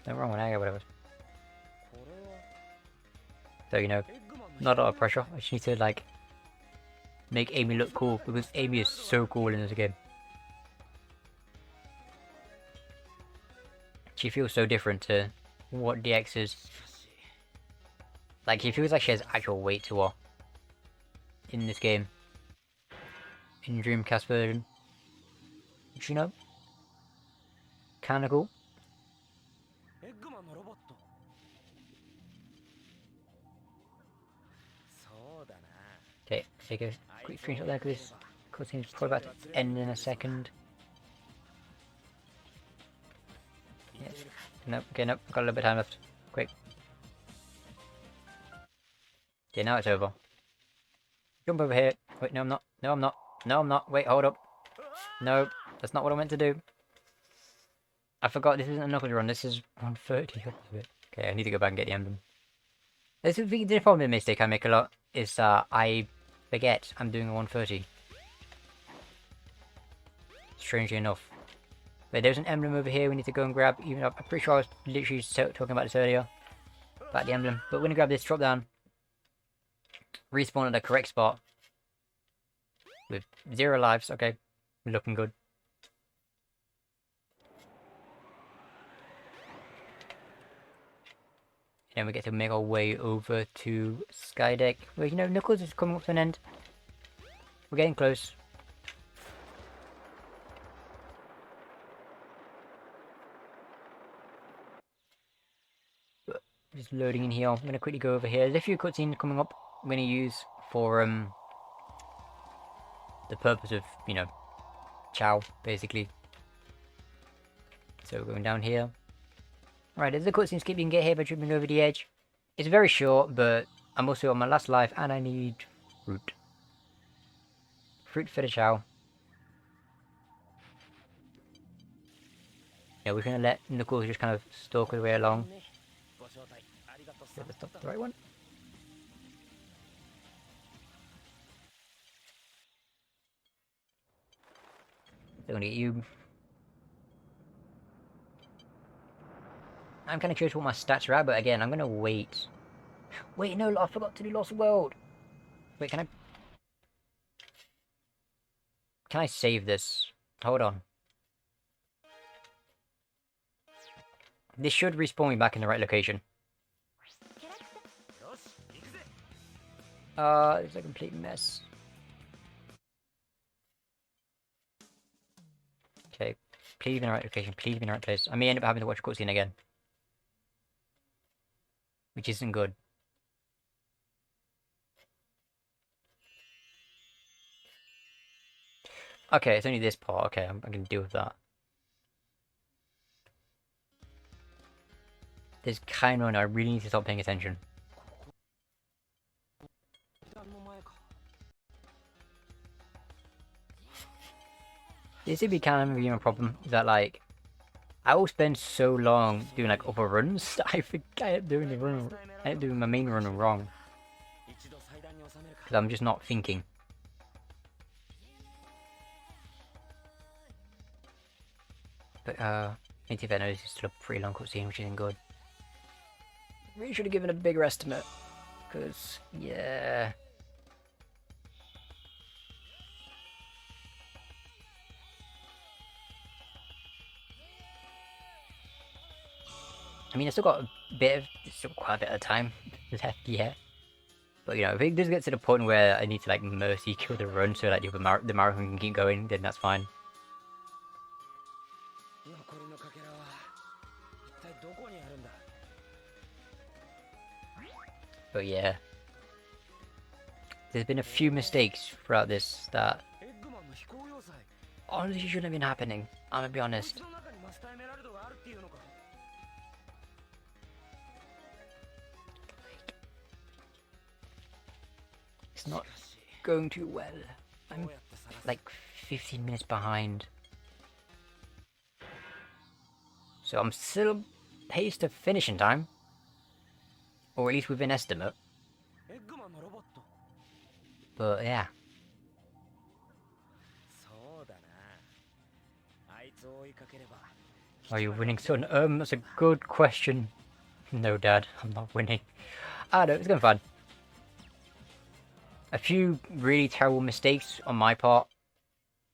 No, wrong one, I got whatever. So, you know, not a lot of pressure. I just need to, like, make Amy look cool, because Amy is so cool in this game. She feels so different to what DX is. Like, she feels like she has actual weight to her in this game. In Dreamcast version. Which, you know, kinda cool. Okay, take a quick screenshot there because this cutscene is probably about to end in a second. Yes. Nope, okay, nope, got a little bit of time left. Quick. Okay, now it's over. Jump over here. Wait, no I'm not. No I'm not. No I'm not. Wait, hold up. No, that's not what I meant to do. I forgot this isn't a knuckles run, this is 130. Okay, I need to go back and get the emblem. This is the probably a mistake I make a lot, is I forget I'm doing a 130. Strangely enough. But there's an emblem over here we need to go and grab. Even I'm pretty sure I was literally talking about this earlier. About the emblem. But we're going to grab this, drop down. Respawn at the correct spot. With 0 lives, okay. Looking good. And we get to make our way over to Skydeck. Well, you know, Knuckles is coming up to an end. We're getting close. But just loading in here. I'm going to quickly go over here. There's a few cutscenes coming up I'm going to use for the purpose of, you know, chow, basically. So we're going down here. Right, there's a cutscene skip you can get here by tripping over the edge. It's very short, but I'm also on my last life and I need fruit. Fruit for the chow. Yeah, we're gonna let Knuckles just kind of stalk his way along. Is that the right one? They're gonna get you. I'm kind of curious what my stats are at, but again, I'm gonna wait. Wait, no, I forgot to do Lost World. Wait, can I save this? Hold on. This should respawn me back in the right location. It's a complete mess. Okay, please be in the right location, please be in the right place. I may end up having to watch a cutscene again. Which isn't good. Okay, it's only this part. Okay, I'm gonna deal with that. This kind of, I really need to stop paying attention. This would be kind of a problem, is that like, I will spend so long doing like upper runs that I forget doing the run. I end up doing my main run wrong. Because I'm just not thinking. But Native Venom is still a pretty long cutscene, which isn't good. Really should have given a bigger estimate. Because, yeah. I mean, I still got still quite a bit of time left yet. But you know, if it does get to the point where I need to like mercy kill the run so that the marathon can keep going, then that's fine. But yeah, there's been a few mistakes throughout this that honestly shouldn't have been happening. I'm gonna be honest. It's not going too well. I'm like 15 minutes behind. So I'm still paced to finishing time. Or at least within estimate. But yeah. Are you winning, son? That's a good question. No, Dad, I'm not winning. I don't know, it's going fine. A few really terrible mistakes on my part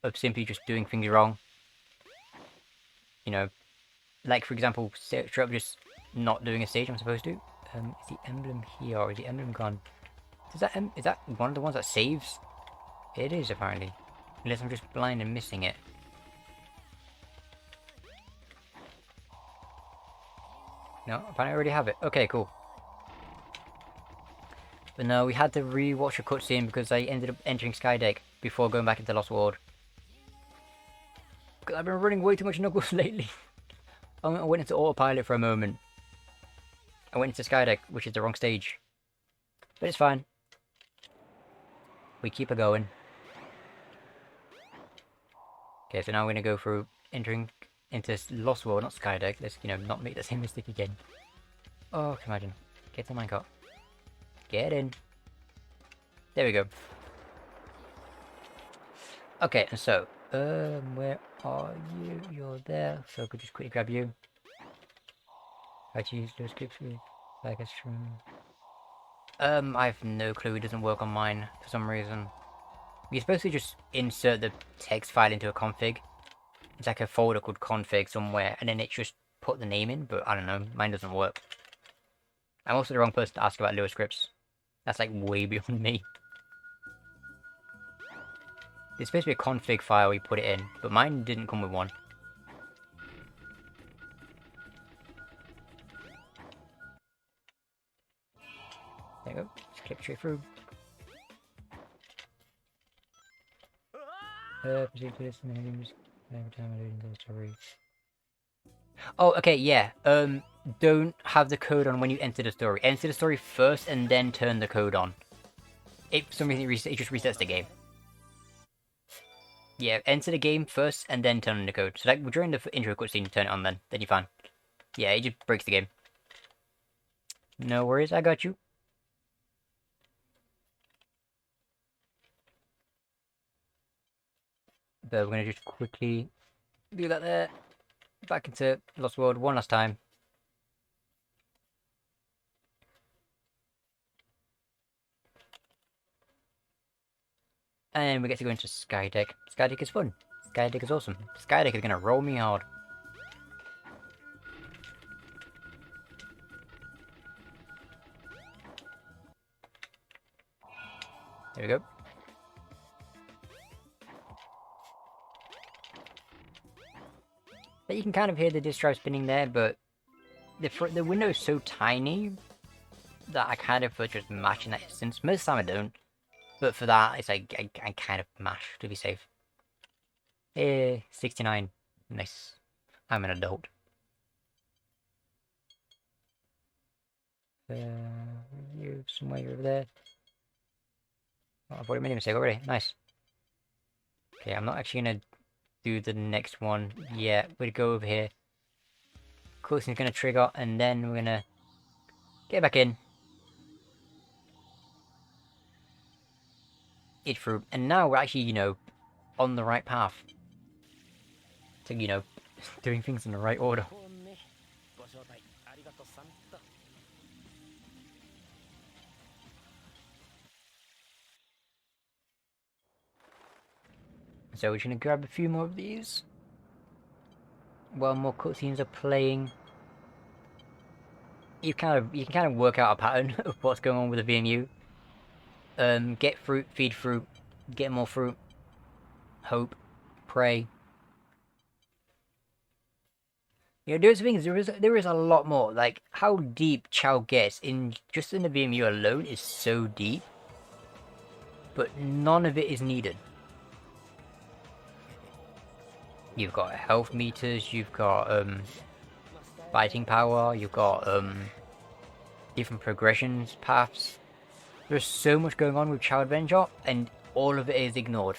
of simply just doing things wrong. You know, like for example, straight up just not doing a stage I'm supposed to. Is the emblem here or is the emblem gone? Is that one of the ones that saves? It is apparently. Unless I'm just blind and missing it. No, apparently I already have it. Okay, cool. But no, we had to re-watch a cutscene because I ended up entering Skydeck before going back into Lost World. Because I've been running way too much Knuckles lately. I went into autopilot for a moment. I went into Skydeck, which is the wrong stage. But it's fine. We keep it going. Okay, so now we're going to go through entering into Lost World, not Skydeck. Let's, you know, not make the same mistake again. Oh, can you imagine? Get the minecart. Get in. There we go. Okay, and so, where are you? You're there, so I could just quickly grab you. I use those clips with like a stream. I have no clue. It doesn't work on mine for some reason. You're supposed to just insert the text file into a config. It's like a folder called config somewhere, and then it just put the name in, but I don't know, mine doesn't work. I'm also the wrong person to ask about Lua scripts. That's like way beyond me. There's supposed to be a config file you put it in, but mine didn't come with one. There you go, just click straight through. Proceed to this names every time I do the story. Oh, okay, yeah. Don't have the code on when you enter the story. Enter the story first and then turn the code on. If for some reason it just resets the game. Yeah, enter the game first and then turn on the code. So like during the intro cutscene, turn it on then you're fine. Yeah, it just breaks the game. No worries, I got you. But we're gonna just quickly do that there. Back into Lost World one last time. And we get to go into Skydeck. Skydeck is fun. Skydeck is awesome. Skydeck is gonna roll me hard. There we go. But you can kind of hear the disk drive spinning there, but the window is so tiny that I kind of just mash in that instance. Most of the time I don't. But for that, it's like I kind of mash to be safe. 69. Nice. I'm an adult. You somewhere over there. Oh, I've already made a mistake already. Nice. Okay, I'm not actually gonna do the next one yet. We'll go over here. Cutscene's gonna trigger, and then we're gonna get back in. Eat fruit, and now we're actually, you know, on the right path. To, you know, doing things in the right order. So we're just gonna grab a few more of these while more cutscenes are playing. You can kind of work out a pattern of what's going on with the VMU. Get fruit, feed fruit, get more fruit, hope, pray. You know, there's things. There is a lot more. Like how deep Chow gets in just in the VMU alone is so deep, but none of it is needed. You've got health meters, you've got fighting power, you've got different progressions paths. There's so much going on with Chow Adventure, and all of it is ignored.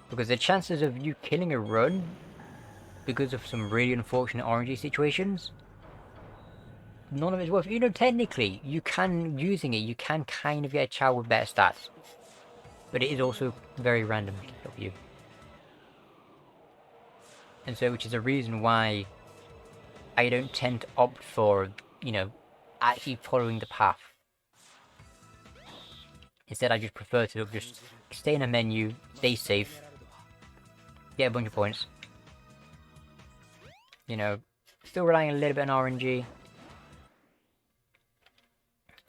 Because the chances of you killing a run because of some really unfortunate RNG situations, none of it's worth. You know, technically, you can, using it, you can kind of get a Chow with better stats. But it is also very random of you. And so, which is a reason why I don't tend to opt for, you know, actually following the path. Instead, I just prefer to just stay in a menu, stay safe, get a bunch of points. You know, still relying a little bit on RNG.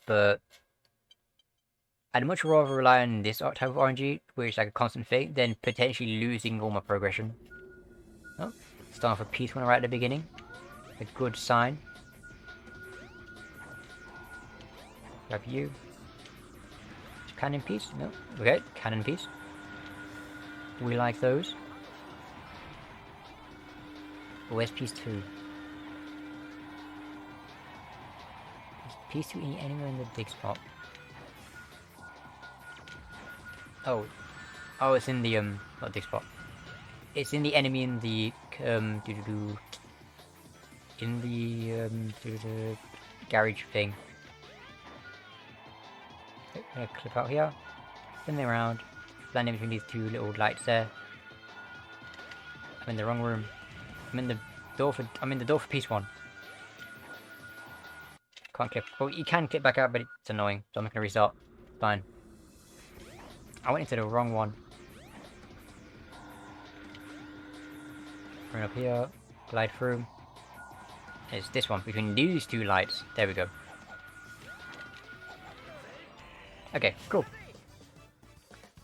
But I'd much rather rely on this type of RNG, where it's like a constant fate, than potentially losing all my progression. Oh, starting off a peace one right at the beginning. A good sign. Grab you. Cannon piece? No. Okay, cannon piece. We like those. Where's piece 2? Piece 2 anywhere in the dig spot? Oh. Oh, it's in the, not dig spot. It's in the enemy in the, in the, garage thing. Okay, I'm gonna clip out here. Spin me around. Land in between these two little lights there. I'm in the wrong room. I'm in the door for piece 1. Can't clip. Well, you can clip back out, but it's annoying. So I'm not gonna restart. Fine. I went into the wrong one. Run up here. Glide through. It's this one, between these two lights. There we go. Okay, cool.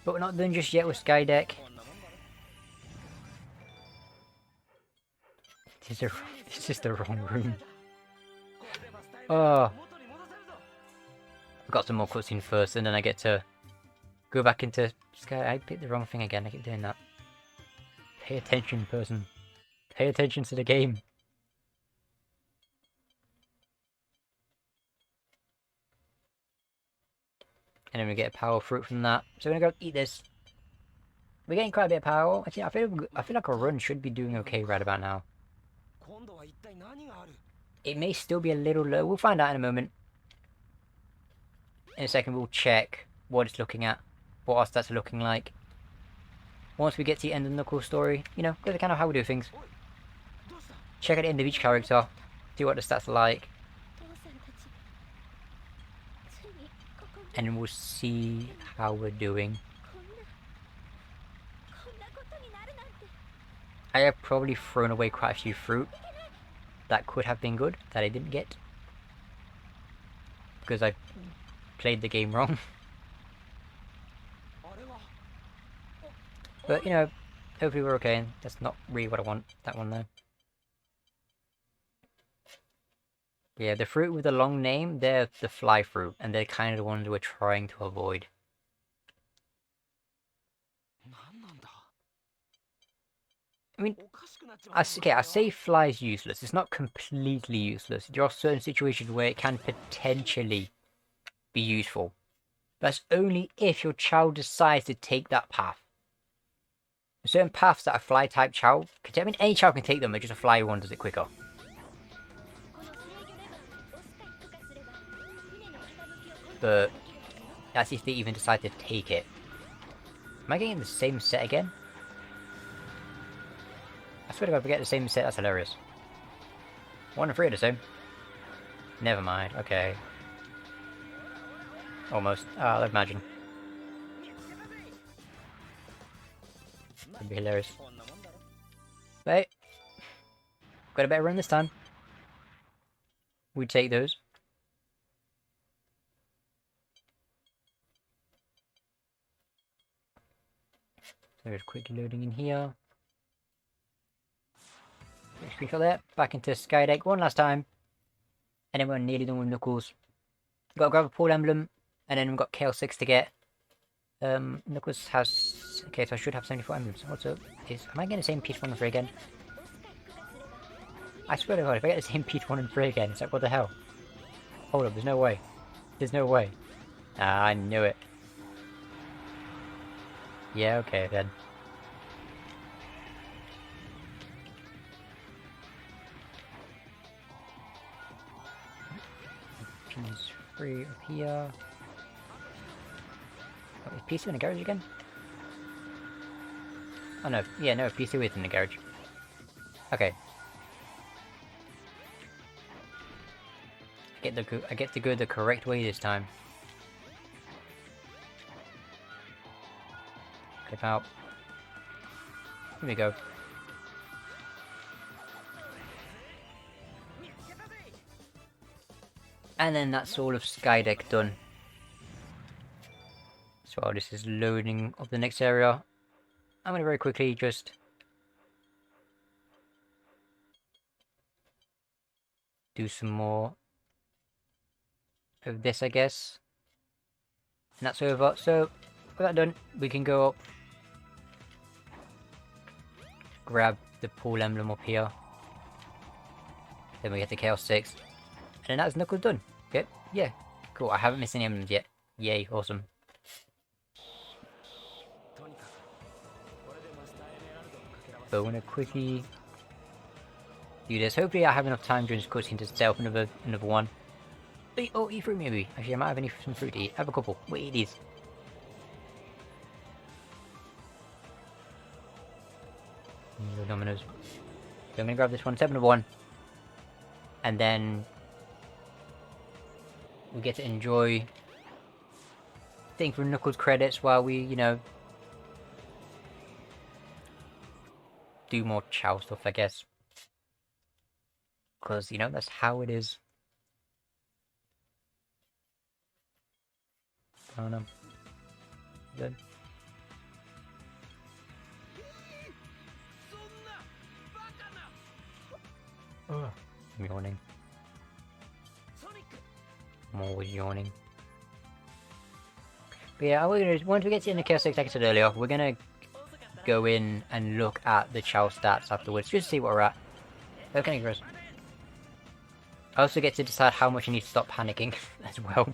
But we're not done just yet with Skydeck. This is the wrong room. Oh. I've got some more cutscene first, and then I get to go back into Sky. I picked the wrong thing again, I keep doing that. Pay attention, person. Pay attention to the game. And then we get a power fruit from that. So we're gonna go eat this. We're getting quite a bit of power. Actually, I feel like our run should be doing okay right about now. It may still be a little low. We'll find out in a moment. In a second, we'll check what it's looking at, what our stats are looking like. Once we get to the end of the Knuckles story, you know, that's kind of how we do things. Check at the end of each character, see what the stats are like. And we'll see how we're doing. I have probably thrown away quite a few fruit that could have been good, that I didn't get. Because I played the game wrong. But, you know, hopefully we're okay. That's not really what I want, that one though. Yeah, the fruit with the long name, they're the fly fruit, and they're kind of the ones we're trying to avoid. I mean, I say fly is useless. It's not completely useless. There are certain situations where it can potentially be useful. That's only if your child decides to take that path. There's certain paths that a fly-type child can take. I mean, any child can take them, but just a fly one does it quicker. But that's if they even decide to take it. Am I getting the same set again? I swear to God, if I get the same set, that's hilarious. 1 and 3 are the same. Never mind, okay. Almost. I'd imagine. That'd be hilarious. But got a better run this time. We take those. So just quickly loading in here. Screenshot there. Back into Skydeck one last time. And then we're nearly done with Knuckles. Got to grab a Paul emblem. And then we've got KL6 to get. Knuckles has... Okay, so I should have 74 emblems. What's up? Am I getting the same Peach 1 and 3 again? I swear to God, if I get the same Peach 1 and 3 again, it's like, what the hell? Hold up, there's no way. There's no way. Ah, I knew it. Yeah, okay then. Piece 3 up here. Oh, is Piece 2 in the garage again? Oh no, yeah, no, Piece 2 is in the garage. Okay. I get to go the correct way this time. Clip out. Here we go. And then that's all of Skydeck done. So while this is loading up the next area, I'm going to very quickly just do some more of this, I guess. And that's over. So with that done, we can go up, grab the Paul emblem up here. Then we get the Chaos 6. And then that's Knuckles done. Okay, yeah, cool. I haven't missed any emblems yet. Yay, awesome. But I'm gonna quickly do this. Hopefully I have enough time during this cutscene to set up another one. Oh, eat fruit maybe. Actually, I might have some fruit to eat. I have a couple. We'll eat these. Dominoes. So I'm gonna grab this one, 7 of 1. And then We get to enjoy sitting through Knuckles credits while we, you know, do more Chow stuff, I guess. Because, you know, that's how it is. I don't know. Good. Ugh. I'm yawning. I'm always yawning. But yeah, once we get to the end of Chaos 6, like I said earlier, we're gonna go in and look at the Chow stats afterwards, just to see what we're at. Okay, Chris. I also get to decide how much I need to stop panicking as well.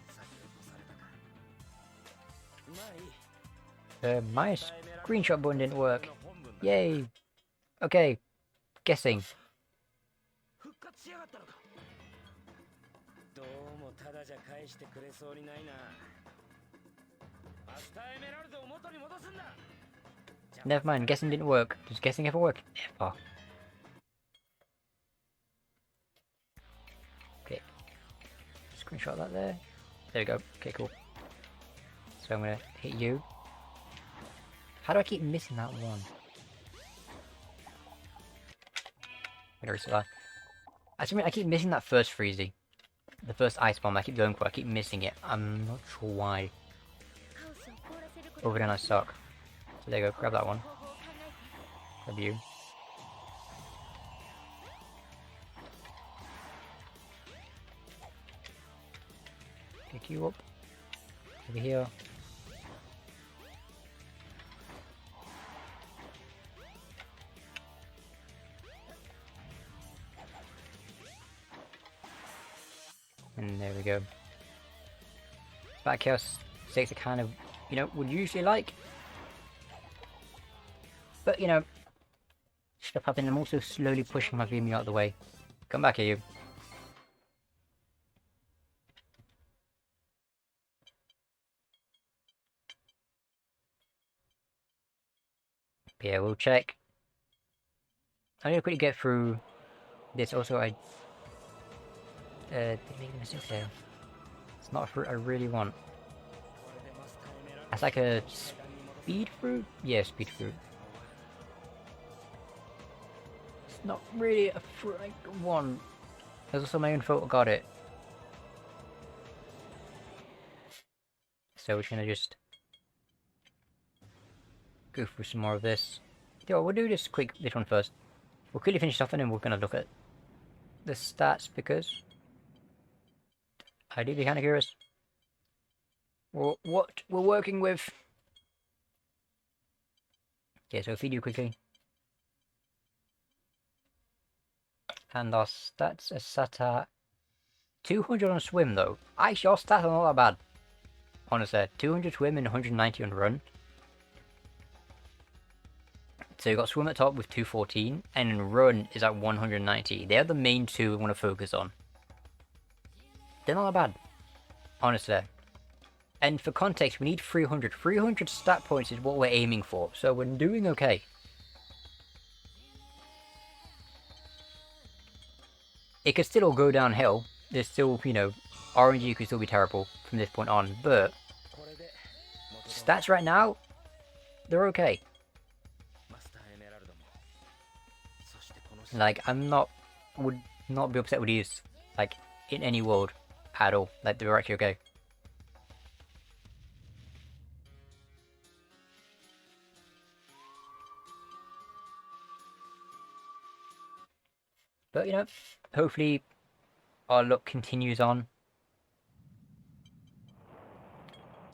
My screenshot button didn't work. Yay! Okay, guessing. Never mind, guessing didn't work. Does guessing ever work? Never. Okay. Screenshot that there. There we go. Okay, cool. So I'm gonna hit you. How do I keep missing that one? I keep missing that first Freezy. The first Ice Bomb I keep going for, I keep missing it. I'm not sure why. Over then I suck. So there you go, grab that one. Grab you. Pick you up. Over here. And there we go. That Chaos 6 I kind of, you know, would usually like. But, you know, stuff happened. I'm also slowly pushing my VMU out of the way. Come back here, you. But yeah, we'll check. I'm gonna quickly get through this. Also, I did make a mistake there. It's not a fruit I really want. That's like a speed fruit? Yeah, speed fruit. It's not really a fruit I want. There's also my own fault I got it. So we're gonna just go through some more of this. Yeah, we'll do this one first. We'll quickly finish off and then we're gonna look at the stats because I do be kinda curious. What we're working with. Okay, so feed you quickly. And our stats are set at 200 on swim though. Actually, our stats are not that bad. Honestly, 200 swim and 190 on run. So you got swim at top with 214, and run is at 190. They're the main two we want to focus on. They're not that bad, honestly. And for context, we need 300. 300 stat points is what we're aiming for, so we're doing okay. It could still all go downhill. There's still, you know, RNG could still be terrible from this point on, but stats right now, they're okay. Like, would not be upset with these, like, in any world at all. Like, they were actually okay. But, you know, hopefully our luck continues on.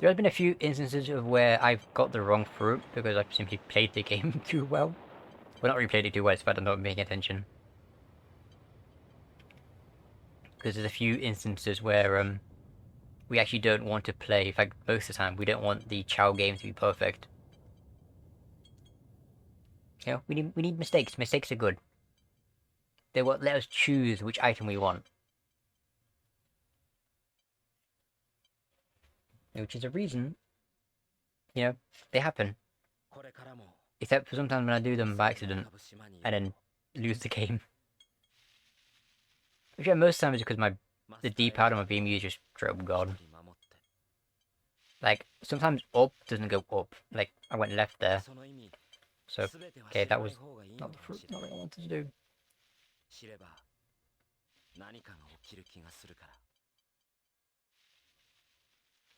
There have been a few instances of where I've got the wrong fruit because I've simply played the game too well. Well, not really played it too well, it's about not paying attention. Because there's a few instances where we actually don't want to play. In fact, most of the time, we don't want the Chow game to be perfect. You know, we need mistakes. Mistakes are good. They're what let us choose which item we want. Which is a reason, you know, they happen. Except for sometimes when I do them by accident and then lose the game. Which most times is because my the D-pad on my VMU is just straight up gone. Like, sometimes up doesn't go up. Like, I went left there. So, okay, that was not the fruit, not what I wanted to do.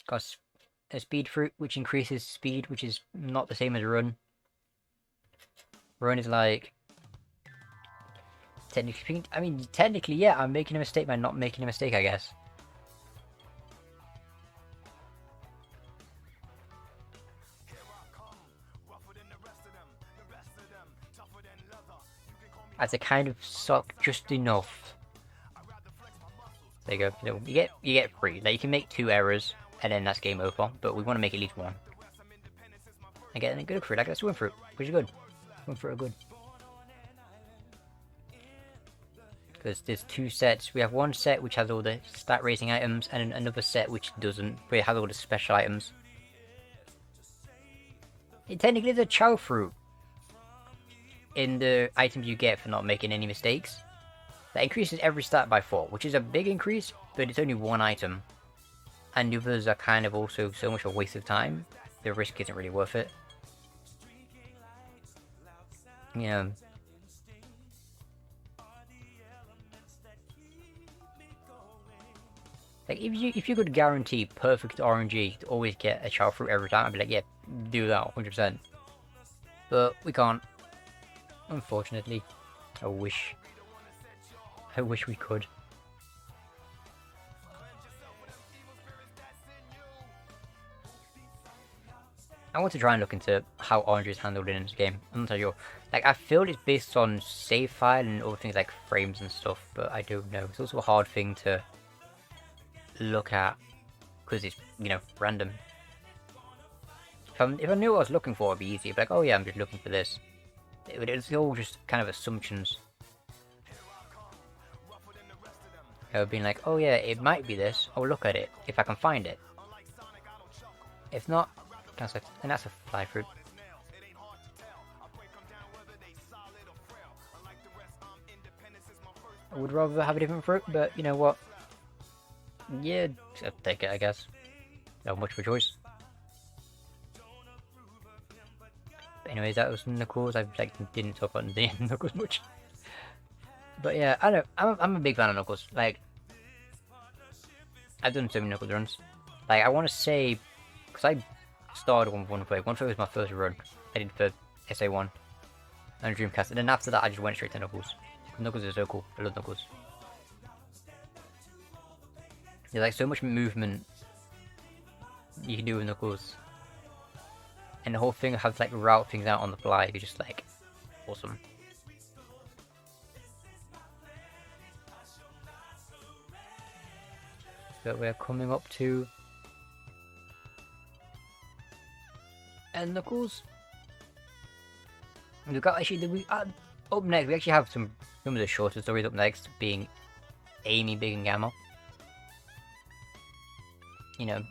Got a speed fruit, which increases speed, which is not the same as run. Run is like... technically, yeah, I'm making a mistake by not making a mistake, I guess. As a kind of suck just enough. There you go. You get 3. Like, you can make 2 errors, and then that's game over. But we want to make at least 1. And get a good fruit. Like that's swim fruit, which is good. Swim fruit are good. Because there's 2 sets. We have one set which has all the stat raising items, and another set which doesn't, but it has all the special items. It technically is a chow fruit in the items you get for not making any mistakes. That increases every stat by 4, which is a big increase, but it's only 1 item. And the others are kind of also so much a waste of time, the risk isn't really worth it. Yeah. Like, if you could guarantee perfect RNG to always get a chow fruit every time, I'd be like, yeah, do that 100%. But we can't. Unfortunately. I wish we could. I want to try and look into how RNG is handled in this game. I'm not sure. Like, I feel it's based on save file and other things like frames and stuff, but I don't know. It's also a hard thing to look at because it's, you know, random. If I knew what I was looking for, it'd be easier. But like, oh yeah, I'm just looking for this. It's all just kind of assumptions. Of being like, oh yeah, it might be this. I'll look at it if I can find it. If not, and that's a fly fruit. I would rather have a different fruit, but you know what? Yeah, I'll take it, I guess. Not much of a choice. But anyways, that was Knuckles. I didn't talk about Knuckles much. But yeah, I don't. I'm a big fan of Knuckles. Like, I've done so many Knuckles runs. Like, I want to say, because I started on 1.0. 1.0 was my first run. I did for SA1 and Dreamcast, and then after that, I just went straight to Knuckles. Knuckles is so cool. I love Knuckles. There's like so much movement you can do with Knuckles, and the whole thing has like route things out on the fly. It's just like awesome. So we're coming up to and Knuckles. We've got actually up next. We actually have some of the shorter stories up next, being Amy, Big, and Gamma. You know,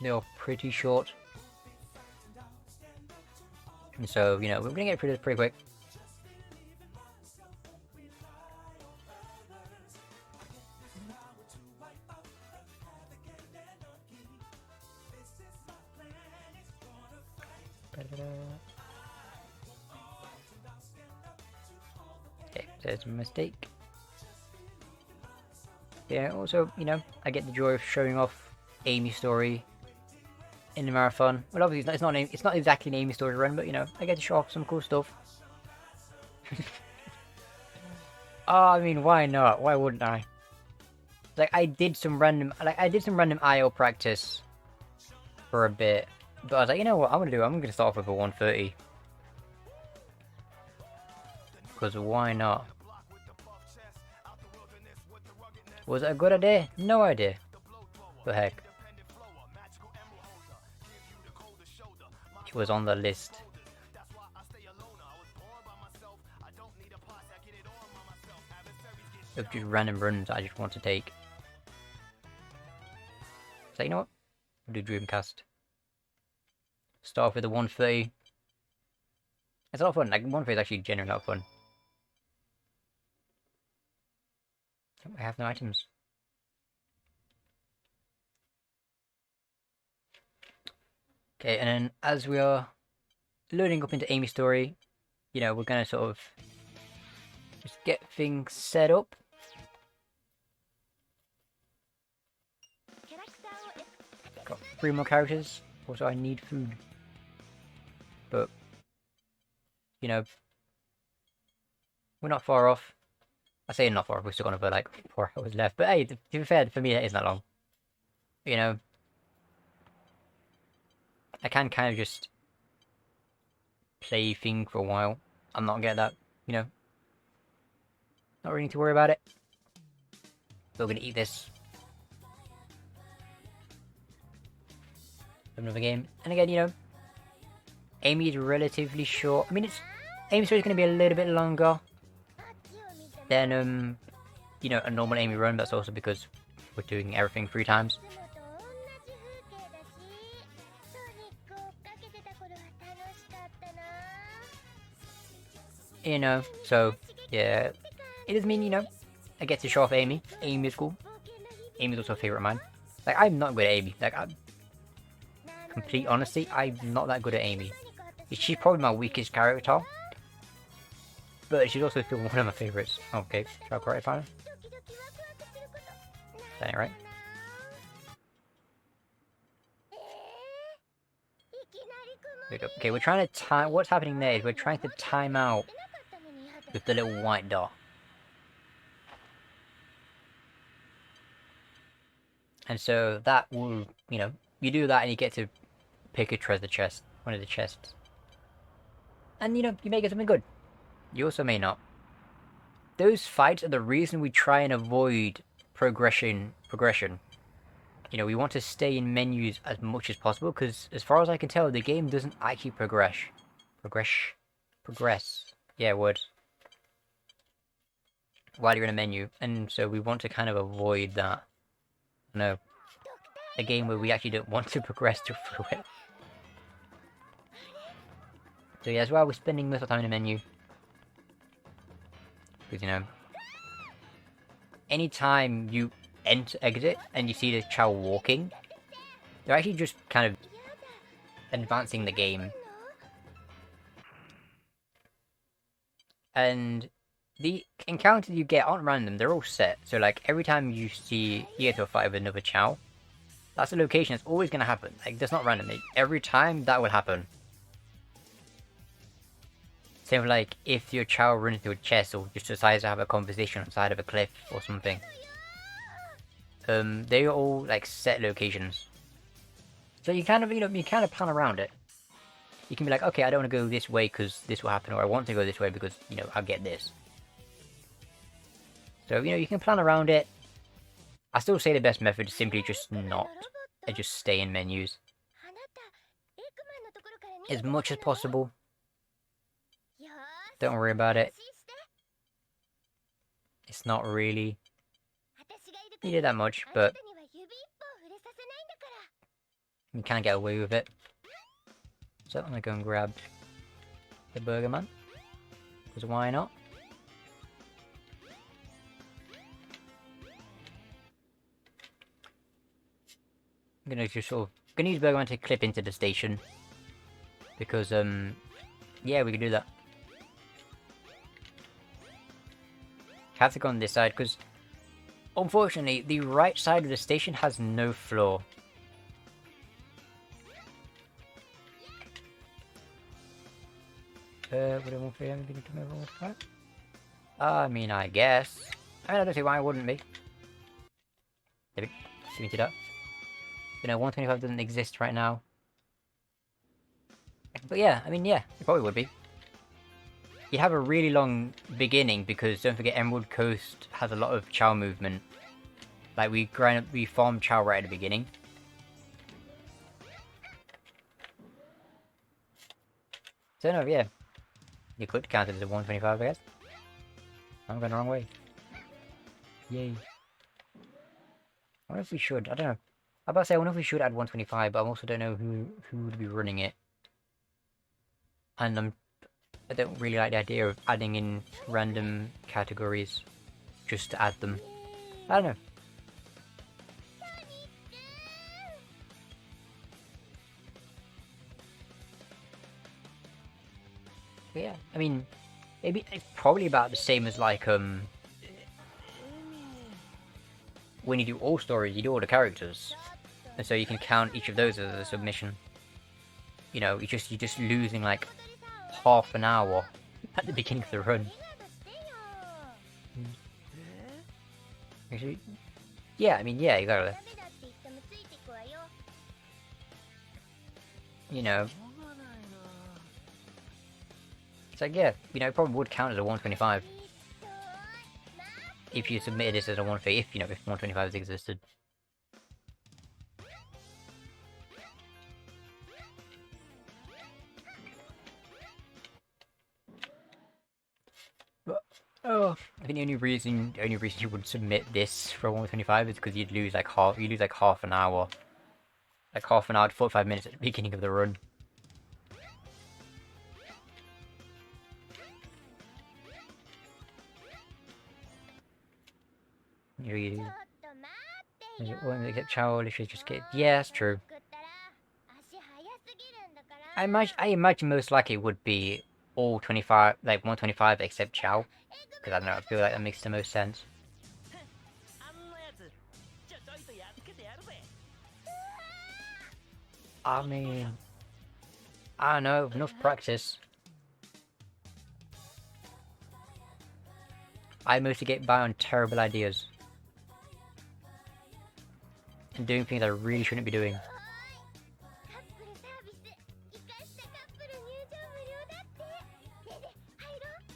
they're pretty short, and so you know we're gonna get through this pretty quick. Okay, there's a mistake. Yeah, also, you know, I get the joy of showing off Amy's story in the marathon. Well, obviously, it's not exactly an Amy story run, but you know, I get to show off some cool stuff. Oh, I mean, why not? Why wouldn't I? Like, I did some random IO practice for a bit, but I was like, you know what, I'm gonna start off with a 130. Because why not? Was it a good idea? No idea. The heck. It was on the list. Of just random runs I just want to take. So you know what? We'll do Dreamcast. Start off with the 130. It's a lot of fun. Like, 130 is actually genuinely a lot of fun. I have no items. Okay, and then as we are loading up into Amy's story, you know, we're gonna sort of just get things set up. Got 3 more characters. Also, I need food. But, you know, we're not far off. I say not far off, we've still got another, like, 4 hours left. But hey, to be fair, for me, it isn't that long. You know, I can kind of just play thing for a while. I'm not getting that, you know, not really need to worry about it. Still gonna eat this. Another game. And again, you know, Amy is relatively short. I mean, Amy's story is going to be a little bit longer than, you know, a normal Amy run. That's also because we're doing everything 3 times. You know, so, yeah. It does mean, you know, I get to show off Amy. Amy is cool. Amy's also a favourite of mine. Like, I'm not good at Amy. Like, complete honesty, I'm not that good at Amy. She's probably my weakest character. But she's also still one of my favourites. Okay, shall I correct finally? That ain't right. Okay, we're trying to time. What's happening there is we're trying to time out with the little white dot. And so that will, you know, you do that and you get to pick a treasure chest, one of the chests. And, you know, you may get something good. You also may not. Those fights are the reason we try and avoid progression. You know, we want to stay in menus as much as possible, because as far as I can tell, the game doesn't actually progress. Yeah, words. While you're in a menu, and so we want to kind of avoid that. No. A game where we actually don't want to progress through it. So yeah, as well, we're spending most of the time in a menu. Because, you know, anytime you exit and you see the Chow walking, they're actually just kind of advancing the game. And the encounters you get aren't random, they're all set. So like, every time you get to a fight with another Chow, that's a location that's always going to happen. Like, that's not random. Every time, that will happen. Same like, if your Chow runs into a chest or just decides to have a conversation on the side of a cliff or something. They are all like set locations. So you kind of, you know, you kind of plan around it. You can be like, okay, I don't want to go this way because this will happen, or I want to go this way because, you know, I'll get this. So, you know, you can plan around it. I still say the best method is simply just not, and just stay in menus. As much as possible. Don't worry about it. It's not really needed that much, but you can get away with it. So I'm gonna go and grab the Burger Man, because why not? I'm gonna just sort of use Burger Man to clip into the station, because yeah, we can do that. Have to go on this side because, unfortunately, the right side of the station has no floor. I mean, I guess. I mean, I don't see why it wouldn't be. There we go. That. You know, 125 doesn't exist right now. But yeah, I mean, yeah, it probably would be. You have a really long beginning because don't forget Emerald Coast has a lot of Chow movement. Like we farm Chow right at the beginning. So no, yeah. You could count it as a 125, I guess. I'm going the wrong way. Yay. I wonder if we should, I don't know. I'm about to say I wonder if we should add 125, but I also don't know who would be running it. And I don't really like the idea of adding in random categories just to add them. I don't know. yeah, I mean, maybe it's probably about the same as like when you do all stories, you do all the characters, and so you can count each of those as a submission. You know, you're just losing like half an hour at the beginning of the run. Actually, yeah, I mean, yeah, you gotta, you know, it's like, yeah, you know, it probably would count as a 125 if you submitted this as a 150, if, you know, if 125s existed. But, oh, I think the only reason you would submit this for a 125 is because you'd lose like half an hour. Like half an hour to 45 minutes at the beginning of the run. You except Chow literally just get, yeah, that's true. I imagine most likely it would be all 25, like 125 except Chow. Because I don't know, I feel like that makes the most sense. I mean, I don't know, enough practice. I mostly get by on terrible ideas. And doing things I really shouldn't be doing.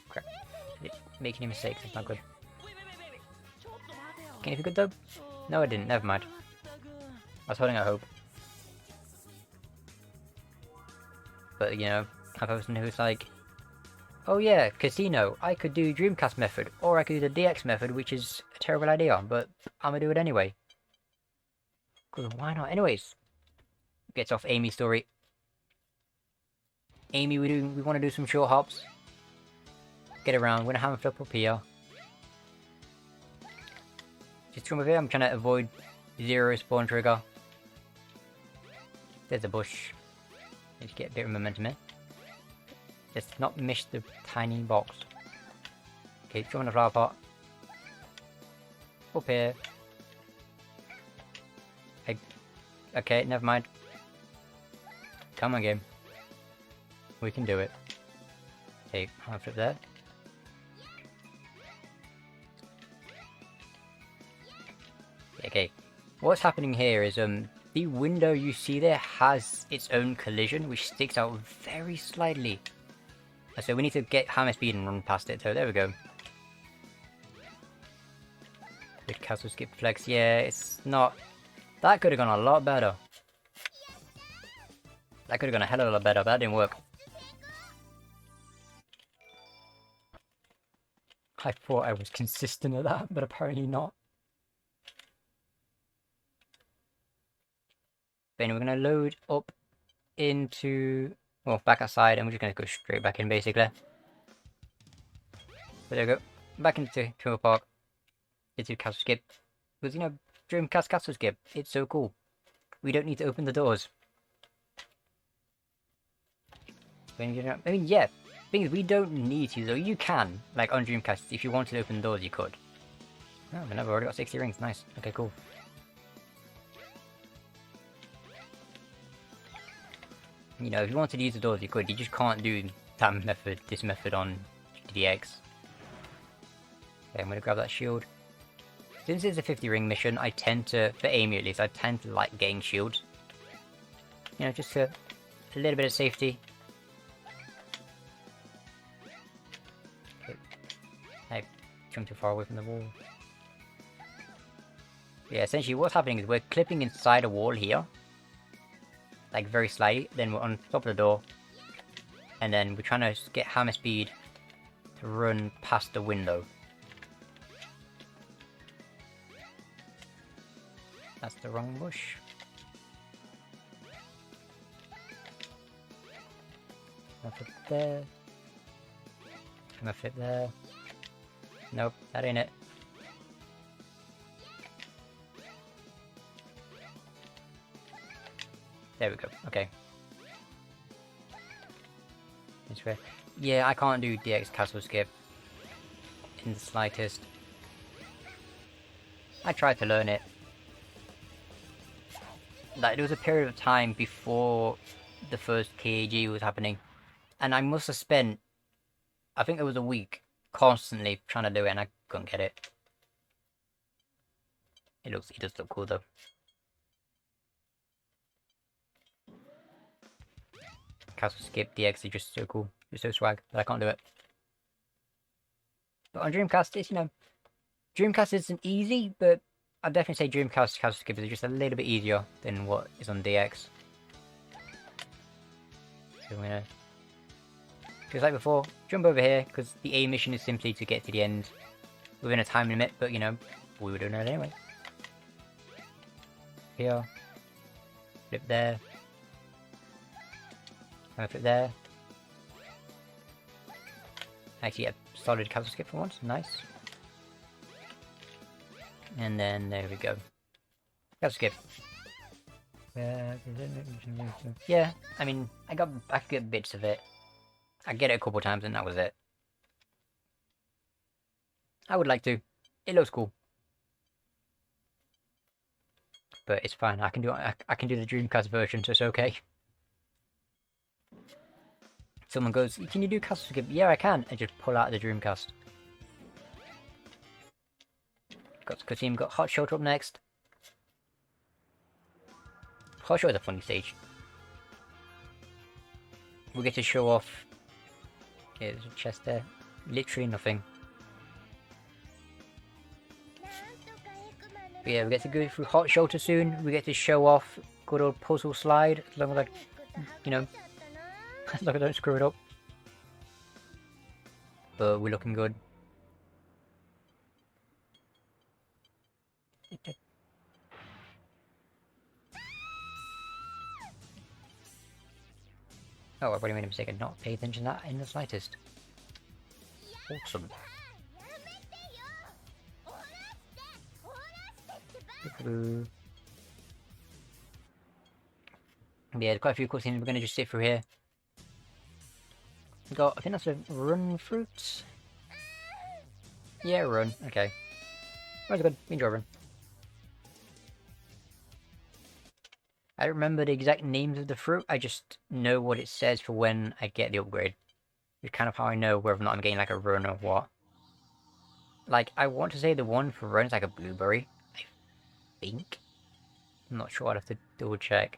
Crap. Making any mistakes, it's not good. Can it be good though? No, I didn't, never mind. I was holding out hope. But, you know, I'm a person who's like, oh yeah, casino, I could do Dreamcast method, or I could do the DX method, which is a terrible idea, but I'm gonna do it anyway. Because why not? Anyways, gets off Amy's story. Amy, we want to do some short hops. Get around, we're gonna hammer flip up here. Just from over here, I'm trying to avoid zero spawn trigger. There's a bush. Let's get a bit of momentum in. Let's not miss the tiny box. Okay, throw in the flower pot. Up here. Okay, never mind. Come on, game. We can do it. Okay, I'll flip there. Okay, what's happening here is the window you see there has its own collision, which sticks out very slightly. So we need to get hammer speed and run past it. So there we go. Good castle skip flex. Yeah, it's not. That could have gone a lot better. That could have gone a hell of a lot better, but that didn't work. I thought I was consistent at that, but apparently not. Then we're going to load up into, well, back outside, and we're just going to go straight back in, basically. But there we go. Back into Tour Park. Into Castle Skip. Because, you know, Dreamcast Castle Skip, it's so cool. We don't need to open the doors. I mean, yeah, thing is, we don't need to, though. You can, like, on Dreamcast, if you wanted to open the doors, you could. Oh, but no, I've already got 60 rings. Nice. Okay, cool. You know, if you wanted to use the doors, you could. You just can't do that method, this method on DX. Okay, I'm gonna grab that shield. Since it's a 50 ring mission, I tend to, for Amy at least, I tend to like getting shields. You know, just for a little bit of safety. Okay. I jumped too far away from the wall. Yeah, essentially what's happening is we're clipping inside a wall here. Like very slightly, then we're on top of the door. And then we're trying to get hammer speed to run past the window. That's the wrong bush. I'm gonna flip there. I'm gonna flip there. Nope, that ain't it. There we go, okay. This way. Yeah, I can't do DX castle skip in the slightest. I tried to learn it. Like, there was a period of time before the first KAG was happening, and I must have spent, I think it was a week, constantly trying to do it, and I couldn't get it. It does look cool though. Castle skip DX is just so cool, just so swag, but I can't do it. But on Dreamcast, it's, you know, Dreamcast isn't easy, but I'd definitely say Dreamcast castle skip is just a little bit easier than what is on DX. So I'm gonna, just like before, jump over here, because the A mission is simply to get to the end within a time limit, but you know, we were doing it anyway. Here, flip there, flip there. Actually, a solid castle skip for once, nice. And then there we go. Castle skip. Yeah, I mean, I could get bits of it. I get it a couple times and that was it. I would like to. It looks cool. But it's fine. I can do the Dreamcast version, so it's okay. Someone goes, "Can you do castle skip?" Yeah, I can. I just pull out the Dreamcast. Got Cutscene, got Hot Shot up next. Hot Shot is a funny stage. We get to show off. Okay, there's a chest there. Literally nothing. But yeah, we get to go through Hot Shoulder soon. We get to show off good old puzzle slide, as long as I, you know, as long as I don't screw it up. But we're looking good. Oh, I've already made a mistake and not paid attention to that in the slightest. Awesome. Yeah, there's quite a few cutscenes. We're gonna just sit through here. We got, I think that's a run fruit. Yeah, run. Okay. That's good. We enjoy run. I don't remember the exact names of the fruit. I just know what it says for when I get the upgrade. It's kind of how I know whether or not I'm getting like a run or what. Like, I want to say the one for run is like a blueberry. I think. I'm not sure. I'd have to double check.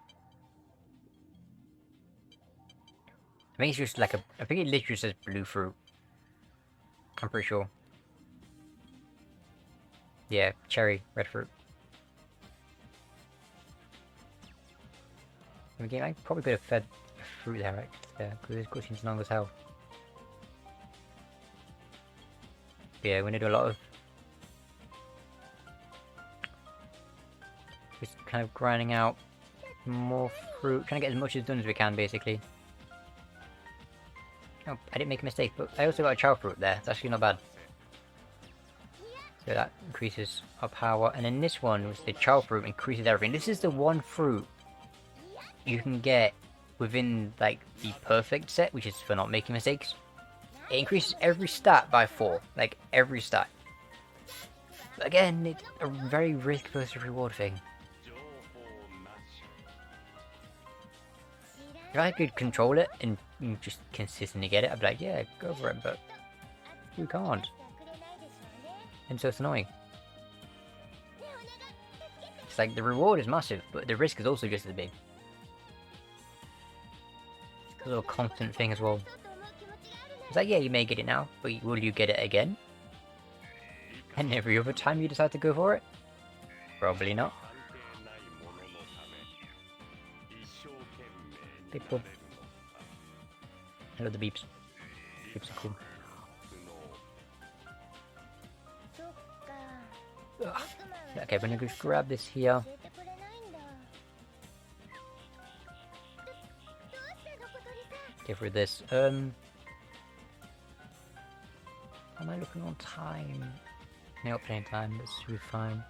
I think it's just like a... I think it literally says blue fruit. I'm pretty sure. Yeah, cherry, red fruit. Again, I probably could have fed fruit there, right? Yeah, because this cutscene's long as hell. But yeah, we're gonna do a lot of... just kind of grinding out more fruit. Trying to get as much as done as we can, basically. Oh, I didn't make a mistake, but I also got a chow fruit there. It's actually not bad. So that increases our power. And then this one, was the chow fruit, increases everything. This is the one fruit you can get within, like, the perfect set, which is for not making mistakes. It increases every stat by 4. Like, every stat. But again, it's a very risk versus reward thing. If I could control it and just consistently get it, I'd be like, yeah, go for it, but you can't. And so it's annoying. It's like, the reward is massive, but the risk is also just as big. It's a little constant thing as well. It's like, yeah, you may get it now, but will you get it again? And every other time you decide to go for it? Probably not. Big pub. I love the beeps. Beeps are cool. Ugh. Okay, we're gonna just grab this here. Get rid of this. Am I looking on time? No, not playing time. This should be fine.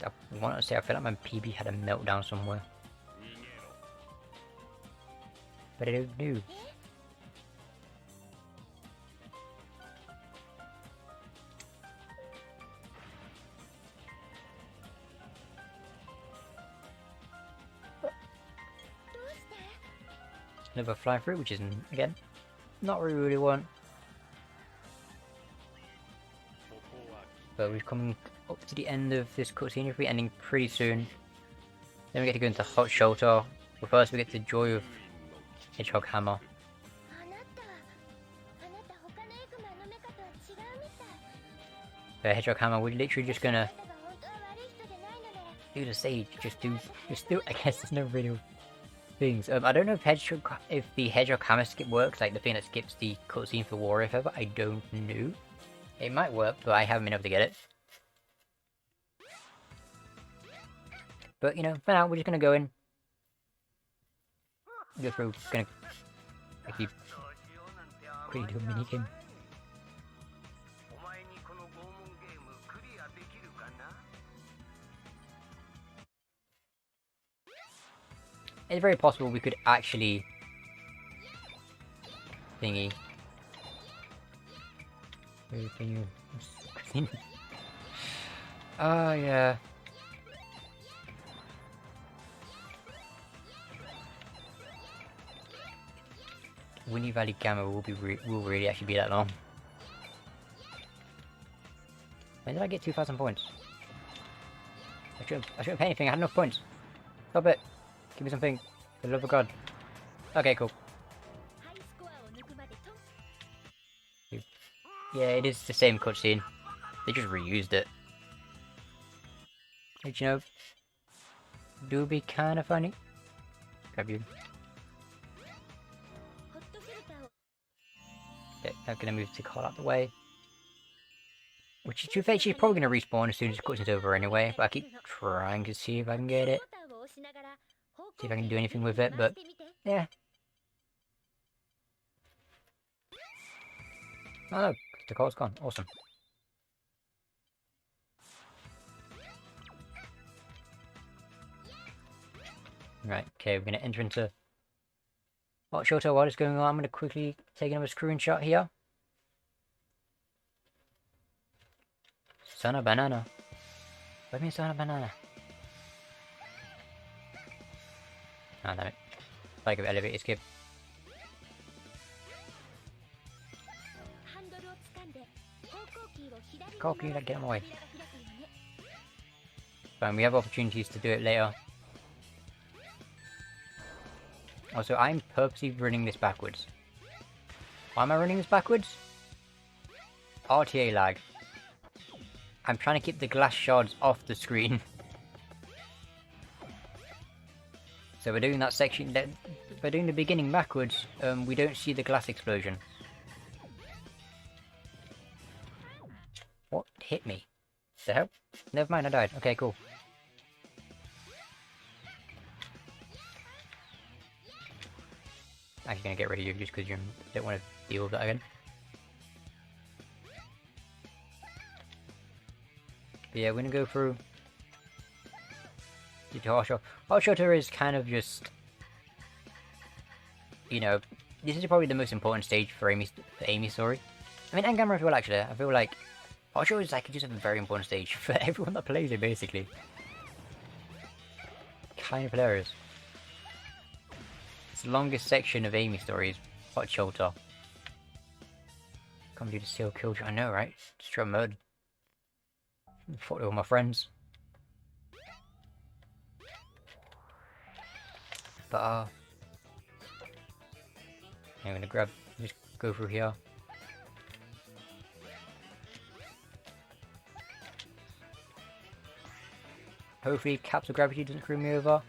I want to say I feel like my PB had a meltdown somewhere. but I don't know. Another fly through, which isn't, again, not what we really want. But we're coming up to the end of this cutscene, if we're ending pretty soon. Then we get to go into Hot Shelter. But first we get the Joy of Hedgehog Hammer. The Hedgehog Hammer, we're literally just gonna do the stage, just do, I guess there's no real things. I don't know if the Hedgehog Hammer skip works, like the thing that skips the cutscene for War if ever, I don't know. It might work, but I haven't been able to get it. But, you know, for now, we're just gonna go in. Go through, gonna actually quickly do a mini game. It's very possible we could actually thingy. Can you? Oh yeah. Winnie Valley Gamma will really actually be that long. When did I get 2,000 points? I shouldn't pay anything. I had enough points. Stop it. Give me something. For the love of God. Okay, cool. Yeah, it is the same cutscene. They just reused it. Which, you know, do be kind of funny. Grab you. Okay, I'm gonna move to call out the way. Which is too fake. She's probably gonna respawn as soon as the cutscene's over anyway. But I keep trying to see if I can get it. See if I can do anything with it, but yeah. Oh no, the call's gone. Awesome. Right, okay, we're gonna enter into Hot Shelter. While it's going on, I'm gonna quickly take another screenshot here. Son of banana. What do you mean son of banana? Ah, damn it. Like an elevator skip. Cocky, like, get him away. Fine, we have opportunities to do it later. Also, I'm purposely running this backwards. Why am I running this backwards? RTA lag. I'm trying to keep the glass shards off the screen. So we're doing that section, we're doing the beginning backwards, we don't see the glass explosion. What hit me? The hell? Never mind, I died. Okay, cool. I'm actually gonna get rid of you just because you don't want to deal with that again. But yeah, we're gonna go through the Hot Shelter. Hot Shelter is kind of just, you know, this is probably the most important stage for Amy's story. I mean, and Gamma as well, actually. I feel like Hot Shelter is like just a very important stage for everyone that plays it, basically. Kind of hilarious. It's the longest section of Amy's story is Hot Shelter. Come do the seal kill. I know, right? Just try murder. Fought with all my friends. But I'm gonna just go through here. Hopefully capsule gravity doesn't screw me over.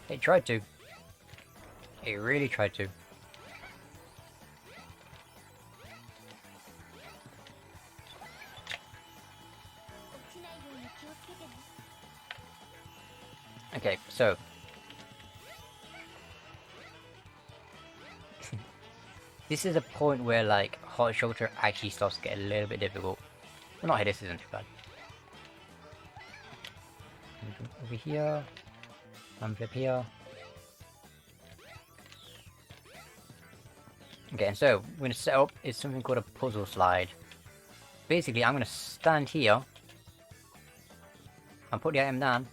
It tried to. It really tried to. Okay, so this is a point where like Hot Shelter actually starts to get a little bit difficult. Well, not here, this isn't too bad. Over here, flip here. Okay, and so we're gonna set up is something called a puzzle slide. Basically, I'm gonna stand here and put the item down,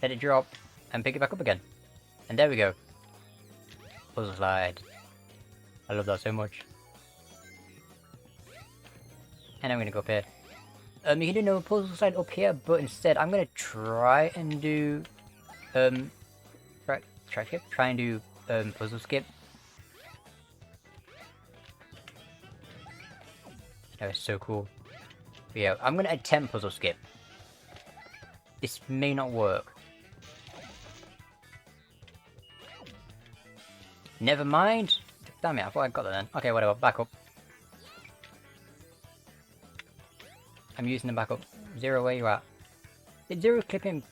let it drop, and pick it back up again. And there we go. Puzzle slide. I love that so much. And I'm gonna go up here. You can do no puzzle slide up here, but instead I'm gonna try and do try and do puzzle skip. That was so cool. But yeah, I'm gonna attempt puzzle skip. This may not work. Never mind. Damn it, I thought I got that then. Okay, whatever, back up. I'm using the backup. Zero, where you at? Did Zero clip him?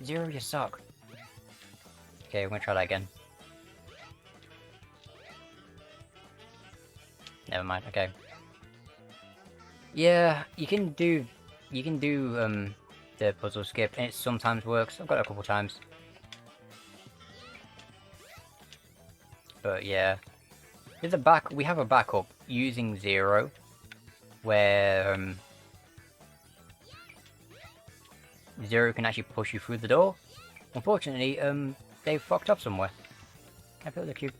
Zero, you suck. Okay, we're gonna try that again. Never mind, okay. Yeah, you can do the puzzle skip, and it sometimes works. I've got it a couple times. But yeah. We have a backup using Zero, where Zero can actually push you through the door. Unfortunately, they fucked up somewhere. Can I put the cube?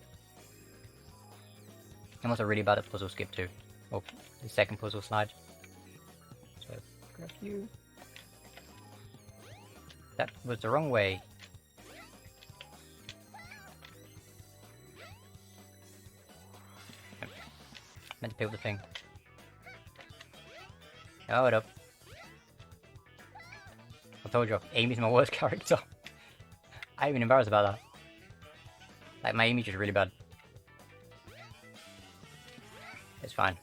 I'm also really bad at puzzle skip too. Oh, the second puzzle slide. So, grab you. That was the wrong way. Meant to pick up the thing. Oh, it up. I told you, Amy's my worst character. I'm even embarrassed about that. Like, my Amy's just really bad. It's fine.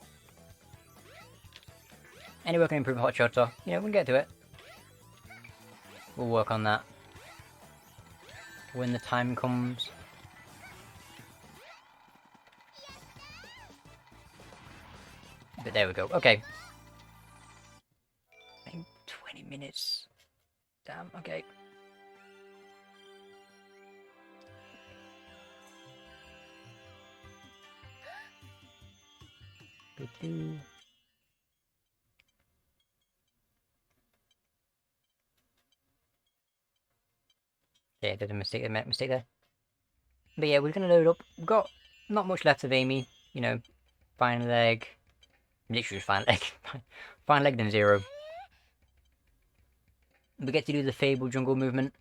Anyway, we can improve hot shot, so, you know, we can get to it. We'll work on that when the time comes. But there we go. Okay. I think 20 minutes. Damn, okay. Yeah, there's a mistake there. But yeah, we're gonna load up. We've got not much left of Amy. You know, final leg. Literally just final leg. Final leg then Zero. We get to do the Fable jungle movement.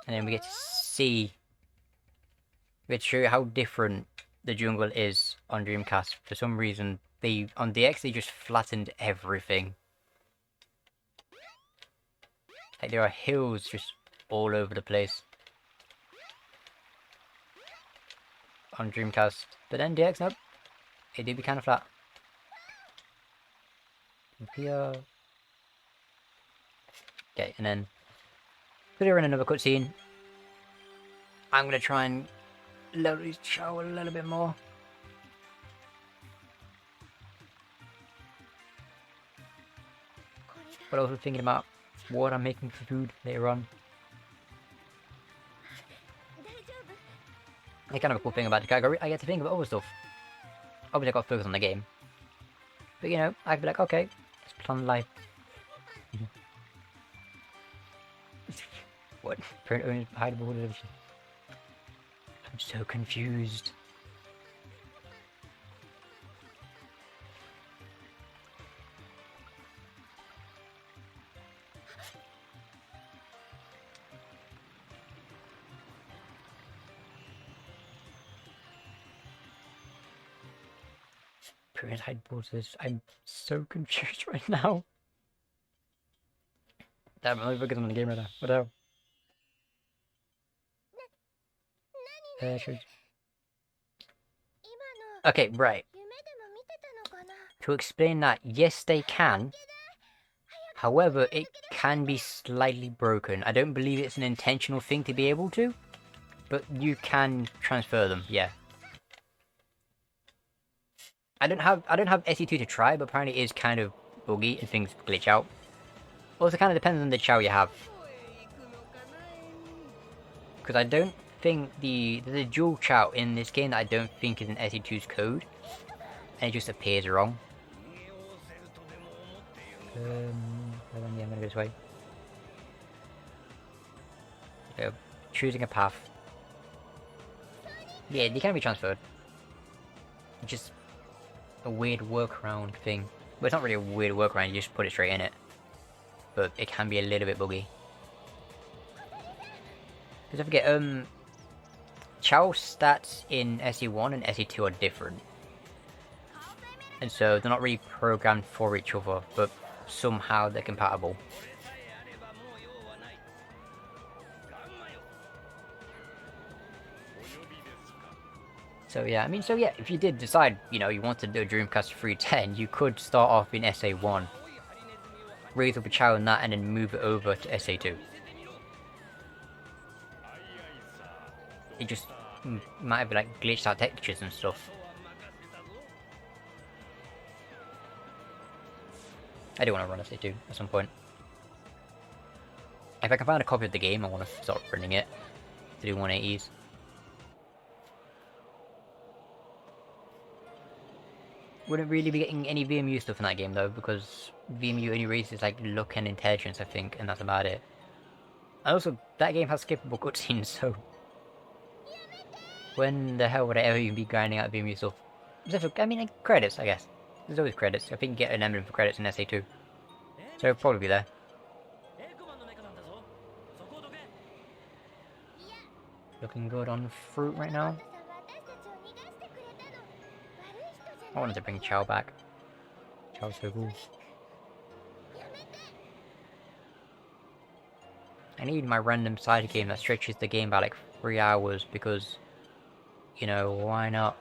And then we get to see. We get to show you how different the jungle is on Dreamcast. For some reason, on DX they just flattened everything. Like there are hills just all over the place on Dreamcast. But then DX, nope. It did be kind of flat. Here. Okay, and then we're in another cutscene. I'm gonna try and load his show a little bit more. But also thinking about what I'm making for food later on. It's kind of a cool thing about the category. I get to think about other stuff. Obviously, I got to focus on the game. But you know, I'd be like, okay, let's plan life. What? Parent owns hideable division. I'm so confused. Parent hideable division. I'm so confused right now. Damn, I'm only focusing on the game right now. What the hell? Okay, right. To explain that, yes they can. However, it can be slightly broken. I don't believe it's an intentional thing to be able to. But you can transfer them, yeah. I don't have SE2 to try, but apparently it is kind of buggy and things glitch out. Also, kind of depends on the chow you have. Because I don't think there's a dual chow in this game that I don't think is in SA2's code. And it just appears wrong. Yeah, I'm gonna go this way. So, choosing a path. Yeah, they can be transferred. It's just a weird workaround thing. Well, it's not really a weird workaround, you just put it straight in it. But it can be a little bit buggy. Because I forget, Chow stats in SE1 and SE2 are different. And so they're not really programmed for each other, but somehow they're compatible. So yeah, I mean, if you did decide, you want to do a Dreamcast 310, you could start off in SA1, raise up a Chow in that, and then move it over to SA2. It just might have like glitched out textures and stuff. I do want to run SA2 at some point. If I can find a copy of the game, I want to start running it to do 180s. Wouldn't really be getting any VMU stuff in that game though, because VMU only raises like luck and intelligence, I think, and that's about it. And also, that game has skippable cutscenes, so when the hell would I ever even be grinding out VMU stuff? Except for, I mean, like, credits, I guess. There's always credits. I think you get an emblem for credits in SA2. So it'll probably be there. Looking good on fruit right now. I wanted to bring Chow back. Chow's so cool. I need my random side game that stretches the game by like 3 hours because, why not?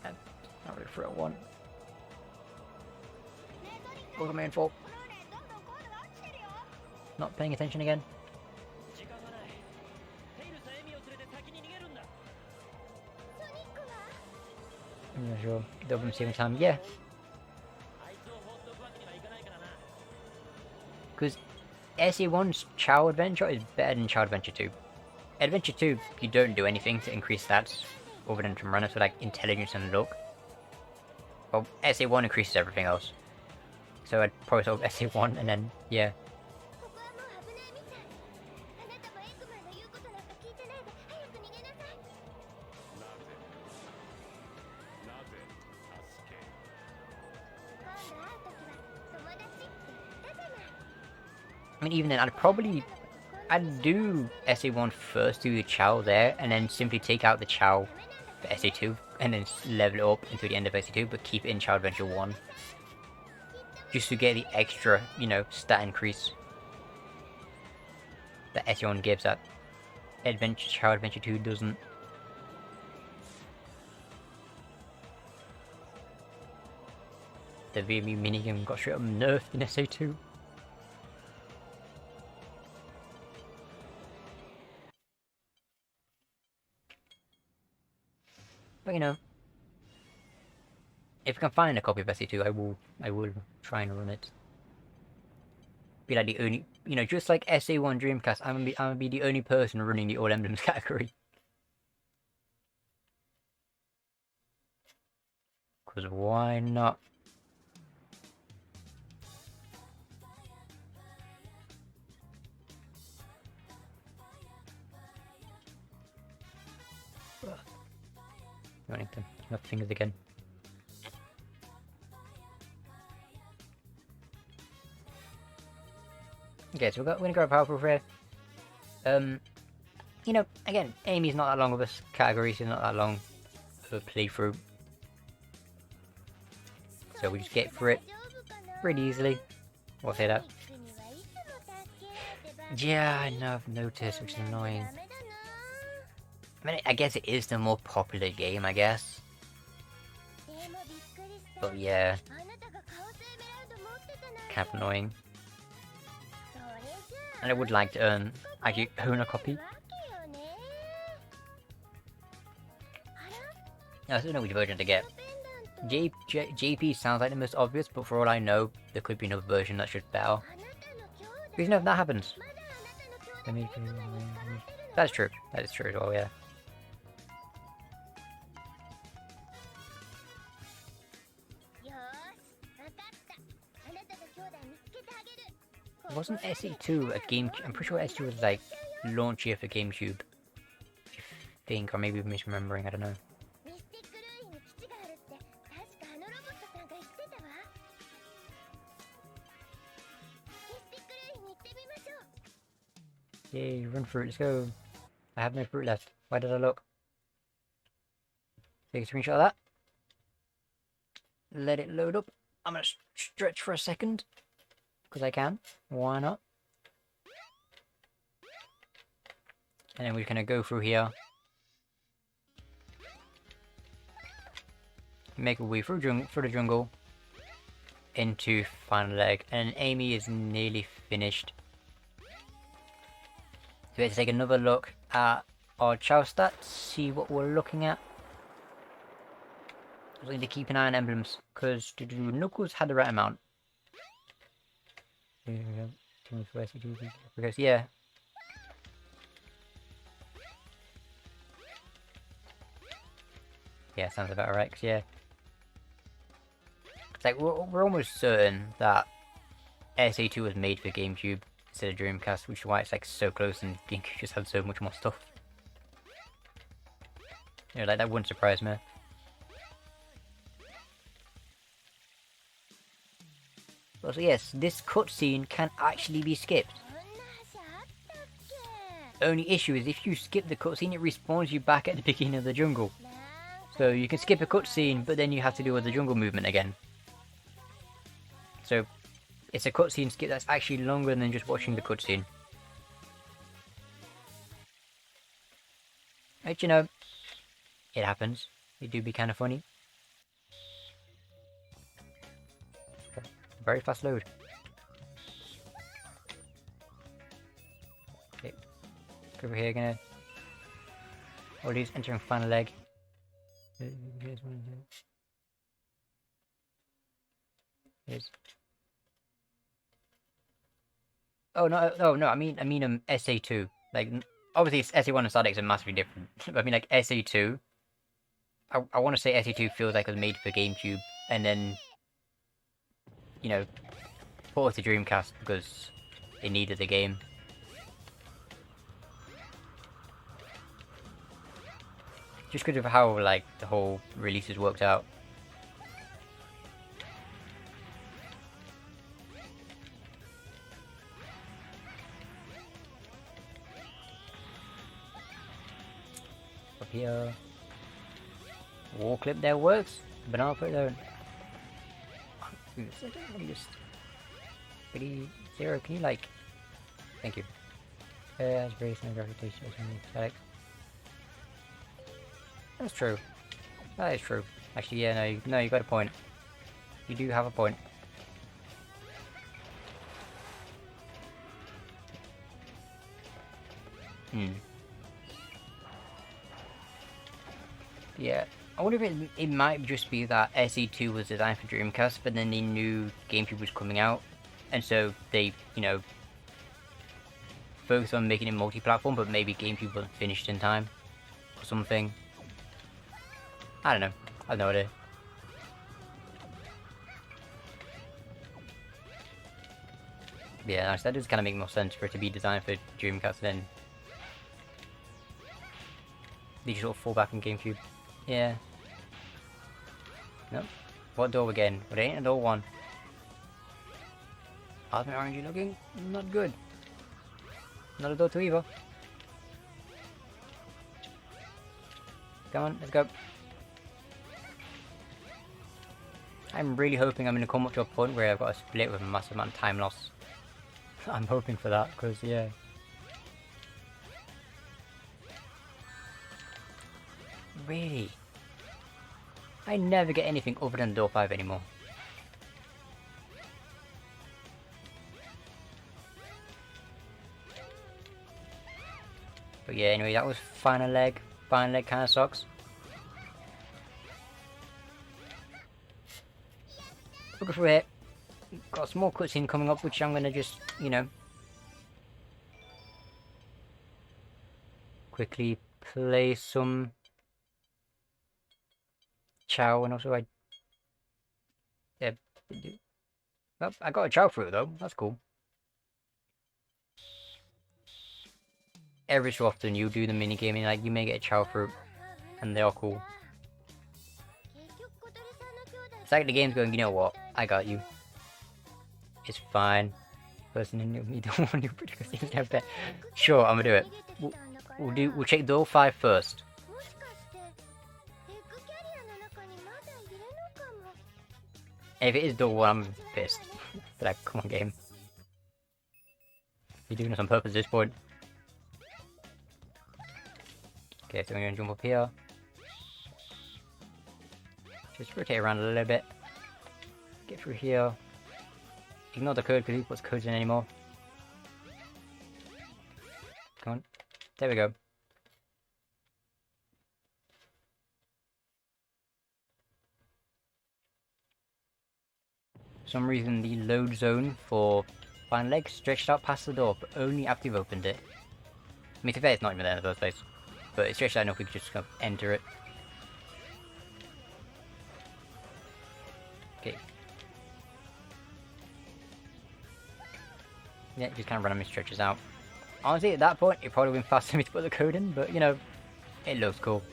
Not really for a one. What am I in for? Not paying attention again. I'm not sure. Double the same time, yeah. Because SE1's Chow Adventure is better than Chow Adventure 2. Adventure 2, you don't do anything to increase stats other than to run it with like intelligence and luck. Well, SA1 increases everything else. So I'd probably solve SA1 and then, yeah. I mean, even then, I'd do SA1 first, do the Chow there, and then simply take out the Chow for SA2, and then level it up until the end of SA2, but keep it in Chow Adventure 1. Just to get the extra, stat increase that SA1 gives that Chow Adventure 2 doesn't. The VMU minigame got straight up nerfed in SA2. But if I can find a copy of SA2, I will try and run it. Be like the only, just like SA1 Dreamcast, I'm gonna be the only person running the All Emblems category. Cause why not? Running them, my fingers again. Okay, so we're gonna grab powerful here. Again, Amy's not that long of a category, she's not that long of a playthrough. So we just get through it pretty easily. I'll say that. Yeah, I know, I've noticed, which is annoying. I mean, I guess it is the more popular game, I guess. But yeah. Kind of annoying. And I would like to actually own a copy. I still know which version to get. JP sounds like the most obvious, but for all I know, there could be another version that's just better. Because if that happens. That's true. That is true as well, yeah. Wasn't SE2 a GameCube? I'm pretty sure SE2 was like launch year for GameCube. I think, or maybe I'm misremembering, I don't know. Yay, run fruit, let's go. I have no fruit left. Why did I look? Take a screenshot of that. Let it load up. I'm gonna stretch for a second. Because I can. Why not? And then we're gonna go through here. Make a way through the jungle. Into final leg. And Amy is nearly finished. So we have to take another look at our chow stats, see what we're looking at. I need to keep an eye on emblems, because Knuckles had the right amount. Because, yeah. Yeah, sounds about right, cause, yeah. It's like, we're almost certain that SA2 was made for GameCube instead of Dreamcast, which is why it's like so close and GameCube just had so much more stuff. You know, like, that wouldn't surprise me. So yes, this cutscene can actually be skipped. Only issue is if you skip the cutscene, it respawns you back at the beginning of the jungle. So you can skip a cutscene, but then you have to deal with the jungle movement again. So it's a cutscene skip that's actually longer than just watching the cutscene. But you know, it happens. It do be kind of funny. Very fast load. Okay. Go over here, gonna... Oh, he's entering final leg. Here's one here. Here's... Oh, no, I mean, SA2. Like, obviously, SA1 and SADX are massively different. I mean, like, SA2... I want to say SA2 feels like it was made for GameCube, and then... You know, put it to Dreamcast because it needed the game. Just because of how, like, the whole releases worked out. Up here. Wall clip there works, but I'll put it there. Let me just... Pretty... Zero, can you, like... Thank you. That's very snowgraphic static. That's true. That is true. Actually, yeah, no, you got a point. You do have a point. Yeah. I wonder if it might just be that SE2 was designed for Dreamcast, but then they knew GameCube was coming out, and so they, you know, focused on making it multi-platform, but maybe GameCube wasn't finished in time, or something. I don't know. I have no idea. Yeah, that does kind of make more sense for it to be designed for Dreamcast, then they just sort of fall back on GameCube. Yeah. Nope. What door again? But it ain't a door one. How's my RNG looking? Not good. Not a door two either. Come on, let's go. I'm really hoping I'm going to come up to a point where I've got a split with a massive amount of time loss. I'm hoping for that, because, yeah. Really? I never get anything other than door 5 anymore. But yeah, anyway, that was final leg. Final leg kind of sucks. Looking through it. Got a small cutscene coming up, which I'm gonna just, you know, quickly play some Chow, and also oh, I got a Chow fruit though. That's cool. Every so often you do the minigaming, like you may get a Chow fruit, and they are cool. It's like the game's going, you know what? I got you. It's fine. Person in me don't want you because he's have that. Sure, I'm gonna do it. We'll check door 5 first. And if it is door 1, I'm pissed. But like, come on, game. You're doing this on purpose at this point. Okay, so we're gonna jump up here. Just rotate around a little bit. Get through here. Ignore the code because he puts codes in anymore. Come on. There we go. For some reason the load zone for Final Leg stretched out past the door, but only after you've opened it. I mean, to be fair, it's not even there in the first place. But it stretched out enough we could just kind of enter it. Okay. Yeah, just kind of randomly stretches out. Honestly, at that point, it probably would have been faster for me to put the code in, but you know, it looks cool.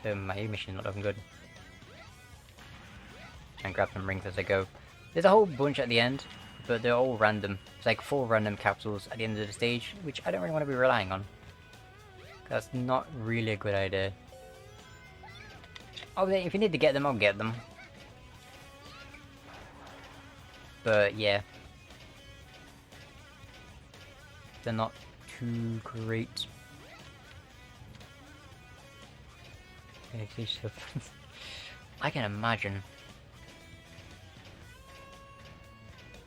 My mission's not looking good. Try and grab some rings as I go. There's a whole bunch at the end, but they're all random. It's like 4 random capsules at the end of the stage, which I don't really want to be relying on. That's not really a good idea. Oh, if you need to get them, I'll get them. But yeah. They're not too great. I can imagine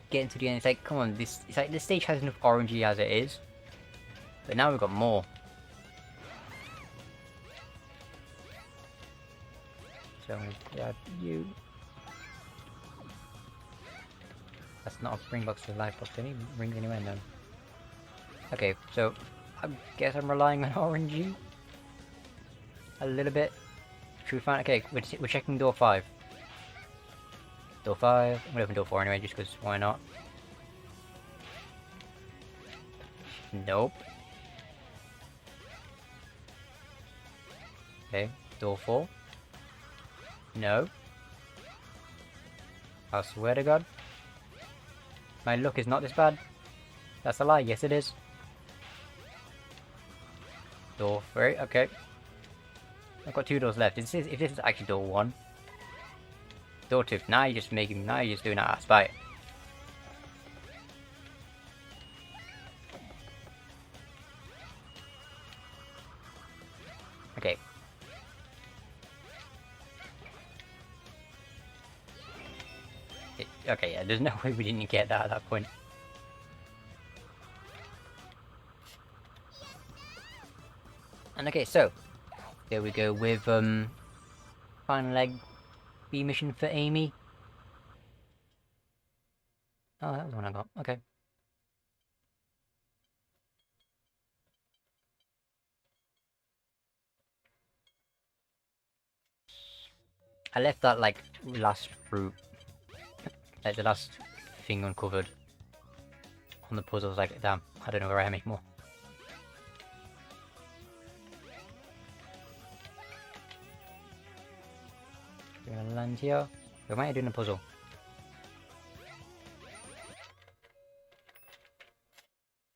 getting to the end. It's like, come on, it's like this stage has enough orangey as it is, but now we've got more. So I'm gonna grab you. That's not a ring box, it's a life box. Any rings anywhere? No. Okay, so I guess I'm relying on orangey a little bit. Should we find? Okay, we're checking door 5. Door 5. I'm gonna open door 4 anyway, just because why not? Nope. Okay, door 4. No. I swear to God. My luck is not this bad. That's a lie. Yes, it is. Door 3. Okay. I've got 2 doors left. If this is actually door 1. Door 2. Now you're just making. Now you're just doing that out of spite. Okay. Okay, yeah, there's no way we didn't get that at that point. And okay, so there we go with final leg B mission for Amy. Oh, that was the one I got. Okay. I left that like last fruit, like the last thing uncovered on the puzzle. I was like, damn, I don't know where I am anymore. We're gonna land here. Why am I doing a puzzle?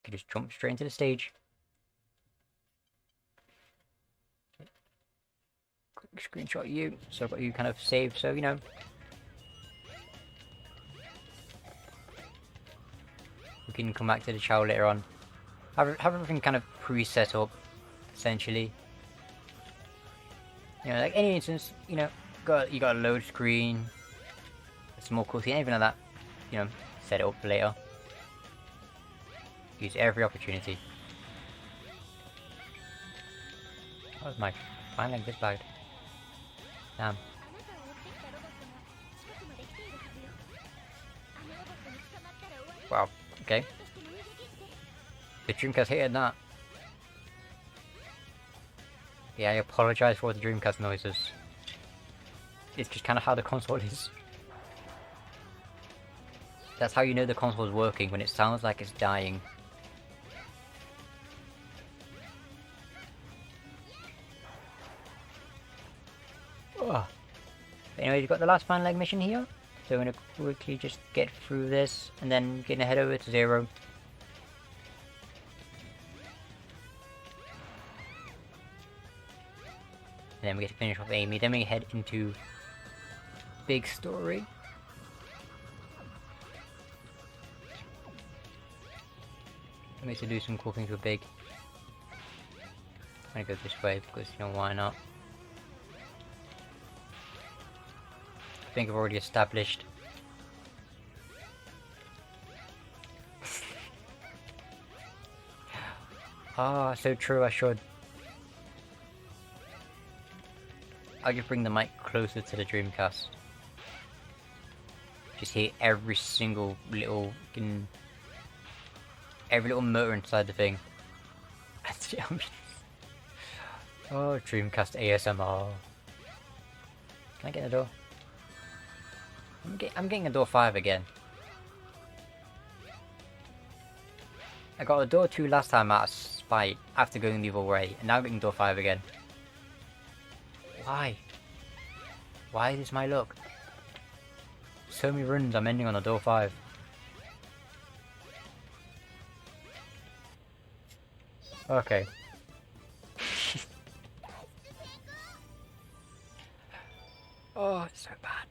Could just jump straight into the stage. Quick screenshot you, so I've got you kind of saved, so you know. We can come back to the chow later on. Have everything kind of pre-set up, essentially. You know, like any instance, you know, you got a load screen, a small cutscene, anything like that. You know, set it up for later. Use every opportunity. How was my fine leg this bad? Damn. Wow, okay. The Dreamcast hated that. Yeah, I apologize for the Dreamcast noises. It's just kind of how the console is. That's how you know the console is working, when it sounds like it's dying. Oh. Anyway, you've got the last fine leg mission here. So I'm going to quickly just get through this, and then gonna head over to 0. And then we get to finish off Amy, then we head into big story. I need to do some cool things with big. I'm gonna go this way because, you know, why not? I think I've already established. Ah, so true, I should. I'll just bring the mic closer to the Dreamcast. Just hear every single little motor inside the thing. Oh, Dreamcast ASMR. Can I get a door? I'm getting a door 5 again. I got a door 2 last time out of spite after going the other way, and now I'm getting door 5 again. Why? Why is this my luck? So many runs, I'm ending on a door 5. Okay. Oh, it's so bad.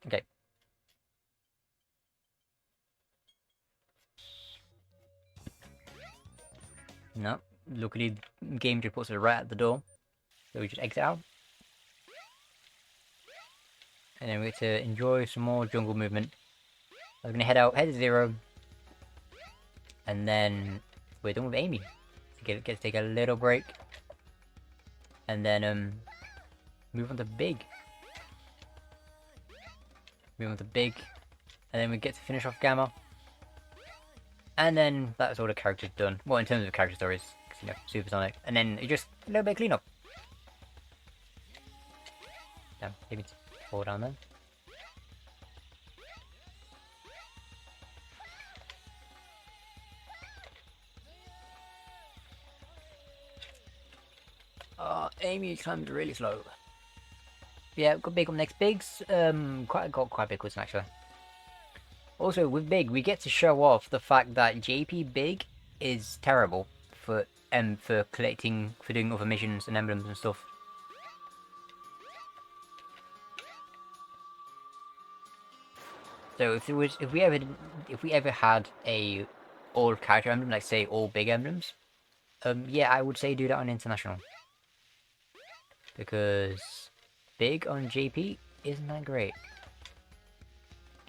Okay. No, luckily the game just puts it right at the door. So we just exit out. And then we get to enjoy some more jungle movement. We're gonna head to 0. And then we're done with Amy. Get to take a little break. And then move on to big. Move on to big. And then we get to finish off Gamma. And then that's all the characters done. Well, in terms of character stories, cause, you know, Supersonic. And then you just a little bit of cleanup. Damn, maybe fall down then. Amy climbs really slow. Yeah, got big up next. Big's got quite big ones actually. Also, with Big, we get to show off the fact that JP Big is terrible for doing other missions and emblems and stuff. So if we ever had a all character emblem, like say all big emblems, yeah, I would say do that on international. Because Big on JP isn't that great.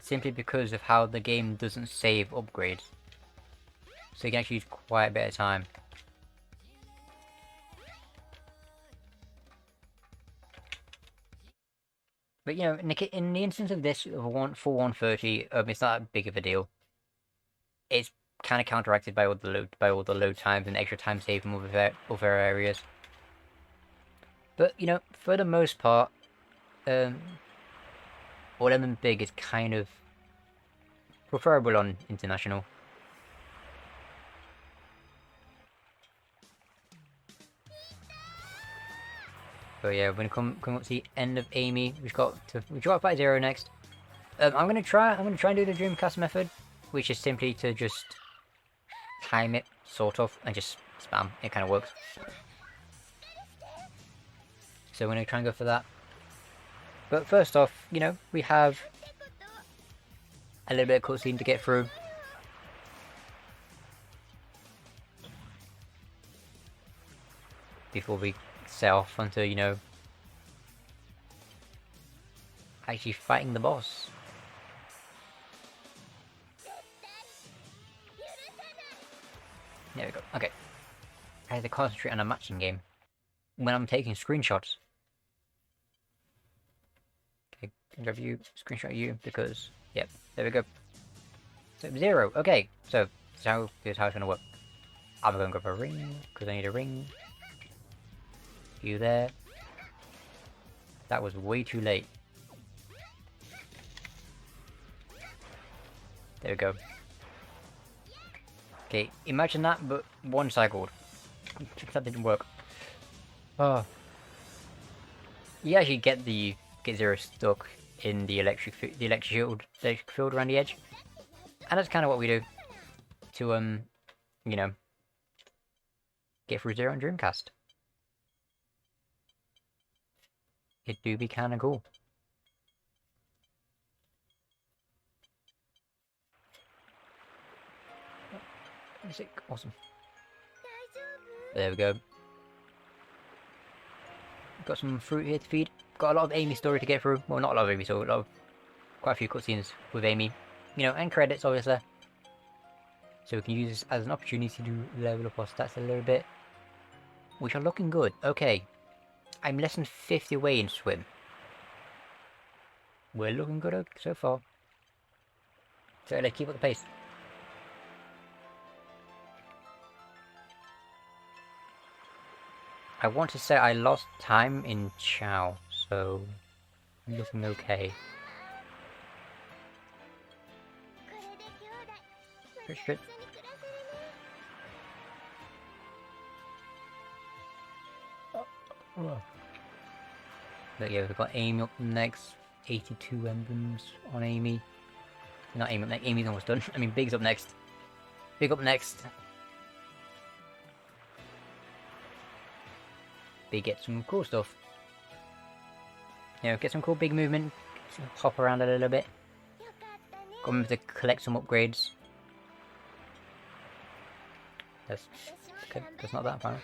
Simply because of how the game doesn't save upgrades. So you can actually use quite a bit of time. But you know, in the instance of this, for 130, it's not that big of a deal. It's kind of counteracted by all the load times and extra time saved from other areas. But you know, for the most part, all element big is kind of preferable on international. So yeah, we're gonna come up to the end of Amy. We've got to fight 0 next. I'm gonna try and do the Dreamcast method, which is simply to just time it, sort of, and just spam. It kind of works. So we're gonna try and go for that. But first off, you know, we have a little bit of cutscene to get through. Before we set off onto, you know, actually fighting the boss. There we go. Okay. I have to concentrate on a matching game when I'm taking screenshots. Okay, grab you, screenshot you, because, yep, there we go. So, 0, okay, so, here's how it's gonna work. I'm gonna grab a ring, because I need a ring. You there. That was way too late. There we go. Okay, imagine that, but one cycled. That didn't work. Oh. You actually get 0 stuck in the electric field around the edge, and that's kind of what we do to you know, get through 0 on Dreamcast. It do be kind of cool. Music, awesome. There we go. Got some fruit here to feed. Got a lot of Amy story to get through. Well, not a lot of Amy story, quite a few cutscenes with Amy. You know, and credits, obviously. So we can use this as an opportunity to level up our stats a little bit. Which are looking good. Okay. I'm less than 50 away in swim. We're looking good so far. So let's keep up the pace. I want to say I lost time in Chow, so looking okay. Pretty good. But yeah, we've got Amy up next. 82 emblems on Amy. Not Amy up next. Amy's almost done. I mean, Big's up next. Big up next. Big get some cool stuff. You know, get some cool big movement. Hop around a little bit. Got remember to collect some upgrades. That's okay. That's not that far.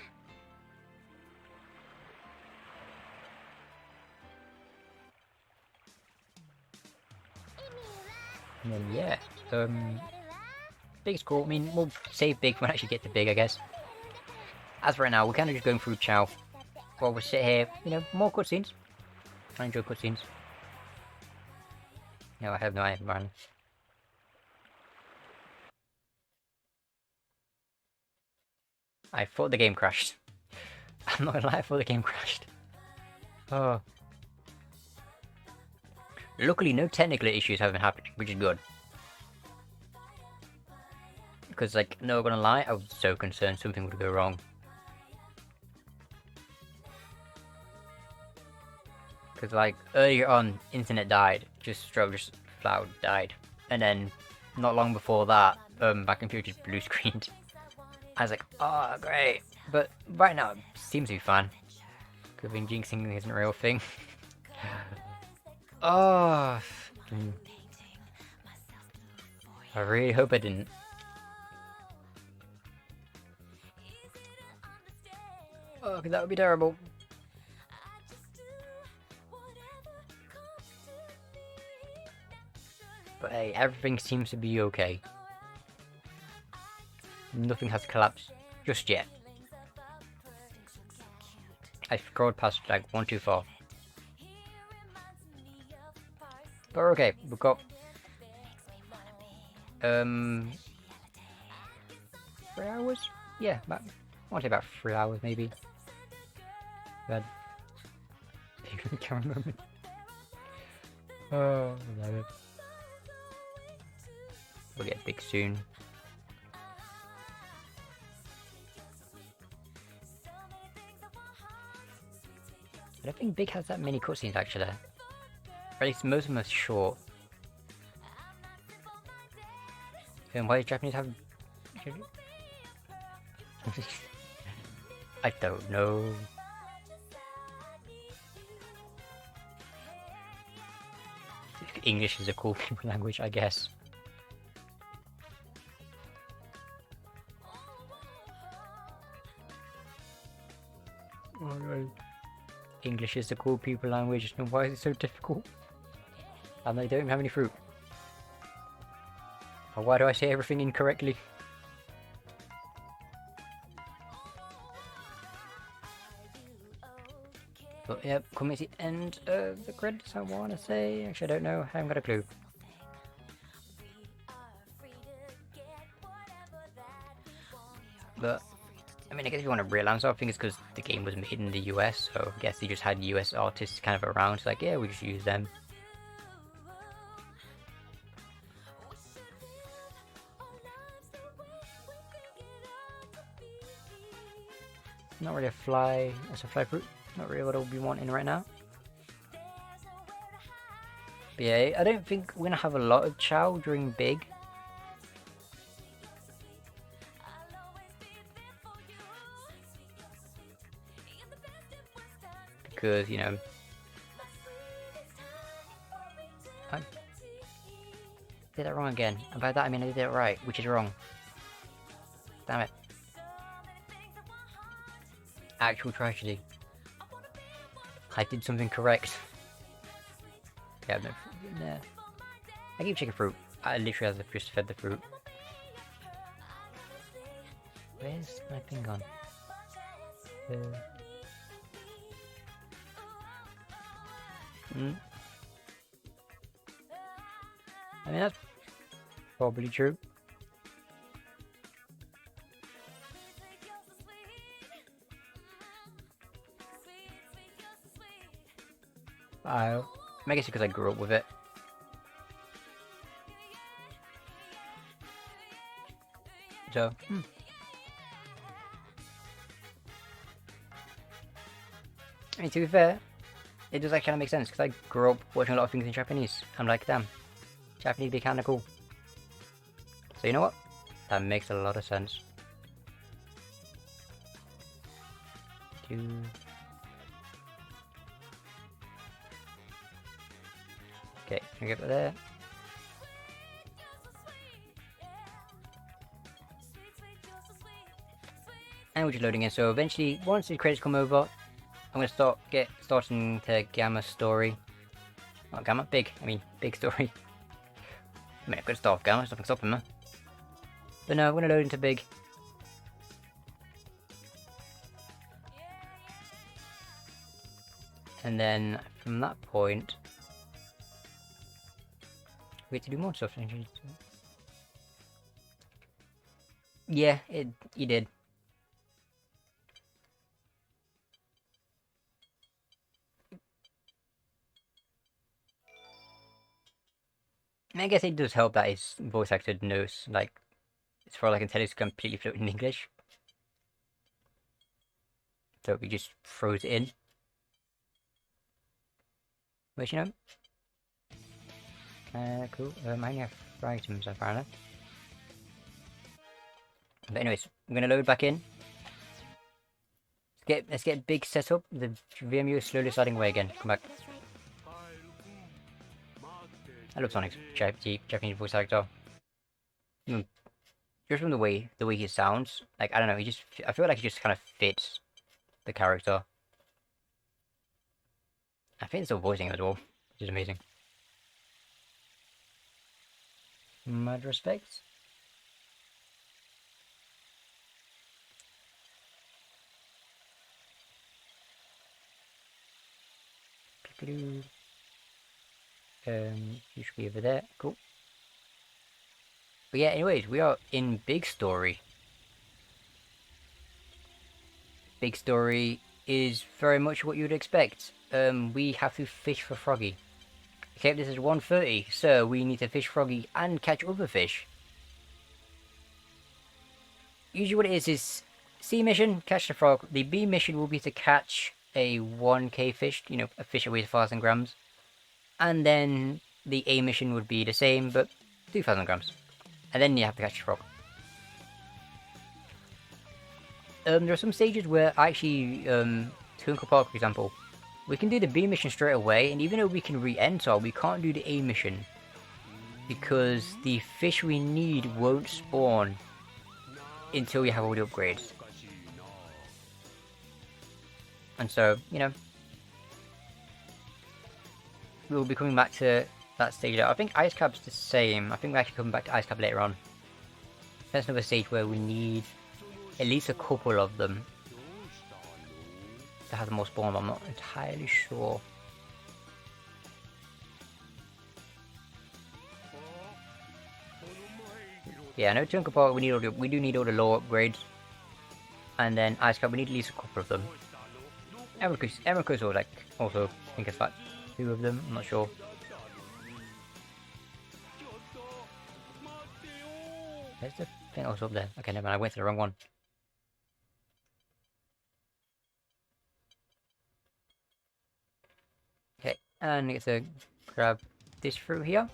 And then yeah, Big's cool. I mean, we'll save Big when we actually get to Big, I guess. As for right now, we're kind of just going through Chow while we sit here. You know, more cutscenes. I enjoy cutscenes. No, I have no idea, man. I thought the game crashed. I'm not gonna lie, I thought the game crashed. Oh. Luckily, no technical issues haven't happened, which is good. Because, like, no gonna lie, I was so concerned something would go wrong. Because, like, earlier on, internet died. Just flat out died. And then, not long before that, my computer just blue screened. I was like, oh, great. But right now, it seems to be fine. Because jinxing isn't a real thing. Oh. I really hope I didn't. Oh, that would be terrible. But hey, everything seems to be okay. Nothing has collapsed just yet. I scrolled past like one too far. But okay, we've got 3 hours? Yeah, I want to say about 3 hours maybe. But I can't remember. Oh, I love it. We'll get Big soon. I don't think Big has that many cutscenes actually. Or at least most of them are short. And why do Japanese have... I don't know. English is a cool language, I guess. Alright. English is the cool people language, and why is it so difficult? And they don't even have any fruit. Or why do I say everything incorrectly? But yep, coming to the end of the credits, I want to say. Actually, I don't know. I haven't got a clue. But, I mean, I guess if you want a real answer, I think it's because the game was made in the US, so I guess they just had US artists kind of around, so like, yeah, we just use them. Not really a fly, as a fly fruit, not really what I'll be wanting right now. But yeah, I don't think we're gonna have a lot of chow during Big. Because, you know, I did that wrong again. And by that I mean I did it right, which is wrong. Damn it. Actual tragedy. I did something correct. Yeah, no, nah. I keep checking fruit. I literally have just fed the fruit. Where's my thing gone? I mean, that's probably true. I guess it's because I grew up with it. So, I mean, to be fair, it does actually kind of make sense, because I grew up watching a lot of things in Japanese. I'm like, damn, Japanese be kind of cool. So you know what? That makes a lot of sense. Okay, can we get that there? And we're just loading in, so eventually, once the credits come over, I'm going to starting to Gamma story. Not Gamma, Big, I mean, Big story. I mean, I could start off Gamma, nothing stopping me. But no, I'm going to load into Big. And then, from that point, we get to do more stuff. Yeah, you did. I guess it does help that his voice actor knows, like, as far as I can tell, it's completely fluent in English. So he just throws it in. Which, you know. Cool. I only have items, apparently. But anyways, I'm gonna load back in. Let's get Big set up. The VMU is slowly starting away again. Come back. I love Sonic's Japanese voice actor. Just from the way he sounds, like, I don't know, I feel like he just kind of fits the character. I think it's still voicing him as well, which is amazing. Mad respects. You should be over there. Cool. But yeah, anyways, we are in Big Story. Big Story is very much what you would expect. We have to fish for Froggy. Except this is 1:30, so we need to fish Froggy and catch other fish. Usually what it is C mission, catch the frog. The B mission will be to catch a 1k fish, you know, a fish that weighs 1,000 grams. And then the A mission would be the same, but 2,000 grams. And then you have to catch the frog. There are some stages where actually, Twinkle Park, for example, we can do the B mission straight away, and even though we can re-enter, we can't do the A mission. Because the fish we need won't spawn until we have all the upgrades. And so, you know, we'll be coming back to that stage out. I think Ice Cap's the same. I think we're actually coming back to Ice Cap later on. That's another stage where we need at least a couple of them to have the most spawn, but I'm not entirely sure. Yeah, I know Tunka Park we do need all the lore upgrades. And then Ice Cap we need at least a couple of them. Emericus or like also I think it's like 2 of them, I'm not sure. There's the thing also up there. Okay, never mind, I went to the wrong one. Okay, and I get to grab this fruit here.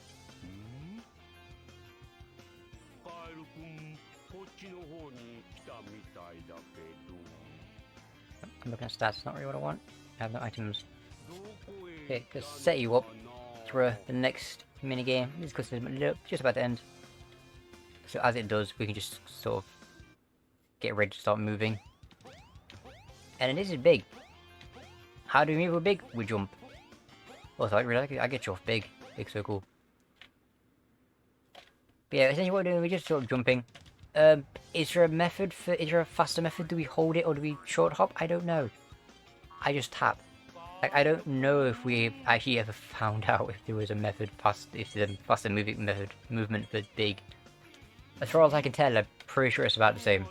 I'm looking at stats, it's not really what I want. I have no items. Okay, just set you up for the next minigame. This is because it's just about to end. So as it does, we can just sort of get ready to start moving. And this is big. How do we move with big? We jump. Also, I get you off big. Big circle. But yeah, essentially what we're doing, we're just sort of jumping. Is there a faster method? Do we hold it or do we short hop? I don't know. I just tap. Like, I don't know if we actually ever found out if there was a method if there's a faster movement for big. As far as I can tell, I'm pretty sure it's about the same.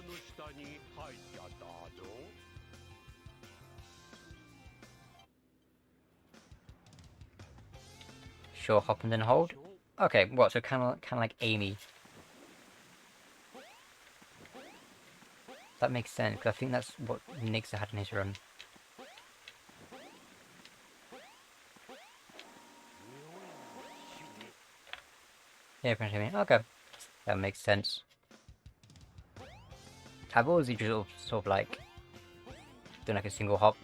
Sure, hop and then hold. Okay, what? So kind of like Amy. That makes sense because I think that's what Nixer had in his run. Yeah, apparently. Okay, that makes sense. I've always just sort of like done like a single hop.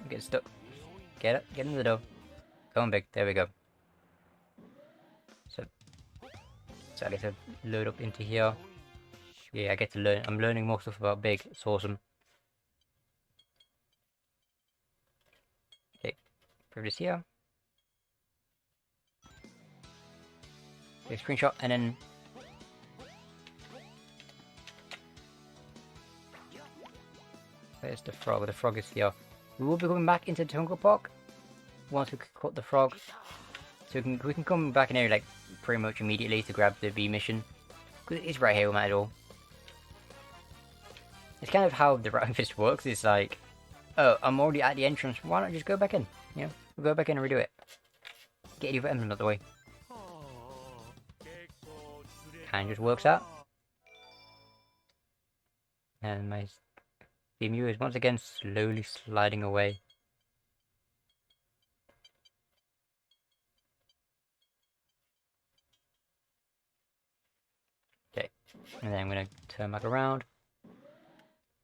Get stuck. Get in the door. Go on big. There we go. So I get to load up into here. Yeah, I get to learn. I'm learning more stuff about big. It's awesome. Okay, put this here. Take a screenshot and then. Where's the frog? The frog is here. We will be coming back into Tunka Park once we caught the frog. So we can come back in here like pretty much immediately to grab the B mission. Because it's right here, we might as well. It's kind of how the Routing Fist works. It's like, oh, I'm already at the entrance. Why not just go back in? You know, we'll go back in and redo it. Get your emblem out of the way. Kind of just works out. And my BMU is once again slowly sliding away. Okay, and then I'm gonna turn back around.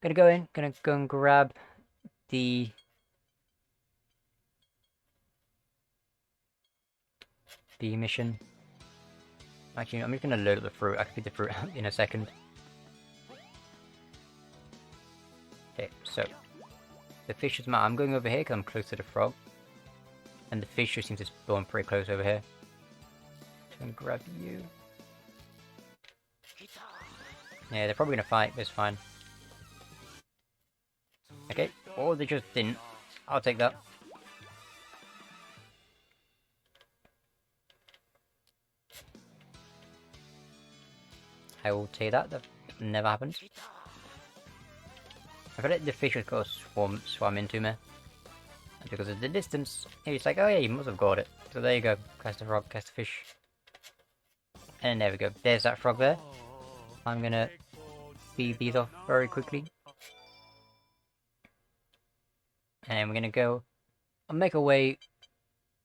Gonna go and grab the mission. Actually, I'm just gonna load up the fruit. I can feed the fruit in a second. Okay, so the fish is I'm going over here because I'm close to the frog, and the fish just seems to spawn pretty close over here. So I'm gonna grab you. Yeah, they're probably gonna fight, but it's fine. Okay, or they just didn't. I'll take that. I will take that. That never happened. I feel like the fish would go swam into me. And because of the distance, it's like, oh yeah, you must have got it. So there you go. Catch the frog, catch the fish. And there we go. There's that frog there. I'm gonna feed these off very quickly. And we're gonna go and make our way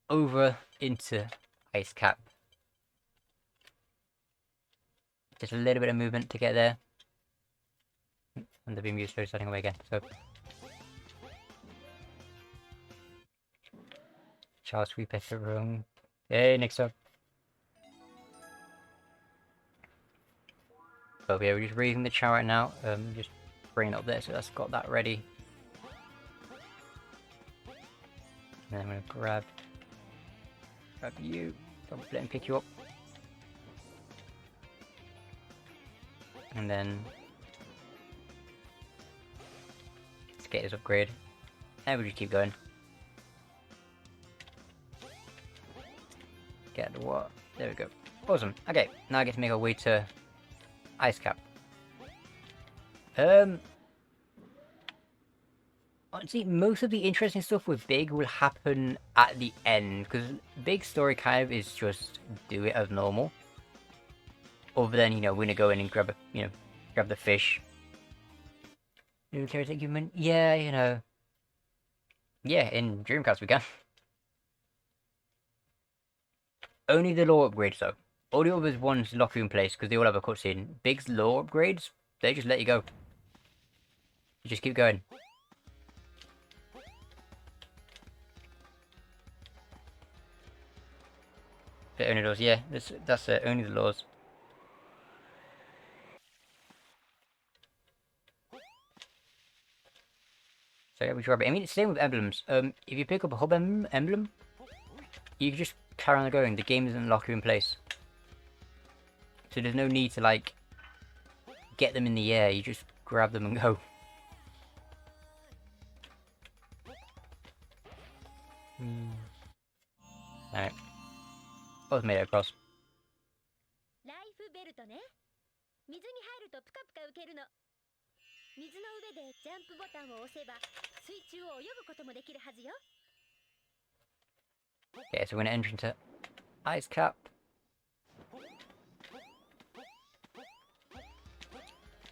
over into Ice Cap. Just a little bit of movement to get there. And the beam is slowly starting away again, so. Charles sweep at the room. Hey, next up. So yeah, we're just raising the chow right now. Just bringing it up there, so that's got that ready. And then I'm gonna grab Grab you. Don't let him pick you up. And then let's get his upgrade. And we'll just keep going. Get the what? There we go. Awesome. Okay, now I get to make our way to Ice Cap. Honestly, most of the interesting stuff with Big will happen at the end, because Big story kind of is just do it as normal. Other than, you know, we're gonna go in and grab a, you know, grab the fish. New character human? Yeah, you know. Yeah, in Dreamcast we can. Only the lore upgrades though. All the others ones lock you in place because they all have a cutscene. Big's lore upgrades, they just let you go. You just keep going. It only does, yeah. That's it. Only the laws. So yeah, we grab it. I mean, it's the same with emblems. If you pick up a hub emblem, you can just carry on going. The game doesn't lock you in place. So there's no need to like get them in the air. You just grab them and go. Alright. Both made it across. Okay, so we're gonna enter into Ice Cap.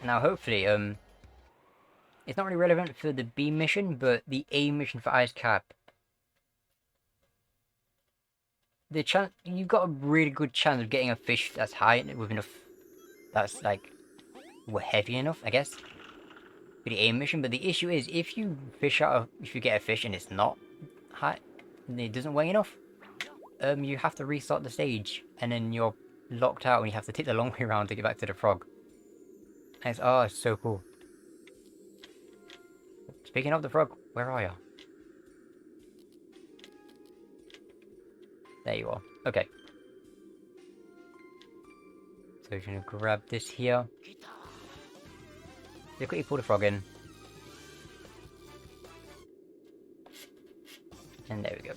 Now hopefully, it's not really relevant for the B mission, but the A mission for Ice Cap. The chance, you've got a really good chance of getting a fish that's high with enough, that's like, heavy enough, I guess, for the A mission. But the issue is, if you get a fish and it's not high, and it doesn't weigh enough, you have to restart the stage, and then you're locked out, and you have to take the long way around to get back to the frog. And it's, oh, it's so cool. Speaking of the frog, where are you? There you are. Okay. So we're gonna grab this here. So quickly pull the frog in. And there we go.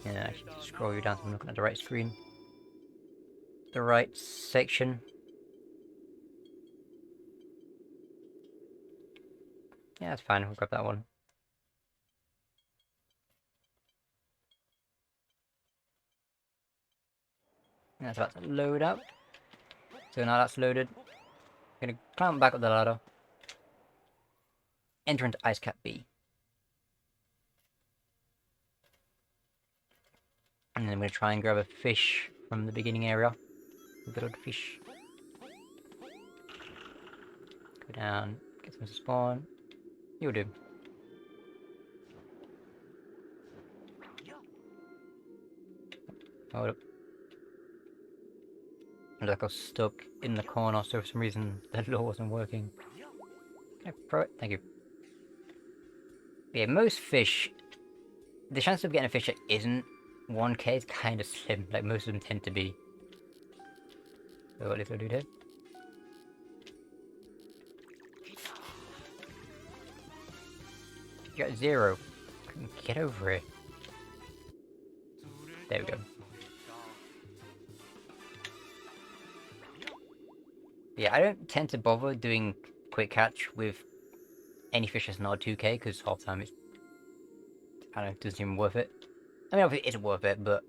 And I should scroll you down so I'm looking at the right screen. The right section. Yeah, that's fine. We'll grab that one. And that's about to load up. So now that's loaded. I'm gonna climb back up the ladder. Enter into Ice Cap B. And then I'm gonna try and grab a fish from the beginning area. A good old fish. Go down, get some to spawn. You'll do. Hold up. Looks like I was stuck in the corner, so for some reason the lure wasn't working. Can I pro it? Thank you. Yeah, most fish, the chance of getting a fish that isn't 1k is kind of slim. Like, most of them tend to be. So what little dude here? You got 0. Get over it. There we go. Yeah, I don't tend to bother doing quick catch with any fish that's not a 2k, because half the time it's, I don't know, doesn't seem worth it. I mean, obviously it isn't worth it, but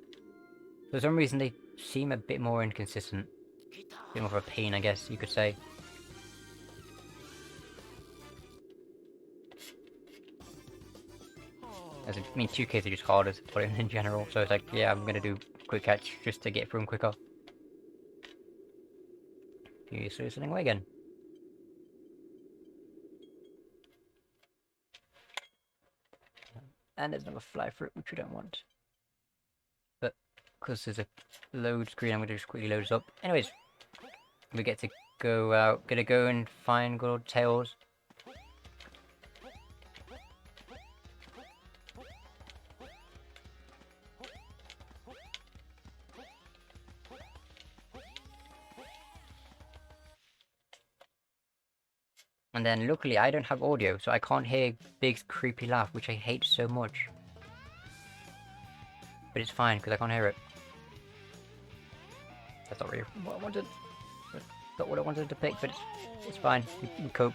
for some reason they seem a bit more inconsistent. A bit more of a pain, I guess you could say. As I mean, 2Ks are just harder to put in general, so it's like, yeah, I'm gonna do quick catch just to get through them quicker. You threw something away again. And there's another fly fruit, which we don't want. But, because there's a load screen, I'm gonna just quickly load this up. Anyways, we get to go out, gonna go and find good old tails. And then luckily I don't have audio, so I can't hear Big's creepy laugh, which I hate so much. But it's fine, because I can't hear it. That's not really what I wanted. That's not what I wanted to pick, but it's fine. We can cope.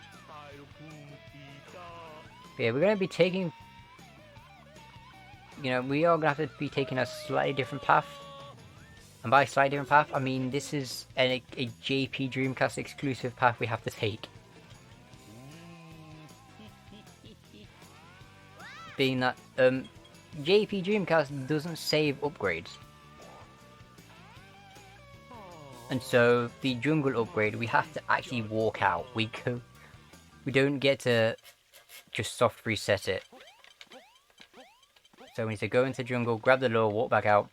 But yeah, we're going to be taking... You know, we are going to have to be taking a slightly different path. And by slightly different path, I mean this is a JP Dreamcast exclusive path we have to take. Being that, JP Dreamcast doesn't save upgrades. And so, the jungle upgrade, we have to actually walk out. We don't get to just soft reset it. So we need to go into jungle, grab the lure, walk back out.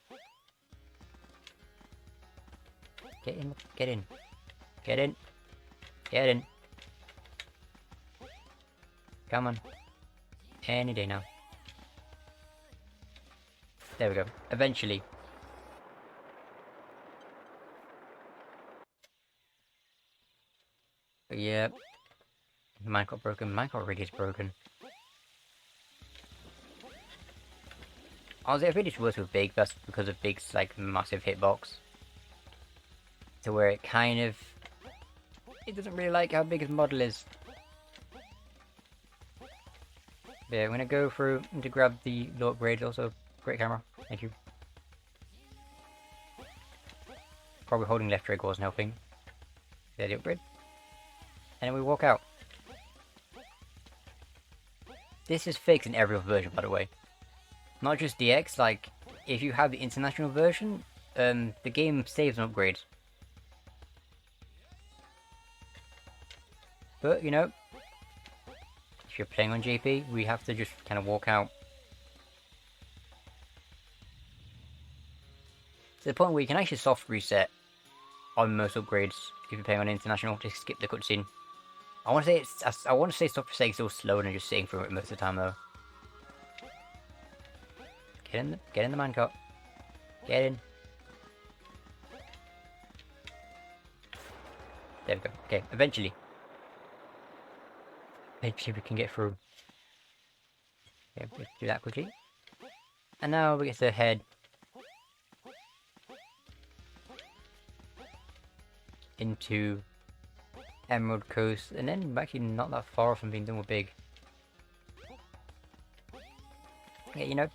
Get in, get in. Get in. Get in. Come on. Any day now. There we go. Eventually. But yeah. Mine got broken. Mine got really is broken. Honestly, I think it's worse with Big. That's because of Big's like massive hitbox. To where it kind of... It doesn't really like how big his model is. But yeah, I'm gonna go through and to grab the low upgrades. Also, great camera. Thank you. Probably holding left trigger wasn't helping. There, the upgrade. And then we walk out. This is fixed in every other version, by the way. Not just DX, like, if you have the international version, the game saves an upgrade. But, you know, if you're playing on JP, we have to just kind of walk out. To the point where you can actually soft reset on most upgrades if you're playing on international, just skip the cutscene. I want to say soft reset is still slower than just sitting through it most of the time though. Get in the minecart. Get in. There we go. Okay, eventually. Eventually we can get through. Okay, let's do that quickly. And now we get to head into Emerald Coast, and then we're actually not that far from being done with Big. Yeah, you know,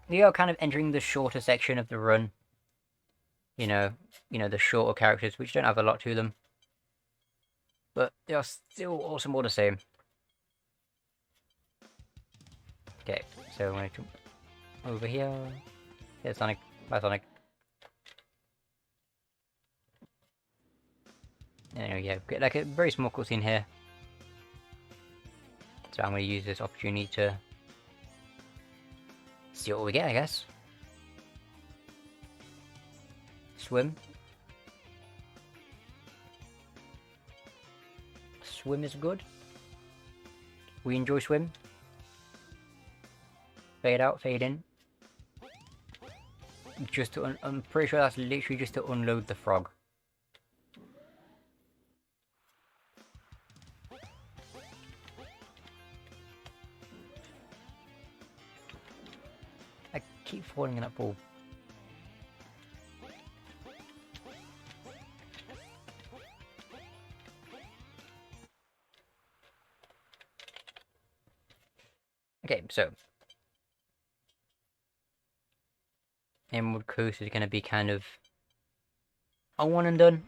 we are kind of entering the shorter section of the run. You know, the shorter characters, which don't have a lot to them, but they are still awesome all the same. Okay, so I'm gonna jump over here. Yeah, Sonic. Bye, Sonic. Anyway, yeah, get like a very small cutscene here. So I'm going to use this opportunity to see what we get, I guess. Swim. Swim is good. We enjoy swim. Fade out, fade in. Just to I'm pretty sure that's literally just to unload the frog. I keep falling in that pool. Okay, so Emerald Coast is going to be kind of a one and done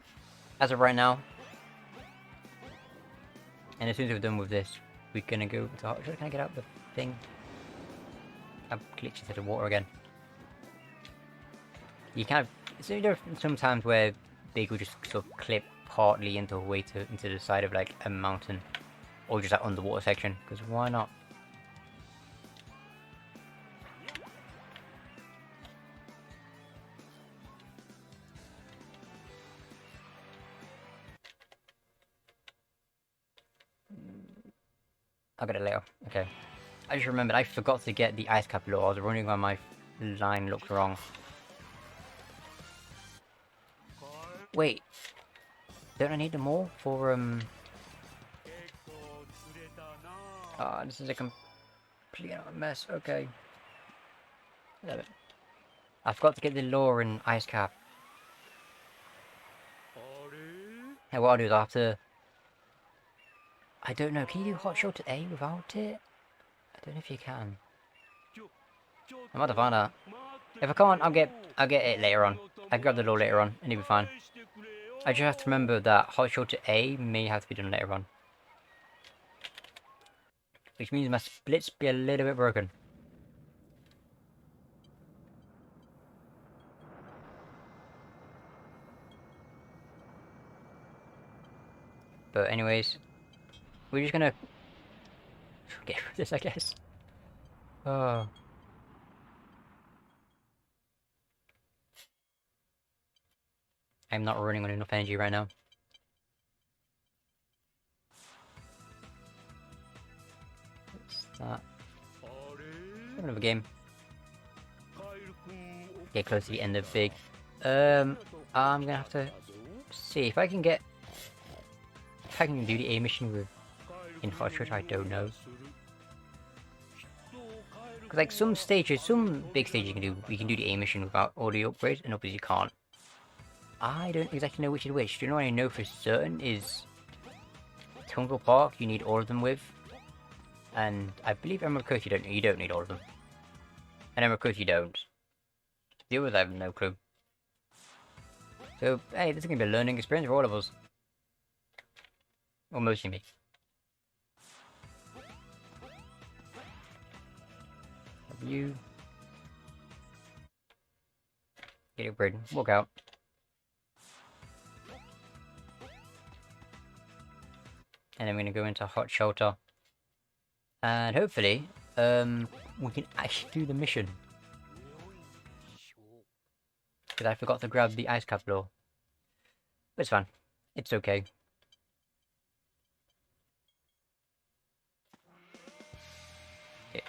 as of right now. And as soon as we're done with this, we're going to go to... Can I get out the thing? I've glitched into the water again. You kind of... So there are some times where Big will just sort of clip partly into the side of like a mountain. Or just that underwater section, because why not? I got it later. Okay. I just remembered I forgot to get the ice cap lure. I was wondering why my line looked wrong. Wait. Don't I need them all for Ah, this is a complete mess. Okay. Love it. I forgot to get the lure and ice cap. Hey, what I'll do is I'll have to... I don't know, can you do hot shot to A without it? I don't know if you can. I might have to find out. If I can't, I'll get it later on. I can grab the lure later on, and it'll be fine. I just have to remember that hot shot to A may have to be done later on. Which means my splits be a little bit broken. But anyways, we're just gonna get rid of this, I guess. Oh. I'm not running on enough energy right now. What's that? Another game. Get close to the end of big. I'm gonna have to see if I can get... If I can do the A mission with... in Hot Shot, I don't know. Because like some stages, some big stages you can do the A mission without all the upgrades, and others you can't. I don't exactly know which is which. Do you know what I know for certain is... Tungle Park, you need all of them with. And I believe Emerald Coast you don't need all of them. And Emerald Coast you don't. The others I have no clue. So, hey, this is going to be a learning experience for all of us. Or mostly me. You... Get it, Braden. Walk out. And then we're going to go into Hot Shelter. And hopefully, we can actually do the mission. Because I forgot to grab the ice cap lure. But it's fine. It's okay. Okay.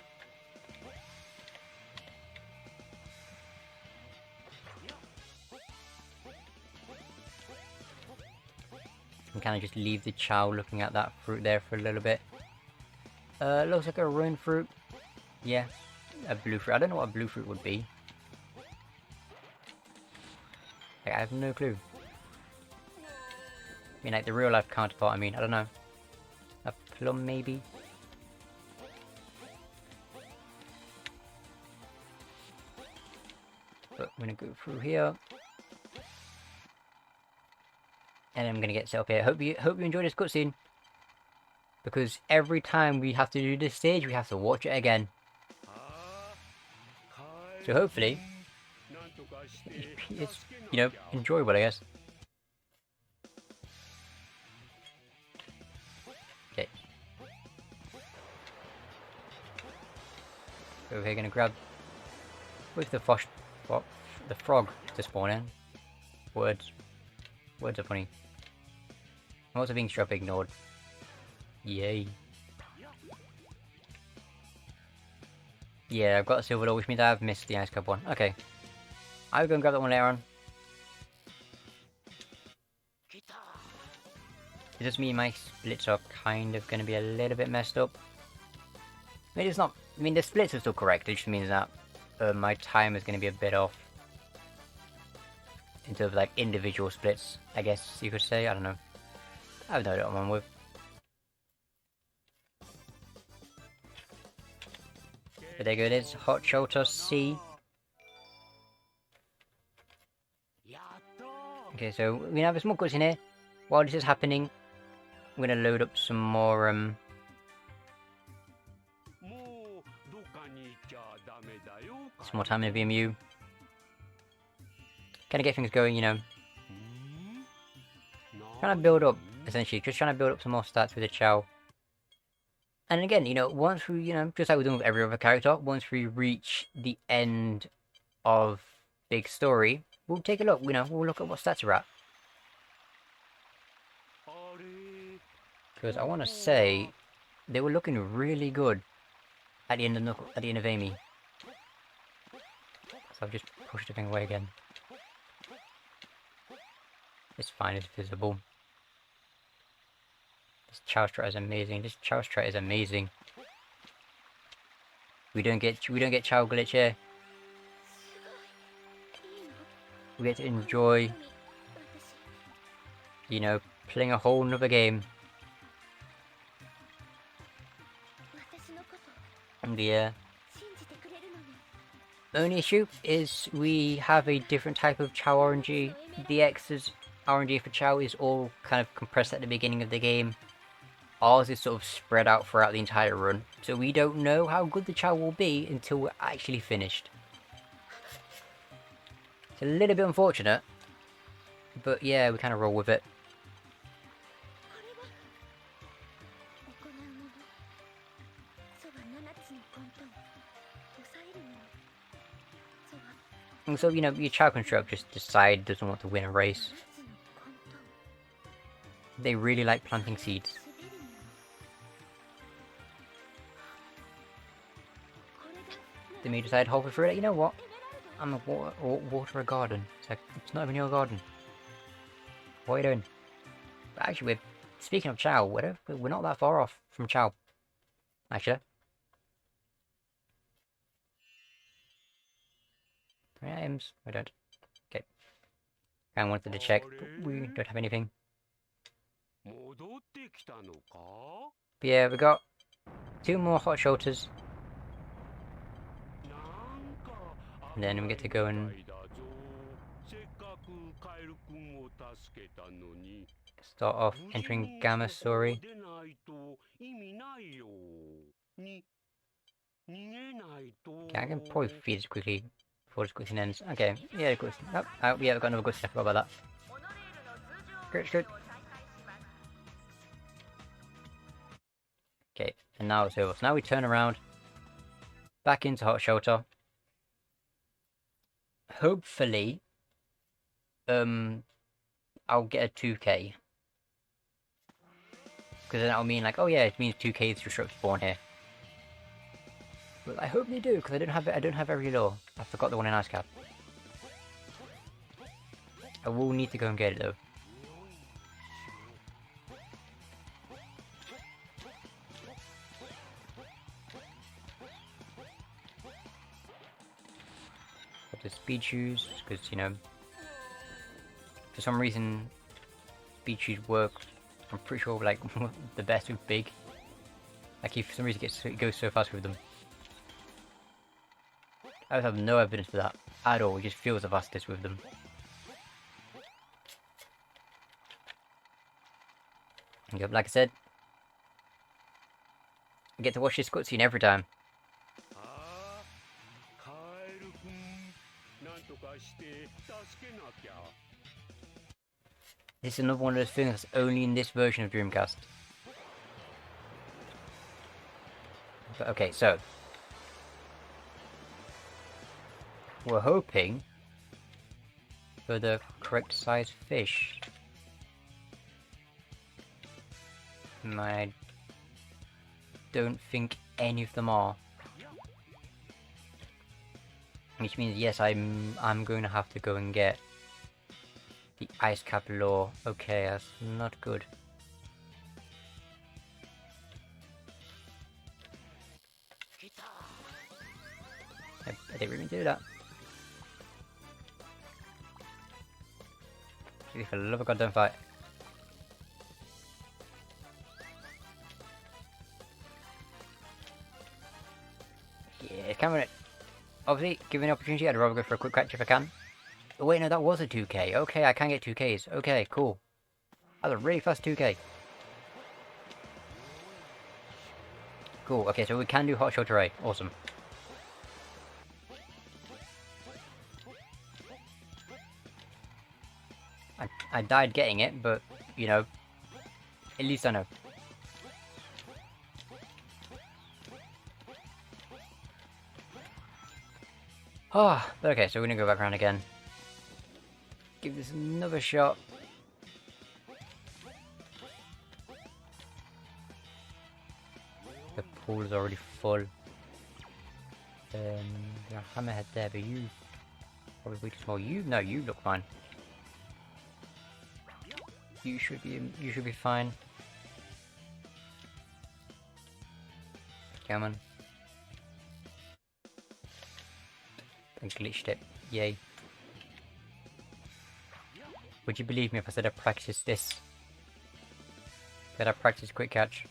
And kind of just leave the chow looking at that fruit there for a little bit. Looks like a ruined fruit. Yeah, a blue fruit. I don't know what a blue fruit would be. Like, I have no clue. I mean, like the real life counterpart, I don't know. A plum, maybe? But I'm gonna go through here. And I'm gonna get set up here. Hope you enjoyed this cutscene. Because every time we have to do this stage, we have to watch it again. So hopefully, it's, you know, enjoyable, I guess. Okay. So we're gonna grab with the frog to spawn in. Words are funny. I'm also being straight up ignored. Yay. Yeah, I've got a silver lure, which means I've missed the ice cup one. Okay. I'll go and grab that one later on. It just means my splits are kind of going to be a little bit messed up. I mean, it's not... I mean, the splits are still correct. It just means that my time is going to be a bit off. In terms of, like, individual splits, I guess you could say. I don't know. I have no idea what I'm on with. But there you go, it is. Hot Shelter C. Okay, so we have a small cutscene here. While this is happening, I'm gonna load up some more some more time in VMU. Kinda get things going, you know. Trying to build up, essentially, just trying to build up some more stats with the Chow. And again, you know, once we, you know, just like we're doing with every other character, once we reach the end of Big Story, we'll take a look, you know, we'll look at what stats are at. Because I want to say, they were looking really good at the end of Amy. So I've just pushed the thing away again. It's fine, it's visible. This Chow strat is amazing. This Chow strat is amazing. We don't get Chow glitch here. We get to enjoy, you know, playing a whole nother game. And the only issue is we have a different type of Chow RNG. DX's RNG for Chow is all kind of compressed at the beginning of the game. Ours is sort of spread out throughout the entire run, so we don't know how good the Chow will be until we're actually finished. It's a little bit unfortunate, but yeah, we kind of roll with it. And so, you know, your Chow construct just decide doesn't want to win a race. They really like planting seeds. They may decide halfway through it, you know what? I'm gonna water a garden. It's like, it's not even your garden. What are you doing? But actually, speaking of Chow, we're not that far off from Chow. Actually. 3 items? I don't. Okay. I wanted to check, but we don't have anything. But yeah, we got 2 more hot shoulders. And then we get to go and start off entering Gamma Story. Okay, I can probably feed this quickly before this cutscene ends. Okay, yeah, good. Oh, yeah, we've got another good step. Forgot about that. Good. Okay, and now it's over. So now we turn around, back into Hot Shelter. Hopefully, I'll get a 2k. Because then that'll mean like, oh yeah, it means 2k is disrupt spawn here. But I hope they do, because I don't have every lure. I forgot the one in Ice Cap. I will need to go and get it though. Got the speed shoes, because you know, for some reason, speed shoes work. I'm pretty sure like the best with big. Like if for some reason it goes so fast with them. I have no evidence for that at all. It just feels the fastest with them. Yep, like I said, I get to watch this cutscene every time. This is another one of those things that's only in this version of Dreamcast. But okay, so we're hoping for the correct size fish. I don't think any of them are. Which means yes, I'm going to have to go and get the ice cap lure. Okay, that's not good. I didn't really do that. For the love of God, don't fight. Yeah, camera. Obviously, given the opportunity, I'd rather go for a quick catch if I can. Oh wait, no, that was a 2k. Okay, I can get 2ks. Okay, cool. That was a really fast 2k. Cool, okay, so we can do Hot Shot Array. Awesome. I died getting it, but, you know, at least I know. Oh, okay, so we're gonna go back around again. Give this another shot. The pool is already full. There's a hammerhead there, but you probably way too small. No, you look fine. You should be fine. come on. I glitched it. Yay. Would you believe me if I said I practiced this? That I practiced quick catch?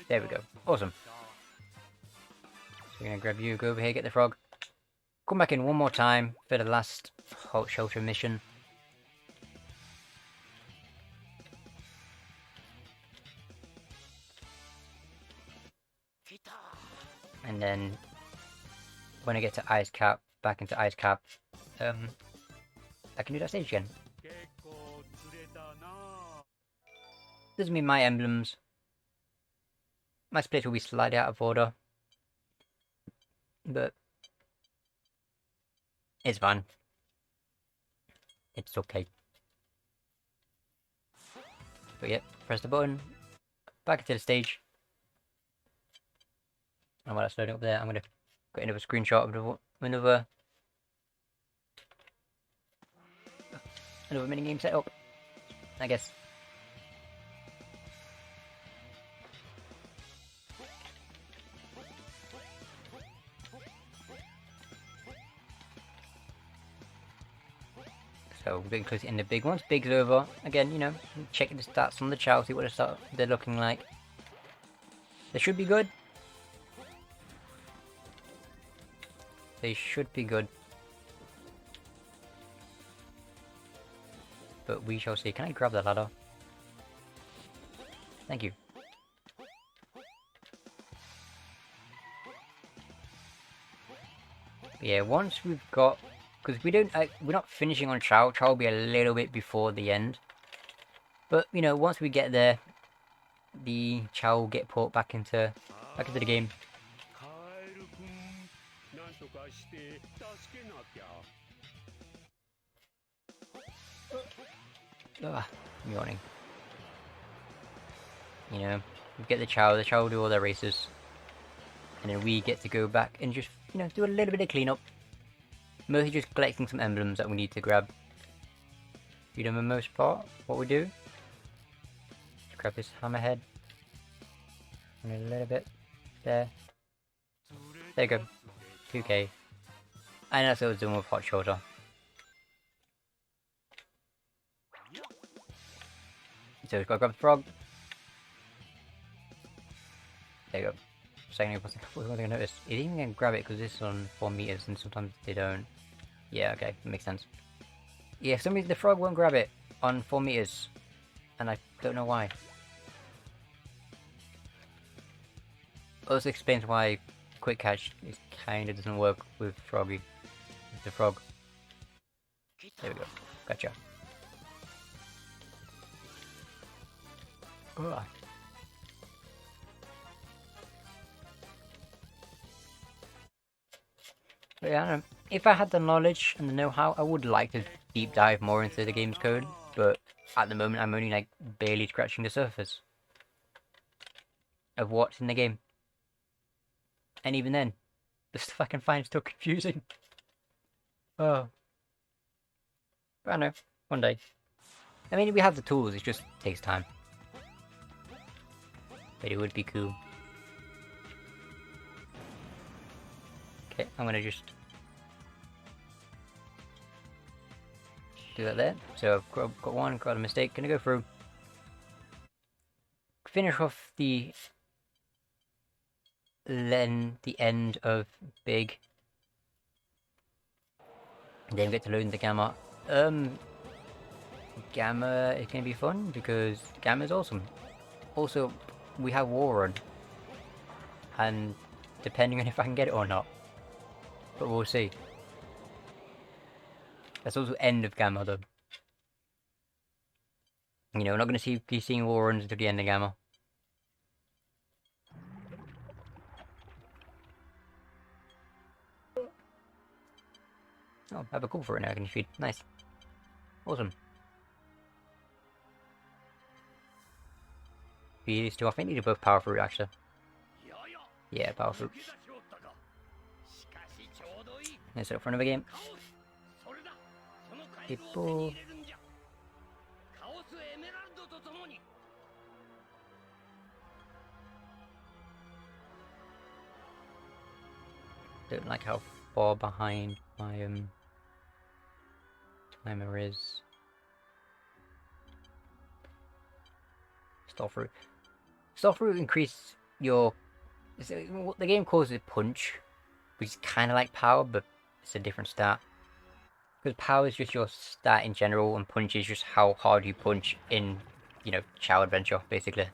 There we go. Awesome. So we're gonna grab you, go over here, get the frog. Come back in one more time for the last hot shelter mission. And then when I get to Ice Cap, back into Ice Cap, I can do that stage again. Doesn't mean my emblems. My split will be slightly out of order. But it's fine. It's okay. But yeah, press the button. Back into the stage. And while that's loading up there, I'm going to get another screenshot of another minigame setup, I guess. So we're getting close to the end of big ones. Big's over. Again, you know, check the stats on the chow, see what they're looking like. They should be good. They should be good. But we shall see. Can I grab that ladder? Thank you. But yeah, once we've got... Because we're not finishing on Chow. Chow will be a little bit before the end. But, you know, once we get there, the Chow will get put back into the game. Ugh, I'm yawning. You know, we get the Chow will do all their races. And then we get to go back and just, you know, do a little bit of cleanup. Mostly just collecting some emblems that we need to grab. For the most part, what we do, just grab this hammerhead. And a little bit there. There you go. 2k. And that's what I was doing with Hot Shoulder. So we've got to grab the frog. There you go. Secondly, what was I notice? It isn't even going to grab it because this is on 4 meters and sometimes they don't. Yeah, okay, that makes sense. Yeah, for some reason the frog won't grab it on 4 meters. And I don't know why. Also explains why quick catch kind of doesn't work with Froggy. With the frog. There we go. Gotcha. Ugh. But yeah, I don't know. If I had the knowledge and the know-how, I would like to deep dive more into the game's code. But at the moment, I'm only like barely scratching the surface of what's in the game. And even then, the stuff I can find is still confusing. Oh. But I don't know. One day. I mean, we have the tools, it just takes time. But it would be cool. Okay, I'm gonna just do that there. So I've got one, got a mistake, gonna go through. Finish off the end of big. Then we get to load the gamma. Gamma is gonna be fun because gamma is awesome. Also, we have War Run. And depending on if I can get it or not. But we'll see. That's also end of Gamma though. You know, we're not going to be seeing War Runs until the end of Gamma. Oh, I have a call for it now, I can feed. Nice. Awesome. Feed these two, I think these are both power fruit actually. Yeah, power fruit. Let's set up for another game. People. Don't like how far behind my timer is. Stall fruit. Stall fruit increase your... what the game calls it punch, which is kind of like power, but it's a different stat. Because power is just your stat in general, and punch is just how hard you punch in, you know, Chow Adventure, basically.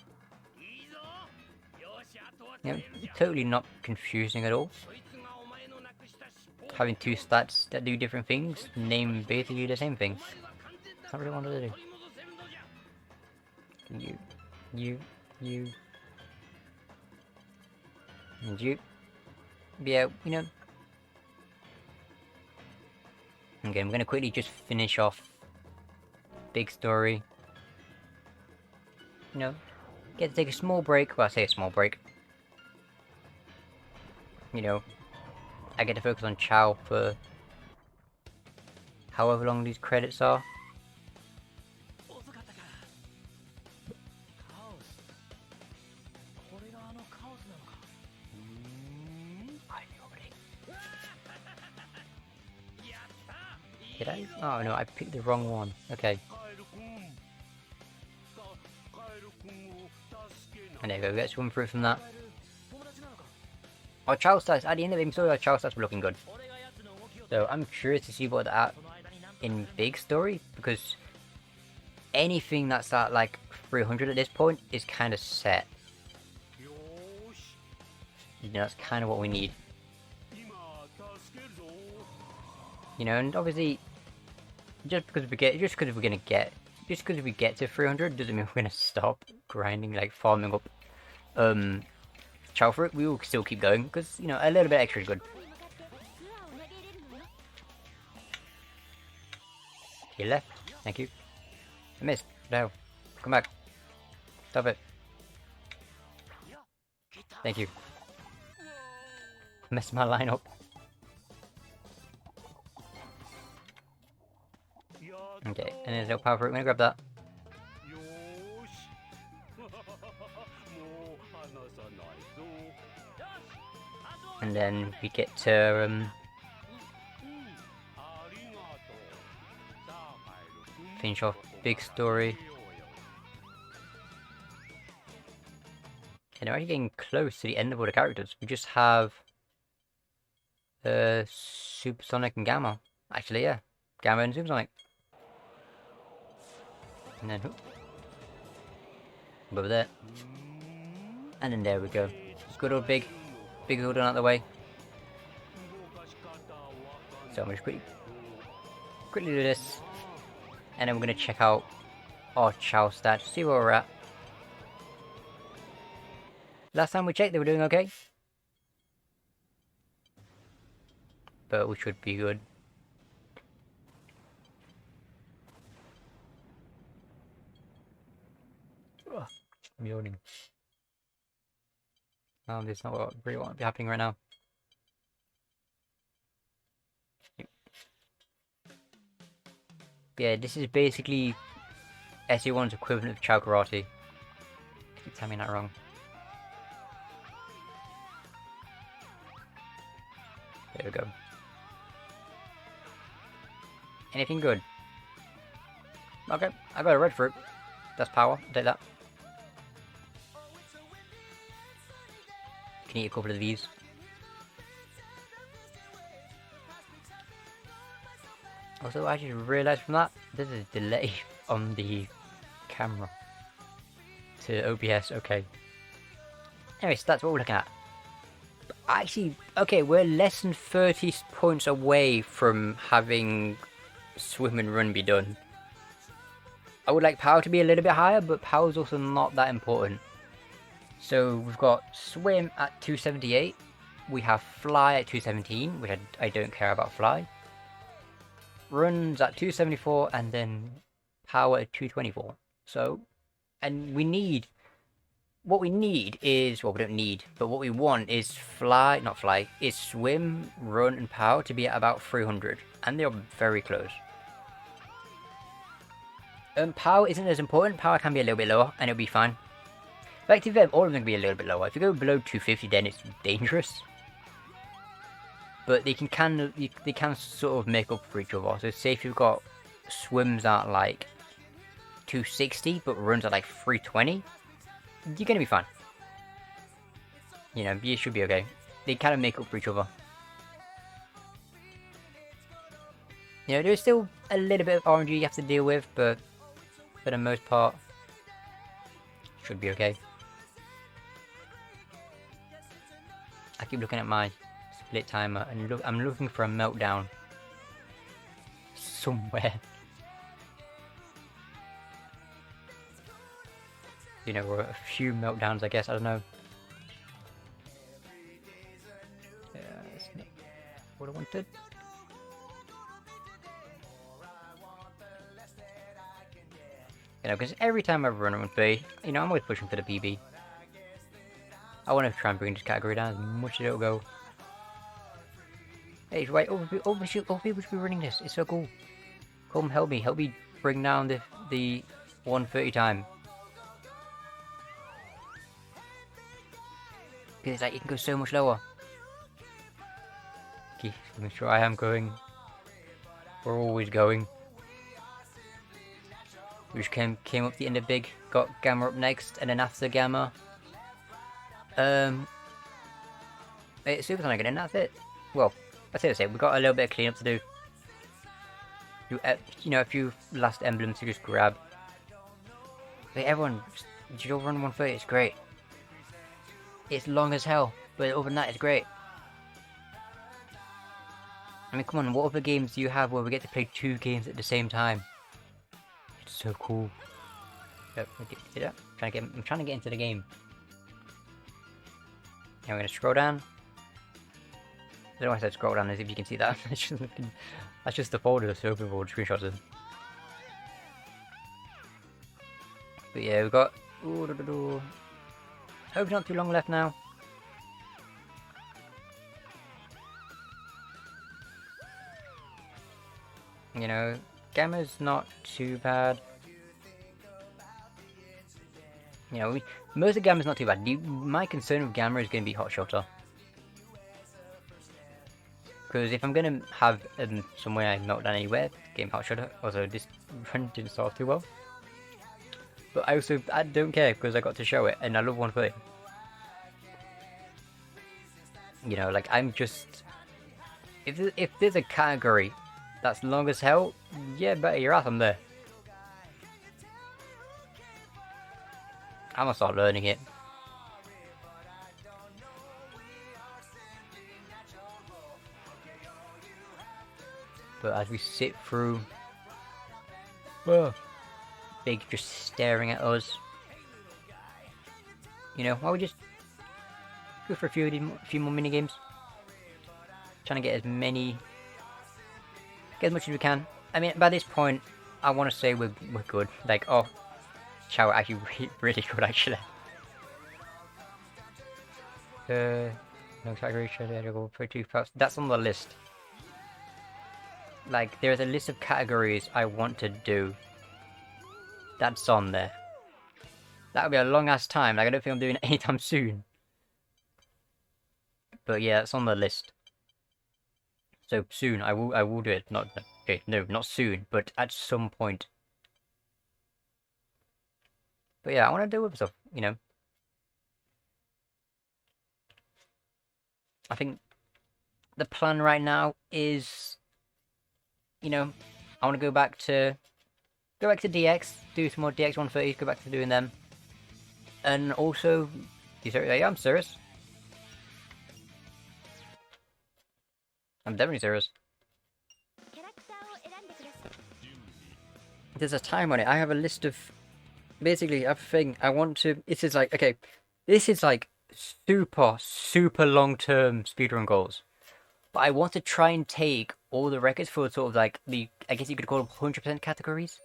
You know, totally not confusing at all. Having two stats that do different things, name basically the same thing. That's not really what I wanted to do. You. And you. Yeah, you know. Okay, I'm gonna quickly just finish off big story. You know, get to take a small break. Well, I say a small break. You know, I get to focus on Chow for however long these credits are. Did I? Oh no, I picked the wrong one. Okay. And there we go, let's run through from that. Our Chow stats, at the end of the episode, our Chow stats were looking good. So I'm curious to see what they're at in big story, because anything that's at like 300 at this point is kind of set. You know, that's kind of what we need. You know, and obviously, just because we get to 300 doesn't mean we're gonna stop grinding, like farming up Chow fruit. We will still keep going because, you know, a little bit extra is good. He left. Thank you. I missed. No, come back. Stop it. Thank you. Messed my line up. Okay, and there's no power fruit. I'm gonna grab that. And then we get to finish off big story. And we're actually getting close to the end of all the characters. We just have Supersonic and Gamma. Actually, yeah, Gamma and Supersonic. And then over there. And then there we go. Good old big all done out of the way. So I'm just quickly do this, and then we're gonna check out our Chow stats, see where we're at. Last time we checked, they were doing okay, but we should be good. Ugh, I'm yawning. Oh, this is not what really want to be happening right now. Yeah, this is basically SA1's equivalent of Chow Karate. Keep telling me that wrong. There we go. Anything good? Okay, I got a red fruit. That's power. I'll take that. Can eat a couple of these. Also, I just realised from that, there's a delay on the camera to OBS. Okay. Anyway, so that's what we're looking at. Actually, okay, we're less than 30 points away from having swim and run be done. I would like power to be a little bit higher, but power's also not that important. So we've got swim at 278, we have fly at 217, which I don't care about fly. Runs at 274, and then power at 224. So, and we need, what we need is, well, we don't need, but what we want is is swim, run, and power to be at about 300, and they're very close. Power isn't as important. Power can be a little bit lower, and it'll be fine. Effective, all of them can be a little bit lower. If you go below 250, then it's dangerous. but they can sort of make up for each other. So say if you've got swims at like 260 but runs at like 320, you're gonna be fine. You know, you should be okay. They kind of make up for each other. You know, there's still a little bit of RNG you have to deal with, but for the most part, should be okay. I keep looking at my split timer and I'm looking for a meltdown somewhere. You know, or a few meltdowns, I guess. I don't know. Yeah, that's not what I wanted. You know, because every time I run on B, you know, I'm always pushing for the PB. I want to try and bring this category down as much as it'll go. Hey, right, other people should be running this. It's so cool. Come help me bring down the 130 time. Because it's like, it can go so much lower. Okay, I'm sure I am going. We're always going. We just came up to the end of big, got Gamma up next, and then after Gamma, it's Supersonic, and then that's it. Well, I say the same. We got a little bit of cleanup to do. You know, a few last emblems to just grab. But everyone, you don't run 130. It's great. It's long as hell, but other than that, it's great. I mean, come on, what other games do you have where we get to play 2 games at the same time? It's so cool. Yep, I'm trying to get into the game. Now we're gonna scroll down. I don't know why I said scroll down, as if you can see that. That's just the folder that's open for screenshots of. But yeah, we've got. Hope not too long left now. You know, Gamma's not too bad. You know, most of Gamma's not too bad. My concern with Gamma is going to be Hot Shelter. Because if I'm going to have somewhere I melt down anywhere, game Hot Shelter. Also, this run didn't start too well. But I don't care because I got to show it and I love 130. You know, like I'm just... If there's a category that's long as hell, yeah, better your ass, I'm there. I'm gonna start learning it. But as we sit through... Whoa. Big just staring at us. You know, why we just go for a few more mini games? Trying to get as many... Get as much as we can. I mean, by this point, I want to say we're good. Like, oh, Chow actually really good, actually. No category, go for 2 parts. That's on the list. Like, there's a list of categories I want to do. That's on there. That'll be a long ass time. Like, I don't think I'm doing it anytime soon. But yeah, it's on the list. So soon, I will do it. Okay, no, not soon, but at some point. But yeah, I want to do other stuff, you know. I think the plan right now is, you know, I want to go back to DX, do some more DX 130s, go back to doing them, and also, yeah, I'm serious. I'm definitely serious. There's a time on it. I have a list of... Basically, everything I want to... This is like... Okay. This is like super long-term speedrun goals. But I want to try and take all the records for sort of like the... I guess you could call them 100% categories.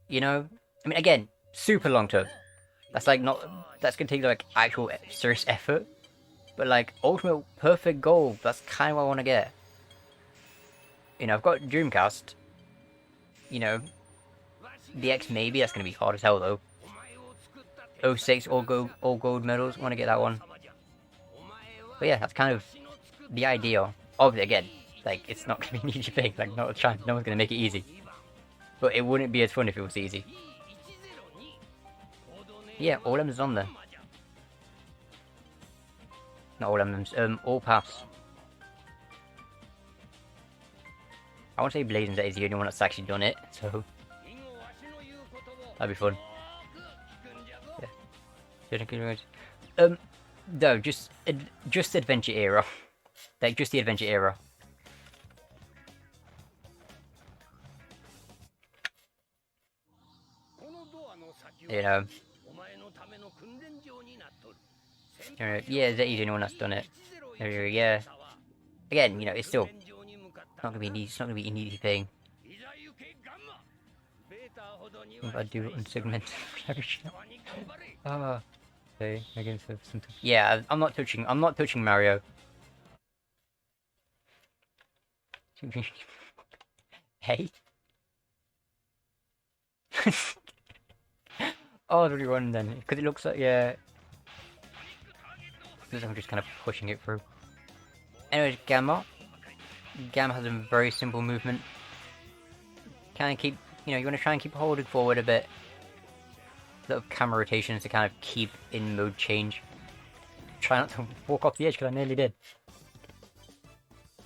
You know? I mean, again, super long-term. That's like not... That's going to take like actual serious effort. But like, ultimate perfect goal, that's kind of what I want to get. You know, I've got Dreamcast. You know, DX maybe, that's going to be hard as hell though. 06 all gold medals, want to get that one. But yeah, that's kind of the idea of it again, like it's not gonna be an easy thing. Like no one's gonna make it easy. But it wouldn't be as fun if it was easy. Yeah, all emblems on there. Not all emblems. All paths. I want to say Blazing Zeta is the only one that's actually done it, so that'd be fun. Yeah. No, just Adventure era, like just the Adventure era. You know. Yeah, Zeta's the only one that's done it. Yeah. Again, you know, it's still not gonna be easy. It's not gonna be an easy thing. If I do unsegmented ah, okay. Against some. Yeah, I'm not touching Mario. Hey. Oh, the rerun then, because it looks like yeah. Looks like I'm just kind of pushing it through. Anyways, Gamma. Gamma has a very simple movement. Kind of keep, you know, you want to try and keep holding forward a bit. Little camera rotations to kind of keep in mode change. Try not to walk off the edge because I nearly did.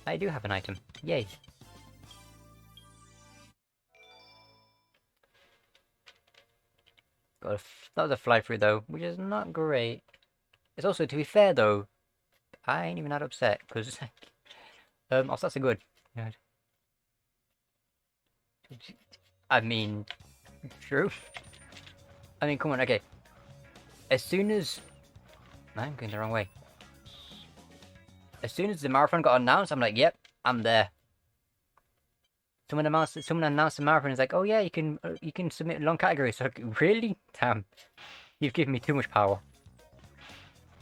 I do have an item. Yay. That was a fly through though, which is not great. It's also, to be fair though, I ain't even that upset because our stats are good. I mean, true. I mean, come on, okay. As soon as I'm going the wrong way. As soon as the marathon got announced, I'm like, yep, I'm there. Someone announced the marathon. It's like, oh yeah, you can submit long categories. So really, damn, you've given me too much power.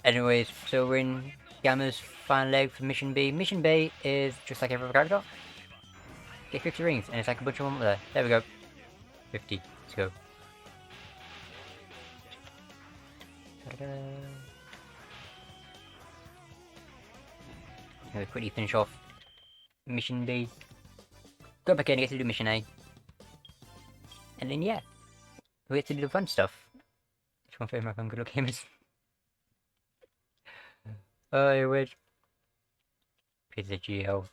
Anyways, so we're in Gamma's final leg for Mission B. Mission B is just like every other character. Get 50 rings, and it's like a bunch of them up there. There we go. 50. Let's go. We'll quickly finish off Mission B. Go back in and get to do Mission A. And then yeah, we get to do the fun stuff. Which one favorite I'm good at gamers? Oh, wait. Pizza GL.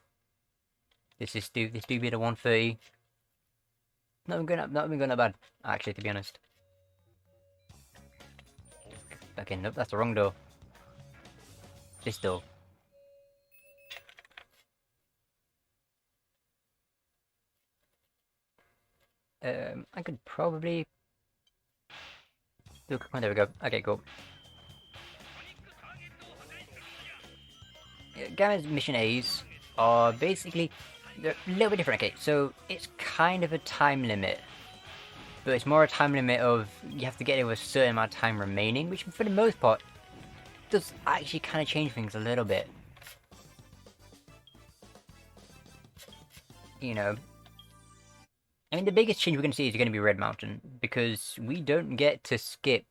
This do be the 130. Not even going that bad, actually, to be honest. Okay, nope, that's the wrong door. This door. I could probably do a quick one. There we go. Okay, cool. Gamma's Mission A's are basically, they're a little bit different. Okay, so it's kind of a time limit, but it's more a time limit of you have to get it with a certain amount of time remaining, which for the most part does actually kind of change things a little bit. You know, I mean, the biggest change we're going to see is going to be Red Mountain, because we don't get to skip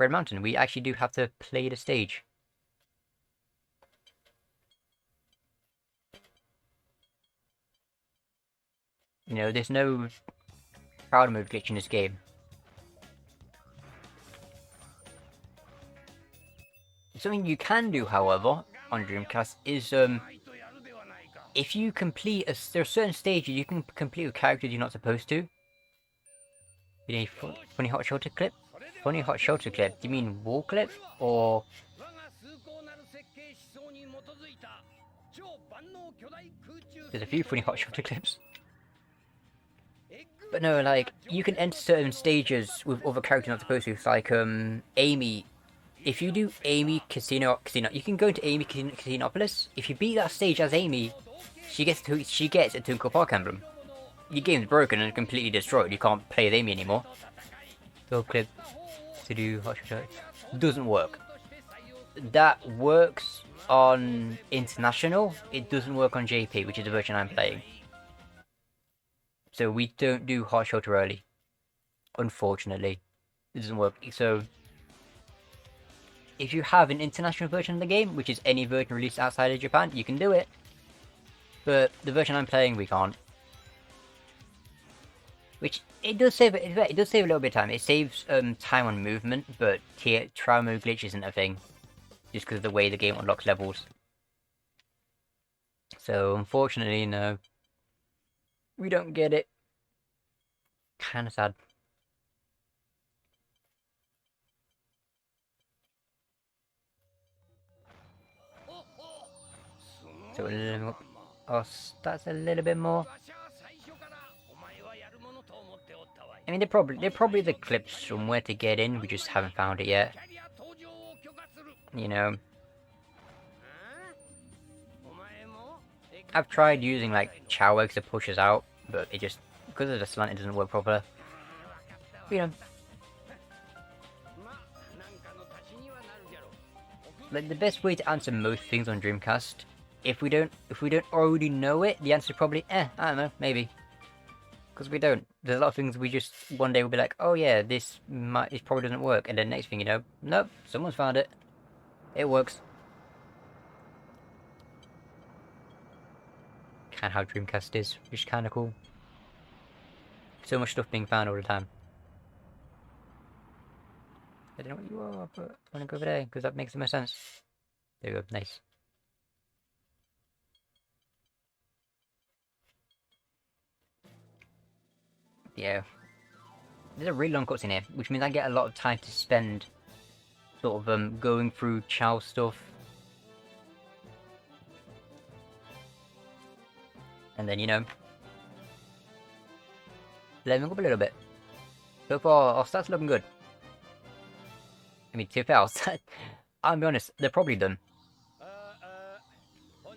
Red Mountain. We actually do have to play the stage. You know, there's no crowd mode glitch in this game. Something you can do, however, on Dreamcast is, if you complete there are certain stages you can complete with characters you're not supposed to. You need funny hot shoulder clip? Funny hot shoulder clip? Do you mean wall clip? Or... There's a few funny hot shoulder clips. But no, like, you can enter certain stages with other characters you're not supposed to. It's like, Amy. If you do Amy Casino, you can go into Amy Casinopolis. If you beat that stage as Amy, she gets a Twinkle Park emblem. Your game's broken and completely destroyed. You can't play as Amy anymore. Go clip to do hot shot. Doesn't work. That works on International. It doesn't work on JP, which is the version I'm playing. So we don't do hot shelter early. Unfortunately, it doesn't work. So if you have an international version of the game, which is any version released outside of Japan, you can do it. But the version I'm playing, we can't. Which it does save a little bit of time. It saves time on movement, but trial mode glitch isn't a thing, just because of the way the game unlocks levels. So unfortunately, no, we don't get it. Kind of sad. So we'll level up our stats a little bit more. I mean, they're probably the clips somewhere to get in. We just haven't found it yet. You know, I've tried using like chow eggs to push us out, but it just, because of the slant, it doesn't work properly. You know, like the best way to answer most things on Dreamcast, if we don't already know it, the answer is probably I don't know, maybe. Because we don't. There's a lot of things we just one day will be like, oh yeah, this probably doesn't work, and then next thing you know, nope, someone's found it. It works. Kind of how Dreamcast is, which is kind of cool. So much stuff being found all the time. I don't know what you are, but I want to go over there because that makes the most sense. There we go, nice. Yeah. There's a really long cutscene here, which means I get a lot of time to spend sort of going through Chow stuff. And then, you know, leveling up a little bit. So far, our stats looking good. I mean, 2 fails. I'll be honest, they're probably done.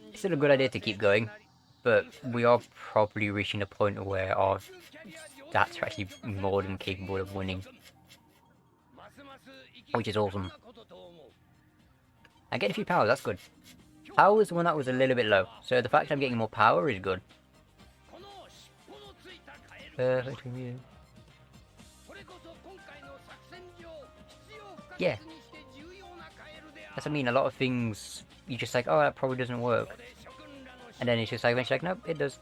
It's still a good idea to keep going, but we are probably reaching a point where our stats are actually more than capable of winning. Which is awesome. I get a few powers, that's good. Power was the one that was a little bit low, so the fact that I'm getting more power is good. Yeah. That's what I mean, a lot of things, you're just like, oh, that probably doesn't work. And then it's just like, eventually like, nope, it does.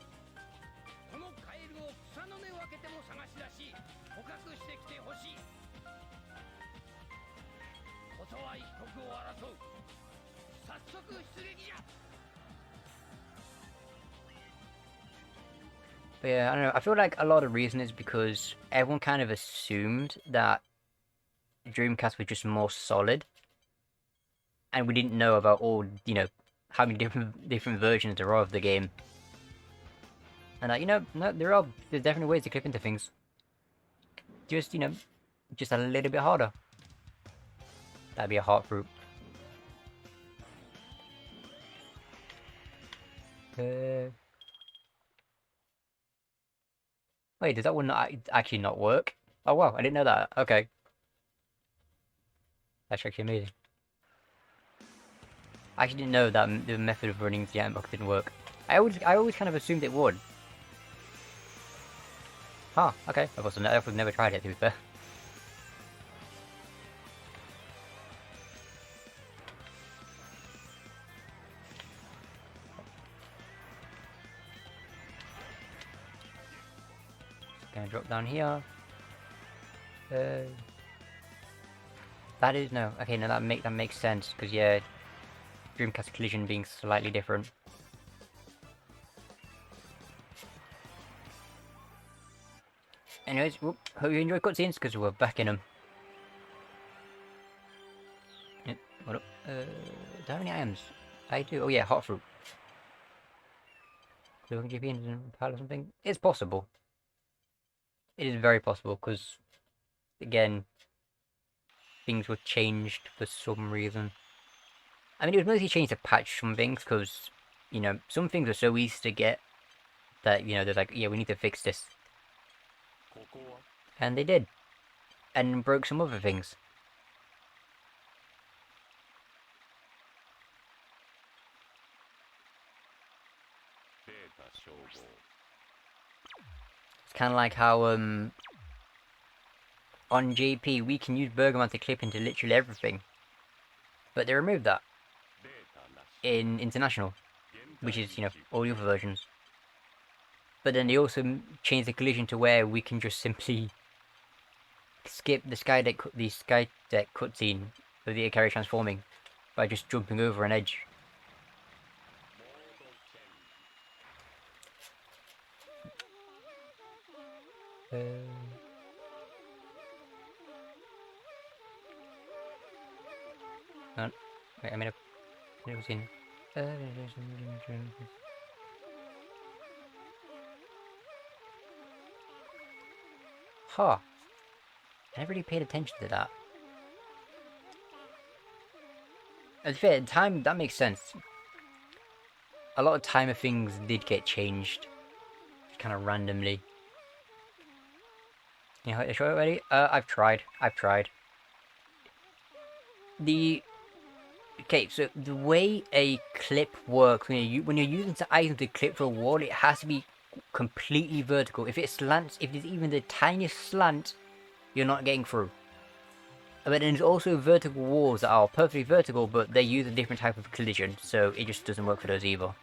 But yeah, I don't know, I feel like a lot of the reason is because everyone kind of assumed that Dreamcast was just more solid. And we didn't know about all, you know, how many different versions there are of the game. And you know, no, there's definitely ways to clip into things. Just, you know, just a little bit harder. That'd be a heart fruit. Wait, does that one actually not work? Oh wow, I didn't know that. Okay. That's actually amazing. I actually didn't know that the method of running the item box didn't work. I always kind of assumed it would. Huh, okay. I've never tried it, to be fair. Gonna drop down here. That is no. Okay, no, that makes sense because yeah, Dreamcast collision being slightly different. Anyways, whoop, hope you enjoy cutscenes because we're back in them. Yep, what up? Do I have any items? I do. Oh yeah, hot fruit. Do I GP in a pile or something? It's possible. It is very possible because, again, things were changed for some reason. I mean, it was mostly changed to patch some things because, you know, some things are so easy to get that, you know, there's like, yeah, we need to fix this. And they did. And broke some other things. It's kind of like how, on JP, we can use Bergman to clip into literally everything. But they removed that in International, which is, you know, all the other versions. But then they also changed the collision to where we can just simply skip the Skydeck cutscene of the Ikari transforming by just jumping over an edge. Wait, I mean, it was in. Huh. I never really paid attention to that. At fair time, that makes sense. A lot of timer things did get changed, kind of randomly. You know how to show it already? I've tried. Okay, so the way a clip works when you're using the item to clip through a wall, it has to be completely vertical. If it slants, if there's even the tiniest slant, you're not getting through. But then there's also vertical walls that are perfectly vertical, but they use a different type of collision, so it just doesn't work for those either.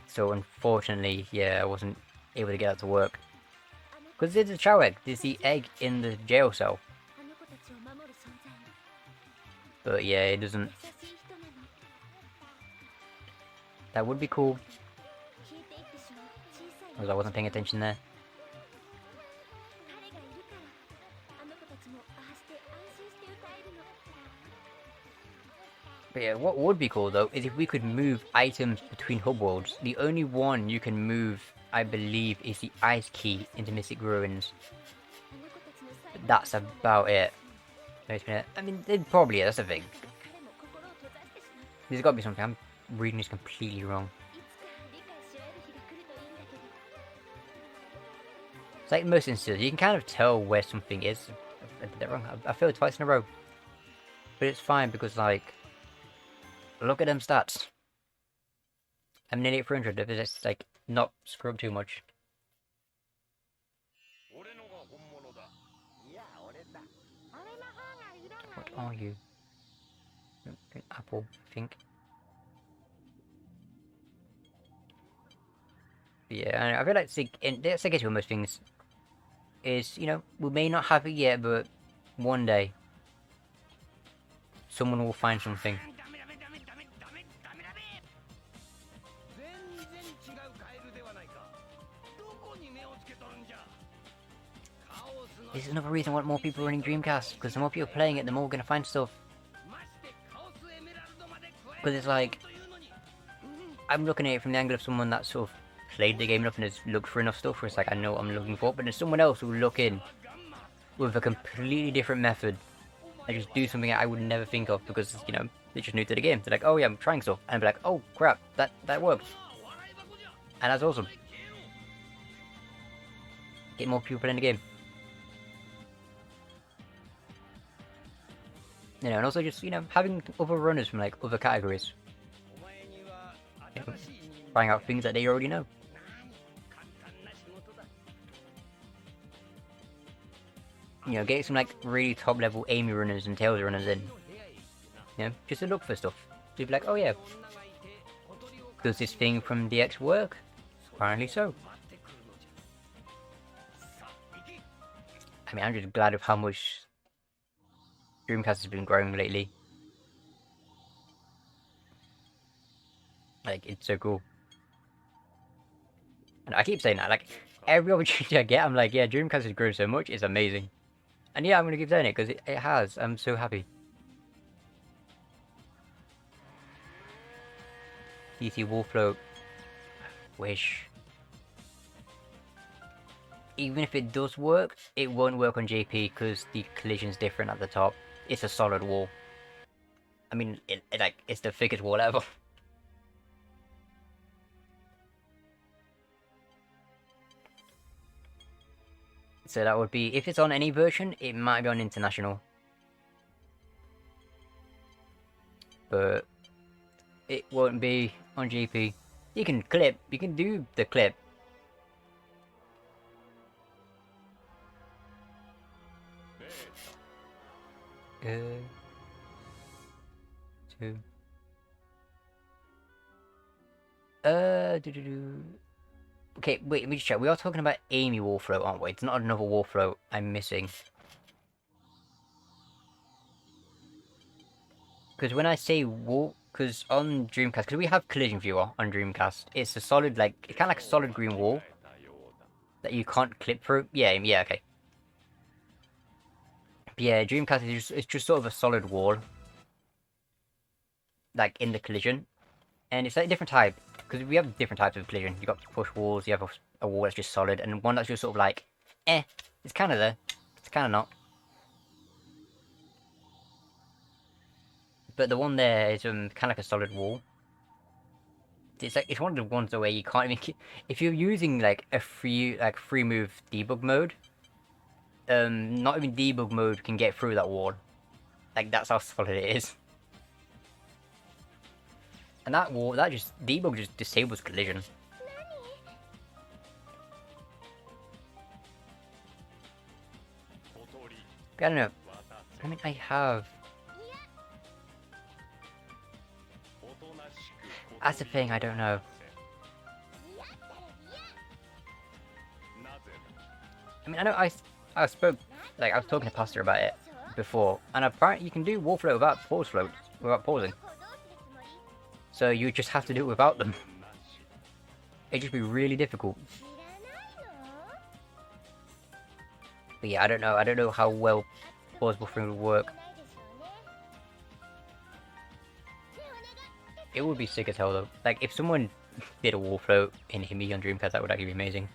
So unfortunately, yeah, I wasn't able to get that to work. Because there's a chow egg, there's the egg in the jail cell. But yeah, it doesn't... That would be cool. Because I wasn't paying attention there. But yeah, what would be cool though is if we could move items between hub worlds. The only one you can move, I believe, is the ice key into Mystic Ruins. But that's about it. Wait a minute. I mean, it probably is, that's the thing. There's gotta be something. I'm reading this completely wrong. It's like most instances, you can kind of tell where something is. I did that wrong. I failed twice in a row. But it's fine because, like, look at them stats. I'm nearly at 400 if it's, like, not screw up too much. What are you? An apple, I think. Yeah, I feel like that's the case with most things. Is, you know, we may not have it yet, but one day someone will find something. This is another reason I want more people running Dreamcast, because the more people playing it, the more we're going to find stuff. Because it's like, I'm looking at it from the angle of someone that sort of played the game enough and has looked for enough stuff where it's like, I know what I'm looking for, but there's someone else who will look in with a completely different method and just do something I would never think of because, you know, they're just new to the game. They're like, oh yeah, I'm trying stuff. And I'd be like, oh crap, that worked. And that's awesome. Get more people playing the game. You know, and also just, you know, having other runners from, like, other categories. You know, trying out things that they already know. You know, get some, like, really top-level Amy runners and Tails runners in. You know, just to look for stuff. To be like, oh yeah. Does this thing from DX work? Apparently so. I mean, I'm just glad of how much Dreamcast has been growing lately. Like, it's so cool. And I keep saying that, like, every opportunity I get, I'm like, yeah, Dreamcast has grown so much, it's amazing. And yeah, I'm gonna keep saying it, because it has. I'm so happy. DC Wallfloat. Wish. Even if it does work, it won't work on JP because the collision's different at the top. It's a solid wall. I mean, it's the thickest wall ever. So that would be, if it's on any version, it might be on International. But it won't be on GP. You can do the clip. Two. Okay, wait, let me just check. We are talking about Amy Warfloat, aren't we? It's not another Warfloat I'm missing. Because when I say because on Dreamcast, because we have Collision Viewer on Dreamcast, it's a solid, like, it's kind of like a solid green wall that you can't clip through. Yeah, okay. But yeah, Dreamcast is it's just sort of a solid wall, like in the collision, and it's like a different type because we have different types of collision. You got push walls, you have a wall that's just solid, and one that's just sort of like, it's kind of there, it's kind of not. But the one there is kind of like a solid wall. It's like it's one of the ones where you can't even if you're using like a free move debug mode. Not even debug mode can get through that wall. Like that's how solid it is. And that wall, debug just disables collision. But I don't know. I mean, I have. That's the thing. I don't know. I mean, I know I spoke, like I was talking to Pastor about it before, and apparently you can do wall float without without pausing. So you just have to do it without them. It'd just be really difficult. But yeah, I don't know how well pause buffering would work. It would be sick as hell though. Like if someone did a wall float in Himi on Dreamcast, that would actually be amazing.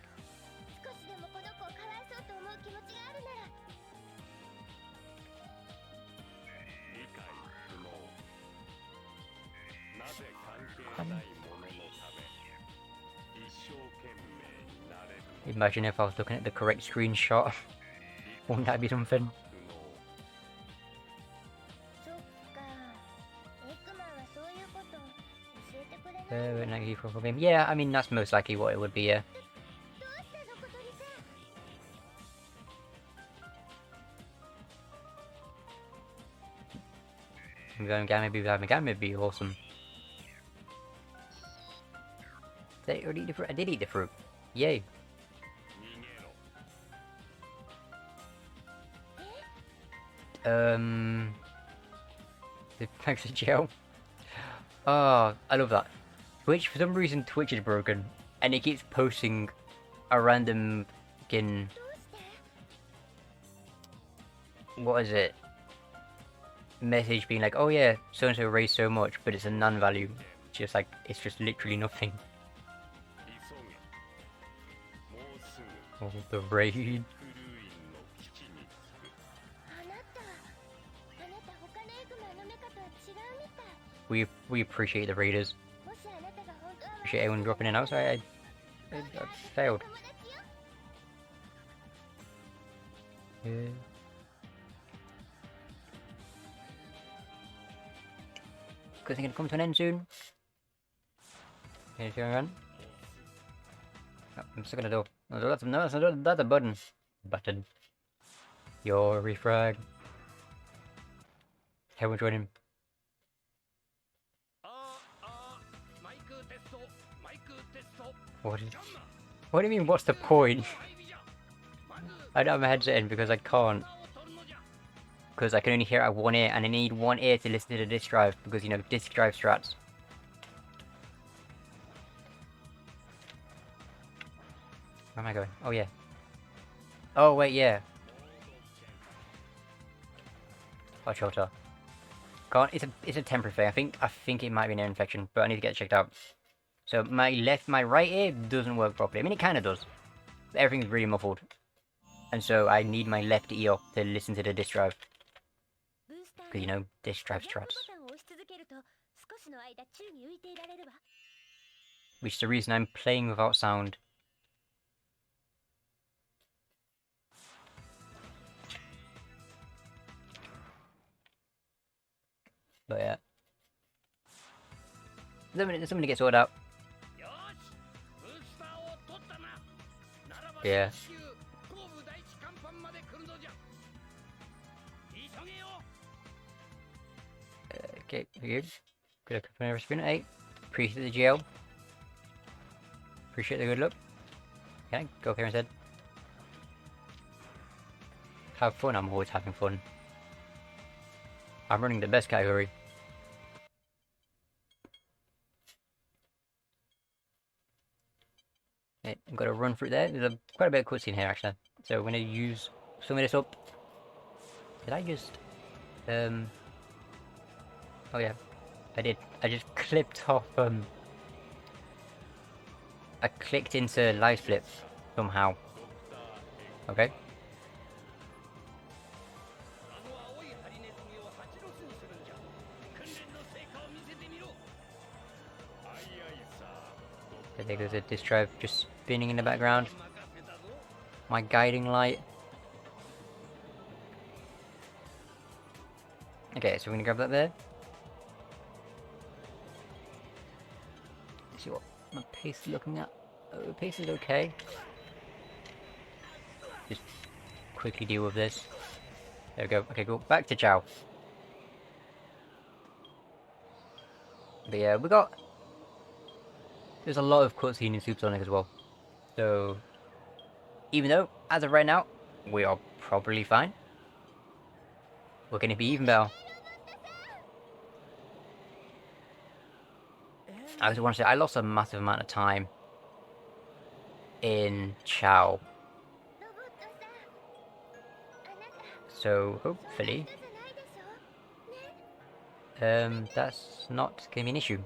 Imagine if I was looking at the correct screenshot. Wouldn't that be something? Yeah, I mean that's most likely what it would be, yeah. Gamma would be awesome. Did I already eat the fruit? I did eat the fruit. Yay. The packs of gel. Oh, I love that. Twitch, for some reason, Twitch is broken, and it keeps posting a random fucking. What is it? Message being like, oh yeah, so and so raised so much, but it's a non-value. Just like, it's just literally nothing. Oh, the raid. We appreciate the raiders. Appreciate everyone dropping in. Sorry, I failed. Yeah. Good thing it'll come to an end soon. Here's going on. Oh, I'm stuck in the door. No, that's a button. Button. Your refrag. Everyone join him. What do you mean, what's the point? I don't have my headset in because I can't. Because I can only hear it at one ear, and I need one ear to listen to the disk drive, because, you know, disk drive strats. Where am I going? Oh, yeah. Oh, wait, yeah. Hot shelter. Can't, it's a temporary thing. I think it might be an ear infection, but I need to get it checked out. So my right ear doesn't work properly. I mean, it kind of does. But everything's really muffled. And so I need my left ear to listen to the disk drive. Because, you know, disk drive strats. Which is the reason I'm playing without sound. But yeah. Something to get sorted out. Yeah. Okay, good. Good luck for spin. Hey, appreciate the GL. Appreciate the good luck. Okay, go up here instead. Have fun, I'm always having fun. I'm running the best category. Okay, I've got to run through there. There's quite a bit of cutscene here actually. So we're gonna use some of this up. Did I just oh yeah, I did. I just clipped off I clicked into live flip somehow. Okay. I think there's a disk drive just spinning in the background. My guiding light. Okay, so we're gonna grab that there. Let's see what my pace is looking at. Oh, the pace is okay. Just quickly deal with this. There we go. Okay, go back to Chow. But yeah, there's a lot of cutscene in Supersonic as well. So even though, as of right now, we are probably fine, we're gonna be even better. I just want to say, I lost a massive amount of time in Chow. So hopefully, that's not gonna be an issue.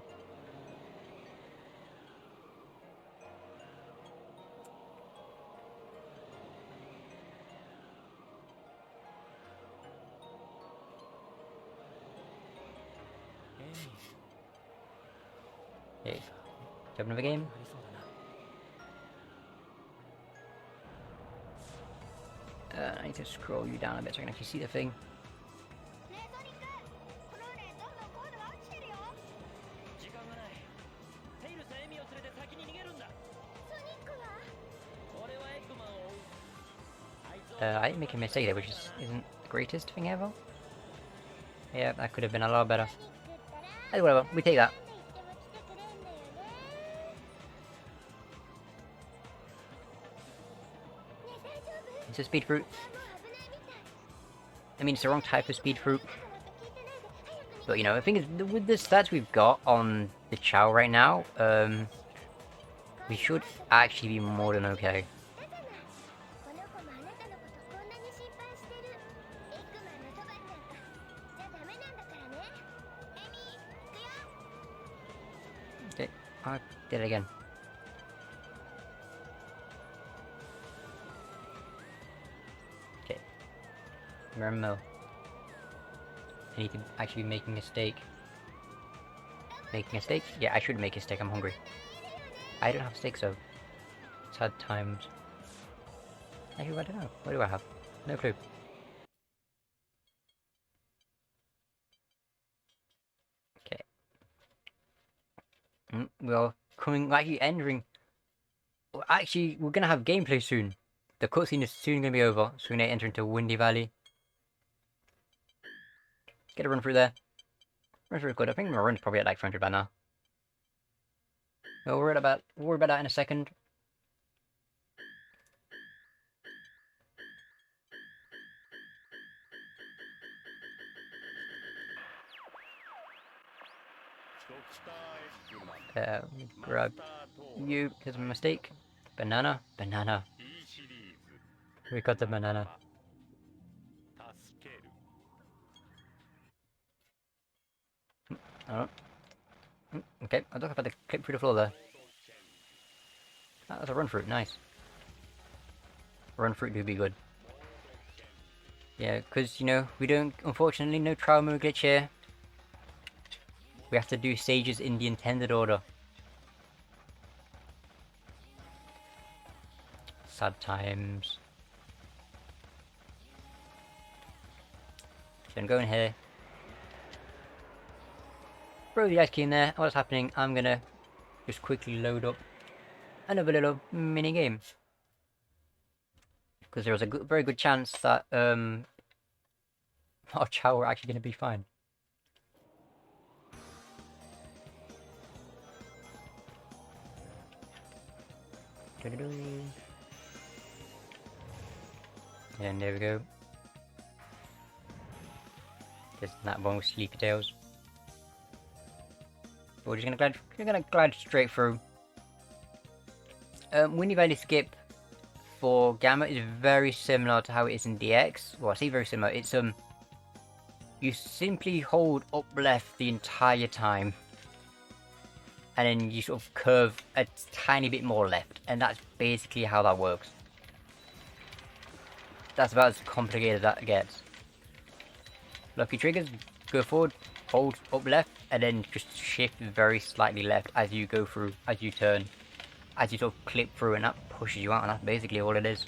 Okay, have another game. I need to scroll you down a bit so I can actually see the thing. I didn't make a mistake there, which isn't the greatest thing ever. Yeah, that could have been a lot better. Hey, whatever, we take that. It's a speed fruit. I mean, it's the wrong type of speed fruit. But, you know, the thing is, with the stats we've got on the Chow right now, we should actually be more than okay. Okay, I did it again. Okay. Remember, I need to actually be making a steak. Making a steak? Yeah, I should make a steak, I'm hungry. I don't have steak, so sad times. Actually, I don't know. What do I have? No clue. Okay. We're coming, actually entering. Actually, we're gonna have gameplay soon. The cutscene is soon gonna be over, so we're gonna enter into Windy Valley. Get a run through there. Run through good. I think my run's probably at like 400 by now. We'll worry about that in a second. Grab you because of a mistake. Banana. We got the banana. Oh. Okay, I'll talk about the clip through the floor there. That's a run fruit, nice. Run fruit do be good. Yeah, because, you know, we don't, unfortunately, no trial mode glitch here. We have to do stages in the intended order. Sad times. So I'm going here. Throw the ice key in there. What's happening? I'm gonna just quickly load up another little mini game. Because there was a very good chance that our Chow were actually gonna be fine. And there we go. Just that one with sleepy tails. We're just gonna glide straight through. Windy Valley skip for Gamma is very similar to how it is in DX. Well, I say very similar. It's you simply hold up left the entire time, and then you sort of curve a tiny bit more left, and that's basically how that works. That's about as complicated as that gets. Lucky triggers, go forward, hold up left, and then just shift very slightly left as you go through, as you turn, as you sort of clip through, and that pushes you out, and that's basically all it is.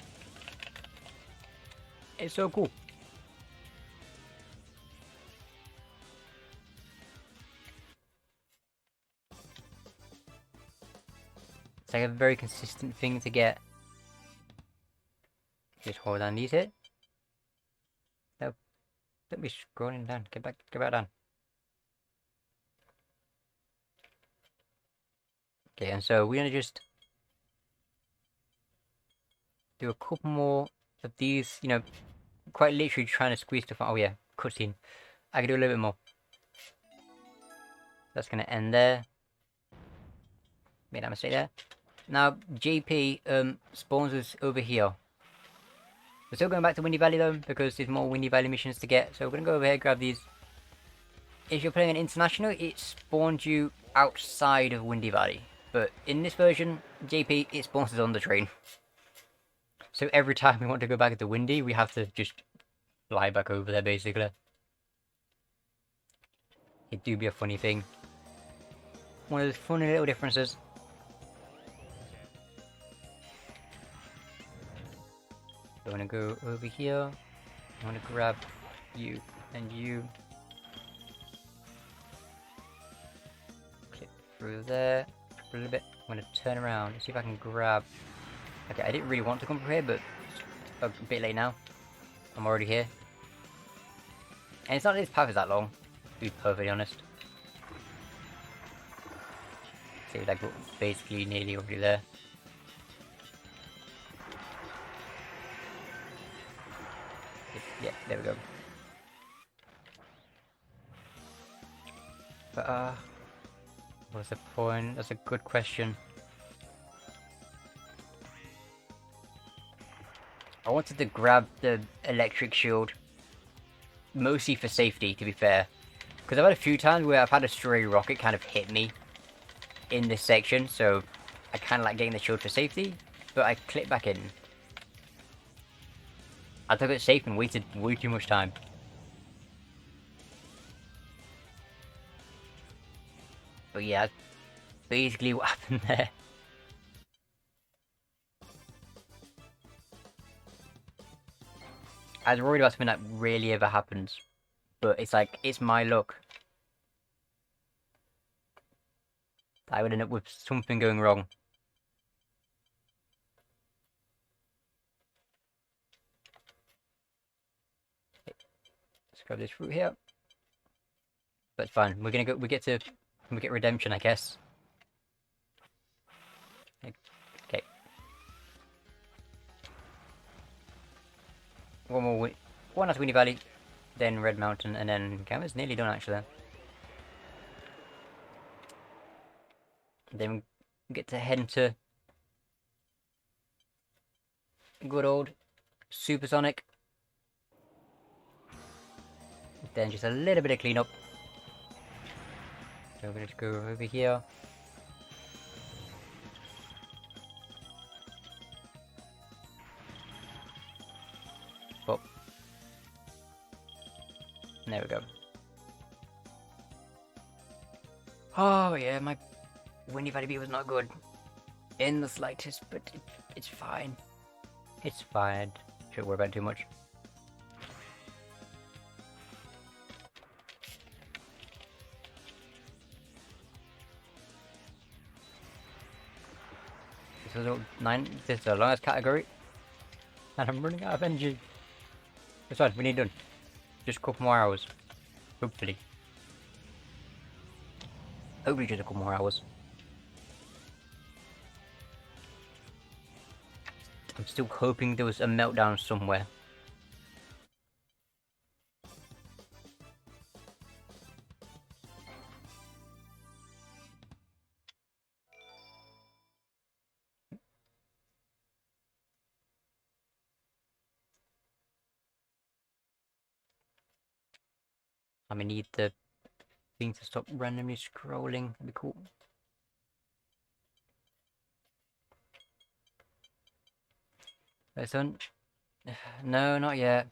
It's so cool. It's like a very consistent thing to get. Just hold down these hit. No, don't be scrolling down. Get back down. Okay, and so we're gonna just do a couple more of these. You know, quite literally trying to squeeze stuff out. Oh yeah, cutscene. I can do a little bit more. That's gonna end there. Made that mistake there. Now JP spawns us over here. We're still going back to Windy Valley though, because there's more Windy Valley missions to get. So we're going to go over here, grab these. If you're playing an international, it spawns you outside of Windy Valley. But in this version, JP, it spawns us on the train. So every time we want to go back to Windy, we have to just fly back over there, basically. It do be a funny thing. One of those funny little differences. I want to go over here. I want to grab you and you. Clip through there. A little bit. I'm going to turn around and see if I can grab. Okay, I didn't really want to come from here, but a bit late now. I'm already here. And it's not that this path is that long, to be perfectly honest. See, like, we're basically nearly already there. Yeah, there we go. But, what's the point? That's a good question. I wanted to grab the electric shield. Mostly for safety, to be fair. Because I've had a few times where I've had a stray rocket kind of hit me in this section, so I kind of like getting the shield for safety, but I clipped back in. I took it safe and waited way too much time. But yeah, that's basically what happened there. I was worried about something that rarely ever happens. But it's like, it's my luck. I would end up with something going wrong. Let's grab this fruit here. But it's fine. We're gonna go. We get redemption, I guess. Okay. One more. One at Windy Valley, then Red Mountain, and then Gamma's nearly done actually. Then we get to head into good old Supersonic. Then just a little bit of cleanup. So we're going to go over here. Pop. There we go. Oh yeah, my Windy Valley Bee was not good in the slightest, but it's fine. It's fine. Shouldn't worry about it too much. This is the longest category, and I'm running out of energy. It's fine, we need done. Just a couple more hours. Hopefully. Hopefully just a couple more hours. I'm still hoping there was a meltdown somewhere. I mean, need the thing to stop randomly scrolling. That'd be cool. Listen. No, not yet.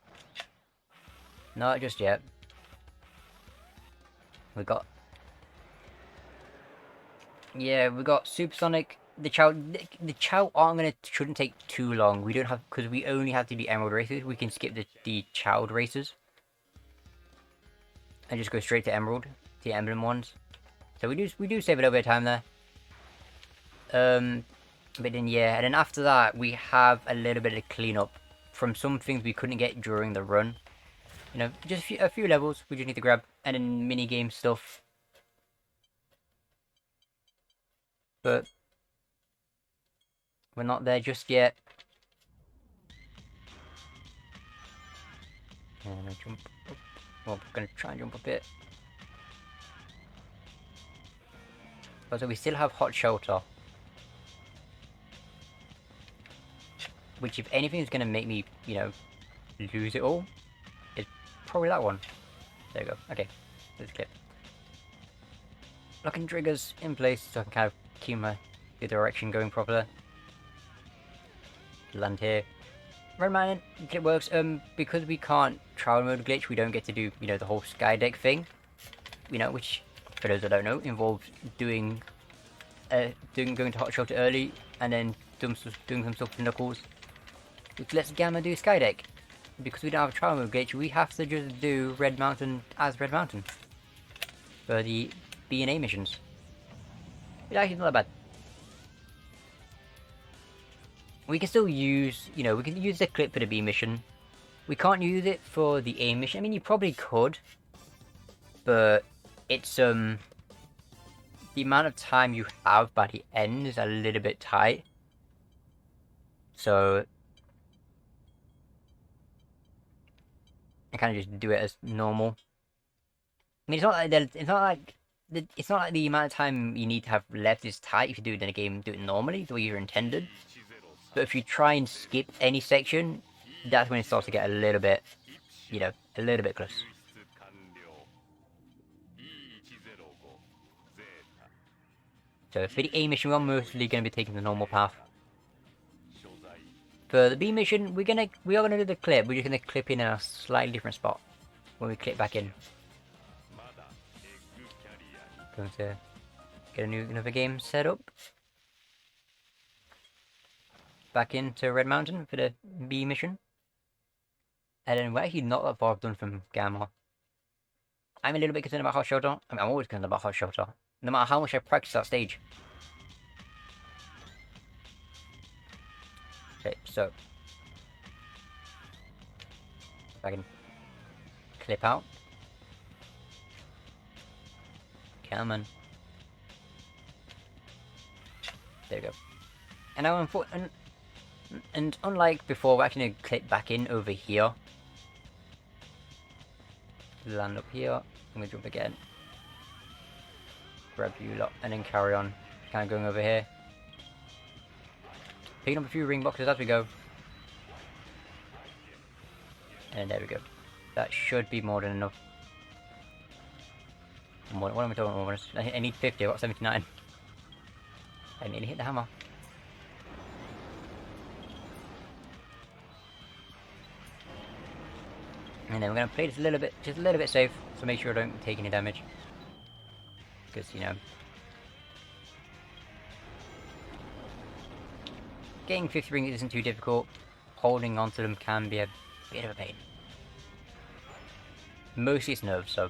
Not just yet. We got... Yeah, we got Supersonic. The Chow shouldn't take too long. We don't have... Because we only have to do Emerald races. We can skip the Chowed races. And just go straight to Emerald. The Emblem ones. So we do save a little bit of time there. But then yeah, and then after that we have a little bit of cleanup from some things we couldn't get during the run. You know, just a few levels we just need to grab, and then mini game stuff. But we're not there just yet. And I jump up. Well, I'm gonna try and jump up it. Also, we still have Hot Shelter. Which, if anything, is going to make me, you know, lose it all, it's probably that one. There you go. Okay, let's clip. Locking triggers in place so I can kind of keep the direction going properly. Land here. Red Mountain, it works. Because we can't trial mode glitch, we don't get to do, you know, the whole sky deck thing. You know, which, for those that don't know, involves going to Hot Shelter early and then doing some stuff to Knuckles. Which lets Gamma do Skydeck. Because we don't have a trial mode glitch, we have to just do Red Mountain as Red Mountain. For the B and A missions. It's actually not that bad. We can still use, you know, we can use the clip for the B mission. We can't use it for the A mission. I mean, you probably could. But it's, the amount of time you have by the end is a little bit tight. So I kind of just do it as normal. I mean, it's not like the amount of time you need to have left is tight if you do it in a game. Do it normally, the way you're intended. But if you try and skip any section, that's when it starts to get a little bit, you know, a little bit close. So for the A mission, we're mostly going to be taking the normal path. For the B mission, we are gonna do the clip. We're just gonna clip in a slightly different spot when we clip back in. Going to get another game set up. Back into Red Mountain for the B mission. And then we're actually not that far done from Gamma. I'm a little bit concerned about Hot Shelter. I mean, I'm always concerned about Hot Shelter. No matter how much I practice that stage. Okay, so if I can clip out. Come on. There we go. And now and unlike before, we're actually going to clip back in over here. Land up here. I'm going to jump again. Grab you lot and then carry on. Kind of going over here. Picking up a few ring boxes as we go. And there we go. That should be more than enough. What am I talking about? I need 50, I got 79. I need to hit the hammer. And then we're going to play this just a little bit safe, so make sure I don't take any damage. Because, you know, getting 50 rings isn't too difficult. Holding onto them can be a bit of a pain. Mostly it's nerves, so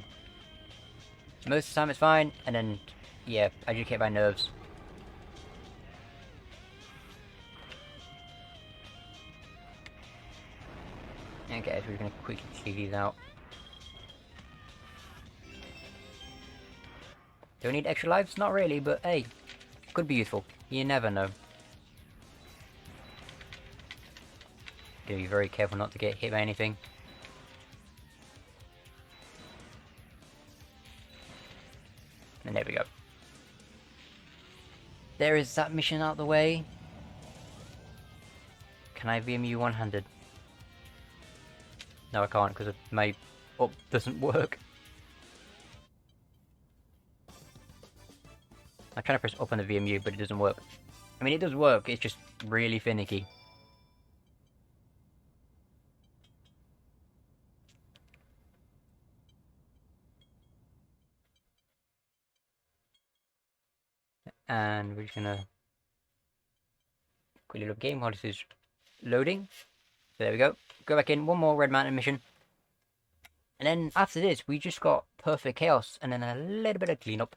most of the time it's fine, and then, yeah, I just get my nerves. Okay, so we're going to quickly clear these out. Do I need extra lives? Not really, but hey, could be useful. You never know. Gotta be very careful not to get hit by anything. And there we go. There is that mission out of the way. Can I VMU one-handed? No, I can't because my up doesn't work. I'm trying to press up on the VMU, but it doesn't work. I mean, it does work, it's just really finicky. And we're just gonna quickly load game while this is loading. So there we go. Go back in, one more Red Mountain mission. And then after this, we just got Perfect Chaos and then a little bit of cleanup.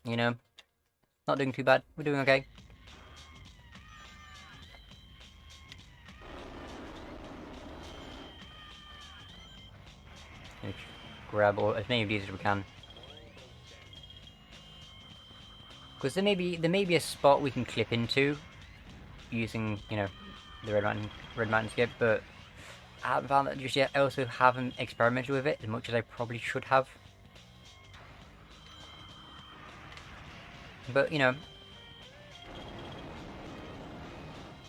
You know, not doing too bad. We're doing okay. Let's grab as many of these as we can. Because there may be a spot we can clip into using, you know, the Red Mountain skip, but I haven't found that just yet. I also haven't experimented with it as much as I probably should have. But, you know,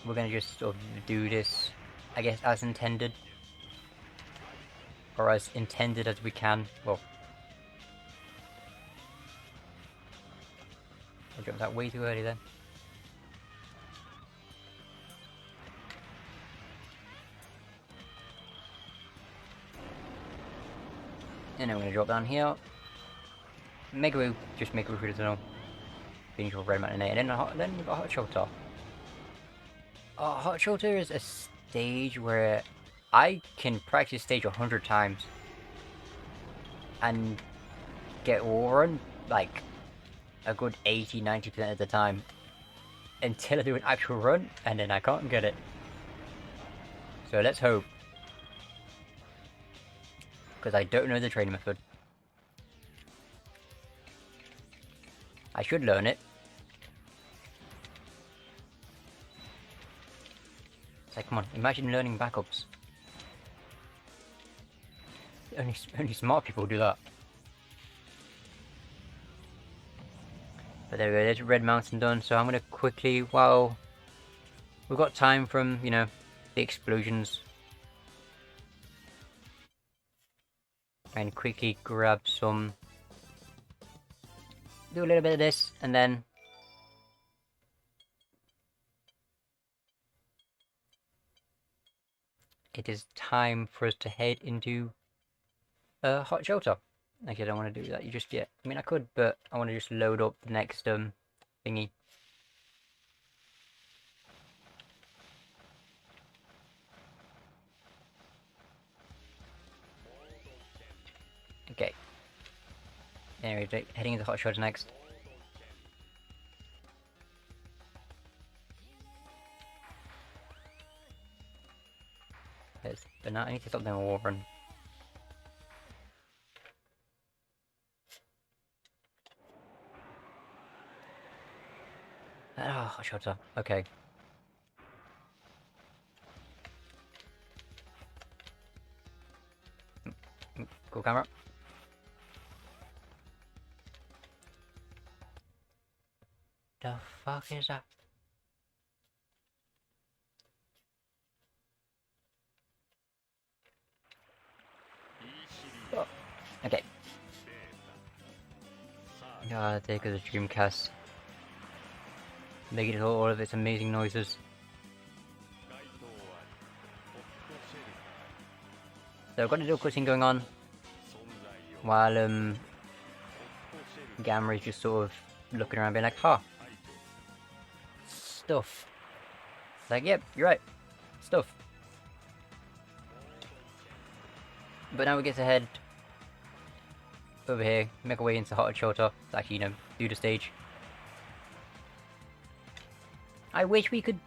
we're gonna just sort of do this, I guess, as intended. Or as intended as we can. Well, I jumped out way too early then. And I'm gonna drop down here. Just make a through the tunnel. Finish with Red Mountain A, and then we've got Hot Shelter. Hot Shelter is a stage where I can practice stage 100 times and get overrun like a good 80-90% of the time until I do an actual run, and then I can't get it. So let's hope. Because I don't know the training method. I should learn it. It's like, come on, imagine learning backups. Only smart people do that. But there we go, there's Red Mountain done, so I'm gonna quickly, while we've got time from, you know, the explosions, and quickly grab some, do a little bit of this, and then it is time for us to head into Hot Shelter. Actually, I don't want to do that just yet. I mean, I could, but I want to just load up the next thingy. Okay. Anyway, heading into Hot Shelter next. But now I need to stop them war run. Ah, Hot Shelter. Okay. Cool camera. The fuck is that? Oh, okay. Ah, there goes the Dreamcast. Making all of its amazing noises. So I've got a little cutscene going on while Gamma is just sort of looking around being like, huh, stuff. It's like, yep, you're right, stuff. But now we get to head over here, make our way into Hot Shelter to actually, you know, do the stage. I wish we could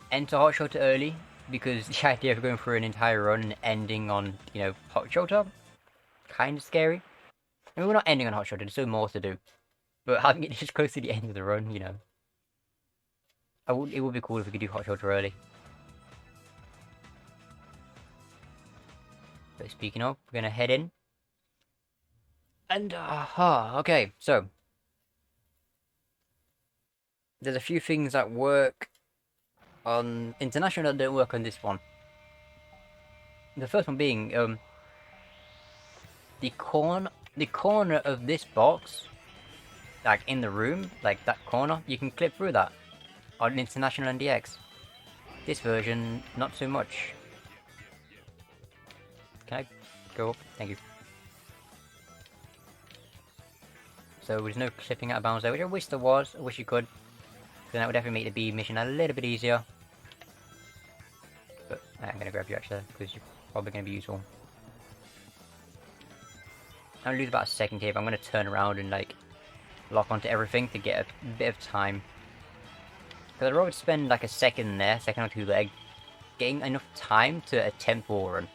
enter Hot Shelter early, because the idea of going through an entire run and ending on, you know, Hot Shelter, kind of scary. I mean, we're not ending on Hot Shelter, there's still more to do. But having it just close to the end of the run, you know. It would be cool if we could do Hot Shelter early. But speaking of, we're gonna head in. And okay, so there's a few things that work on international that don't work on this one. The first one being the corner of this box, like in the room, like that corner, you can clip through that on international and DX. This version, not so much. Can I go up? Thank you. So there's no clipping out of bounds there, which I wish there was. I wish you could. Then that would definitely make the B mission a little bit easier. But I'm going to grab you actually, because you're probably going to be useful. I'm going to lose about a second here, but I'm going to turn around and like lock onto everything to get a bit of time. Because I'd rather spend like a second there, second or two there, getting enough time to attempt wall run.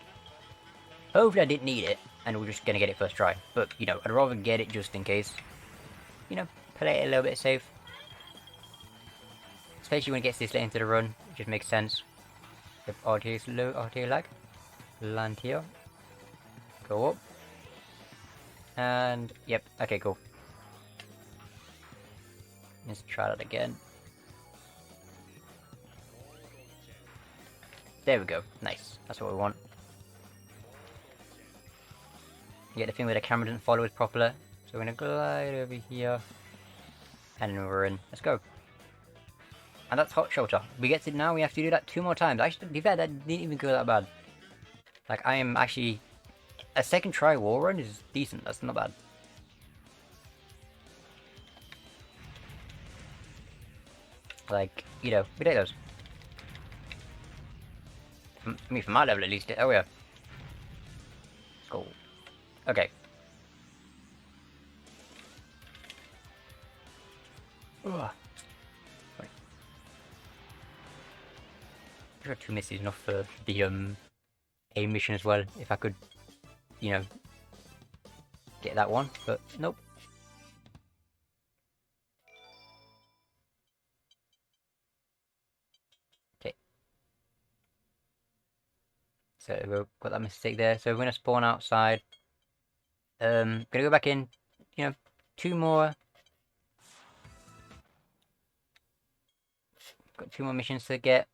Hopefully I didn't need it, and we're just going to get it first try. But, you know, I'd rather get it just in case. You know, play it a little bit safe. Especially when it gets this late into the run, it just makes sense. If RTA is low, RTA lag. Land here. Go up. And, yep, okay, cool. Let's try that again. There we go, nice. That's what we want. Get the thing where the camera doesn't follow us properly. So we're gonna glide over here. And we're in. Let's go. And that's hot shoulder. We get to now, we have to do that 2 more times. Actually, to be fair, that didn't even go that bad. Like, I am actually... A second try wall run is decent, that's not bad. Like, you know, potatoes. I mean, for my level at least. Oh yeah. Cool. Okay. Ugh. Right. I got 2 misses enough for the A mission as well. If I could, you know, get that one, but nope. Okay. So we've got that mistake there. So we're gonna spawn outside. Gonna go back in. You know, 2 more. Got 2 more missions to get.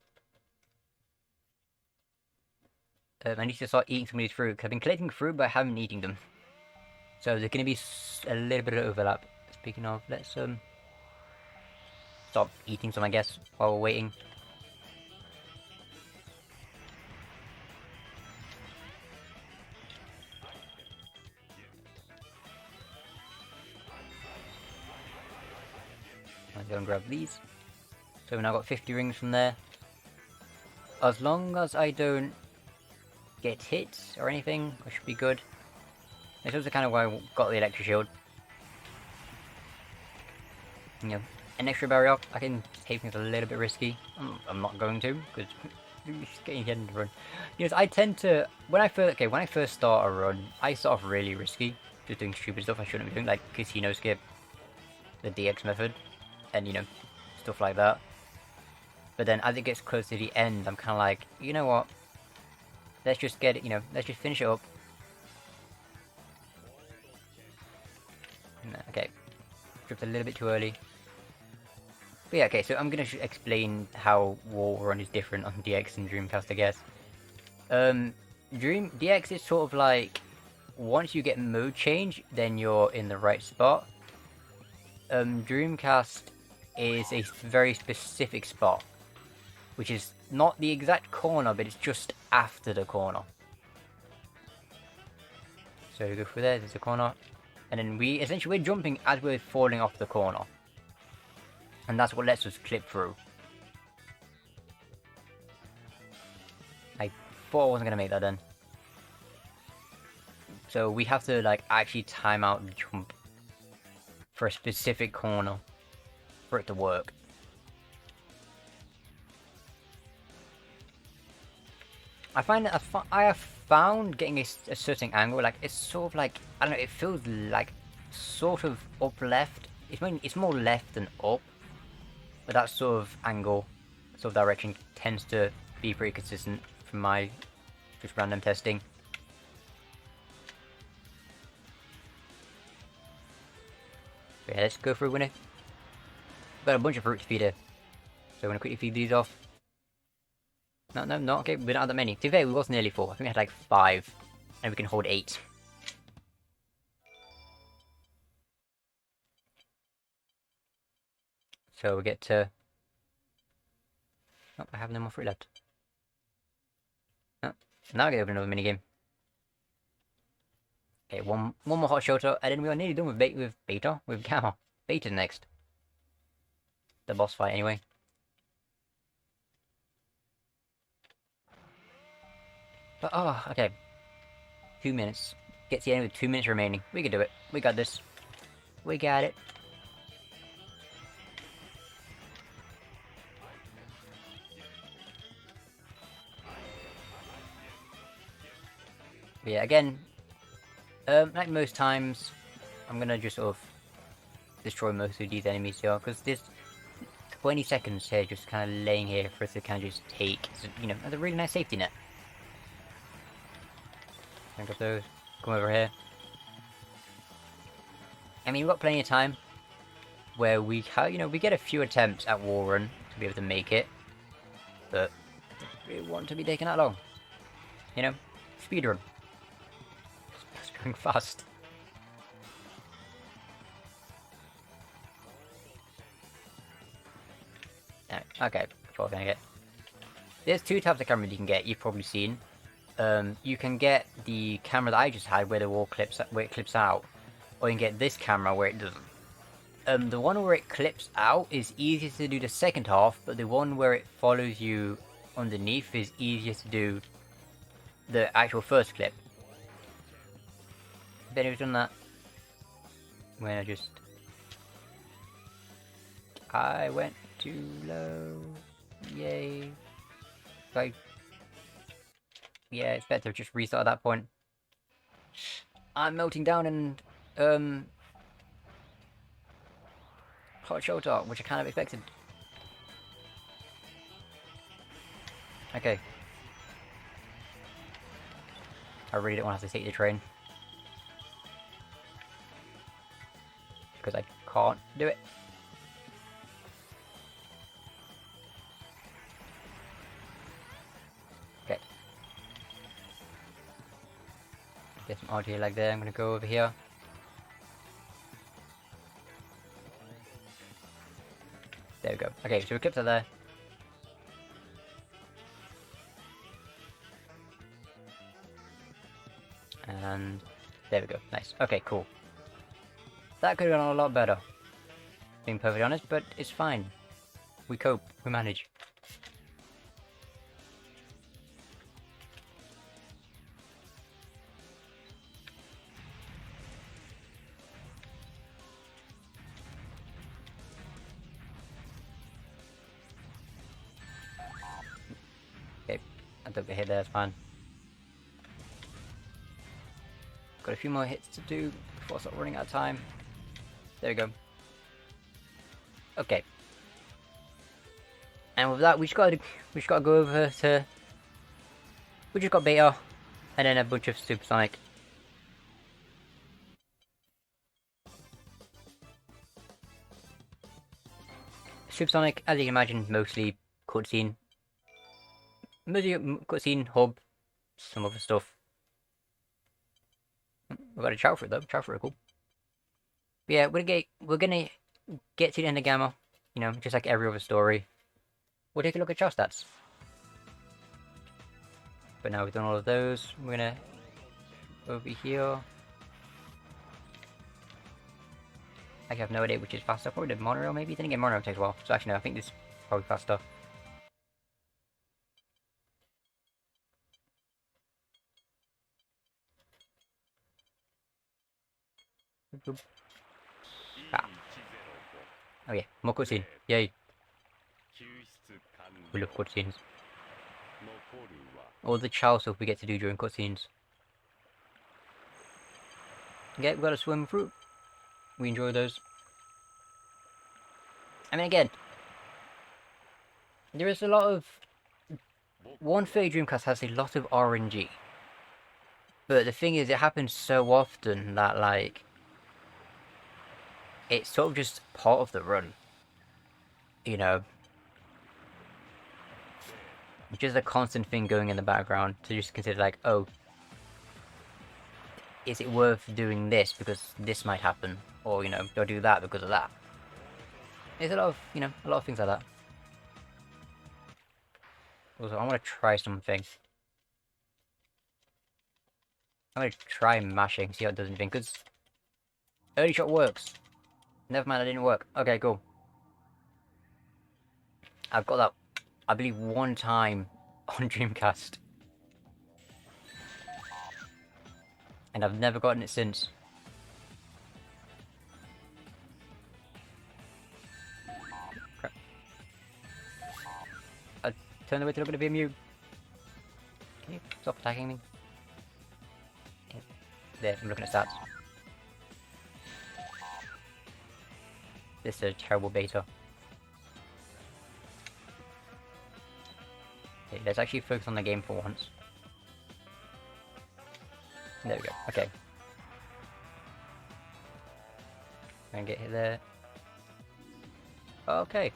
I need to start eating some of these fruit, because I've been collecting fruit, but I haven't been eating them. So there's going to be a little bit of overlap. Speaking of, let's stop eating some, I guess, while we're waiting. I'll go and grab these. So we've now got 50 rings from there. As long as I don't get hit or anything, I should be good. This was kind of why I got the electric shield. You know, an extra barrier, I can take things a little bit risky. I'm not going to, because it's getting head into run. You know, I tend to, when I first start a run, I start off really risky, just doing stupid stuff I shouldn't be doing, like casino skip, the DX method, and you know, stuff like that. But then as it gets close to the end, I'm kind of like, you know what? Let's just get it, you know, let's just finish it up. Okay. Tripped a little bit too early. But yeah, okay, so I'm going to explain how wall run is different on DX and Dreamcast, I guess. DX is sort of like, once you get mode change, then you're in the right spot. Dreamcast is a very specific spot, which is not the exact corner, but it's just after the corner. So we go through there's the corner, and then we're jumping as we're falling off the corner. And that's what lets us clip through. I thought I wasn't going to make that then. So we have to like actually time out the jump for a specific corner for it to work. I find that I have found getting a certain angle, like it's sort of like, I don't know, it feels like sort of up left. It's more left than up, but that sort of angle, sort of direction tends to be pretty consistent from my just random testing. Yeah, let's go for a winner. Got a bunch of fruit to feed here. So I'm gonna quickly feed these off. No, okay, we don't have that many. To be fair, we was nearly 4. I think we had like 5. And we can hold 8. So we get to... Oh, I have no more fruit left. Oh, now I get to open another minigame. Okay, one more hot shoulder, and then we are nearly done with Beta. With Gamma. Beta's next. The boss fight, anyway. But, oh, okay. 2 minutes. Get to the end with 2 minutes remaining. We can do it. We got this. We got it. But yeah, again, like most times, I'm gonna just sort of destroy most of these enemies here, because there's 20 seconds here just kind of laying here for us to kind of just take, you know, as a really nice safety net. Think of those. Come over here. I mean, we've got plenty of time where we have, you know, we get a few attempts at wall run to be able to make it, but we want to be taking that long. You know, speedrun. It's going fast. Okay, that's what I'm gonna get. There's 2 types of cameras you can get. You've probably seen. You can get the camera that I just had, where the wall clips, where it clips out, or you can get this camera where it doesn't. The one where it clips out is easier to do the second half, but the one where it follows you underneath is easier to do the actual first clip. If anyone's done that, when I went too low. Yay. Yeah, it's better to just restart at that point. I'm melting down and hot shoulder, which I kind of expected. Okay. I really don't want to have to take the train. Because I can't do it. Okay. Get some RTA lag there. I'm gonna go over here. There we go. Okay, so we clipped that there. And there we go. Nice. Okay, cool. That could have gone a lot better, being perfectly honest, but it's fine. We cope. We manage. Okay, I took the hit there, that's fine. Got a few more hits to do before I start running out of time. There we go. Okay. And with that, we just gotta go over to. We just got Beta, and then a bunch of Supersonic. Supersonic, as you can imagine, mostly cutscene. Mostly cutscene, hub, some other stuff. We got a chow for it though. Chow for it, cool. But yeah, we're gonna get to the end of Gamma. You know, just like every other story. We'll take a look at chow stats. But now we've done all of those, we're gonna over here. I have no idea which is faster. Probably the monorail, maybe. Then again, monorail takes a while. So actually, no, I think this is probably faster. Ah. Oh yeah, more cutscene. Yay. We love cutscenes. All the chow stuff we get to do during cutscenes. Yeah, we got a swim through. We enjoy those. I mean, again, there is a lot of... 130 Dreamcast has a lot of RNG. But the thing is, it happens so often that, like... it's sort of just part of the run. You know, just a constant thing going in the background to just consider like, oh, is it worth doing this because this might happen? Or, you know, do I do that because of that? There's a lot of, you know, a lot of things like that. Also, I want to try something. I'm going to try mashing, see how it does anything, because early shot works. Never mind, that didn't work. Okay, cool. I've got that, I believe, one time on Dreamcast. And I've never gotten it since. Crap. I turned away to look at the VMU. Can you stop attacking me? Yeah. There, I'm looking at stats. This is a terrible beta. Okay, let's actually focus on the game for once. There we go, okay. And get hit there. Okay.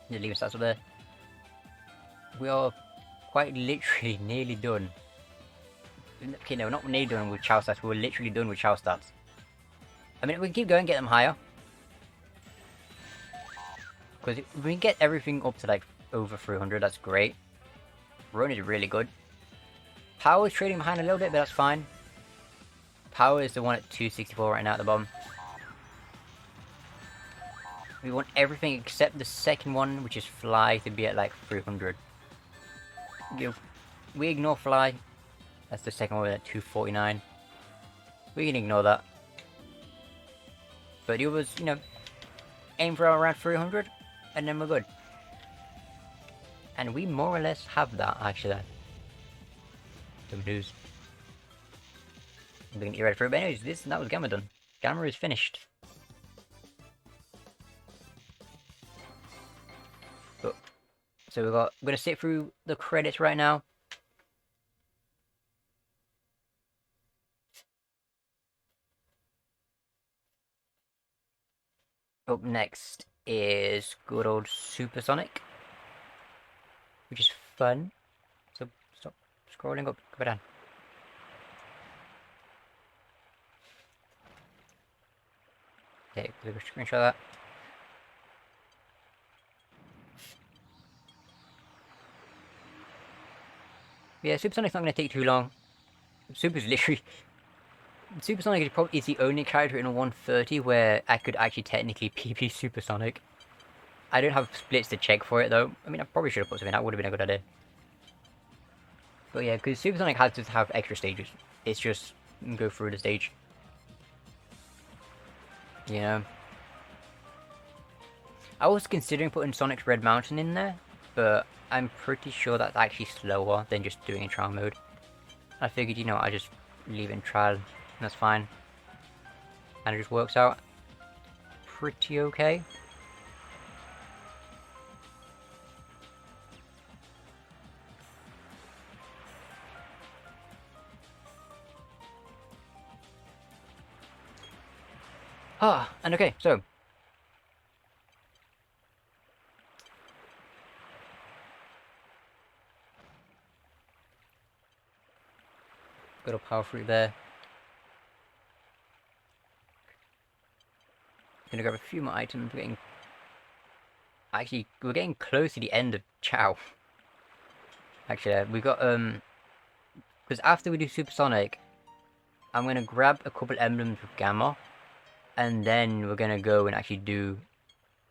Just leave stats up there. We are quite literally nearly done. Okay, no, not nearly done with Chow stats, we're literally done with Chow stats. I mean, we can keep going, get them higher. Because if we can get everything up to like over 300, that's great. Run is really good. Power is trading behind a little bit, but that's fine. Power is the one at 264 right now at the bottom. We want everything except the second one, which is Fly, to be at like 300. We ignore Fly. That's the second one at 249. We can ignore that. But the others, you know, aim for around 300, and then we're good. And we more or less have that, actually. Some news. I'm gonna get ready for it, but anyways, that was Gamma done. Gamma is finished. But, so we're gonna sit through the credits right now. Up next is good old Supersonic, which is fun. So stop scrolling up, go down. Okay, we'll screenshot that. Yeah, Supersonic's not going to take too long. Supersonic is the only character in a 130 where I could actually technically PP Supersonic. I don't have splits to check for it though. I mean, I probably should have put something, that would have been a good idea. But yeah, because Supersonic has to have extra stages. It's just go through the stage. You know? I was considering putting Sonic's Red Mountain in there, but I'm pretty sure that's actually slower than just doing in trial mode. I figured, you know, I just leave it in trial, and that's fine. And it just works out pretty okay. Ah, and okay, so got a power fruit there. Gonna grab a few more items. We're getting close to the end of Chow. Actually, we got because after we do Supersonic, I'm gonna grab a couple emblems with Gamma, and then we're gonna go and actually do,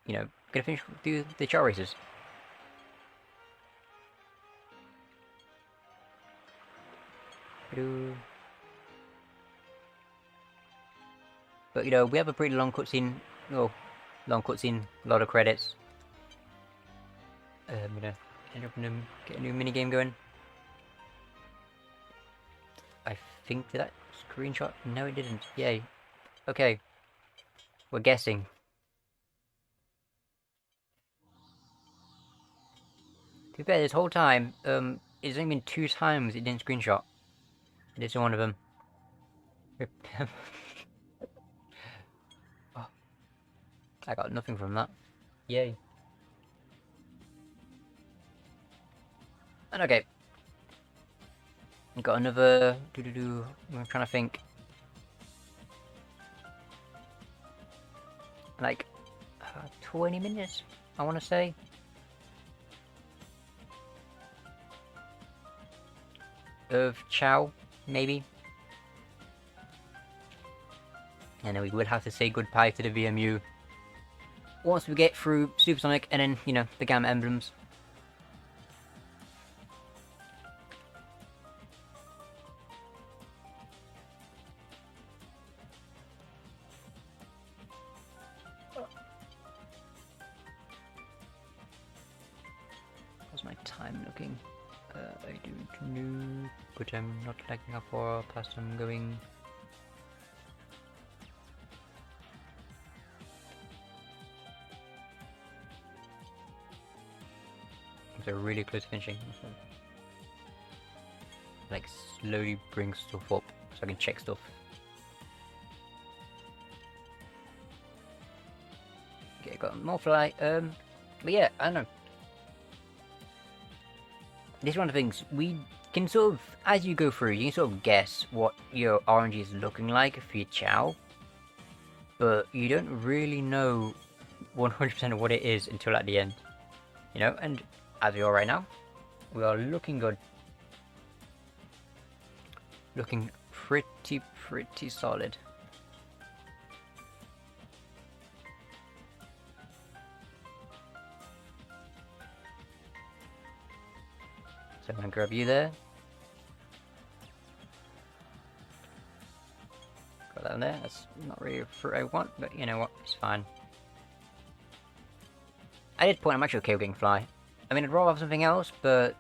you know, do the Chow races. But you know, we have a pretty long cutscene. Oh, long cutscene, a lot of credits. I'm gonna end up get a new minigame going. I think, did that screenshot? No, it didn't. Yay. Okay. We're guessing. To be fair, this whole time, it's only been 2 times it didn't screenshot. This is one of them. Oh, I got nothing from that. Yay. And okay. Got another... I'm trying to think. Like... 20 minutes, I want to say. Of Chow, maybe. And then we will have to say goodbye to the VMU once we get through Supersonic and then, you know, the Gamma Emblems. How's my time looking? I don't know, but I'm not liking how far past I'm going. So really close to finishing. Like slowly bring stuff up so I can check stuff. Okay, got more fly. But yeah, I don't know. This is one of the things we can sort of, as you go through, you can sort of guess what your RNG is looking like for your Chow, but you don't really know 100% of what it is until at the end, you know. And as we are right now, we are looking good, looking pretty solid. So I'm gonna grab you there. Got that in there. That's not really a fruit I want, but you know what? It's fine. At this point, I'm actually okay with getting fly. I mean, I'd rather have something else, but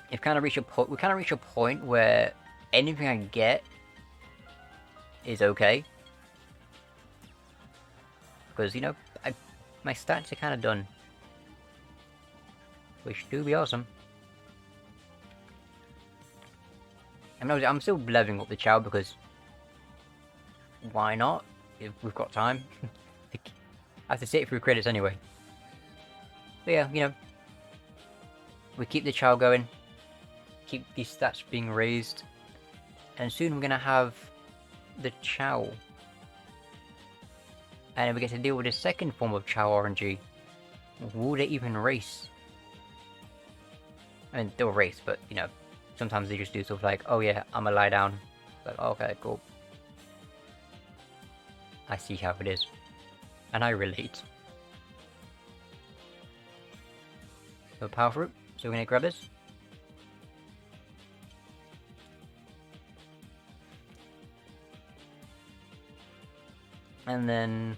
We've kind of reached a point. We kind of reached a point where anything I get is okay, because you know, my stats are kind of done, which do be awesome. I'm still leveling up the Chow because why not? If we've got time, I have to sit through credits anyway. But yeah, you know, we keep the Chow going, keep these stats being raised, and soon we're gonna have the Chow. And then we get to deal with the second form of Chow RNG. Will they even race? I mean, they'll race, but, you know, sometimes they just do stuff like, oh yeah, I'm gonna lie down. Like, okay, cool. I see how it is. And I relate. So, power fruit. So we're gonna grab this. And then...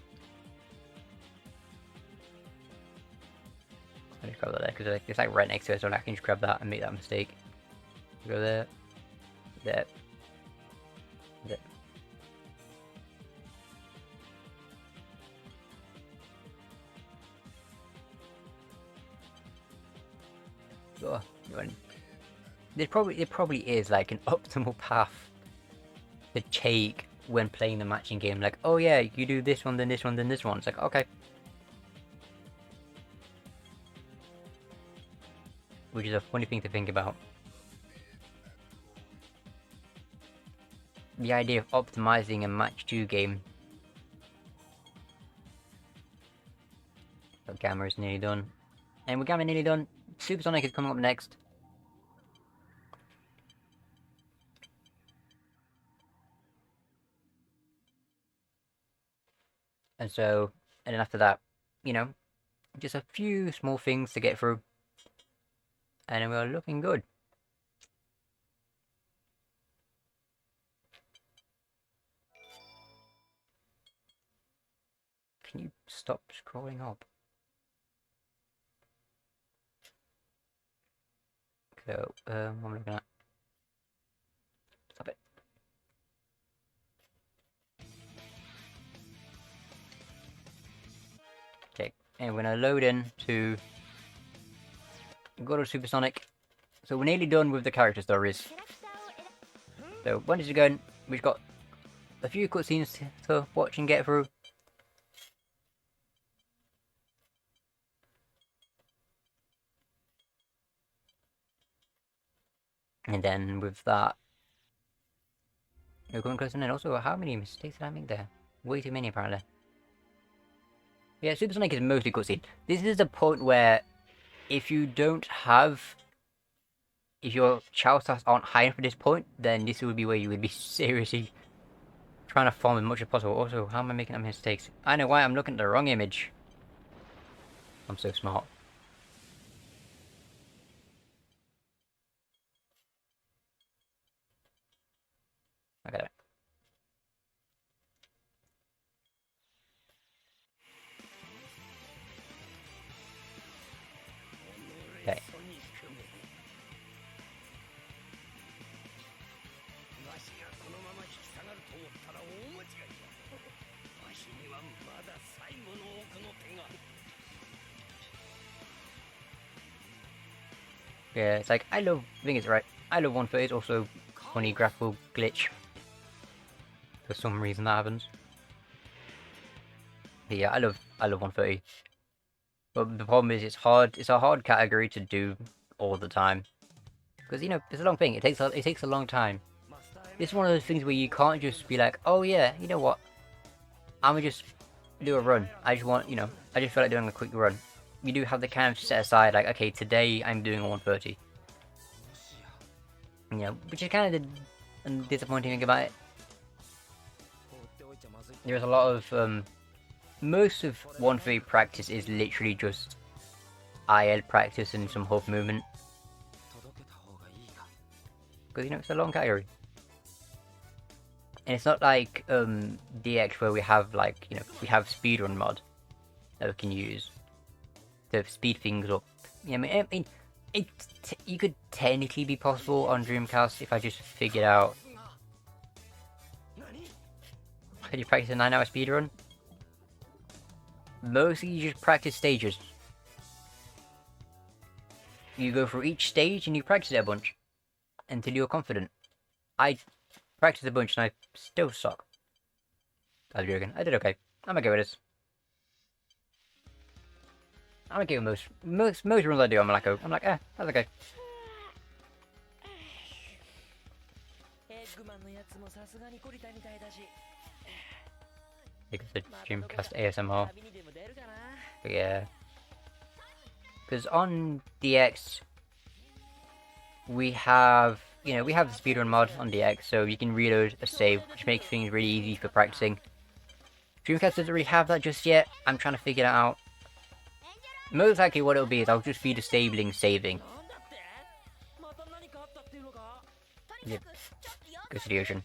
I just grab that there, because it's like right next to it, so I can just grab that and make that mistake. Go there. There. There. Oh, there probably is like an optimal path to take when playing the matching game. Like, oh yeah, you do this one, then this one, then this one. It's like, okay. Which is a funny thing to think about. The idea of optimizing a match 2 game. So Gamma is nearly done. And with Gamma nearly done, Supersonic is coming up next. And so, and then after that, you know, just a few small things to get through. And then we're looking good. Can you stop scrolling up? So, what am I looking at? Stop it. Okay, and we're gonna load in to Go to Supersonic. So we're nearly done with the character stories. So when is it going? We've got a few cutscenes to watch and get through. And then with that, we're going close. And then also, how many mistakes did I make there? Way too many, apparently. Yeah, Supersonic is mostly cutscene. This is the point where if you don't have... If your child stats aren't high enough at this point, then this would be where you would be seriously trying to farm as much as possible. Also, how am I making up mistakes? I know why, I'm looking at the wrong image. I'm so smart. I got it. Okay. Yeah, it's like, I think it's right. I love 130 is also funny graphical glitch. For some reason that happens. But yeah, I love 130. But the problem is it's a hard category to do all the time. Because, you know, it's a long thing, it takes a long time. This is one of those things where you can't just be like, oh yeah, you know what, I'm gonna just do a run. I just want, you know, I just feel like doing a quick run. You do have the kind of set aside, like, okay, today I'm doing a 130. You know, which is kind of the disappointing thing about it. There's a lot of, most of 130 practice is literally just IL practice and some hoof movement. Because, you know, it's a long category. And it's not like DX where we have, like, you know, we have speedrun mod that we can use to speed things up. Yeah, I mean you could technically be possible on Dreamcast if I just figured out. Could you practice a 9-hour speedrun? Mostly you just practice stages. You go through each stage and you practice it a bunch until you're confident. I practiced a bunch and I still suck. I'm joking. I did okay. I'm okay with this. I'm okay with most runs I do. I'm like, that's okay. Because the Dreamcast ASMR. But yeah. Because on DX, we have, you know, we have the speedrun mod on DX, so you can reload a save, which makes things really easy for practicing. Dreamcast doesn't really have that just yet. I'm trying to figure that out. Most likely what it'll be is I'll just be disabling saving. Yep. Go to the ocean.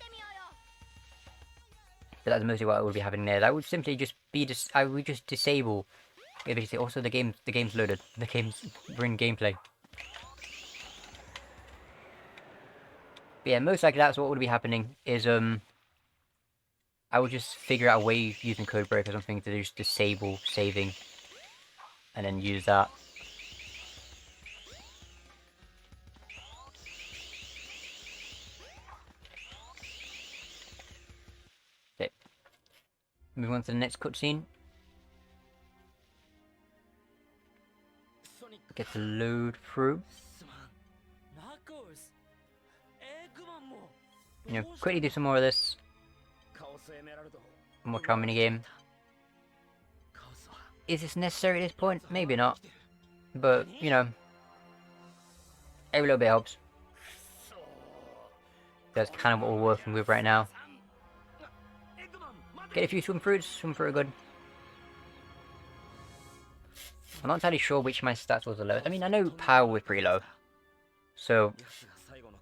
But that's mostly what I would be having there. That would simply just be I would just disable. Also the game's loaded. The game's bring gameplay. But yeah, most likely that's what would be happening is I would just figure out a way using codebreak or something to just disable saving and then use that. Okay. Move on to the next cutscene. Get to load through. You know, quickly do some more of this. More trial minigame. Is this necessary at this point? Maybe not. But, you know, every little bit helps. That's kind of what we're working with right now. Get a few swim fruits are good. I'm not entirely sure which of my stats was the lowest. I mean, I know power was pretty low. So,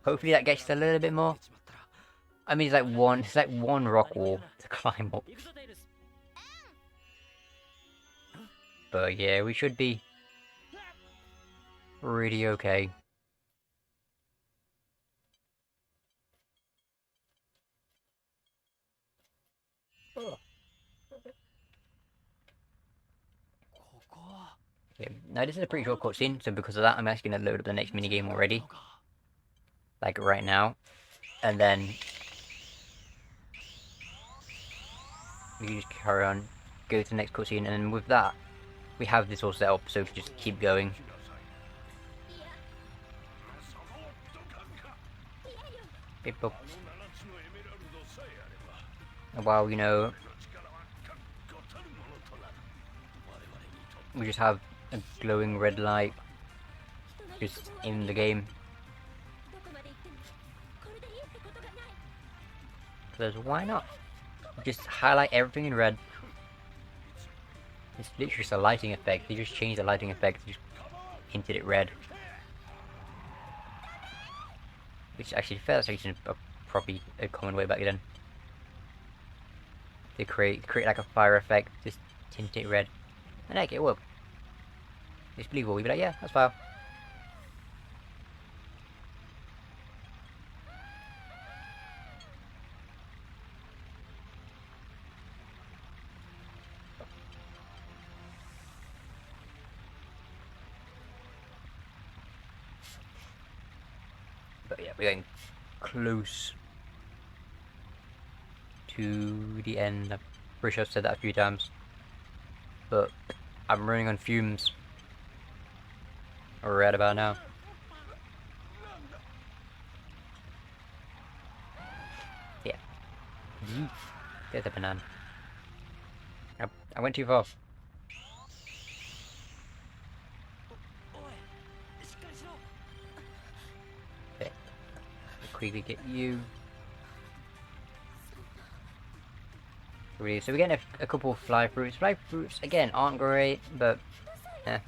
hopefully that gets a little bit more. I mean, it's like one rock wall to climb up. But yeah, we should be pretty okay. Okay. Now this is a pretty short cutscene, so because of that, I'm actually gonna load up the next minigame already, like right now, and then we can just carry on, go to the next cutscene, and then with that, we have this all set up, so we can just keep going. While, you know, we just have a glowing red light just in the game. Because why not? Just highlight everything in red. It's literally just a lighting effect. They just changed the lighting effect, just hinted it red. Which actually, that's actually probably a common way back then. They create like a fire effect, just tint it red. And heck, it worked. It's believable. You'd be like, yeah, that's fine. But yeah, we're getting close to the end. I'm pretty sure I've said that a few times. But I'm running on fumes. Right about now. Yeah. There's a banana. I went too far. Okay. Quickly get you. So we're getting a couple of fly fruits. Fly fruits, again, aren't great, but eh.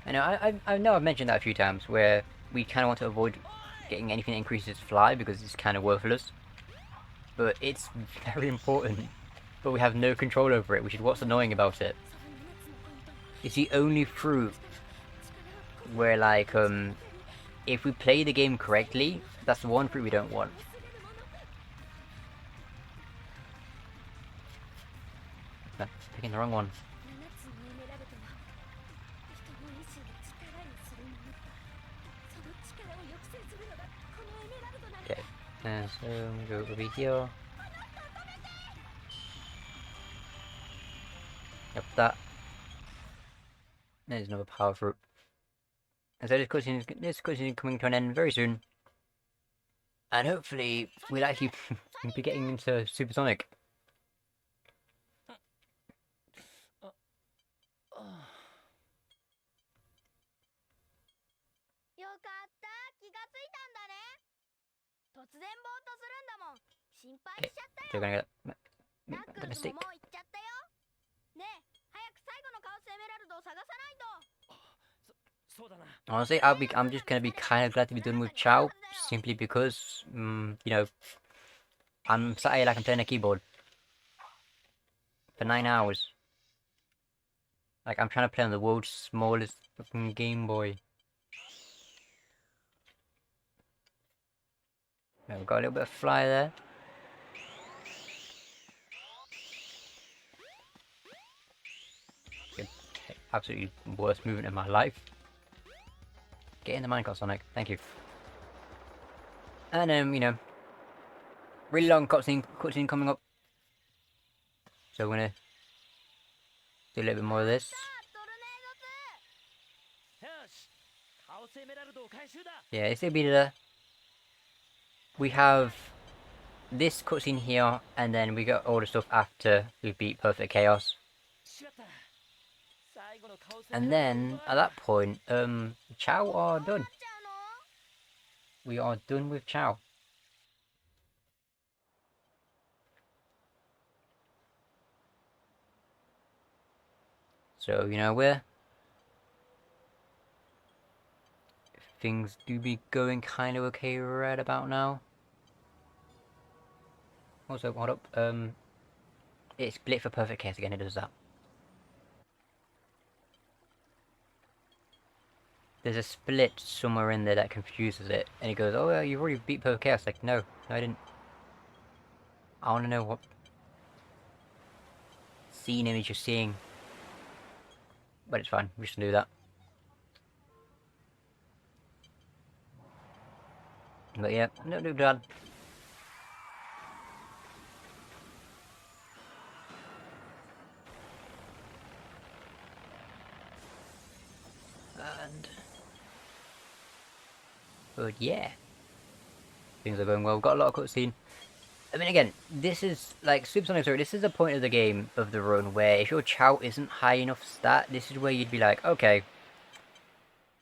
I know I've mentioned that a few times, where we kind of want to avoid getting anything that increases fly because it's kind of worthless. But it's very important. But we have no control over it, which is what's annoying about it. It's the only fruit where, like, if we play the game correctly, that's the one fruit we don't want. No, picking the wrong one. Okay, and so we go over here. Yep, that. There's another power fruit. And so this cutscene is coming to an end very soon. And hopefully we'll actually be getting into Supersonic. Okay, so we're gonna get the mistake. Honestly, I'm just gonna be kind of glad to be done with Chow, simply because, you know, I'm sat here like I'm playing a keyboard for 9 hours. Like, I'm trying to play on the world's smallest fucking Game Boy. Yeah, we've got a little bit of fly there. Good. Absolutely worst movement in my life. Get in the minecart, Sonic. Thank you. And you know, really long cutscene coming up. So we're gonna do a little bit more of this. Yeah, it's gonna be we have this cutscene here, and then we got all the stuff after we beat Perfect Chaos. And then at that point, Chow are done. We are done with Chow. So, you know, things do be going kind of okay right about now. Also, hold up, it's split for Perfect Chaos again, it does that. There's a split somewhere in there that confuses it, and it goes, oh, yeah, you've already beat Perfect Chaos. Like, no, I didn't. I want to know what... seeing him, he's just seeing. But it's fine, we just do that. But yeah, no too bad. But yeah, things are going well. We've got a lot of cutscene. I mean, again, this is like Supersonic Story. This is the point of the game, of the run, where if your chow isn't high enough stat, this is where you'd be like, okay,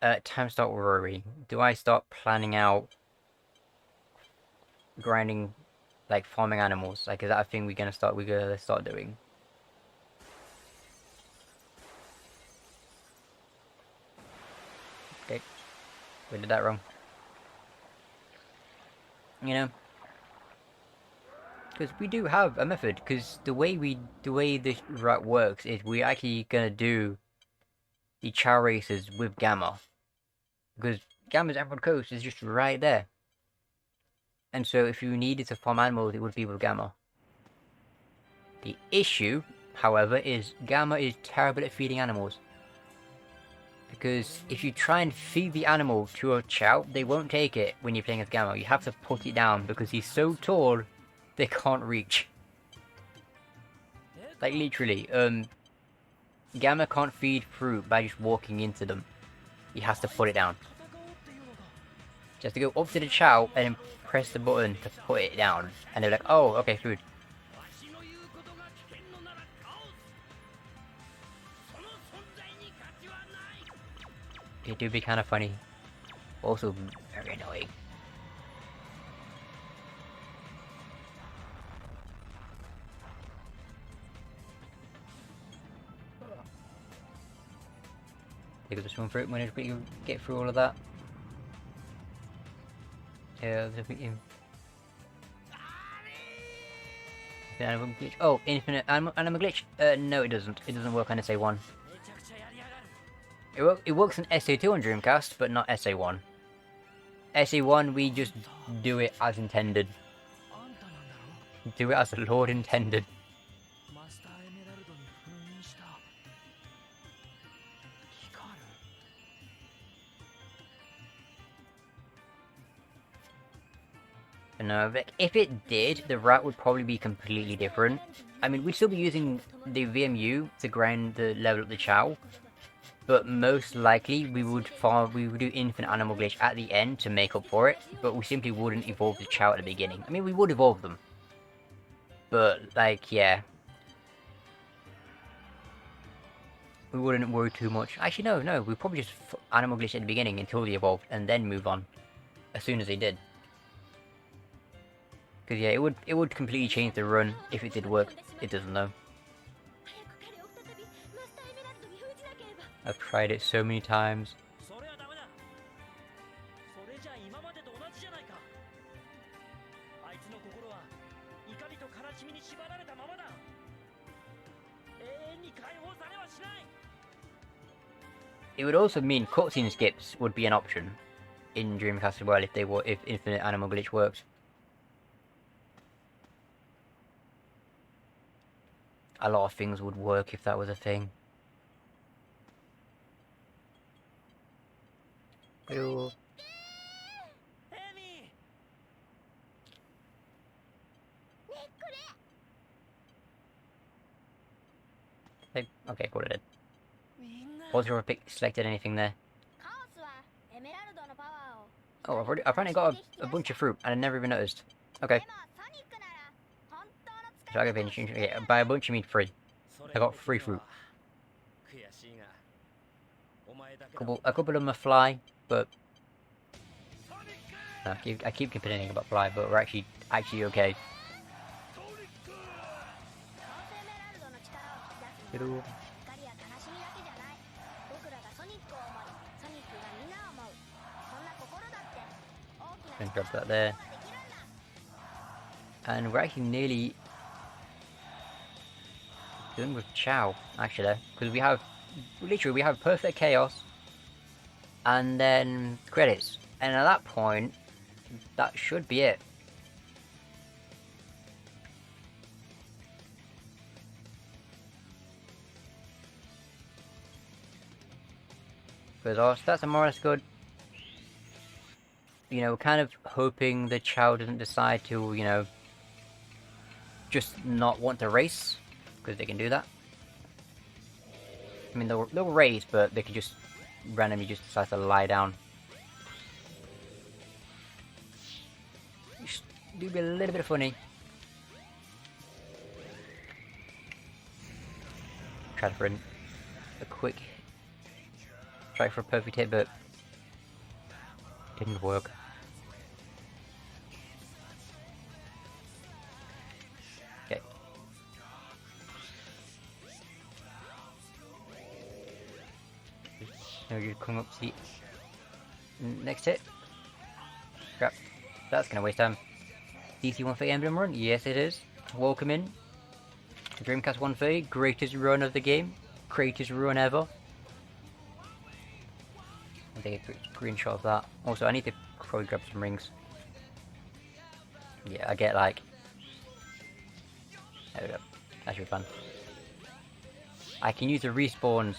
time to start worrying. Do I start planning out grinding, like farming animals? Like, is that a thing we're gonna start doing? Okay, we did that wrong. You know, because we do have a method. Because the way this route works is we're actually gonna do the chow races with Gamma, because Gamma's Emerald Coast is just right there. And so if you needed to farm animals, it would be with Gamma. The issue, however, is Gamma is terrible at feeding animals. Because if you try and feed the animal to a chow, they won't take it when you're playing as Gamma. You have to put it down because he's so tall, they can't reach. Like literally, Gamma can't feed fruit by just walking into them. He has to put it down. Just to go up to the chow and then press the button to put it down. And they're like, oh, okay, food. It do be kind of funny. Also very annoying. Take this one for it when you get through all of that. Yeah, animal glitch. Oh, infinite animal glitch? No, it doesn't. It doesn't work on SA1. It works on SA2 on Dreamcast, but not SA1. SA1, we just do it as intended. Do it as the Lord intended. No, if it did, the route would probably be completely different. I mean, we'd still be using the VMU to grind the level up the chow, but most likely we would do infinite animal glitch at the end to make up for it, but we simply wouldn't evolve the chow at the beginning. I mean, we would evolve them, but like, yeah, we wouldn't worry too much. Actually, no, we'd probably just animal glitch at the beginning until they evolved, and then move on as soon as they did. Because yeah, it would completely change the run if it did work. It doesn't though. I've tried it so many times. It would also mean cutscene skips would be an option in Dreamcast as well if infinite animal glitch worked. A lot of things would work if that was a thing. Ew. Hey, okay, cool, it did. Was your pick selected anything there? Oh, I've apparently got a bunch of fruit and I never even noticed. Okay. So I got by a bunch you mean 3. I got 3 fruit. A couple of them are fly, but no, I keep complaining about fly, but we're actually okay. And drop that there. And we're actually nearly done with chow, actually, because we have perfect chaos and then credits, and at that point that should be it. as well. Stats are more or less good. You know, kind of hoping the child doesn't decide to, you know, just not want to race, because they can do that. I mean, they'll race, but they can just randomly just decide to lie down. Just do be a little bit funny. Try for a quick, try for a perfect hit, but didn't work. Okay. So you come up to the next hit. Crap. That's gonna waste time. DC130 Emblem run? Yes, it is. Welcome in. Dreamcast 130, greatest run of the game. Greatest run ever. I'll take a quick screenshot of that. Also, I need to probably grab some rings. Yeah, I get like... There we go. That should be fun. I can use the respawns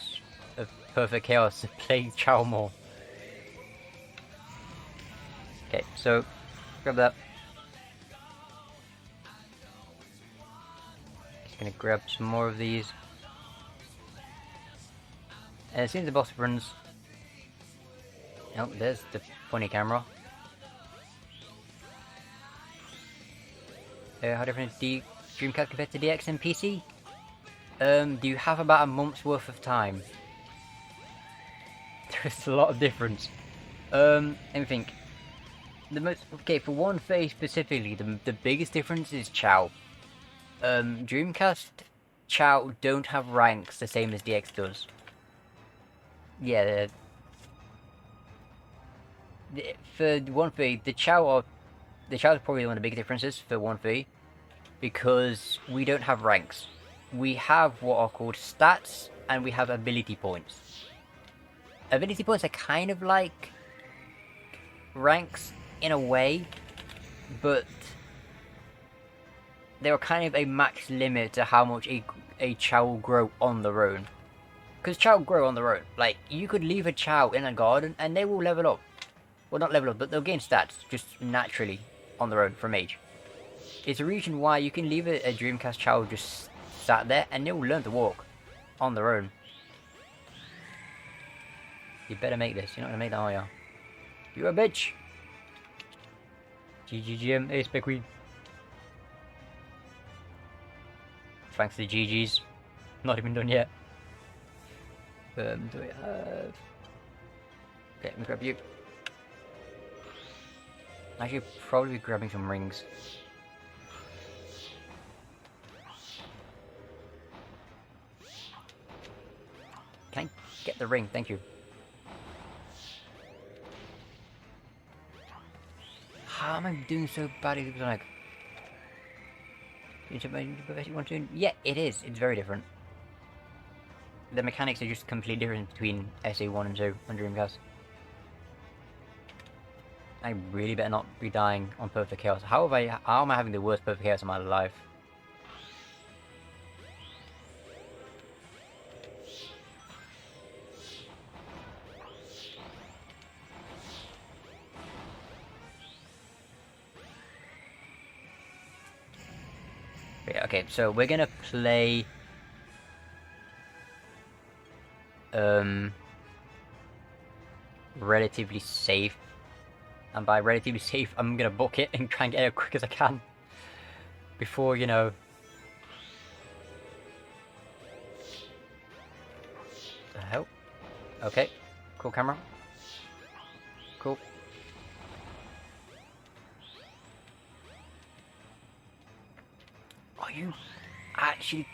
of Perfect Chaos to play Chow more. Okay, so grab that. Just gonna grab some more of these. And as soon as the boss runs... Oh, there's the funny camera. How different is Dreamcast compared to DX and PC? Do you have about a month's worth of time? There's a lot of difference. Let me think. Okay, for 130 specifically, the biggest difference is Chow. Dreamcast Chow don't have ranks the same as DX does. Yeah, for 130, the Chow is probably one of the big differences for 130, because we don't have ranks. We have what are called stats, and we have ability points. Ability points are kind of like ranks in a way, but they're kind of a max limit to how much a Chow will grow on their own. Because Chow grow on their own. Like, you could leave a Chow in a garden and they will level up. Well, not level up, but they'll gain stats just naturally on their own from age. It's a reason why you can leave a Dreamcast Chow just sat there and they will learn to walk on their own. You better make this. You're not gonna make that, are you? You're a bitch! GGGM, hey SQeefy. Thanks to the GGs. Not even done yet. Do we have... Okay, let me grab you. I should probably be grabbing some rings. Can I get the ring? Thank you. How am I doing so badly? Like, yeah, it is. It's very different. The mechanics are just completely different between SA1 and 2 on Dreamcast. I really better not be dying on Perfect Chaos. How am I having the worst Perfect Chaos of my life? Yeah, okay, so we're gonna play relatively safe, and by relatively safe I'm gonna book it and try and get it as quick as I can before, you know, the hell. Okay, cool camera, cool. Are you actually...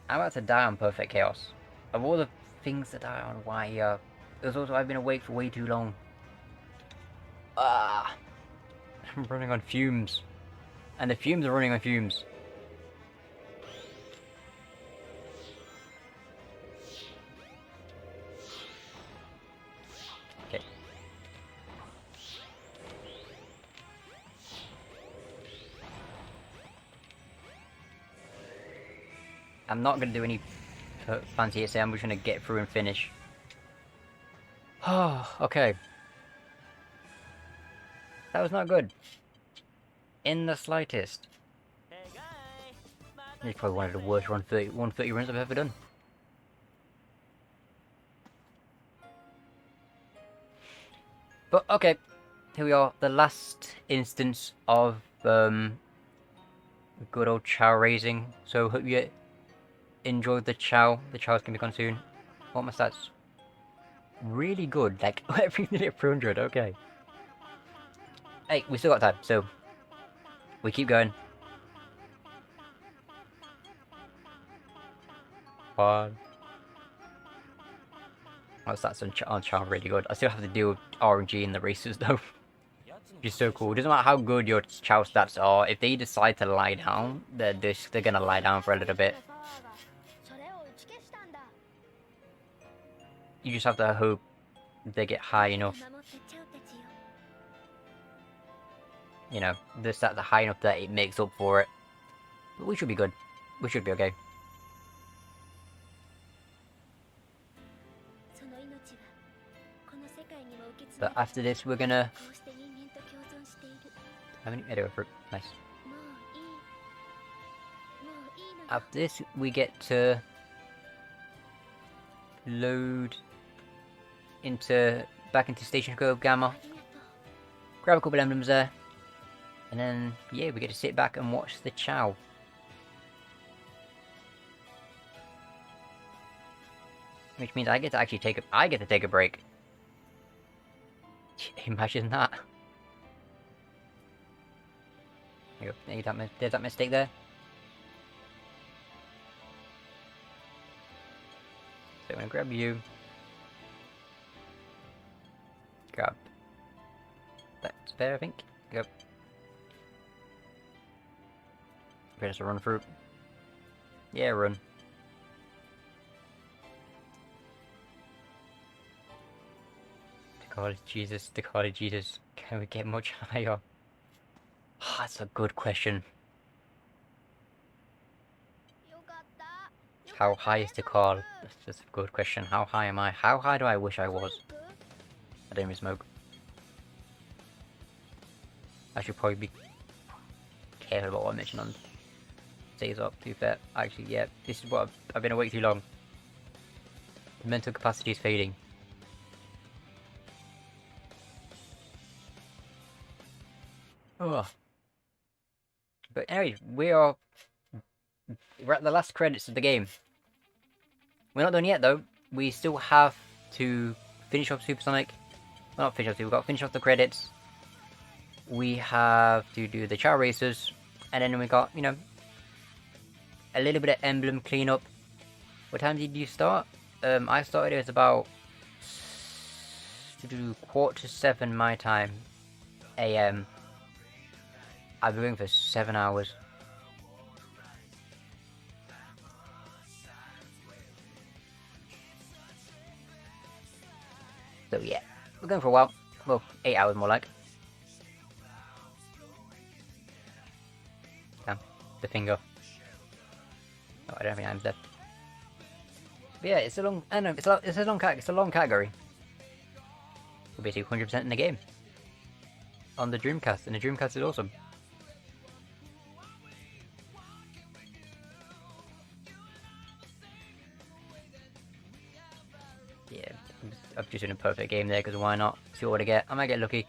I'm about to die on Perfect Chaos. Of all the things to die on, why, there's also I've been awake for way too long. I'm running on fumes. And the fumes are running on fumes. Okay. I'm not gonna do any fancy it. Say I'm just gonna get through and finish. Oh, okay. That was not good. In the slightest. It's probably one of the worst 130 runs I've ever done. But okay, here we are. The last instance of good old chow raising. So hope you enjoyed the chow. The chow's gonna be gone soon. What my stats? Really good. Like everything at 400. Okay. Hey, we still got time, so we keep going. One. Oh, stats on chow really good. I still have to deal with RNG in the races though. Which is so cool. It doesn't matter how good your chow stats are, if they decide to lie down, they're gonna lie down for a little bit. You just have to hope they get high enough. You know, the stats are high enough that it makes up for it. But we should be good. We should be okay. But after this, we're gonna... How many editor fruit? Nice. After this, we get to load back into Station Cove Gamma. Grab a couple emblems there. And then, yeah, we get to sit back and watch the chow. Which means I get to actually take a break. Imagine that. There you go. There's that mistake there. So I'm gonna grab you. Grab. That's fair, I think. Go. Okay, just a run through. Yeah, run. God, Jesus, the God of Jesus. Can we get much higher? Oh, that's a good question. How high is the call? That's a good question. How high am I? How high do I wish I was? I don't even smoke. I should probably be careful about what I mention on stays up, to be fair. Actually, yeah, this is what I've been awake too long. The mental capacity is fading. Oh. But anyway, we're at the last credits of the game. We're not done yet though. We still have to finish off Supersonic. Well, not finish off, we've got to finish off the credits. We have to do the chow racers. And then we got, you know, a little bit of emblem cleanup. What time did you start? I started, it was about 6:45 my time. AM. I've been going for 7 hours. So yeah, we're going for a while. Well, 8 hours more like. Damn, the finger. Oh, I don't have any items left. But yeah, it's a long. I know it's a long category. We're basically 100% in the game. On the Dreamcast, and the Dreamcast is awesome. Yeah, I'm just in a perfect game there, because why not? See what I get. I might get lucky.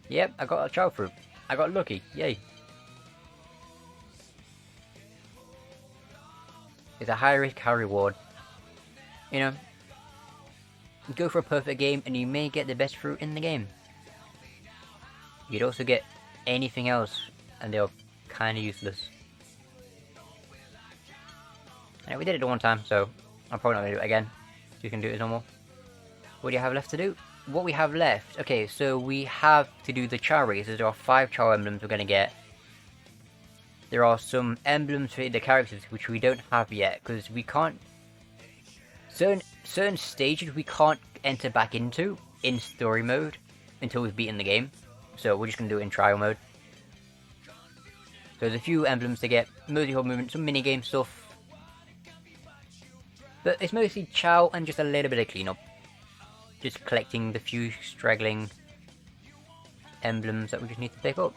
Yep, I got a chow fruit. I got lucky. Yay. It's a high risk, high reward. You know, go for a perfect game and you may get the best fruit in the game. You'd also get anything else and they're kind of useless. And we did it one time, so I'm probably not going to do it again. You can do it as normal. What do you have left to do? What we have left, okay, so we have to do the chow races. There are 5 chow emblems we're going to get. There are some emblems for the characters which we don't have yet, because we can't... Certain stages we can't enter back into in story mode until we've beaten the game. So we're just going to do it in trial mode. So there's a few emblems to get, multi-hub movement, some mini-game stuff. But it's mostly chow and just a little bit of cleanup. Just collecting the few straggling emblems that we just need to pick up.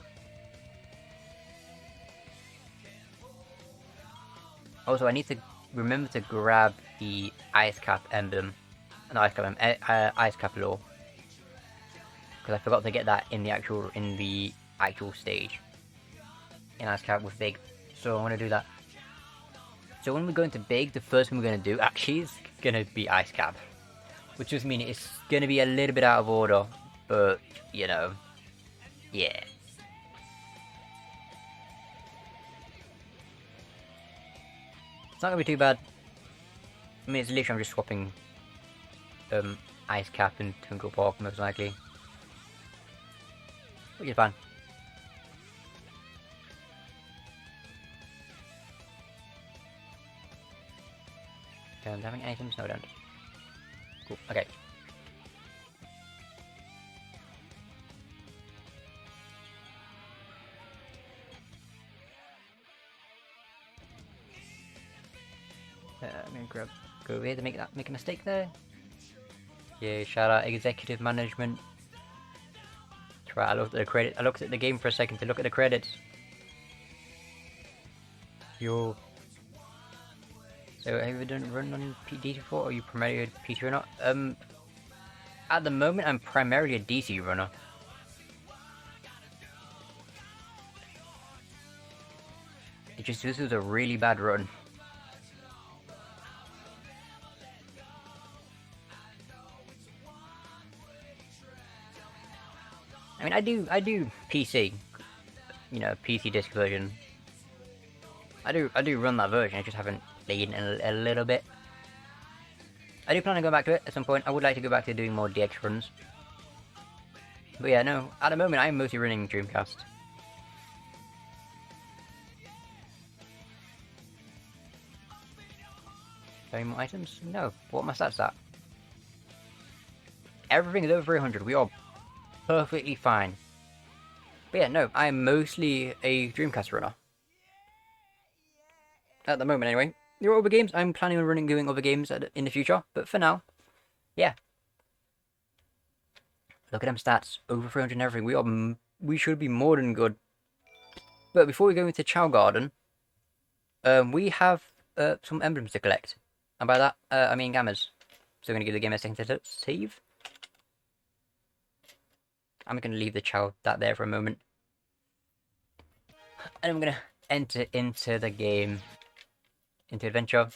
Also, I need to remember to grab the ice cap emblem, ice cap lore, because I forgot to get that in the actual stage in ice cap with big. So I want to do that. So when we go into big, the first thing we're going to do actually is going to be ice cap, which just means it's going to be a little bit out of order, but you know, yeah. It's not going to be too bad. I mean, it's literally I'm just swapping ice cap and Twinkle Park most likely, which is fine. Don't have any items? No, I don't. Cool, okay. I'm gonna go over here to make a mistake there. Yeah, shout out executive management. Right, I looked at the credit. I looked at the game for a second to look at the credits. Yo. So have you ever done run on DC before, or are you primarily a PC runner? At the moment I'm primarily a DC runner. It just this was a really bad run. I mean, I do PC, you know, PC disc version. I do run that version. I just haven't played in a little bit. I do plan on going back to it at some point. I would like to go back to doing more DX runs. But yeah, no. At the moment, I'm mostly running Dreamcast. Any more items? No. What are my stats at? Everything is over 300. We are perfectly fine. But yeah, no, I'm mostly a Dreamcast runner. At the moment, anyway. There are other games. I'm planning on doing other games in the future. But for now, yeah. Look at them stats. Over 300 and everything. We should be more than good. But before we go into Chow Garden, we have some emblems to collect. And by that, I mean gammas. So I'm going to give the game a second to save. I'm going to leave the chow there for a moment. And I'm going to enter into the game. Into adventure.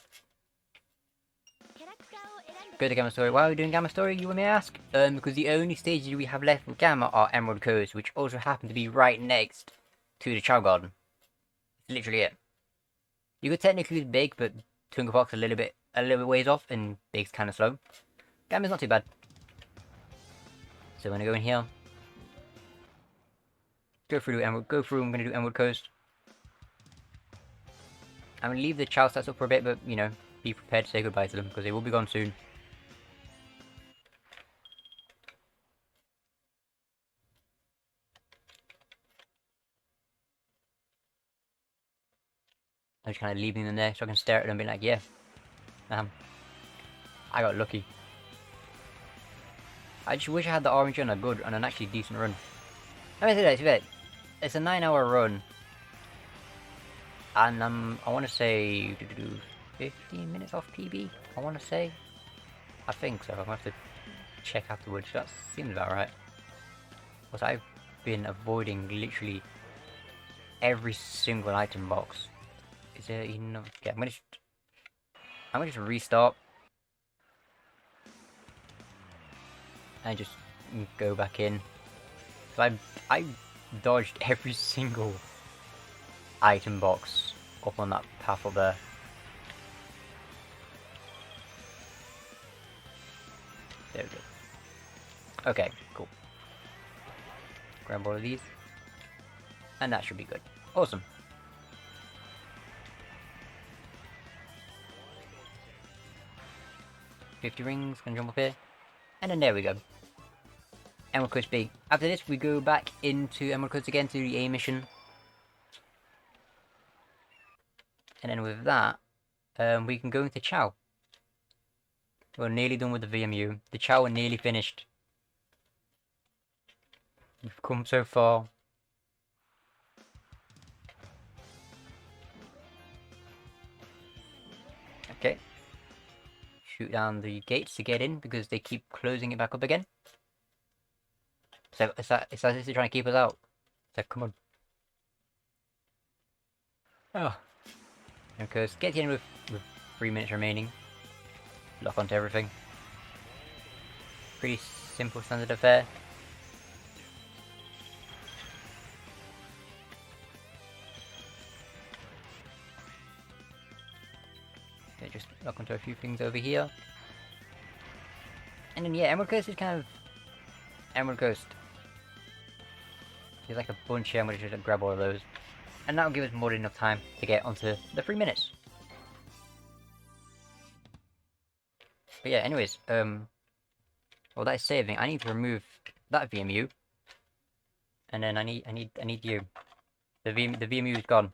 Go to Gamma Story. Why are we doing Gamma Story, you may ask? Because the only stages we have left with Gamma are Emerald Coast, which also happen to be right next to the Chow Garden. That's literally it. You could technically do Big, but Twinkle Park's a little bit ways off, and Big's kind of slow. Gamma's not too bad. So I'm going to go in here. Go through Emerald. I'm going to do Emerald Coast. I'm going to leave the Chow stats up for a bit, but, you know, be prepared to say goodbye to them, because they will be gone soon. I'm just kind of leaving them there, so I can stare at them and be like, yeah, I got lucky. I just wish I had the orange on an actually decent run. Let me say that, it's a 9-hour run. And I want to say 15 minutes off PB. I want to say, I think so. I'm gonna have to check afterwards. That seems about right. Because I've been avoiding literally every single item box. Is there enough? Okay, I'm gonna just restart and just go back in. So I dodged every single item box up on that path up there. There we go. Okay, cool. Grab all of these. And that should be good. Awesome. $50 rings, gonna jump up here. And then there we go. Emerald Coast B. After this, we go back into Emerald Coast again to the A mission. And then with that, we can go into Chow. We're nearly done with the VMU. The Chow are nearly finished. We've come so far. Okay. Shoot down the gates to get in because they keep closing it back up again. So it's as if they're trying to keep us out. So come on. Oh. Okay, let's get in with 3 minutes remaining. Lock onto everything. Pretty simple standard affair. Okay, just lock onto a few things over here. And then yeah, Emerald Coast is kind of Emerald Coast. There's like a bunch here, I'm gonna just grab all of those. And that'll give us more than enough time to get onto the 3 minutes. But yeah, anyways, well that is saving. I need to remove that VMU. And then I need you. The VMU is gone.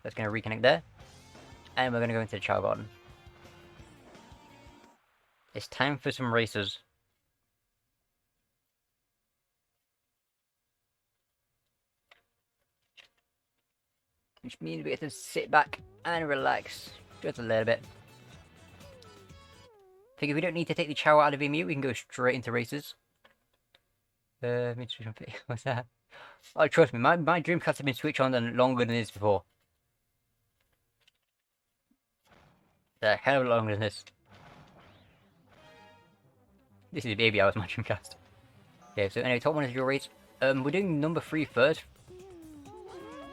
That's gonna reconnect there. And we're gonna go into the Chow Garden. It's time for some races. Which means we get to sit back and relax just a little bit. Figure we don't need to take the Chow out of the VMU, we can go straight into races. What's that? Oh, trust me, my Dreamcast have been switched on longer than this before. They're a hell of a lot longer than this. This is baby hours, my Dreamcast. Okay, so anyway, top one is your race. We're doing number 3 first.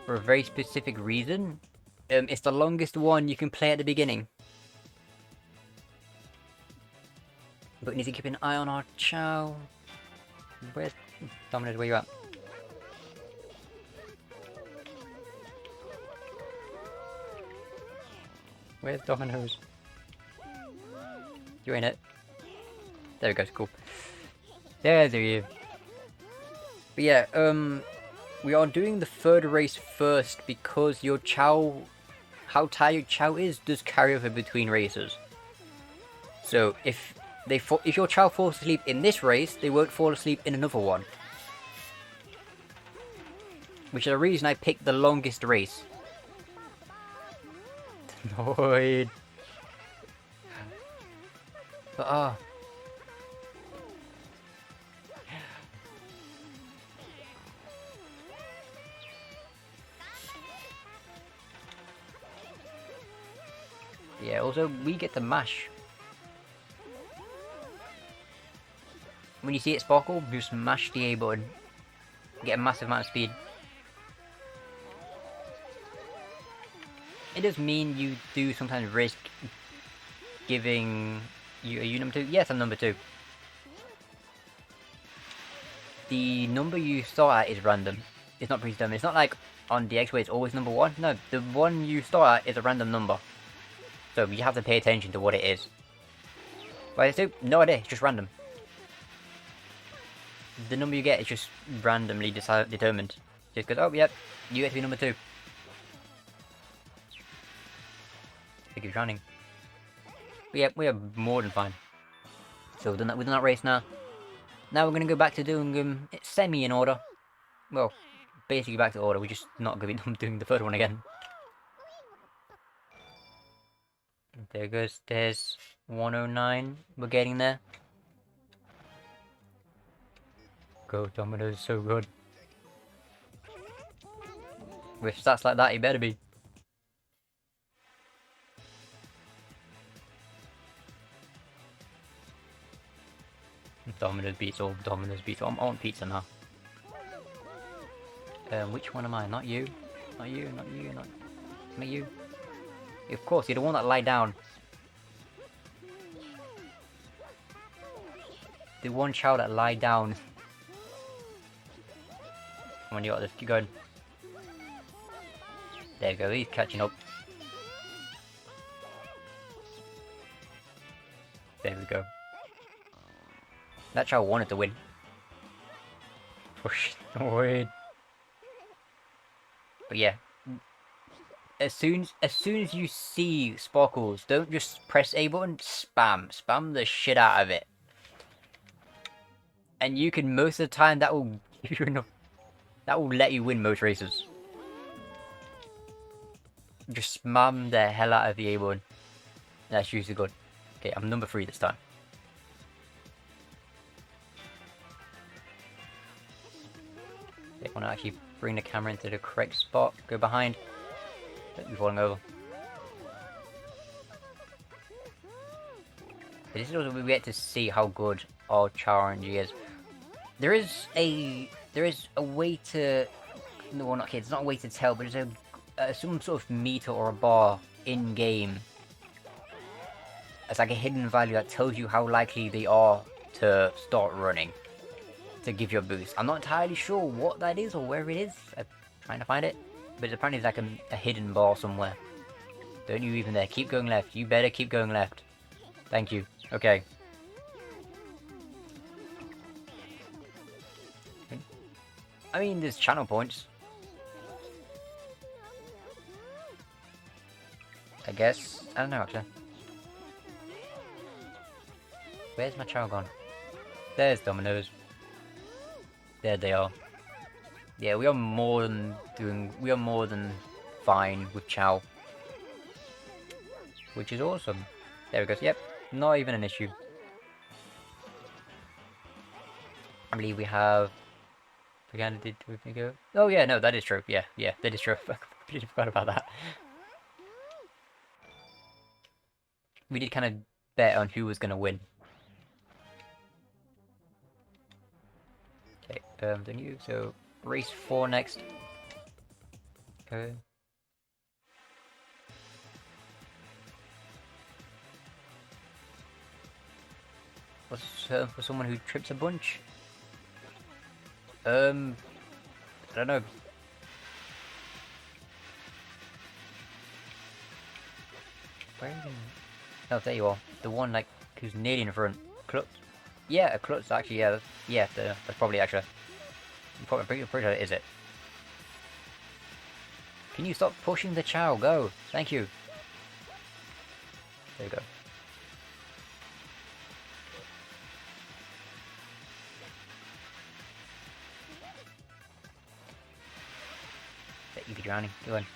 For a very specific reason. It's the longest one you can play at the beginning. But we need to keep an eye on our Chow. Where's Domino's? Where you at? Where's Domino's? You in it? There we go, cool. There's you. But yeah, we are doing the 3rd race first because your Chow, how tired Chow is, does carry over between races. So if your Chow falls asleep in this race, they won't fall asleep in another one. Which is the reason I picked the longest race. Annoyed. But yeah, also we get to mash. When you see it sparkle, just mash the A button. Get a massive amount of speed. It does mean you do sometimes risk giving... Are you number 2? Yes, I'm number 2. The number you start at is random. It's not predetermined. It's not like on DX where it's always number 1. No, the one you start at is a random number. So you have to pay attention to what it is. Why is it? No idea, it's just random. The number you get is just randomly determined. Just because, oh yep, you get to be number 2. I think you're drowning. But yeah, we are more than fine. So we've done that race now. Now we're going to go back to doing semi in order. Well, basically back to order, we're just not going to be doing the 3rd one again. There goes, there's 109, we're getting there. Go Domino's, so good. With stats like that, you better be. Domino's beats all, Domino's beats all. I want pizza now. Which one am I? Not you. Not you, not you, not you. Of course, you're the one that lied down. The one child that lied down. Come on, you got this. Keep going. There you go. He's catching up. There we go. That child wanted to win. Push. Wait. But yeah. As soon as you see sparkles, don't just press A button, spam the shit out of it. And you can, most of the time, that will give you enough, that will let you win most races. Just spam the hell out of the A button. That's usually good. Okay, I'm number 3 this time. Okay, I want to actually bring the camera into the correct spot. Go behind. Don't be falling over. This is also where we get to see how good our Char RNG is. There is a way to, no, well, not okay, it's not a way to tell, but there's some sort of meter or a bar in game. It's like a hidden value that tells you how likely they are to start running, to give you a boost. I'm not entirely sure what that is or where it is. I'm trying to find it, but apparently it's like a hidden bar somewhere. Don't you even there? Keep going left. You better keep going left. Thank you. Okay. I mean, there's channel points. I guess. I don't know, actually. Where's my chow gone? There's Dominoes. There they are. Yeah, we are more than fine with chow. Which is awesome. There it goes. Yep, not even an issue. I believe we have... Did we go? Oh yeah, no, that is true. Yeah, that is true. I completely forgot about that. We did kind of bet on who was going to win. Okay, the new, so race 4 next. Okay. What's for someone who trips a bunch? I don't know. Where are you? Oh, there you are. The one like who's nearly in front. Klutz. Yeah, a Klutz actually. Yeah, that's probably actually. I'm pretty sure that is it. Can you stop pushing the chow? Go. Thank you. There you go. You be drowning. Go on.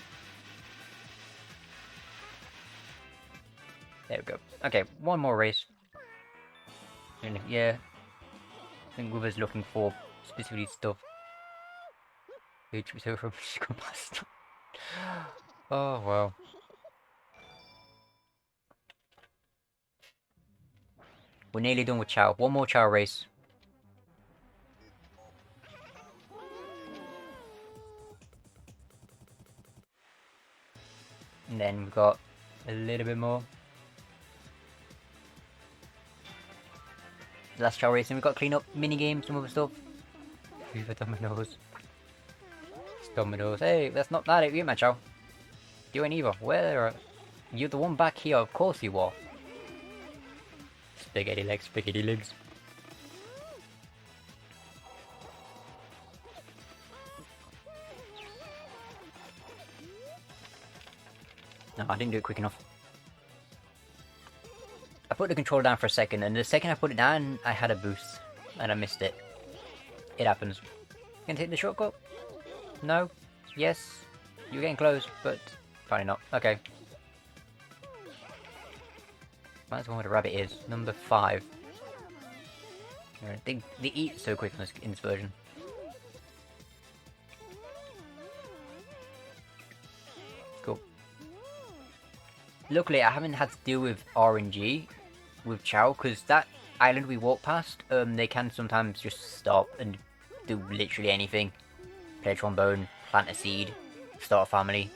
There we go. Okay, one more race. And yeah, I think we was looking for specifically stuff. Which was over from past. Oh wow. We're nearly done with chow. One more chow race. And then we've got a little bit more. Last chow racing, we've got to clean up mini games, some other stuff. Viva Dominoes. It's Dominoes. Hey, that's not that. You my chow. You ain't either. Where? You're the one back here. Of course you are. Spaghetti legs, spaghetti legs. No, I didn't do it quick enough. I put the controller down for a second, and the second I put it down, I had a boost, and I missed it. It happens. Can I take the shortcut? No? Yes? You're getting close, but probably not. Okay. That's the one where the rabbit is. Number 5. They eat so quick in this version. Cool. Luckily, I haven't had to deal with RNG with Chow, because that island we walk past, they can sometimes just stop and do literally anything. Play a trombone, plant a seed, start a family.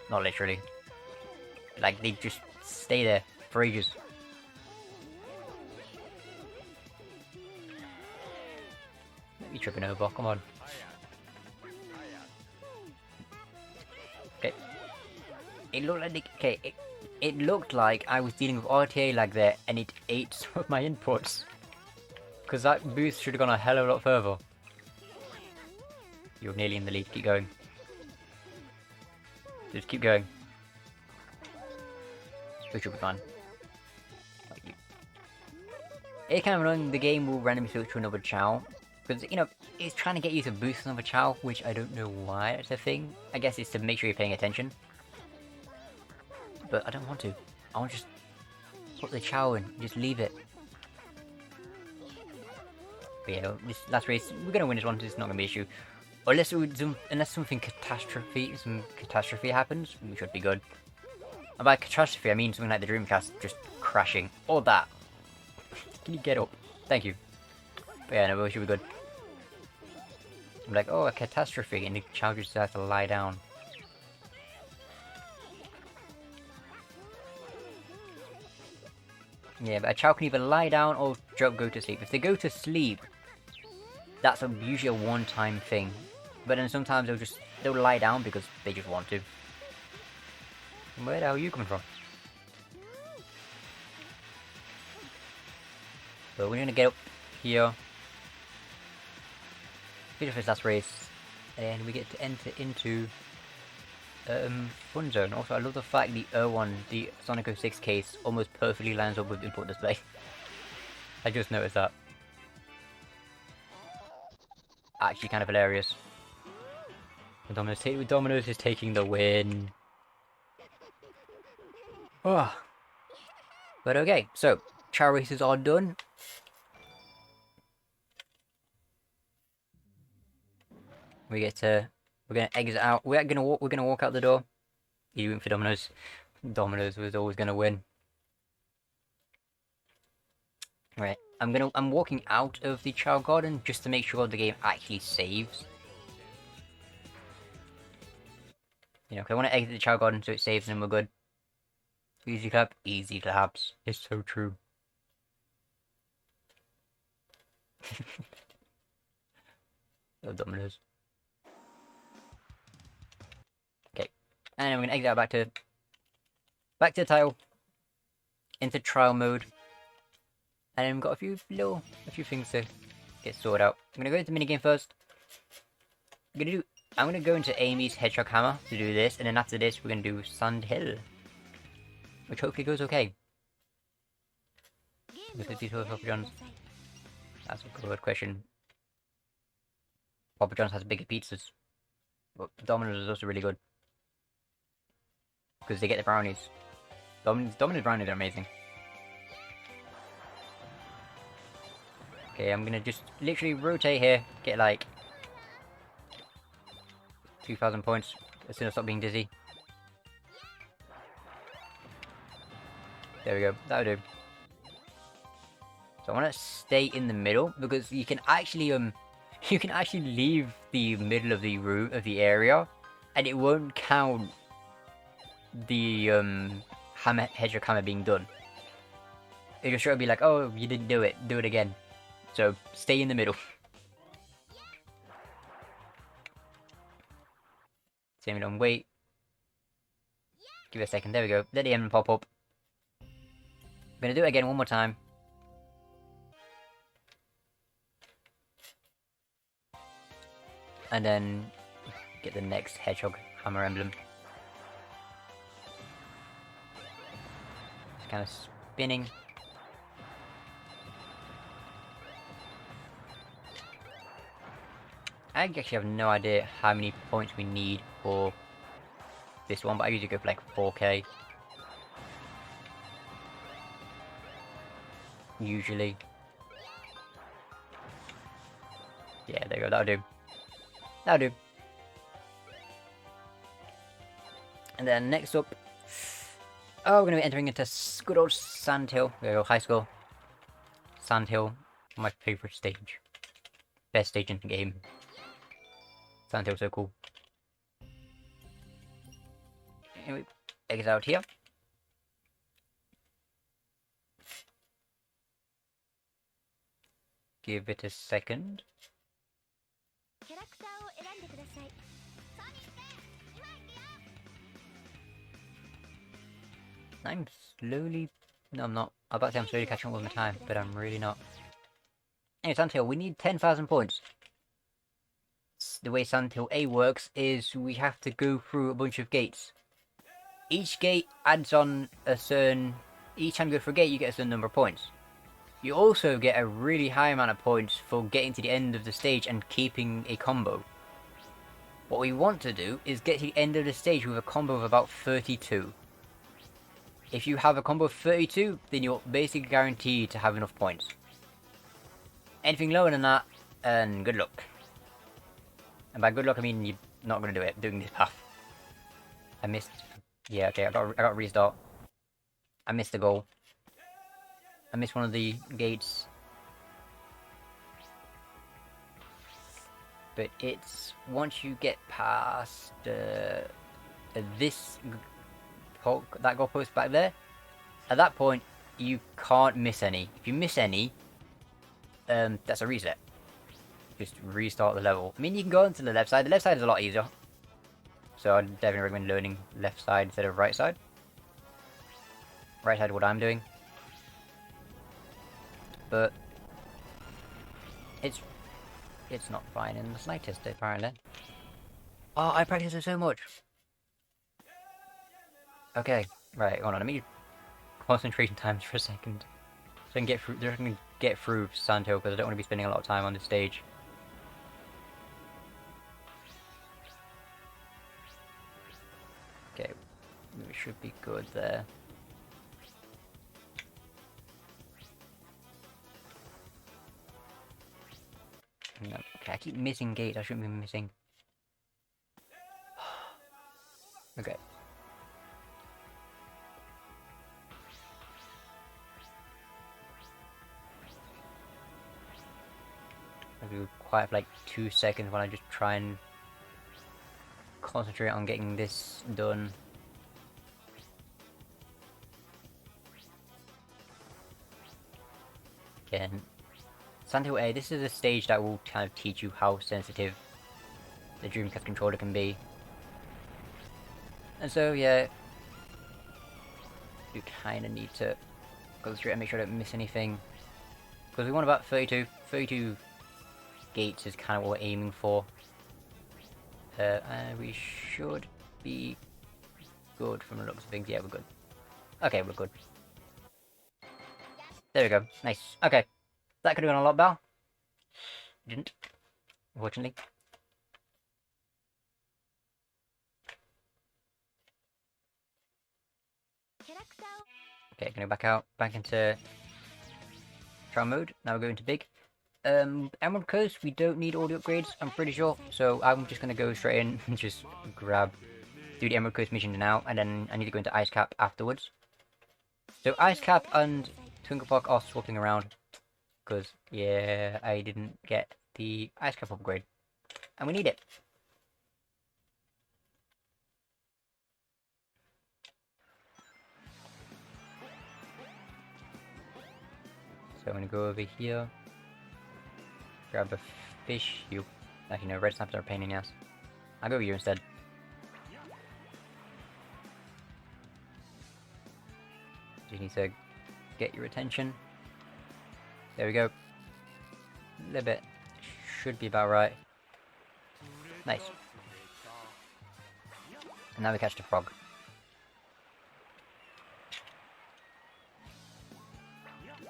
Not literally. Like, they just stay there for ages. Let me tripping over, come on. Okay. It looked like it looked like I was dealing with RTA lag there, and it ate some of my inputs. Because that boost should have gone a hell of a lot further. You're nearly in the lead, keep going. Just keep going. We should be fine. It's kind of annoying, the game will randomly switch to another Chow. Because, you know, it's trying to get you to boost another Chow, which I don't know why it's a thing. I guess it's to make sure you're paying attention. But I don't want to. I want to just put the Chow in, just leave it. But yeah, this last race, we're going to win this one, it's not going to be an issue. Unless something catastrophe happens, we should be good. And by catastrophe, I mean something like the Dreamcast just crashing. Or that. Can you get up? Thank you. But yeah, no, we should be good. I'm like, oh, a catastrophe, and the child just has to lie down. Yeah, but a child can either lie down or go to sleep. If they go to sleep, that's usually a one-time thing. But then sometimes they'll lie down because they just want to. Where the hell are you coming from? So we're gonna get up here. Finish this last race, and we get to enter into Fun Zone. Also, I love the fact the one, the Sonic 06 case, almost perfectly lines up with input display. I just noticed that. Actually, kind of hilarious. Domino's is taking the win. Oh. But okay, so Chow races are done. We're gonna exit out. We're gonna walk out the door. Even for Domino's. Domino's was always gonna win. Right. I'm walking out of the Chow Garden just to make sure the game actually saves. You know, 'cause I want to exit the Chow Garden so it saves and we're good. Easy clap, easy claps. It's so true. Oh, Domino's. Okay, and I'm gonna exit out back to the tile into trial mode, and then we've got a few things to get sorted out. I'm gonna go into minigame first. I'm gonna go into Amy's Hedgehog Hammer to do this, and then after this we're gonna do Sand Hill, which hopefully goes okay. With the details of Papa John's. That's a good question. Papa John's has bigger pizzas, but Domino's is also really good because they get the brownies. Domino's brownies are amazing. Okay, I'm gonna just literally rotate here, get like 2,000 points as soon as I stop being dizzy. There we go, that'll do. So I want to stay in the middle because you can actually leave the middle of the room of the area, and it won't count the hedgehog hammer being done. It just sure be like, oh, you didn't do it again. So stay in the middle. Same don't wait. Give it a second. There we go. Let the emblem pop up. I'm gonna do it again one more time. And then get the next hedgehog hammer emblem. It's kind of spinning. I actually have no idea how many points we need for this one, but I usually go for like 4k. Usually. Yeah, there you go, that'll do. That'll do. And then next up, oh, we're going to be entering into good old Sand Hill. There we go, high school. Sand Hill, my favourite stage. Best stage in the game. Sand Hill's so cool. Anyway, exit out here. Give it a second. I'm slowly... No, I'm not. I'm about to say I'm slowly catching up with my time, but I'm really not. Anyway, Sand Hill, we need 10,000 points. The way Sand Hill A works is we have to go through a bunch of gates. each gate adds on a certain... Each time you go for a gate, you get a certain number of points. You also get a really high amount of points for getting to the end of the stage and keeping a combo. What we want to do is get to the end of the stage with a combo of about 32. If you have a combo of 32, then you're basically guaranteed to have enough points. Anything lower than that, and good luck. And by good luck, I mean you're not going to do it, doing this path. I missed... Yeah, okay, I got restart. I missed the goal. I missed one of the gates. But it's... Once you get past this... that goalpost back there, at that point, you can't miss any. If you miss any, that's a reset. Just restart the level. I mean, you can go onto the left side. The left side is a lot easier. So I'd definitely recommend learning left side instead of right side. Right side is what I'm doing. But it's not fine in the slightest, apparently. Oh, I practice it so much. Okay, right, hold on, let me concentration times for a second. So I can get through Santo, because I don't want to be spending a lot of time on this stage. Okay, we should be good there. No, okay, I keep missing gates, I shouldn't be missing. Okay. I'll do quiet for like 2 seconds while I just try and concentrate on getting this done. Again, Santo A, this is a stage that will kind of teach you how sensitive the Dreamcast controller can be. And so, yeah, you kind of need to go through it and make sure I don't miss anything. Because we want about 32 gates is kind of what we're aiming for. And we should be good from the looks of things. Yeah, we're good. Okay, we're good. There we go. Nice. Okay. That could have gone a lot better. Didn't. Unfortunately. Okay, gonna back out. Back into trial mode. Now we're going to big. Emerald Coast, we don't need all the upgrades, I'm pretty sure. So I'm just gonna go straight in and just do the Emerald Coast mission now, and then I need to go into Ice Cap afterwards. So Ice Cap and Twinkle Park are swapping around, because, yeah, I didn't get the Ice Cap upgrade. And we need it. So I'm gonna go over here. Grab a fish. Actually, no, red snaps are a pain in the ass. I'll go with you instead. Just need to get your attention. There we go. A little bit. Should be about right. Nice. And now we catch the frog.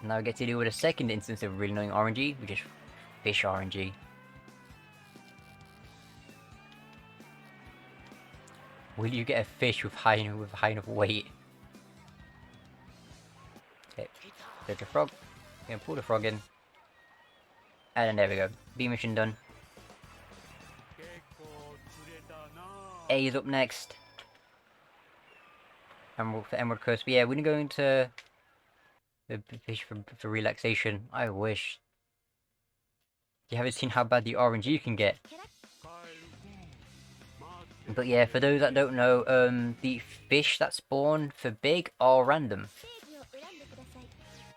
Now we get to deal with a second instance of really annoying RNG, which is fish RNG. Will you get a fish with high enough weight? Okay, there's a frog. We're gonna pull the frog in. And then there we go. B mission done. A is up next. Emerald for Emerald Coast. But yeah, we're gonna go into the fish for relaxation. I wish. You haven't seen how bad the RNG can get. But yeah, for those that don't know, the fish that spawn for big are random.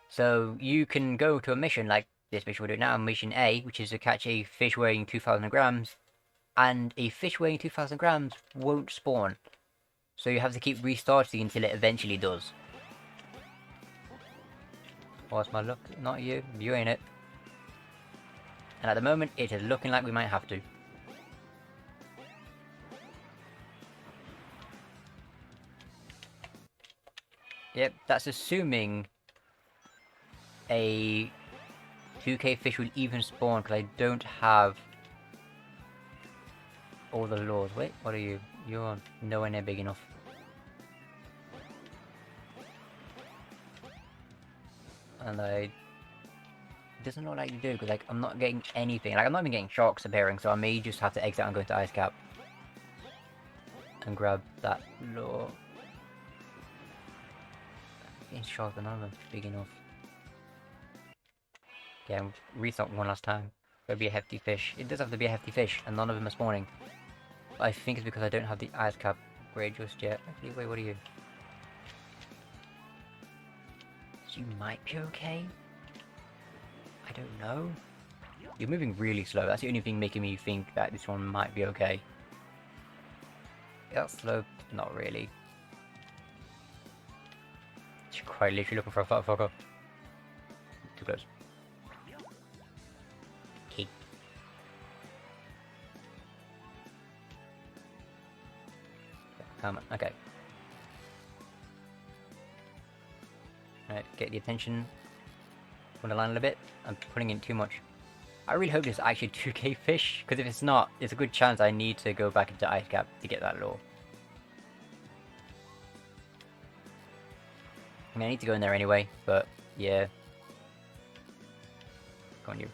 So you can go to a mission like this mission we're doing now, mission A, which is to catch a fish weighing 2,000 grams, and a fish weighing 2,000 grams won't spawn. So you have to keep restarting until it eventually does. What's my luck? Not you. You ain't it. And at the moment, it is looking like we might have to. Yep, that's assuming a 2k fish will even spawn, because I don't have all the lures. Wait, what are you? You're nowhere near big enough. And it doesn't look like you do, because like I'm not getting anything. Like I'm not even getting sharks appearing, so I may just have to exit and go into ice cap and grab that lure. Getting sharks, but none of them big enough. Yeah, restock one last time. Gotta be a hefty fish. It does have to be a hefty fish, and none of them are spawning. I think it's because I don't have the ice cap upgrade just yet. Actually, wait, what are you? So you might be okay? I don't know. You're moving really slow. That's the only thing making me think that this one might be okay. That's slow, not really. She's quite literally looking for a fat fucker. Too close. Okay. Come on, okay. Alright, get the attention on the line a little bit. I'm putting in too much. I really hope it's actually 2k fish, because if it's not, there's a good chance I need to go back into ice cap to get that lure. I mean, I need to go in there anyway, but yeah. Come on, you.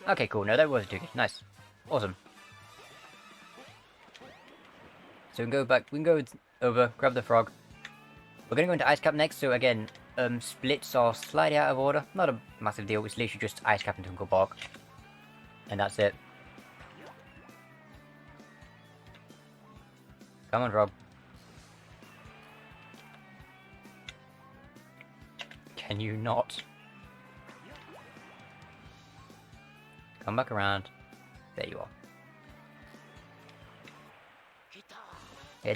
Okay, cool. No, that was 2k. Nice. Awesome. So we can go back. We can go over, grab the frog. We're going to go into ice cap next, so again, splits are slightly out of order. Not a massive deal, it's literally just ice cap and Twinkle Bark. And that's it. Come on, Rob. Can you not? Come back around. There you are. Yeah,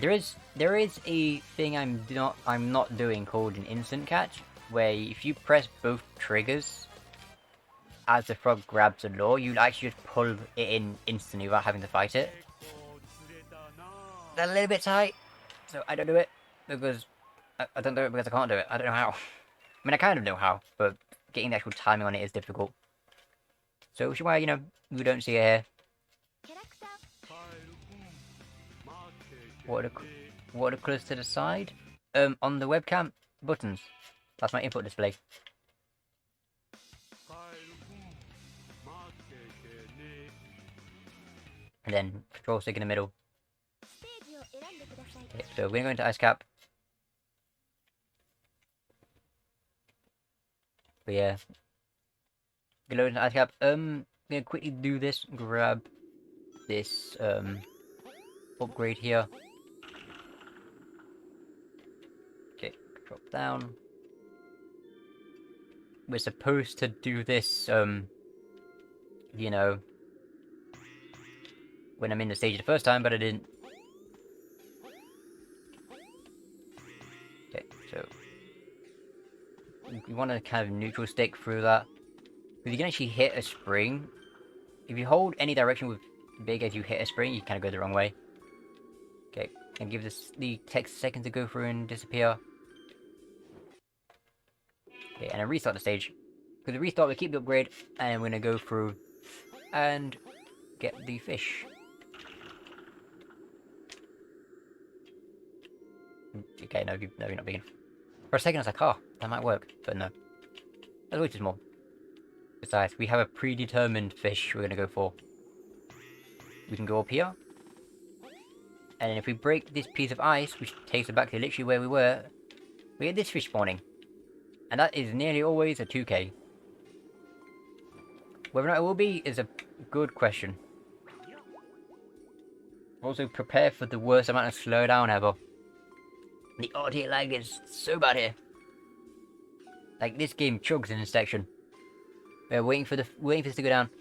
there is a thing I'm not doing called an instant catch, where if you press both triggers as the frog grabs a lure, you actually just pull it in instantly without having to fight it. That's a little bit tight, so I don't do it because I don't do it because I can't do it. I don't know how. I mean, I kind of know how, but getting the actual timing on it is difficult. So which is why, you know, we don't see it here. What are the colours to the side? On the webcam, buttons. That's my input display. And then control stick in the middle. Okay, so we're going to go into ice cap. But yeah. Go into ice cap. I'm gonna quickly do this. Grab this upgrade here. Okay, drop down. We're supposed to do this, you know, when I'm in the stage the first time, but I didn't. Okay, so you want to kind of neutral stick through that. Because you can actually hit a spring. If you hold any direction with big as you hit a spring, you kind of go the wrong way. Okay, and give this the text a second to go through and disappear. Okay, and then restart the stage. Because the restart will keep the upgrade, and we're going to go through and get the fish. Okay, no, you're not big enough. For a second I was like, oh, that might work, but no. That's way too small. Besides, we have a predetermined fish we're going to go for. We can go up here. And then if we break this piece of ice, which takes us back to literally where we were, we get this fish spawning. And that is nearly always a 2k. Whether or not it will be is a good question. Also, prepare for the worst amount of slowdown ever. The audio lag is so bad here. Like, this game chugs in this section. We're waiting for this to go down.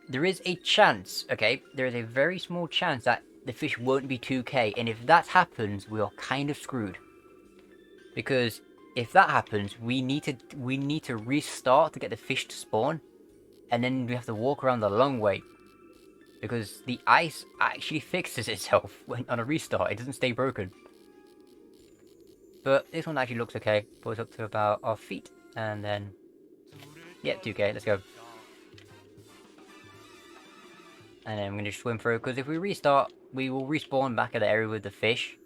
There is a chance, okay? There is a very small chance that the fish won't be 2k, and if that happens, we are kind of screwed. Because if that happens, we need to restart to get the fish to spawn, and then we have to walk around the long way. Because the ice actually fixes itself when on a restart. It doesn't stay broken. But this one actually looks okay. Pulls up to about our feet, and then... yeah, 2k, let's go. And then I'm going to swim through, because if we restart, we will respawn back at the area with the fish.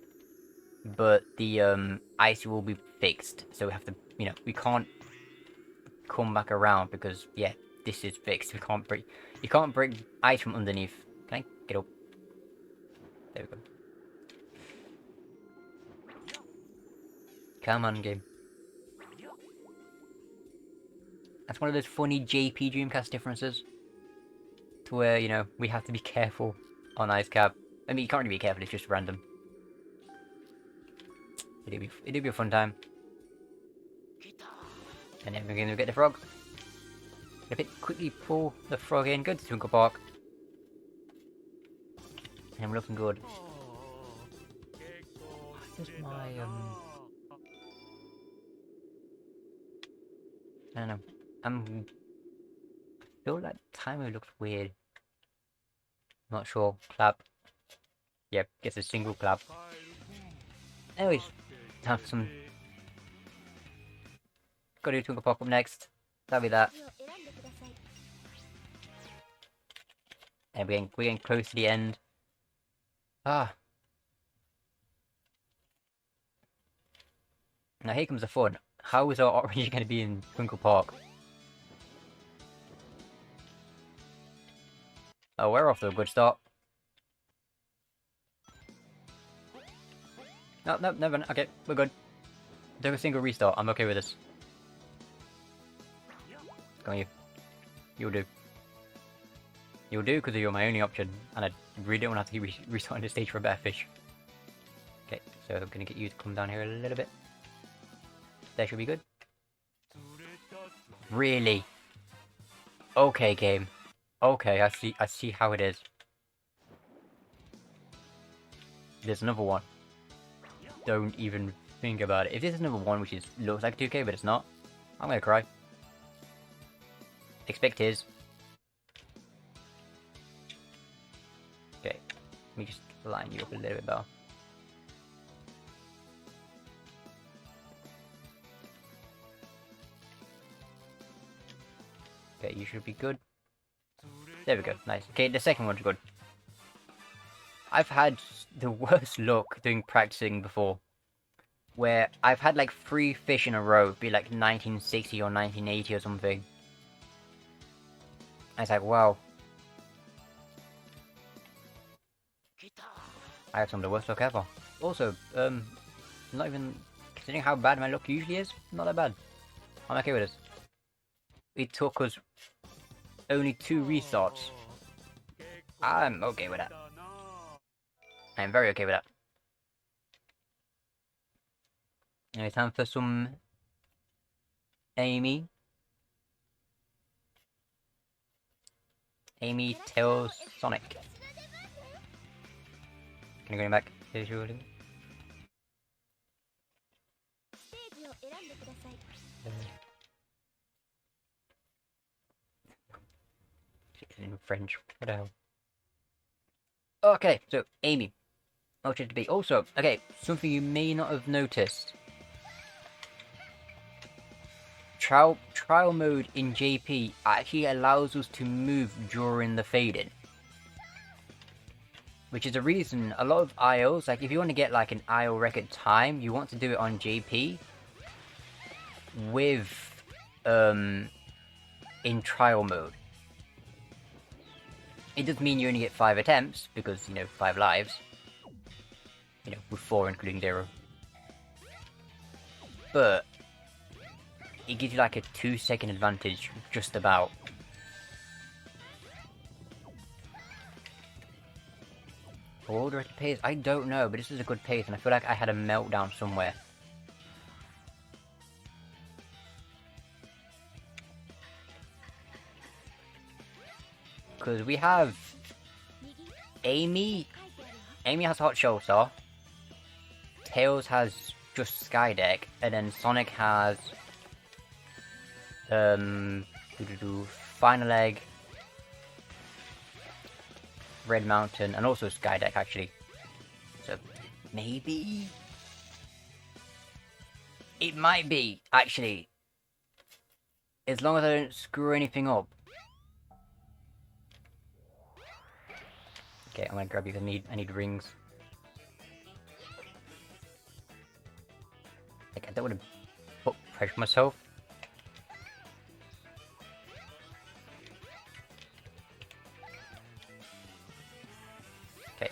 But the ice will be fixed, so we have to, you know, we can't come back around because, yeah, this is fixed. You can't break ice from underneath. Can I get up? There we go. Come on, game. That's one of those funny JP Dreamcast differences. To where, you know, we have to be careful on Ice Cap. I mean, you can't really be careful, it's just random. It'll be a fun time. And then we're going to get the frog. Quickly pull the frog in. Go to Twinkle Park. And we're looking good. Where's my, I don't know. I feel like timer looks weird. Not sure. Clap. Yep, gets a single clap. Anyways, have some. Gotta do Twinkle Park up next. That'll be that. And we're getting close to the end. Ah. Now here comes the fun. How is our orange going to be in Twinkle Park? Oh, we're off to a good start. No, never. Okay, we're good. Do a single restart. I'm okay with this. Come on, you. You'll do. You'll do because you're my only option, and I really don't want to have to keep restarting the stage for a better fish. Okay, so I'm gonna get you to come down here a little bit. That should be good. Really? Okay, game. Okay, I see how it is. There's another one. Don't even think about it. If there's another one which looks like 2k but it's not, I'm gonna cry. Expect his. Okay, let me just line you up a little bit better. Okay, you should be good. There we go, nice. Okay, the second one's good. I've had the worst luck doing practicing before. Where I've had like 3 fish in a row, be like 1960 or 1980 or something. I was like, wow. I have some of the worst luck ever. Also, not even, considering how bad my luck usually is, not that bad. I'm okay with this. It took us only 2 restarts. I'm okay with that. I'm very okay with that. Now it's time for some Amy. Amy tells Sonic. Can I go back? Visually. In French. What the hell? Okay, so Amy. What should it be? Also, okay, something you may not have noticed. Trial mode in JP actually allows us to move during the fade-in. Which is a reason a lot of IOs, like if you want to get like an IO record time, you want to do it on JP with in trial mode. It does mean you only get 5 attempts, because, you know, 5 lives. You know, with 4 including 0. But it gives you like a 2-second advantage, just about. What order it pace? I don't know, but this is a good pace, and I feel like I had a meltdown somewhere. Because we have Amy. Amy has Hot Show Star. Tails has just Skydeck, and then Sonic has Final Egg, Red Mountain, and also Skydeck actually. So maybe It might be, actually. As long as I don't screw anything up. Okay, I'm gonna grab you. I need rings. Like, I don't want to put pressure on myself. Okay.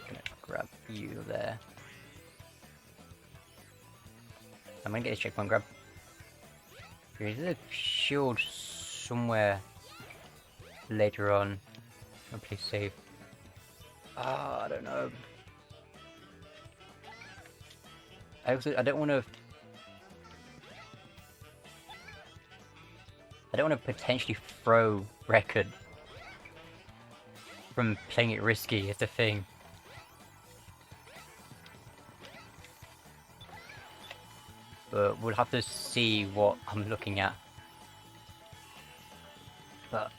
I'm gonna grab you there. I'm gonna get this checkpoint grab. There's a shield somewhere later on. I'll play safe. Ah, I don't know. I don't want to. I don't want to potentially throw record from playing it risky. It's the thing. But we'll have to see what I'm looking at. But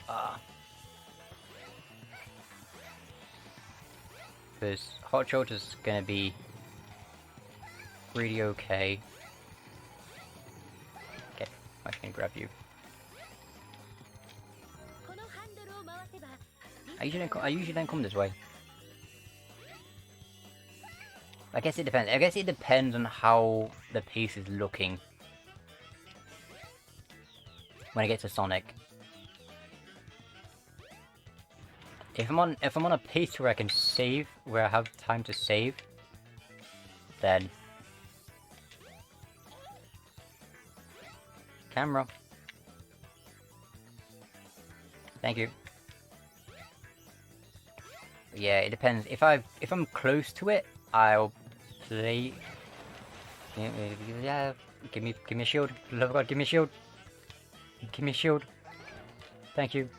because Hot Shoulder's gonna be pretty okay. Okay, I'm just gonna grab you. I usually don't come this way. I guess it depends. I guess it depends on how the piece is looking when I get to Sonic. If I'm on a piece where I can save, where I have time to save, then camera. Thank you. Yeah, it depends. If I'm close to it, I'll play. Yeah, give me a shield. Love of God, give me a shield. Give me a shield. Thank you.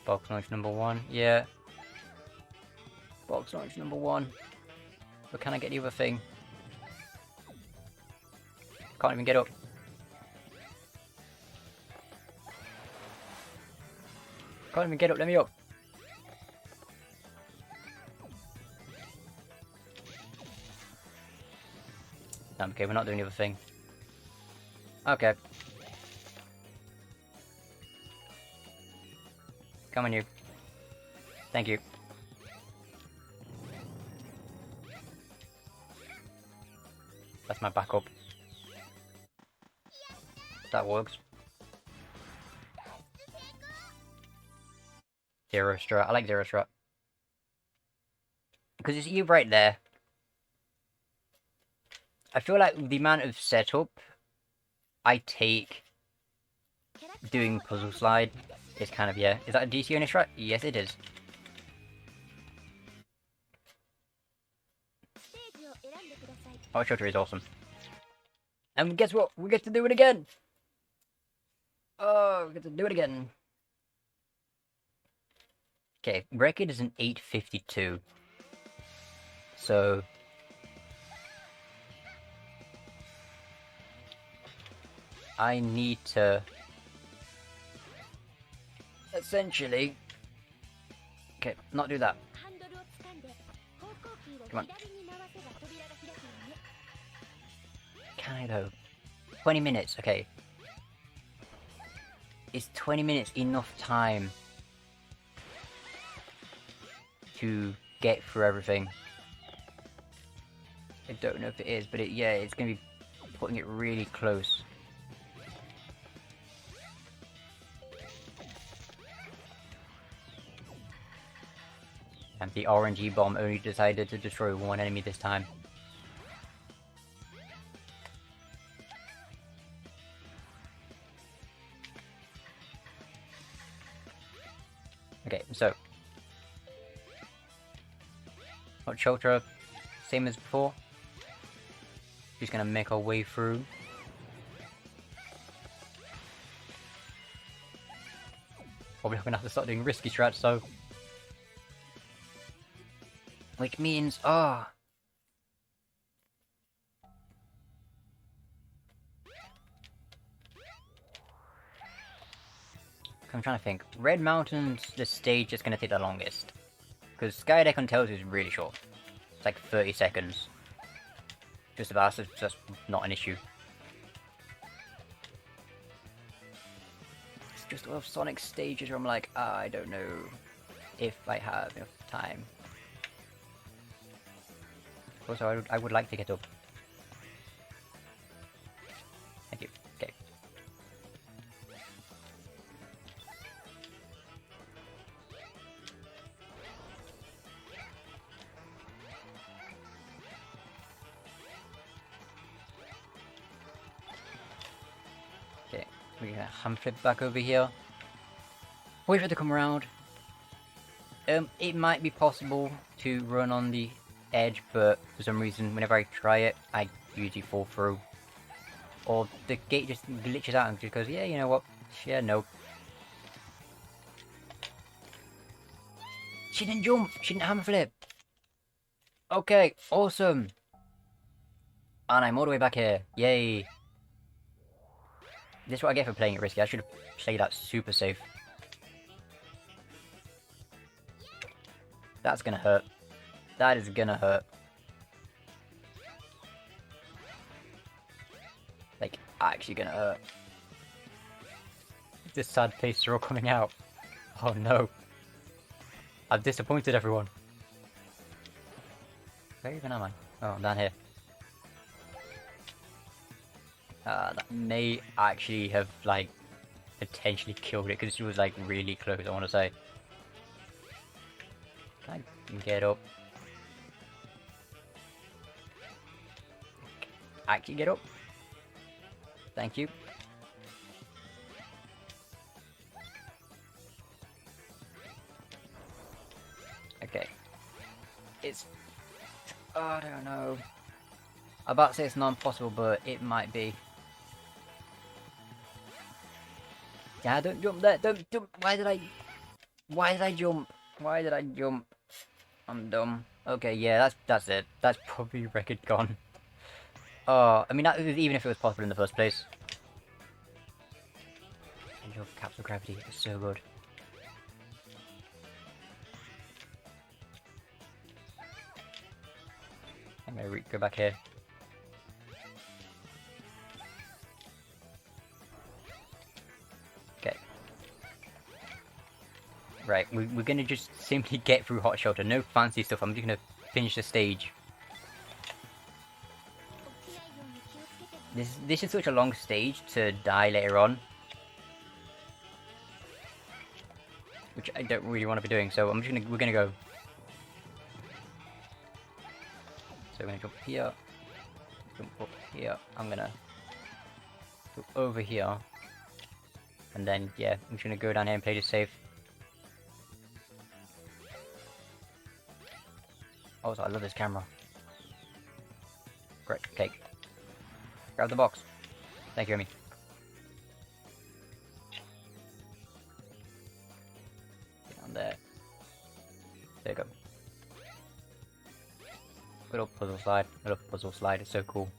Box launch number 1. Yeah. Box launch number 1. But can I get the other thing? Can't even get up. Can't even get up. Let me up. Okay, we're not doing the other thing. Okay. Come on, you. Thank you. That's my backup. That works. Zero strat. I like zero strat. Because it's you right there. I feel like the amount of setup I take doing puzzle slide is kind of, yeah. Is that a DC only strat? Yes, it is. Hot Shoulder is awesome. And guess what? We get to do it again! Oh, we get to do it again. Okay, record is an 852. So I need to essentially, okay, not do that. Come on. Can I though? 20 minutes, okay. Is 20 minutes enough time to get through everything? I don't know if it is, but yeah, it's gonna be putting it really close. And the RNG bomb only decided to destroy one enemy this time. Okay, so Hot Shoulder, same as before. Just gonna make our way through. Probably gonna have to start doing risky strats, so. Which means, I'm trying to think. Red Mountain's the stage that's gonna take the longest. Because Skydeck on Tails is really short. It's like 30 seconds. just about, so that's not an issue. It's just a lot of Sonic stages where I'm like, I don't know if I have enough time. Also, I would like to get up. Thank you. Okay. Okay, we're gonna hand flip back over here. Wait for it to come around. It might be possible to run on the edge, but for some reason, whenever I try it, I usually fall through. Or the gate just glitches out and just goes, yeah, you know what? Yeah, no. She didn't jump! She didn't hammer flip! Okay, awesome! And I'm all the way back here. Yay! This is what I get for playing it risky. I should have played that super safe. That's gonna hurt. That is gonna hurt. Like, actually gonna hurt. The sad faces are all coming out. Oh no. I've disappointed everyone. Where even am I? Oh, I'm down here. That may actually have, like, potentially killed it, because it was, like, really close, I want to say. Can I get up? Actually get up. Thank you. Okay. It's... oh, I don't know. I'm about to say it's not impossible, but it might be. Yeah, don't jump there. Don't jump. Why did I jump? Why did I jump? I'm dumb. Okay, yeah, that's it. That's probably record gone. Oh, I mean, even if it was possible in the first place. I love capsule gravity. It's so good. I'm gonna go back here. Okay. Right, we're gonna just simply get through Hot Shelter. No fancy stuff. I'm just gonna finish the stage. This is such a long stage to die later on, which I don't really want to be doing. So we're gonna go. So we're gonna jump here, jump up here. I'm gonna go over here, and then yeah, I'm just gonna go down here and play this safe. Also, I love this camera. Great, okay. Grab the box. Thank you, Amy. Get on there. There you go. Good old puzzle slide. I love puzzle slide, it's so cool.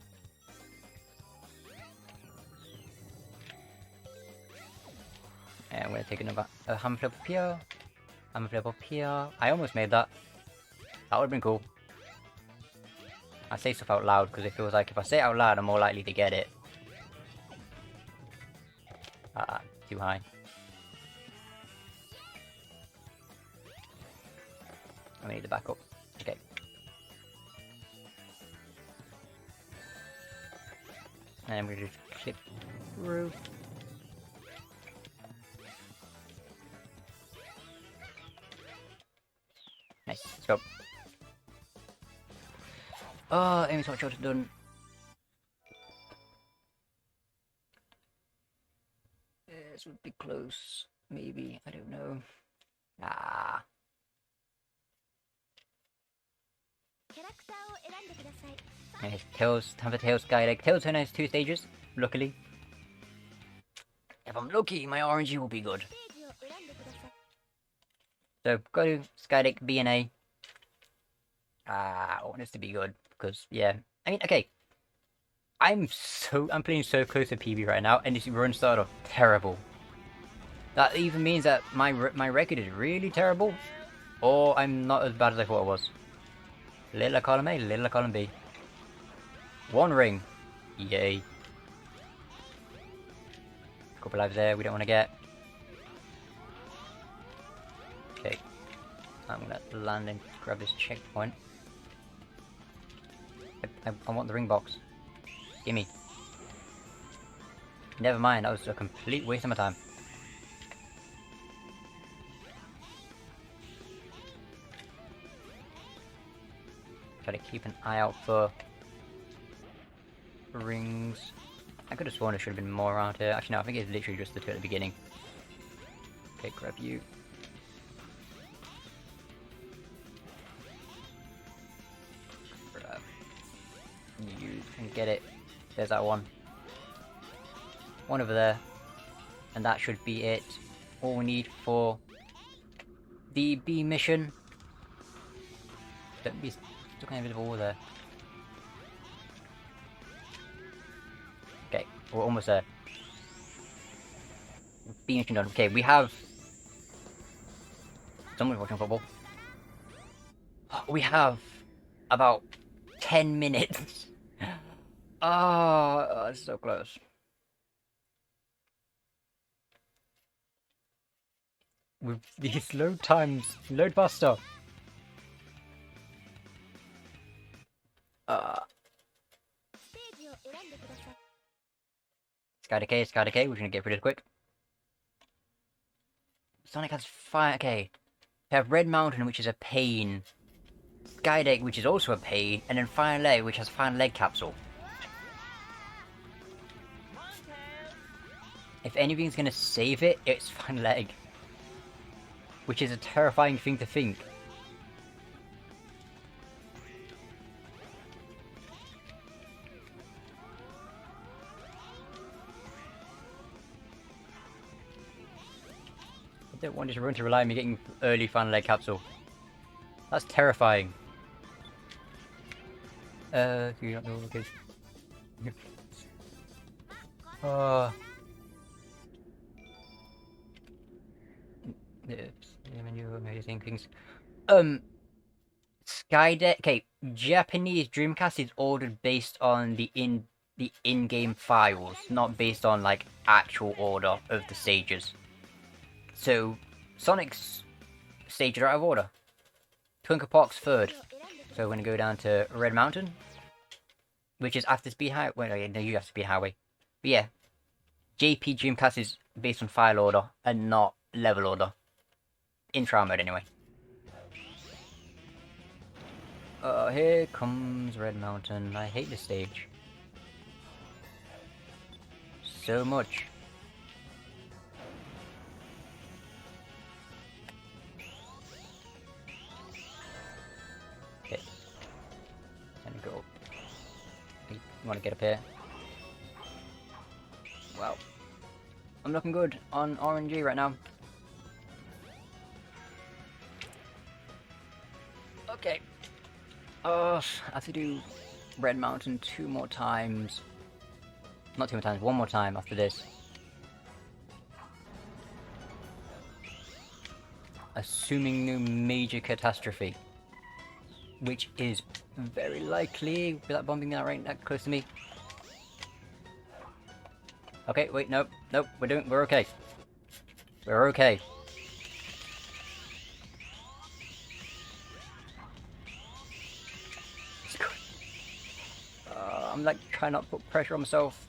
And I'm gonna take another hammer flip up here. Hammer flip up here. I almost made that. That would've been cool. I say stuff out loud because it feels like if I say it out loud, I'm more likely to get it. Too high. I need to back up. Okay. And I'm gonna just clip through. Nice. Let's go. Oh, Amy's hot shot is done. This would be close. Maybe. I don't know. Ah. Nice. Tails. Have a Tails guy. Like, Tails only has 2 stages, luckily. If I'm lucky, my RNG will be good. So, go to Skydeck B and A. I want this to be good, because, yeah. I mean, okay. I'm playing so close to PB right now, and this run started off terrible. That even means that my record is really terrible, or I'm not as bad as I thought I was. Little column A, little column B. 1 ring. Yay. Couple lives there we don't want to get. Okay. I'm gonna land and grab this checkpoint. I want the ring box. Gimme. Never mind, that was a complete waste of my time. Gotta keep an eye out for rings. I could have sworn there should have been more around here. Actually no, I think it's literally just the two at the beginning. Okay, grab you. Grab you and get it. There's that one. One over there. And that should be it. All we need for the B mission. Don't be stuck in a bit of war there. Okay, we're almost there. B mission done. Okay, we have... Someone's watching football. We have about 10 minutes. Oh, it's so close. With these load times, load faster. Sky Decay, we're gonna get pretty quick. Sonic has fire. Okay, we have Red Mountain, which is a pain. Skydeck, which is also a pain, and then Fire Leg, which has Fire Leg Capsule. If anything's gonna save it, it's Fire Leg. Which is a terrifying thing to think. I don't want everyone to rely on me getting early Fire Leg Capsule. That's terrifying. You don't know, okay. Amazing things. Skydeck. Okay, Japanese Dreamcast is ordered based on the in-game files, not based on like actual order of the stages. So Sonic's stages are out of order. Twinkle Park's third. So we're gonna go down to Red Mountain, which is after Speed Highway. Wait, no, you have Speed Highway. But yeah, JP Dreamcast is based on file order and not level order. In trial mode, anyway. Here comes Red Mountain. I hate this stage so much. Okay. Time to go. You want to get up here? Wow. I'm looking good on RNG right now. Okay. I have to do Red Mountain 2 more times. Not 2 more times, 1 more time after this. Assuming no major catastrophe. Which is very likely with that bombing that right that close to me. Okay, wait, nope, we're okay. We're okay. I'm like trying not to put pressure on myself.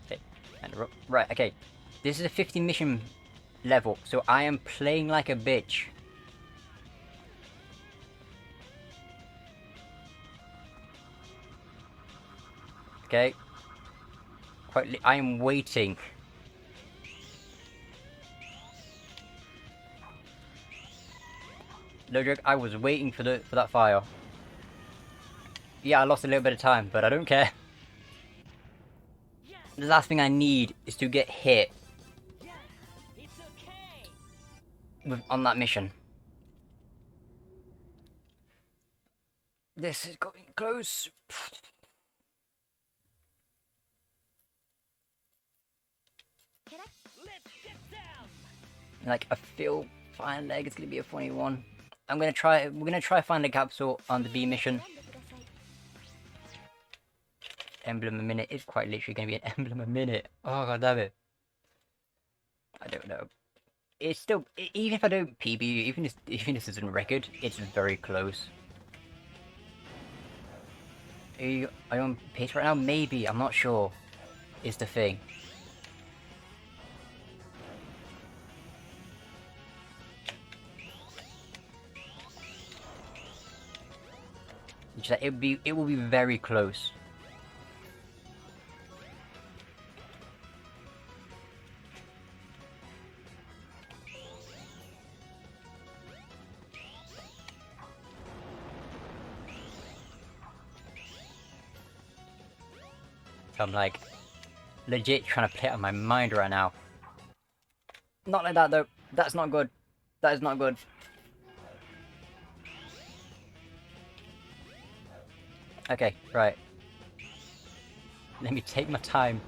Okay, right, okay. This is a 50 mission level, so I am playing like a bitch. Okay. I am waiting. No joke, I was waiting for that fire. Yeah, I lost a little bit of time, but I don't care. The last thing I need is to get hit on that mission. This is getting close. Like, I feel Fine Leg is gonna be a funny one. We're gonna try find a capsule on the B mission. Emblem a minute is quite literally gonna be an emblem a minute. Oh god damn it. I don't know. It's still, even if I don't PB, even if this isn't record, it's very close. Are you on pace right now? Maybe, I'm not sure. Is the thing. It will be very close. I'm like legit trying to play it on my mind right now. Not like that though. That's not good. That is not good. Okay, right. Let me take my time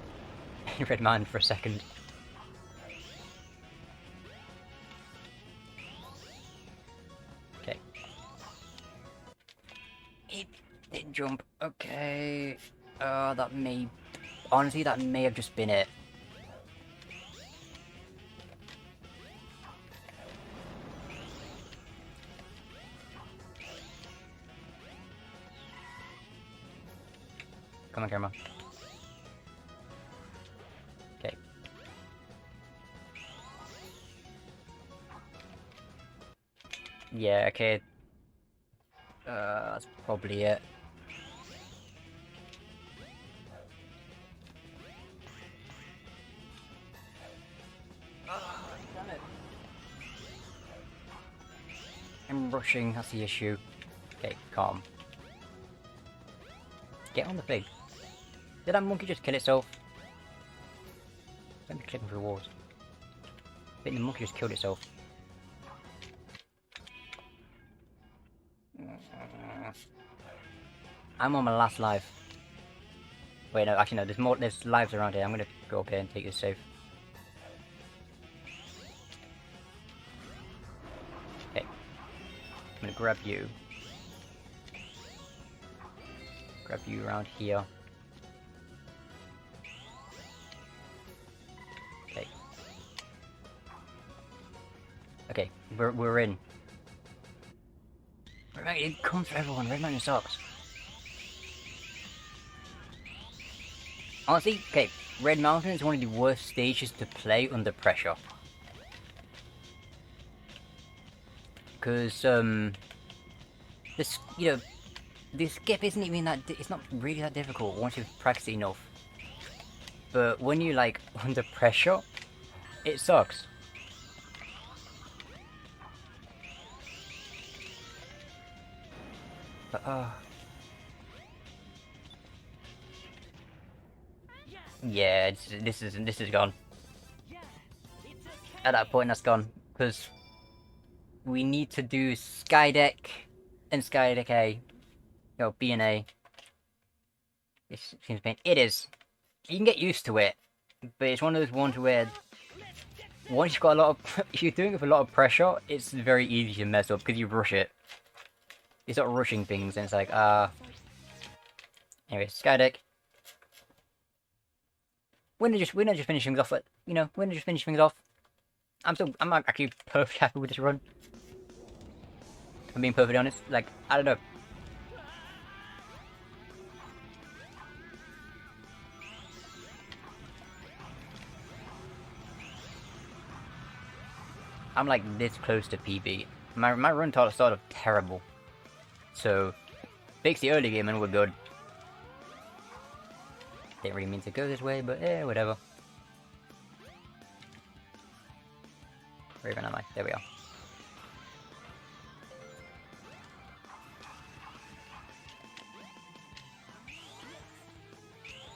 in Red Mountain for a second. Okay. It didn't jump. Okay. That may... Honestly, that may have just been it. Come on, camera. Okay. Yeah, okay. That's probably it. Oh, damn it. I'm rushing, that's the issue. Okay, calm. Get on the thing. Did that monkey just kill itself? Let me click on rewards. I think the monkey just killed itself. I'm on my last life. Wait, no, actually no, there's lives around here. I'm gonna go up here and take this safe. Okay. I'm gonna grab you. Grab you around here. Okay. Okay, we're in. Right, it comes for everyone. Red Mountain sucks. Honestly, okay, Red Mountain is one of the worst stages to play under pressure. Because, this, you know, the skip isn't even that, it's not really that difficult once you've practiced enough. But when you like, under pressure, it sucks. But, yeah, this is gone. At that point, that's gone. Because we need to do Skydeck and Skydeck A. No, B and A. It seems pain. It is. You can get used to it, but it's one of those ones where once you've got a lot of, if you're doing it with a lot of pressure, it's very easy to mess up because you rush it. You start rushing things, and it's like, Anyway, Skydeck. We're not just finishing things off. But you know, we're not just finishing things off. I'm actually perfectly happy with this run. I'm being perfectly honest. Like, I don't know. I'm like this close to PB. My run started terrible. So, fix the early game and we're good. Didn't really mean to go this way, but whatever. Where even am I? There we are.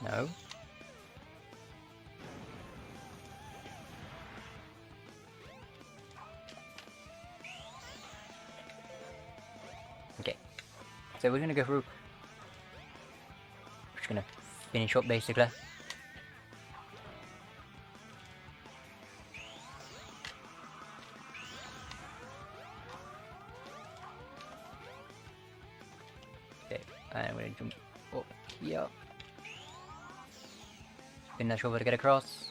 No. Okay. So we're gonna go through. We're just gonna finish up basically. gonna jump up here. Spin that shoulder to get across.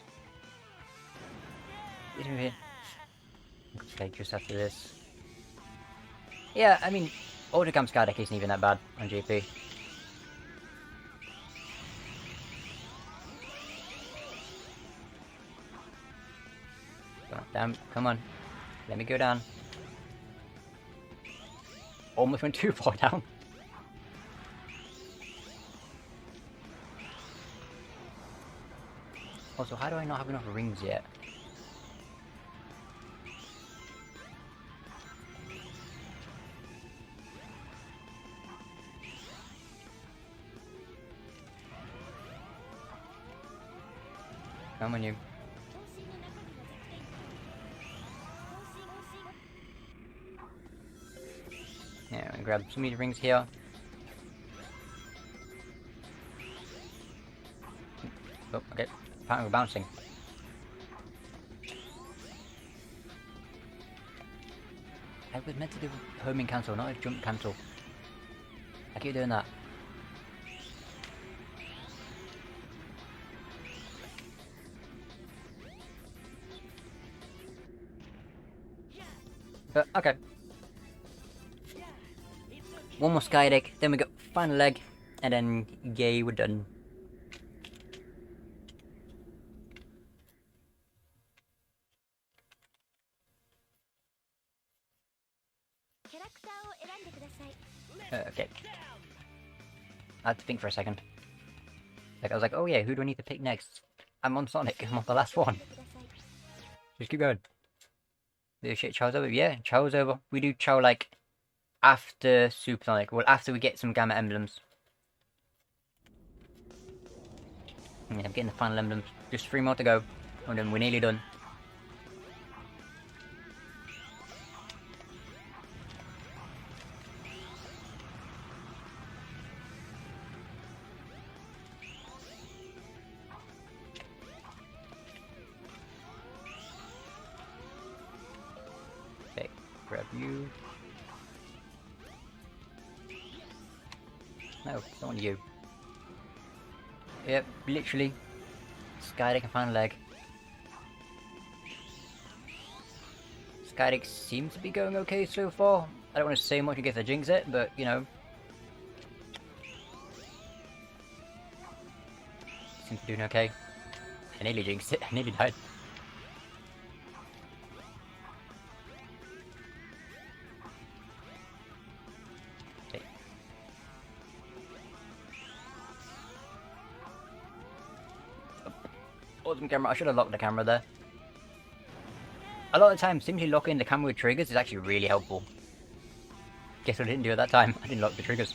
Okay, just after this. Yeah, I mean, Autocam Sky deck isn't even that bad on GP. Damn, come on. Let me go down. Almost went too far down. Also, how do I not have enough rings yet? Come on, you. Yeah, I'm gonna grab some of these rings here. Oh, okay. Apparently we're bouncing. I was meant to do homing cancel, not a jump cancel. I keep doing that. But, okay. One more sky deck, then we got final leg, and then yay, we're done. Okay. I had to think for a second. Like, I was like, oh yeah, who do I need to pick next? I'm on Sonic, I'm on the last one. Just keep going. Do shit, Chow's over? Yeah, Chow's over. We do Chow, like, after Super Sonic. Well, after we get some Gamma Emblems. Yeah, I'm getting the final emblems. Just 3 more to go. And then we're nearly done. Okay, grab you. No, don't want you. Yep, literally. Skydeck and final leg. Skydeck seems to be going okay so far. I don't want to say much in case I jinx it, but you know. Seems to be doing okay. I nearly jinxed it, I nearly died. Okay. Awesome camera, I should have locked the camera there. A lot of the time, simply locking the camera with triggers is actually really helpful. Guess what I didn't do at that time? I didn't lock the triggers.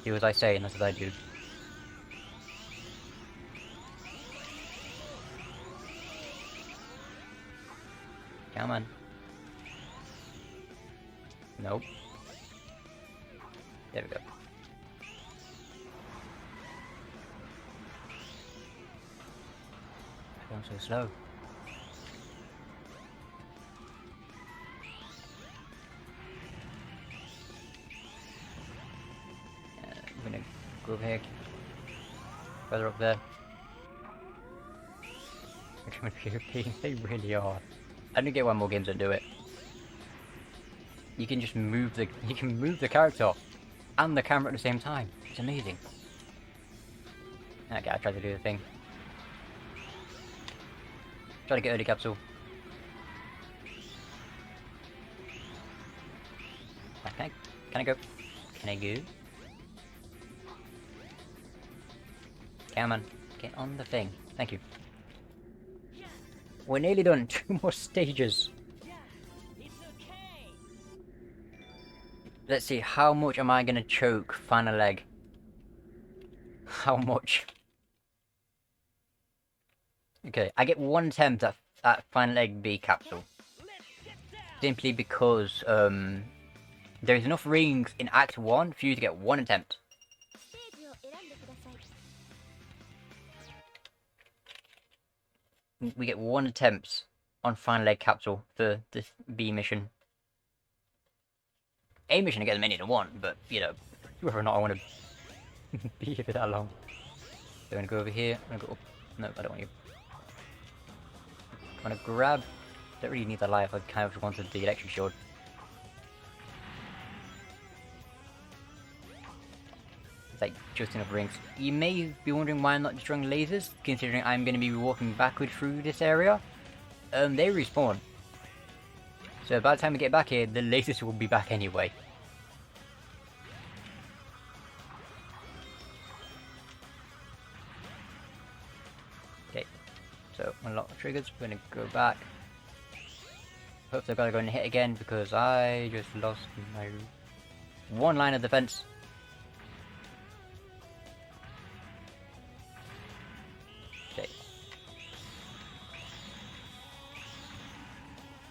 Do as I say, and that's what I do. Come on. Nope. There we go. I'm going so slow. I'm gonna go over here. Further up there. They really are. I need to get one more games that do it. You can just move the character and the camera at the same time. It's amazing. Okay, I tried to do the thing. Try to get early capsule. Can I go? Can I go? Come on, get on the thing. Thank you. We're nearly done. 2 more stages. Let's see, how much am I gonna choke final leg? How much? Okay, I get 1 attempt at final leg B capsule. Simply because there's enough rings in Act 1 for you to get 1 attempt. We get 1 attempt on final leg capsule for this B mission. A mission I get as many as I want, but you know, Whether or not I want to be here for that long. So I'm gonna go over here. I'm gonna go up. No, I don't want you. I'm gonna grab. Don't really need the life. I kind of just wanted the electric shield. It's like just enough rings. You may be wondering why I'm not destroying lasers, considering I'm going to be walking backward through this area. They respawn. So by the time we get back here, the lasers will be back anyway. Okay, so unlock the triggers. We're going to go back. Hopefully I've got to go and hit again because I just lost my one line of defense. Okay.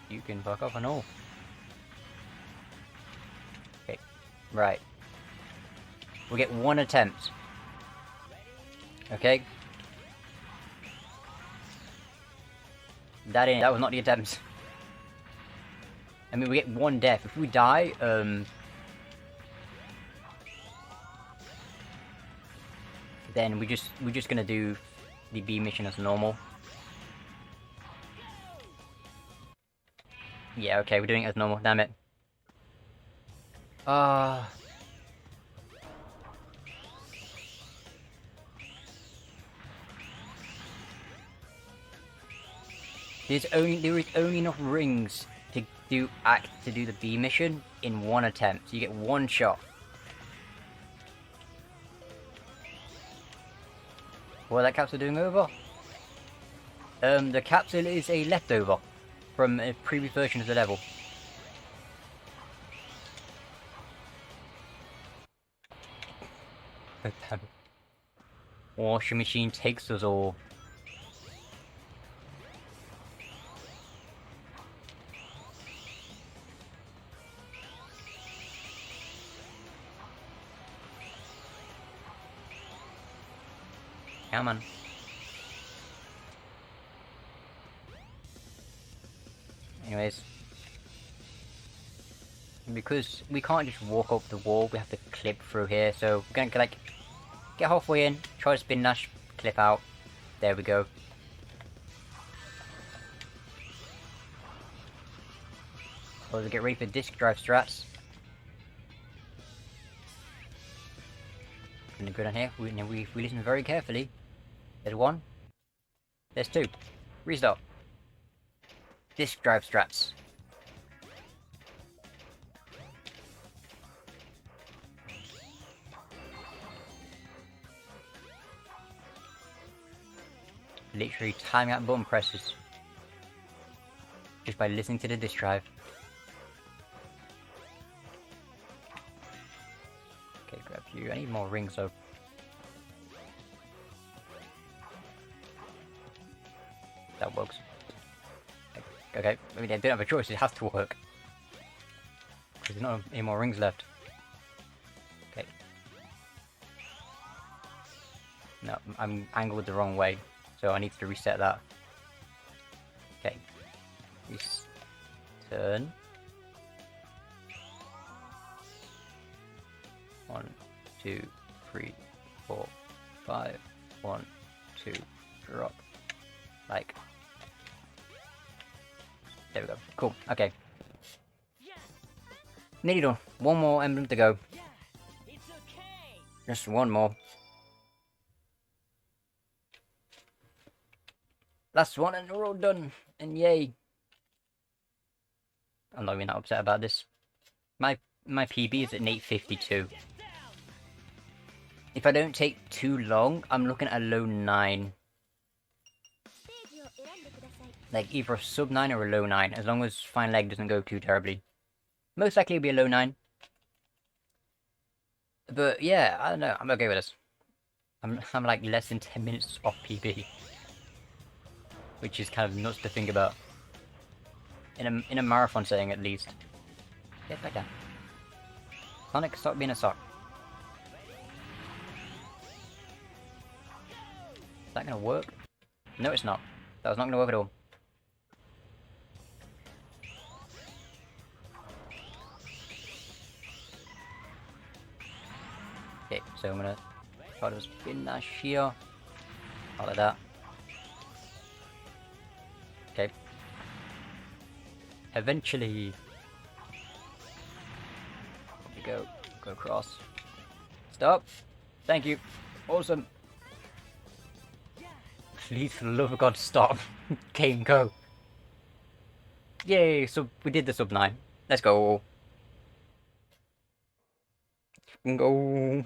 You can fuck off and all. Okay, right. We'll get one attempt. Okay. That was not the attempt. I mean, we get one death. If we die, then we're just gonna do the B mission as normal. Yeah, okay, we're doing it as normal. Damn it. There is only enough rings to do the B mission in one attempt. So you get one shot. What are that capsule doing over? The capsule is a leftover from a previous version of the level. Washing machine takes us all. Come on. Anyways. Because we can't just walk up the wall, we have to clip through here, so we're gonna like get halfway in, try to spin dash, clip out. There we go. So get ready for disk drive strats. Gonna go down here, we listen very carefully. There's one. There's two. Restart. Disk drive strats. Literally timing out button presses. Just by listening to the disk drive. Okay, grab you. I need more rings though. That works. Okay, I mean, I don't have a choice, it has to work. Because there's not any more rings left. Okay. No, I'm angled the wrong way, so I need to reset that. Okay. Turn. 1, 2, 3, 4, 5. 1, 2, drop. Like. There we go. Cool. Okay. Nearly done. One more emblem to go. Just one more. Last one and we're all done. And yay. I'm not even that upset about this. My PB is at 852. If I don't take too long, I'm looking at a low 9. Like either a sub 9 or a low 9, as long as fine leg doesn't go too terribly. Most likely it'll be a low 9. But yeah, I don't know, I'm okay with this. I'm like less than 10 minutes off PB. Which is kind of nuts to think about. In a marathon setting at least. Get back down. Sonic, stop being a sock. Is that gonna work? No, it's not. That was not gonna work at all. Okay, so I'm gonna try to spin that here. All like that. Okay. Eventually. There we go. Go across. Stop. Thank you. Awesome. Please, for the love of God, stop. Game, go. Yay, so we did the sub 9. Let's go. Go.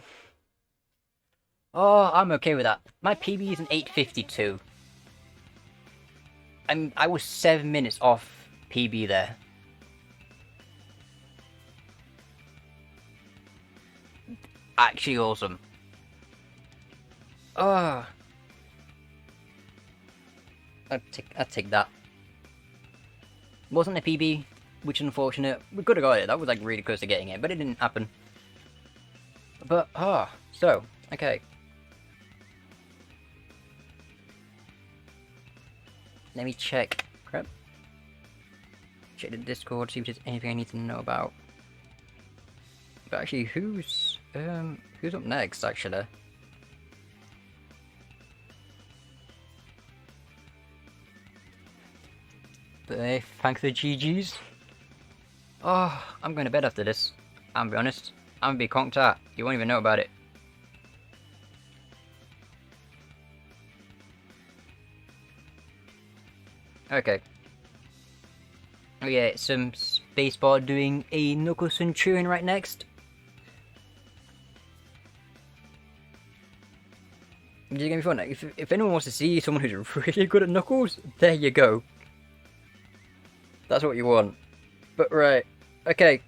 Oh, I'm okay with that. My PB is an 8:52. I was 7 minutes off PB there. Actually awesome. Oh. I'd take that. Wasn't a PB, which is unfortunate. We could have got it. That was like really close to getting it, but it didn't happen. But so okay. Let me check. Crap. Check the Discord, see if there's anything I need to know about. But actually, who's up next? Actually. But thank the GGs. Oh, I'm going to bed after this. I'm be honest. I'm gonna be conked out. You won't even know about it. Okay. Oh yeah, some spacebar doing a knuckle centurion right next. It's gonna be fun. If anyone wants to see someone who's really good at knuckles, there you go. That's what you want. But right, okay.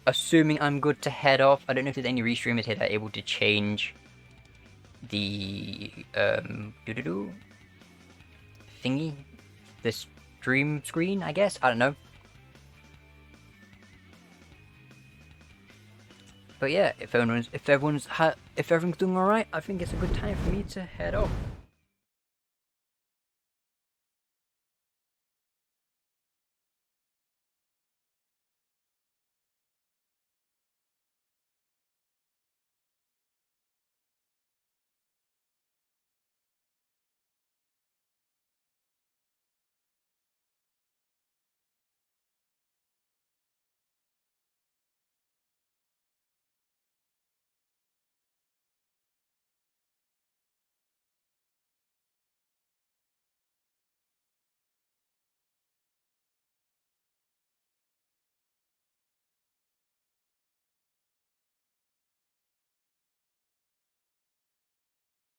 Assuming I'm good to head off. I don't know if there's any restreamers here that are able to change the thingy, the stream screen. I guess I don't know. But yeah, if everyone's doing all right, I think it's a good time for me to head off.